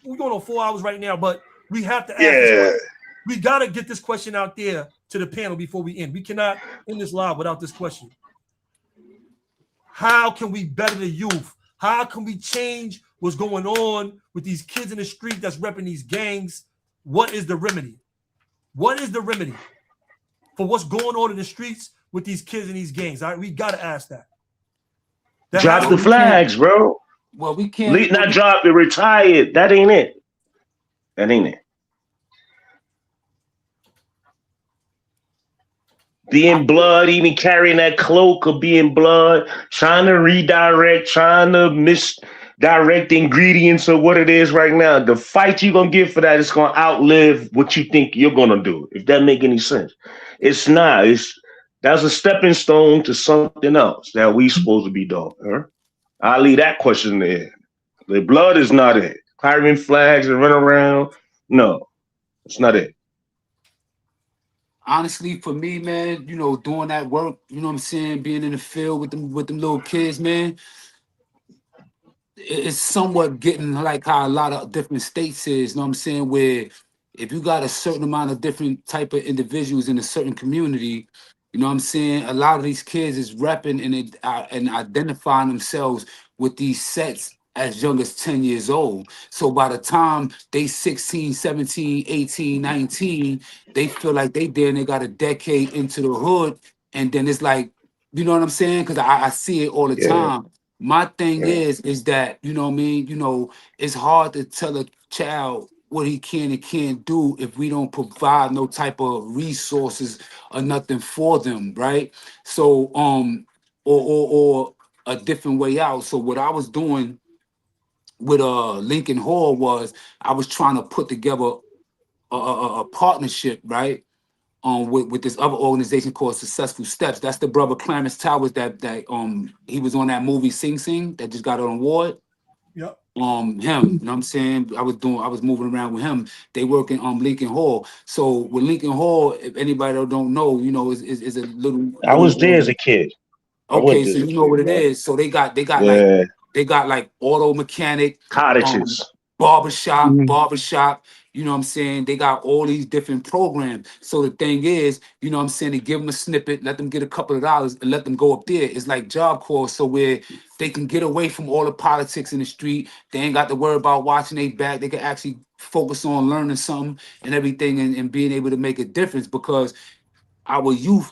we're going on 4 hours right now, but we have to ask this question. We gotta get this question out there to the panel before we end. We cannot end this live without this question. How can we better the youth? How can we change what's going on with these kids in the street that's repping these gangs? What is the remedy? What is the remedy for what's going on in the streets with these kids and these gangs? We got to ask that. Drop the flags, bro. Well, we can't. Not drop it, retire it. That ain't it. That ain't it. Being blood, even carrying that cloak of being blood, trying to redirect, trying to misdirect the ingredients of what it is right now. The fight you're going to get for that is going to outlive what you think you're going to do, if that make any sense. It's not. That's a stepping stone to something else that we supposed to be doing. Huh? I'll leave that question there. The blood is not it. Carrying flags and run around, no, it's not it. Honestly, for me, man, doing that work, you know what I'm saying, being in the field with them little kids, man, it's somewhat getting like how a lot of different states is, you know what I'm saying, where if you got a certain amount of different type of individuals in a certain community, you know what I'm saying, a lot of these kids is repping and identifying themselves with these sets as young as 10 years old. So by the time they 16, 17, 18, 19, they feel like they got a decade into the hood. And then it's like, you know what I'm saying? Because I see it all the time. My thing is that, you know what I mean? It's hard to tell a child what he can and can't do if we don't provide no type of resources or nothing for them, right? So or a different way out. So what I was doing with Lincoln Hall was I was trying to put together a partnership, right? With this other organization called Successful Steps. That's the brother Clarence Towers that he was on that movie Sing Sing that just got an award. Yep. Him, you know what I'm saying? I was moving around with him. They work in Lincoln Hall. So with Lincoln Hall, if anybody don't know, you know, is a little. I was there as a kid. Okay, so you know what it is. So they got like auto mechanic, cottages, barbershop, you know what I'm saying? They got all these different programs. So the thing is, you know what I'm saying, they give them a snippet, let them get a couple of dollars and let them go up there. It's like Job Corps, so where they can get away from all the politics in the street. They ain't got to worry about watching their back. They can actually focus on learning something and everything and being able to make a difference, because our youth,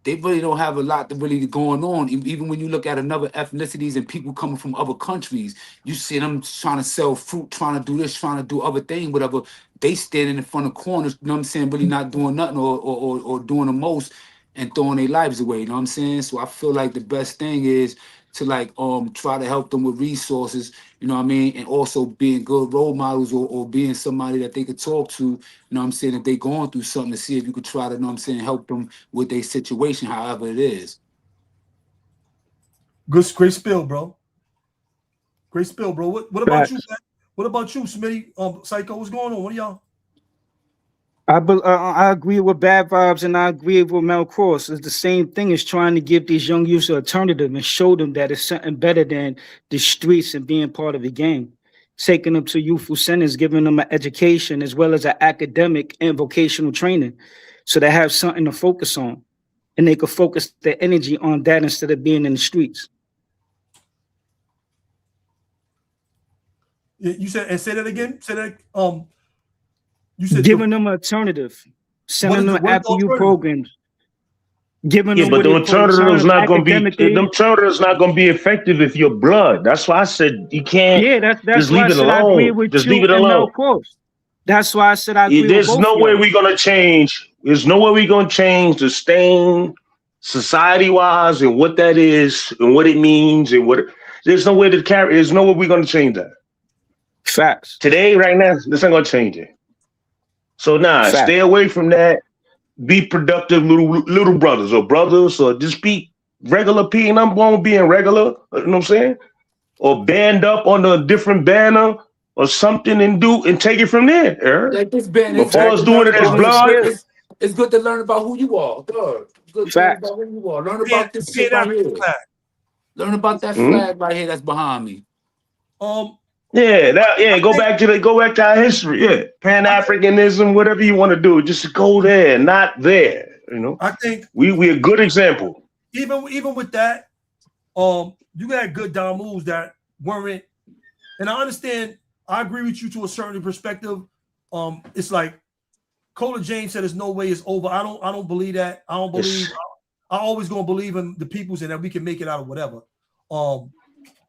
they really don't have a lot to really going on. Even when you look at another ethnicities and people coming from other countries, you see them trying to sell fruit, trying to do this, trying to do other things, whatever. They standing in front of corners, you know what I'm saying, really not doing nothing or doing the most and throwing their lives away, you know what I'm saying? So I feel like the best thing is to like try to help them with resources, you know what I mean, and also being good role models or being somebody that they could talk to, you know what I'm saying, if they going through something, to see if you could try to, you know what I'm saying, help them with their situation, however it is. Great spill, bro. Great spill, bro. What about you, man? What about you, Smitty? Psycho, what's going on? What are y'all? I agree with Bad Vibes and I agree with Mel Cross. It's the same thing as trying to give these young youths an alternative and show them that it's something better than the streets and being part of the game. Taking them to youthful centers, giving them an education as well as an academic and vocational training so they have something to focus on and they could focus their energy on that instead of being in the streets. You said, and say that again. Say that. You said giving them an alternative, sending them after you programs. Giving them but the alternative is not going to be. The alternative is not going to be effective if you're blood. That's why I said you can't. Yeah, that's just why leave it alone. Just leave it alone. That's why I said I agree. There's no way we're going to change. There's no way we're going to change the stain society-wise and what that is and what it means and what. There's no way to carry. There's no way we're going to change that. Facts. Today, right now, this ain't going to change it. So stay away from that. Be productive, little brothers or just be regular people. And I'm going being regular. You know what I'm saying? Or band up on a different banner or something and take it from there. Like this banner. Before us doing it as blood. It's good to learn about who you are. Good. Good to learn about who you are. Learn about this shit right here. Learn about that flag right here that's behind me. Go back to our history. Yeah, Pan-Africanism, whatever you want to do, just go there, not there. You know, I think we a good example. Even with that, you got good down moves that weren't, and I understand. I agree with you to a certain perspective. It's like Cola James said, "There's no way it's over." I don't believe that. I don't believe. I always gonna believe in the peoples and that we can make it out of whatever.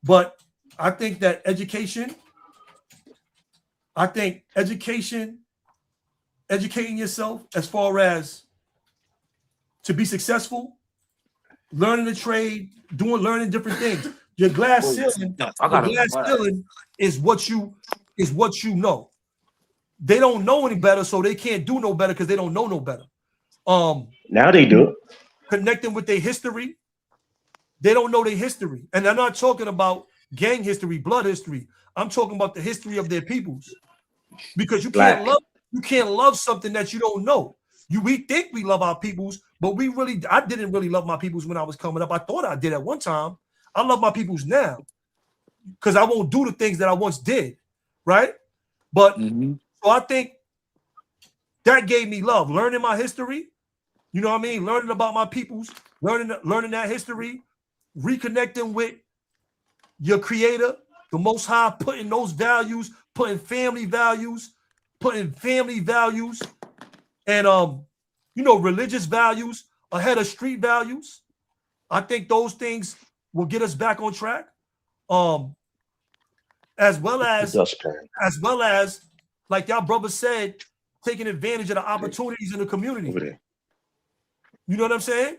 But I think that educating yourself as far as to be successful, learning the trade, learning different things. Your glass ceiling is what you know. They don't know any better, so they can't do no better because they don't know no better. Now they do. Connecting with their history, they don't know their history, and I'm not talking about gang history, blood history. I'm talking about the history of their peoples, because you can't love something that you don't know. We think we love our peoples, but I didn't really love my peoples when I was coming up. I thought I did at one time. I love my peoples now because I won't do the things that I once did, right? But so I think that gave me love, learning my history. You know what I mean? Learning about my peoples, learning that history, reconnecting with your creator, the Most High, putting those values, putting family values, and religious values ahead of street values. I think those things will get us back on track. As well as like y'all brother said, taking advantage of the opportunities in the community. You know what I'm saying?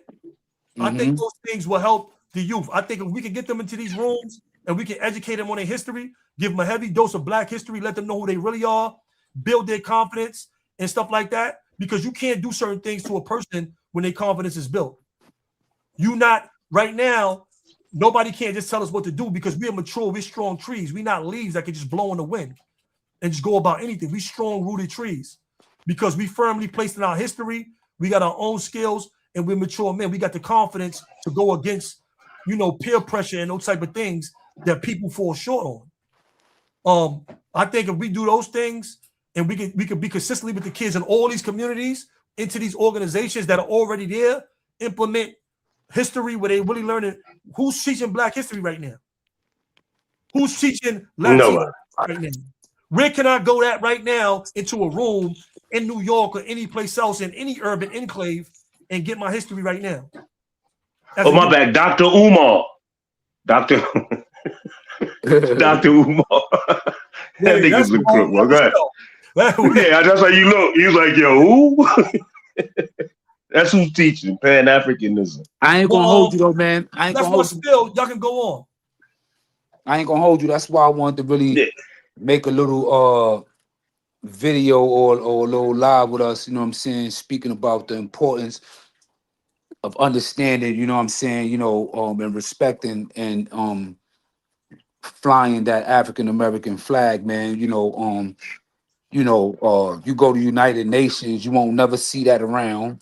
I think those things will help the youth. I think if we can get them into these rooms and we can educate them on their history, give them a heavy dose of Black history, let them know who they really are, build their confidence and stuff like that, because you can't do certain things to a person when their confidence is built. You not right now, nobody can't just tell us what to do because we are mature, we're strong trees. We're not leaves that can just blow in the wind and just go about anything. We strong rooted trees because we firmly placed in our history. We got our own skills and we're mature men. We got the confidence to go against, you know, peer pressure and those type of things that people fall short on. I think if we do those things and we can be consistently with the kids in all these communities, into these organizations that are already there, implement history where they really learning. Who's teaching Black history right now? Who's teaching Latino right now? Where can I go at right now into a room in New York or any place else in any urban enclave and get my history right now? Oh, my bad. Dr. Umar. Dr. Umar. That nigga's a crook, bro. Go ahead. Yeah, that's how you look. He was like, yo, who? That's who's teaching Pan-Africanism. I ain't gonna hold you though, man. I ain't that's gonna hold you. Still, y'all can go on. I ain't gonna hold you. That's why I wanted to really make a little video or a little live with us, you know what I'm saying, speaking about the importance of understanding, you know what I'm saying, you know, and respecting and flying that African American flag, man. You know, you go to United Nations, you won't never see that around.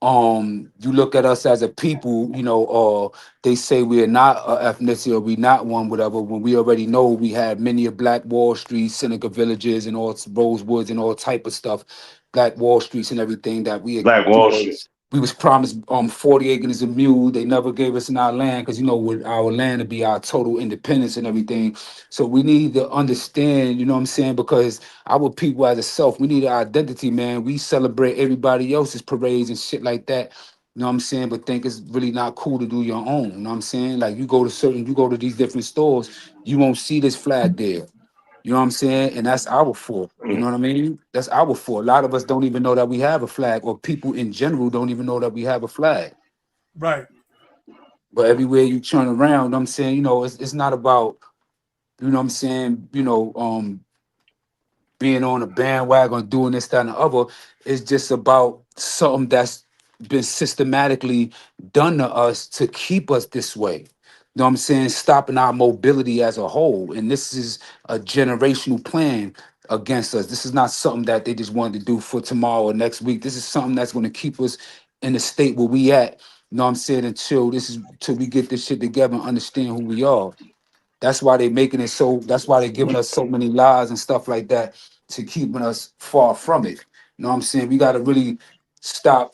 You look at us as a people, you know, they say we are not an ethnicity or we not one, whatever, when we already know we have many of Black Wall Street, Seneca Villages and all Rosewoods and all type of stuff, Black Wall Streets and everything that we Black Wall Street. We was promised 40 acres a mule. They never gave us in our land because, you know, with our land to be our total independence and everything. So we need to understand, you know what I'm saying, because our people as a self, we need an identity, man. We celebrate everybody else's parades and shit like that. You know what I'm saying? But think it's really not cool to do your own. You know what I'm saying? Like you go to these different stores, you won't see this flag there. You know what I'm saying? And that's our fault. You know what I mean? That's our fault. A lot of us don't even know that we have a flag, or people in general don't even know that we have a flag. Right. But everywhere you turn around, you know what I'm saying, you know, it's not about, you know what I'm saying, you know, being on a bandwagon, doing this, that, and the other. It's just about something that's been systematically done to us to keep us this way. You know what I'm saying? Stopping our mobility as a whole. And this is a generational plan against us. This is not something that they just wanted to do for tomorrow or next week. This is something that's going to keep us in the state where we at. You know what I'm saying? Until we get this shit together and understand who we are. That's why they're making it so, that's why they're giving us so many lies and stuff like that to keeping us far from it. You know what I'm saying? We got to really stop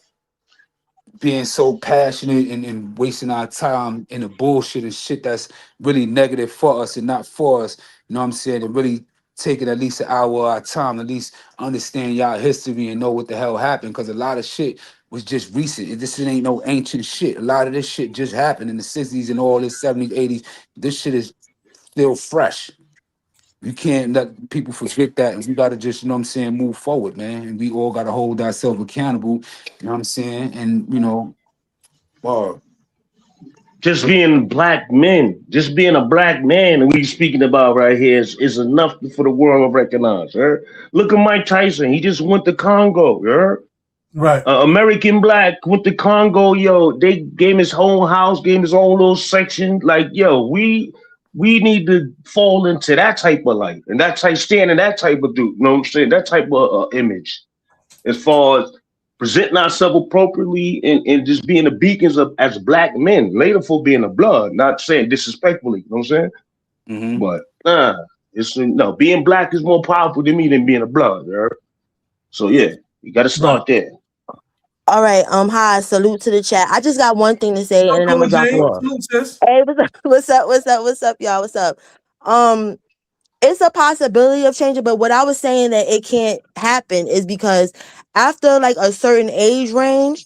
being so passionate and wasting our time in the bullshit and shit that's really negative for us and not for us. You know what I'm saying? And really taking at least an hour of our time, at least understand y'all history and know what the hell happened. Because a lot of shit was just recent. This ain't no ancient shit. A lot of this shit just happened in the 60s and all this 70s, 80s. This shit is still fresh. You can't let people forget that, and we got to just, you know what I'm saying, move forward, man. And we all got to hold ourselves accountable, you know what I'm saying? And, you know, just being Black men, just being a Black man, and we speaking about right here is enough for the world to recognize. Look at Mike Tyson. He just went to Congo. Right. American Black went to Congo. Yo, they gave him his whole house, gave him his own little section. Like, yo, we need to fall into that type of life and that type, stand in that type of dude. You know what I'm saying? That type of image, as far as presenting ourselves appropriately and just being the beacons of as Black men, later for being a blood, not saying disrespectfully, you know what I'm saying? But it's being Black is more powerful to me than being a blood. So yeah, you got to start there. All right. Hi. Salute to the chat. I just got one thing to say, and then I'm gonna drop off. Hey, what's up, y'all? What's up? It's a possibility of changing, but what I was saying that it can't happen is because after like a certain age range,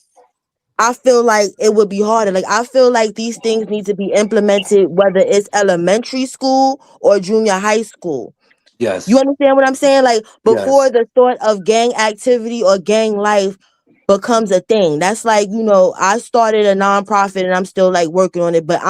I feel like it would be harder. Like I feel like these things need to be implemented, whether it's elementary school or junior high school. Yes. You understand what I'm saying? Like before Yes. the thought of gang activity or gang life becomes a thing. That's like, you know, I started a nonprofit and I'm still like working on it, but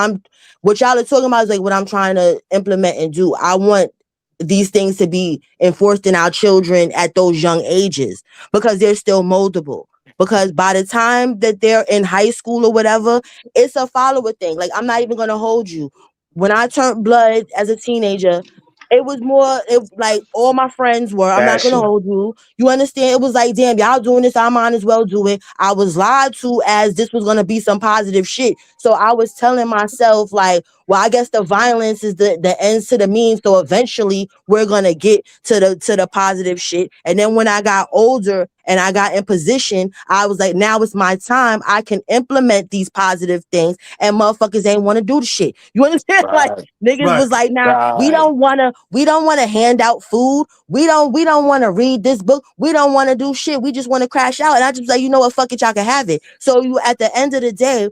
what y'all are talking about is like what I'm trying to implement and do. I want these things to be enforced in our children at those young ages because they're still moldable. Because by the time that they're in high school or whatever, it's a follower thing. Like, I'm not even going to hold you. When I turned blood as a teenager, it was more like all my friends were. I'm not gonna Fashion. hold you. You understand? It was like, damn, y'all doing this. I might as well do it. I was lied to as this was gonna be some positive shit. So I was telling myself, like, well, I guess the violence is the ends to the means. So eventually we're gonna get to the positive shit. And then when I got older and I got in position, I was like, now it's my time. I can implement these positive things, and motherfuckers ain't want to do the shit. You understand? Like Right. niggas was like, nah, we Right. don't want to hand out food. We don't want to read this book. We don't want to do shit. We just want to crash out. And I just like, you know what? Fuck it, y'all can have it. So you at the end of the day,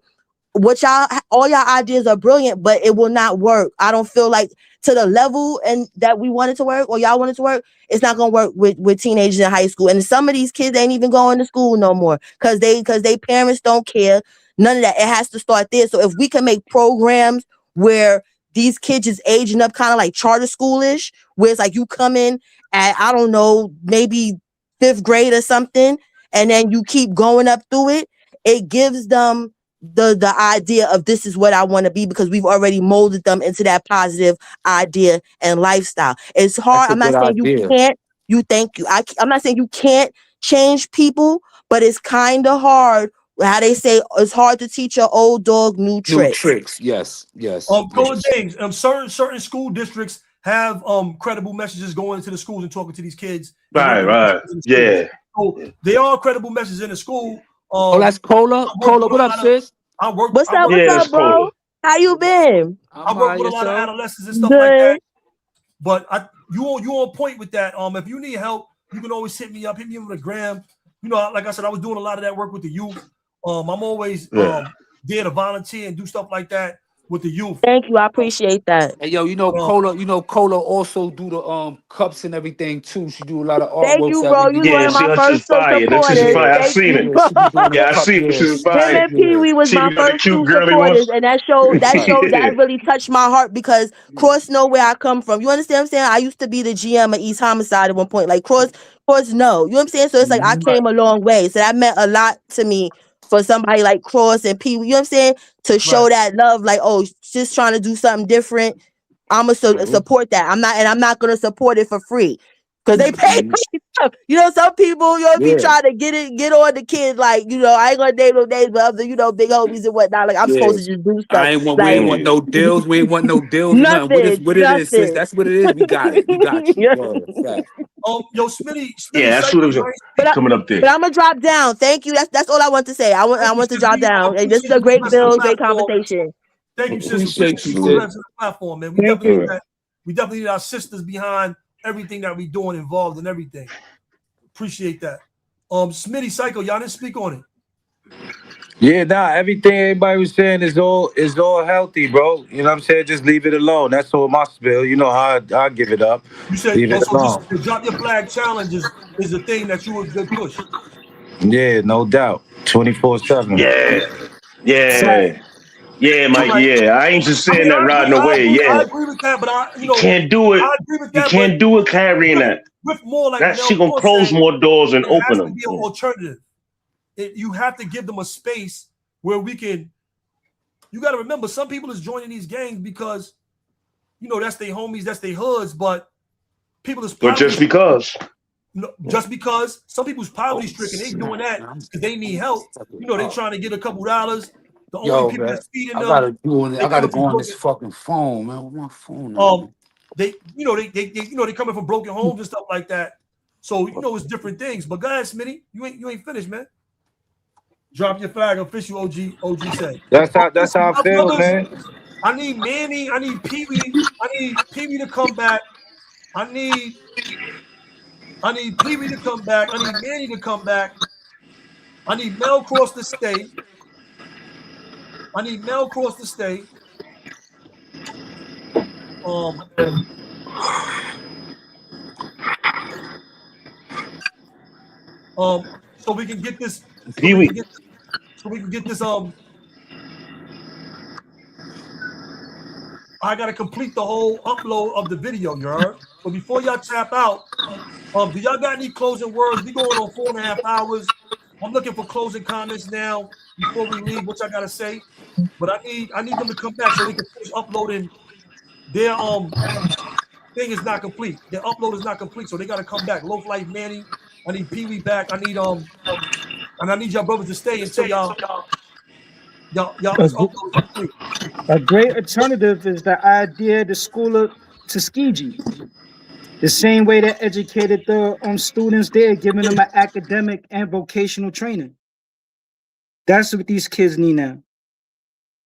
all y'all ideas are brilliant, but it will not work. I don't feel like to the level and that we want it to work or y'all want it to work, it's not gonna work with teenagers in high school. And some of these kids ain't even going to school no more because they parents don't care. None of that. It has to start there. So if we can make programs where these kids is aging up kind of like charter schoolish, where it's like you come in at, I don't know, maybe 5th grade or something, and then you keep going up through it, it gives them the idea of this is what I want to be because we've already molded them into that positive idea and lifestyle. It's hard. That's a I'm not good saying you idea. can't. Thank you. I'm not saying you can't change people, but it's kind of hard. How they say it's hard to teach an old dog new New tricks. tricks. Yes. Yes. Cola Yes. James, certain school districts have credible messages going into the schools and talking to these kids. Right. Yeah. So they are credible messages in the school. Oh, that's Cola. Cola, what up, sis? What's up, bro? How you been? I work with a lot of adolescents and stuff Good. like that. But you on point with that. If you need help, you can always hit me up. Hit me with a gram. You know, like I said, I was doing a lot of that work with the youth. I'm always there to volunteer and do stuff like that with the youth. Thank you. I appreciate that. Hey, yo, Cola also do the cups and everything too. She do a lot of artwork. Thank you, bro. You one of my first supporters. I Thank seen you. it. Yeah, I seen it. She's Him fire. and Pee Wee was She my got the first cute 2 girly supporters, ones. and that really touched my heart because Cross know where I come from. You understand what I'm saying? I used to be the GM of East Homicide at one point. Like Cross know. You know what I'm saying? So it's like I came a long way. So that meant a lot to me for somebody like Cross and Pee Wee. You know what I'm saying? To show that love, like, oh, just trying to do something different. I'ma support that. I'm not gonna support it for free. Cause they pay me stuff. You know, some people, be trying to get on the kid, like, I ain't gonna name no names, but other, big homies and whatnot. Like, I'm supposed to just do stuff. We ain't want no deals. We ain't want no deals. Nothing. What it is, sis. That's what it is. We got it. We got you. Yo, Smitty. Yeah, that's what it was coming up there. But I'm gonna drop down. Thank you. That's all I want to say. I want to drop down. Hey, this is a great build, great conversation. Thank you, sis. Appreciate you, sis. Platform, man. We definitely need our sisters behind everything that we doing, involved in everything. Appreciate that. Smitty, Psycho, y'all didn't speak on it. Yeah, everything everybody was saying is all healthy, bro. You know what I'm saying? Just leave it alone. That's all my spill. You know how I give it up. You said leave it alone. The Drop Your Flag challenge is the thing that you would good push. Yeah, no doubt. 24/7. Yeah, Mike. Yeah, I ain't just saying that riding away. I agree with that, but you can't do it. I agree with that. You can't do it carrying that. With more like that she gonna close more doors and open them. It has to be an alternative. You have to give them a space where we can. You got to remember, some people is joining these gangs because, that's their homies, that's their hoods, but people is. But just because. No, just because some people's poverty stricken, they doing that because they need help. They trying to get a couple dollars. The only people that's feeding them. I gotta go on this fucking phone, man. With my phone. They coming from broken homes and stuff like that. So it's different things. But go ahead, Smitty, you ain't finished, man. Drop your flag, official OG said. That's how I feel, man. I need Manny. I need Pee Wee. I need Pee Wee to come back. I need Pee Wee to come back. I need Manny to come back. I need Mel Cross to stay. So we can get this. Pee Wee. So we can get this. I gotta complete the whole upload of the video, you heard? So before y'all tap out, do y'all got any closing words? We going on 4.5 hours. I'm looking for closing comments now before we leave. What y'all gotta say? But I need them to come back so they can finish uploading. Their thing is not complete. Their upload is not complete, so they gotta come back. Loaf Life Manny, I need Pee Wee back. I need and I need y'all brothers to stay until y'all upload is complete. A great alternative is the idea of the school of Tuskegee. The same way they educated the students there, giving them an academic and vocational training. That's what these kids need now.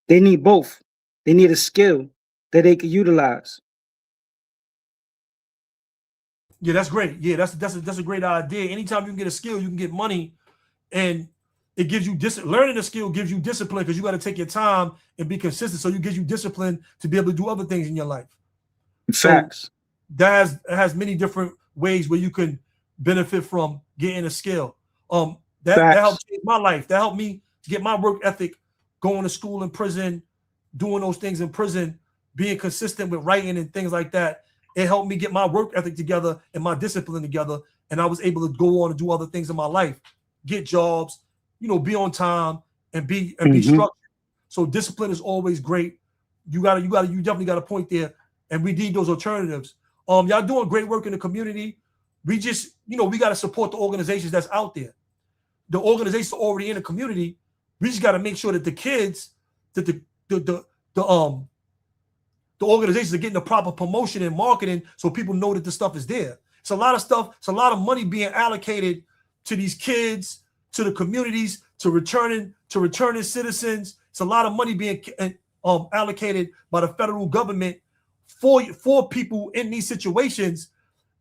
They need both. They need a skill that they can utilize. Yeah, that's great. Yeah, that's a great idea. Anytime you can get a skill, you can get money, and it gives you learning a skill gives you discipline because you got to take your time and be consistent. So it gives you discipline to be able to do other things in your life. Facts. So that has many different ways where you can benefit from getting a skill. That helped change my life. That helped me get my work ethic, going to school in prison, doing those things in prison, being consistent with writing and things like that. It helped me get my work ethic together and my discipline together. And I was able to go on and do other things in my life, get jobs, be on time and be structured. So discipline is always great. You definitely got a point there. And we need those alternatives. Y'all doing great work in the community. We just, we got to support the organizations that's out there. The organizations are already in the community. We just got to make sure that the kids, that the organizations are getting the proper promotion and marketing so people know that the stuff is there. It's a lot of stuff. It's a lot of money being allocated to these kids, to the communities, to returning citizens. It's a lot of money being allocated by the federal government for people in these situations,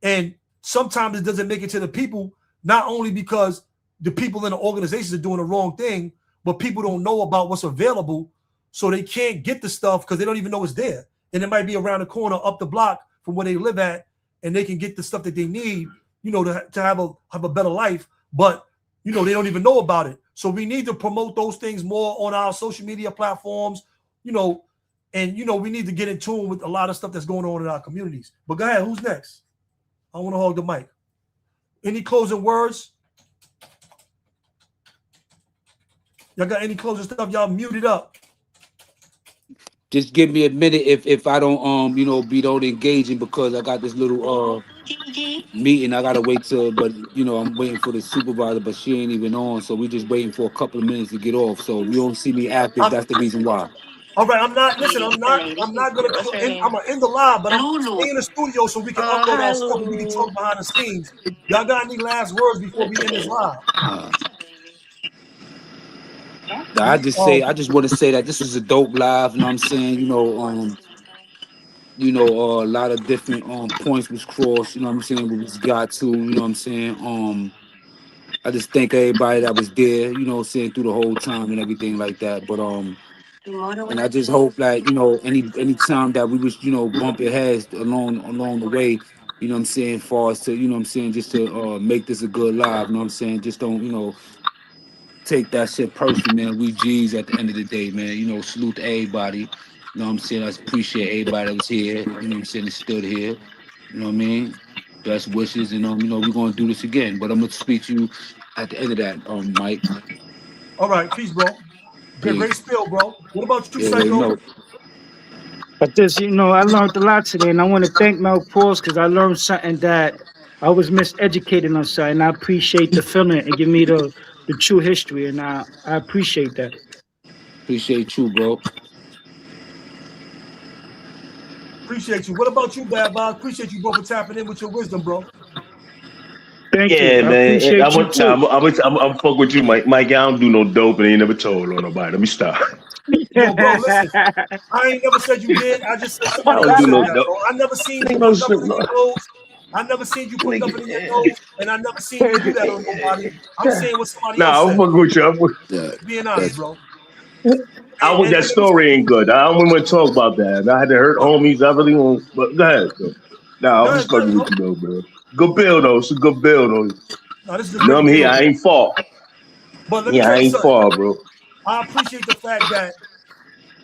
and sometimes it doesn't make it to the people, not only because the people in the organizations are doing the wrong thing, but people don't know about what's available, so they can't get the stuff because they don't even know it's there. And it might be around the corner, up the block from where they live at, and they can get the stuff that they need, to have a better life, but they don't even know about it. So we need to promote those things more on our social media platforms, and we need to get in tune with a lot of stuff that's going on in our communities. But go ahead, who's next? I want to hog the mic. Any closing words? Y'all got any closing stuff? Y'all muted up. Just give me a minute if I don't be engaging because I got this little meeting I gotta wait till, but I'm waiting for the supervisor, but she ain't even on, so we just waiting for a couple of minutes to get off. So you don't see me active. That's the reason why. All right, I'm not gonna I'm gonna end the live, but I'm stay in the studio so we can upload our stuff and we can talk behind the scenes. Y'all got any last words before we end this live? I just want to say that this is a dope live, you know what I'm saying? A lot of different points was crossed, we just got to, you know what I'm saying? I just thank everybody that was there, through the whole time and everything like that. But and I just hope that, any time that we was, bumping heads along the way, far as to, just to make this a good live, just don't, take that shit personally, man. We G's at the end of the day, man. Salute to everybody. I appreciate everybody that was here, that stood here. Best wishes, and we're gonna do this again. But I'm gonna speak to you at the end of that, Mike. All right, peace, bro. Great spill, bro. What about you, Psycho? But this, I learned a lot today, and I want to thank Mel Cross because I learned something that I was miseducated on something. I appreciate the feeling and give me the true history, and I appreciate that. Appreciate you, bro. Appreciate you. What about you, Bad Bob? Appreciate you, bro, for tapping in with your wisdom, bro. Thank you. Man. I'm fuck with you, Mike. Mike, I don't do no dope and ain't never told on nobody. Let me stop. Yo, bro, listen. I ain't never said you did. I just said somebody else said that, bro. I never seen you put nothing in your nose. I never seen you put nothing in your nose, and I never seen you do that on nobody. I'm saying what somebody else said. I'm fucking with you. Being honest, bro. That story ain't good. I don't want to talk about that. I had to hurt homies. I really won't. But go ahead. I'm just fucking with you, though, bro. Good bill, though. It's a good bill, though. No, this is No, I'm here. I ain't far. But let me Yeah, I tell you ain't something. far, bro. I appreciate the fact that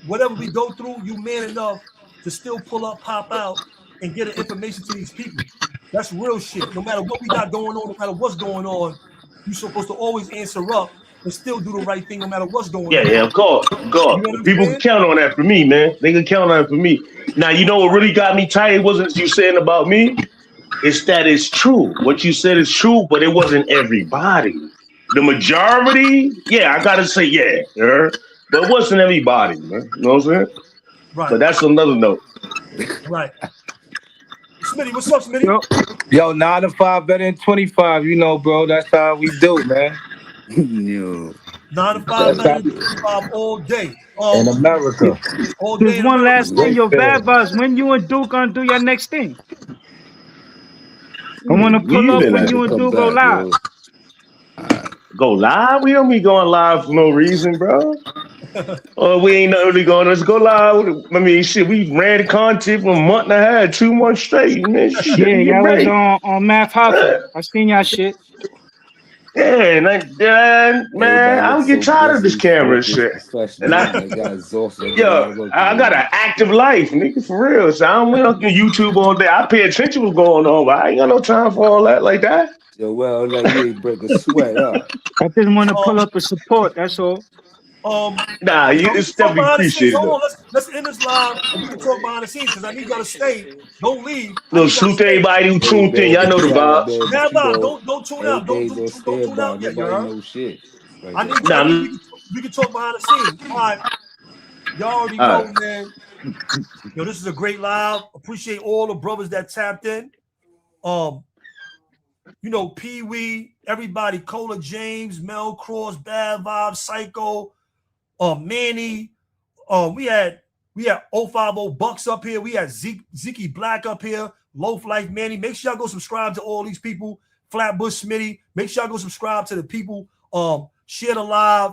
whatever we go through, you man enough to still pull up, pop out, and get information to these people. That's real shit. No matter what we got going on, no matter what's going on, you're supposed to always answer up and still do the right thing no matter what's going on. Yeah, of course. You know what I'm People saying? can count on that for me, man. They can count on it for me. Now, you know what really got me tight? It wasn't you saying about me. It's that it's true. What you said is true, but it wasn't everybody. The majority, yeah, I gotta say, yeah, but it wasn't everybody, man. You know what I'm saying? Right. But that's another note. Right. Smitty, what's up, Smitty? Yo, 9 to 5 better than 25. You know, bro. That's how we do, man. Yo. 9 to 5 better than 25 all day. In America. All day. There's one last thing, yo, Bad Buzz. When you and Duke gonna do your next thing? I want to pull up when you and Duke go live. Go live? We don't be going live for no reason, bro. We ain't really going. Let's go live. I mean, shit, we ran content for a month and a half, 2 months straight, man. Shit, Yeah, y'all was on Math Hopper. I seen y'all shit. Yeah, man, I don't get tired of this camera shit. And I got an active life, nigga, for real. So I don't look on YouTube all day. I pay attention to what's going on, but I ain't got no time for all that like that. Yo, well, like you ain't break a sweat up. I just want to pull up a support. That's all. Nah, it's definitely appreciated. Hold on, let's end this live and we can talk behind the scenes because I need y'all to stay. Don't leave. Salute to everybody who tuned in. Y'all know the vibes. Bad vibes. Don't tune out. Don't tune out yet, y'all. Shit. I need we can talk behind the scenes. All right. Y'all already know, man. Yo, this is a great live. Appreciate all the brothers that tapped in. You know, Pee Wee, everybody, Cola James, Mel Cross, Bad Vibes, Psycho, Manny. We had 050 Bucks up here. We had Zeke Black up here. Loaf Life Manny. Make sure y'all go subscribe to all these people. Flatbush Smitty. Make sure y'all go subscribe to the people. Share the live.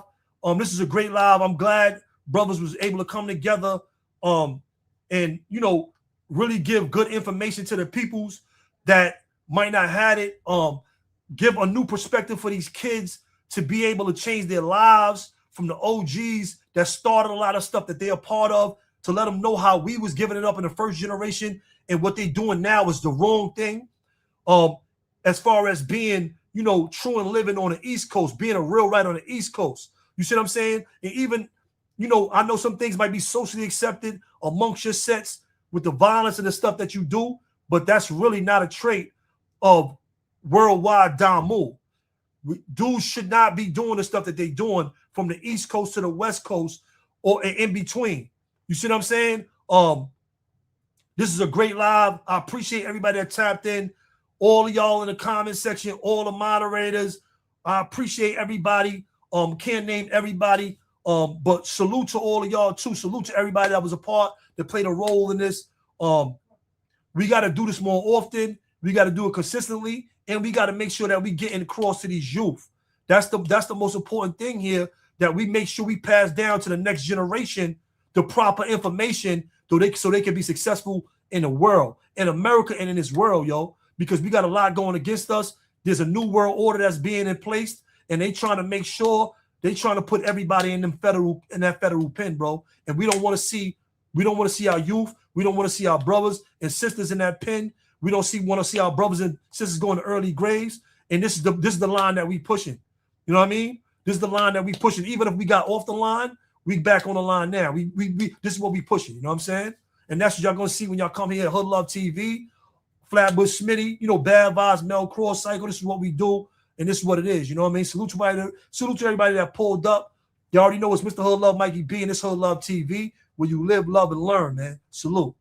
This is a great live. I'm glad brothers was able to come together and you know really give good information to the peoples that might not had it. Give a new perspective for these kids to be able to change their lives from the OGs that started a lot of stuff that they're a part of, to let them know how we was giving it up in the first generation and what they're doing now is the wrong thing. As far as being, you know, true and living on the East Coast, being a real right on the East Coast. You see what I'm saying? And even, you know, I know some things might be socially accepted amongst your sets with the violence and the stuff that you do, but that's really not a trait of worldwide Damu. Dudes should not be doing the stuff that they're doing from the East Coast to the West Coast or in between. You see what I'm saying? This is a great live. I appreciate everybody that tapped in. All of y'all in the comment section, all the moderators. I appreciate everybody. Can't name everybody. But salute to all of y'all too. Salute to everybody that was a part, that played a role in this. We got to do this more often. We got to do it consistently, and we got to make sure that we getting across to these youth. That's the most important thing here, that we make sure we pass down to the next generation the proper information so they can be successful in the world, in America and in this world, yo. Because we got a lot going against us. There's a new world order that's being in place, and they trying to make sure they trying to put everybody in that federal pen, bro. And we don't want to see our youth. We don't want to see our brothers and sisters in that pen. We don't want to see our brothers and sisters going to early graves. And this is the line that we pushing. You know what I mean? This is the line that we pushing. Even if we got off the line, we back on the line now. We this is what we pushing. You know what I'm saying? And that's what y'all gonna see when y'all come here at Hood Love TV, Flatbush Smitty, you know, Bad Vibes, Mel Cross, Psycho. This is what we do, and this is what it is. You know what I mean? Salute to everybody that pulled up. You already know it's Mr. Hood Love Mikey B, and this Hood Love TV, where you live, love, and learn, man. Salute.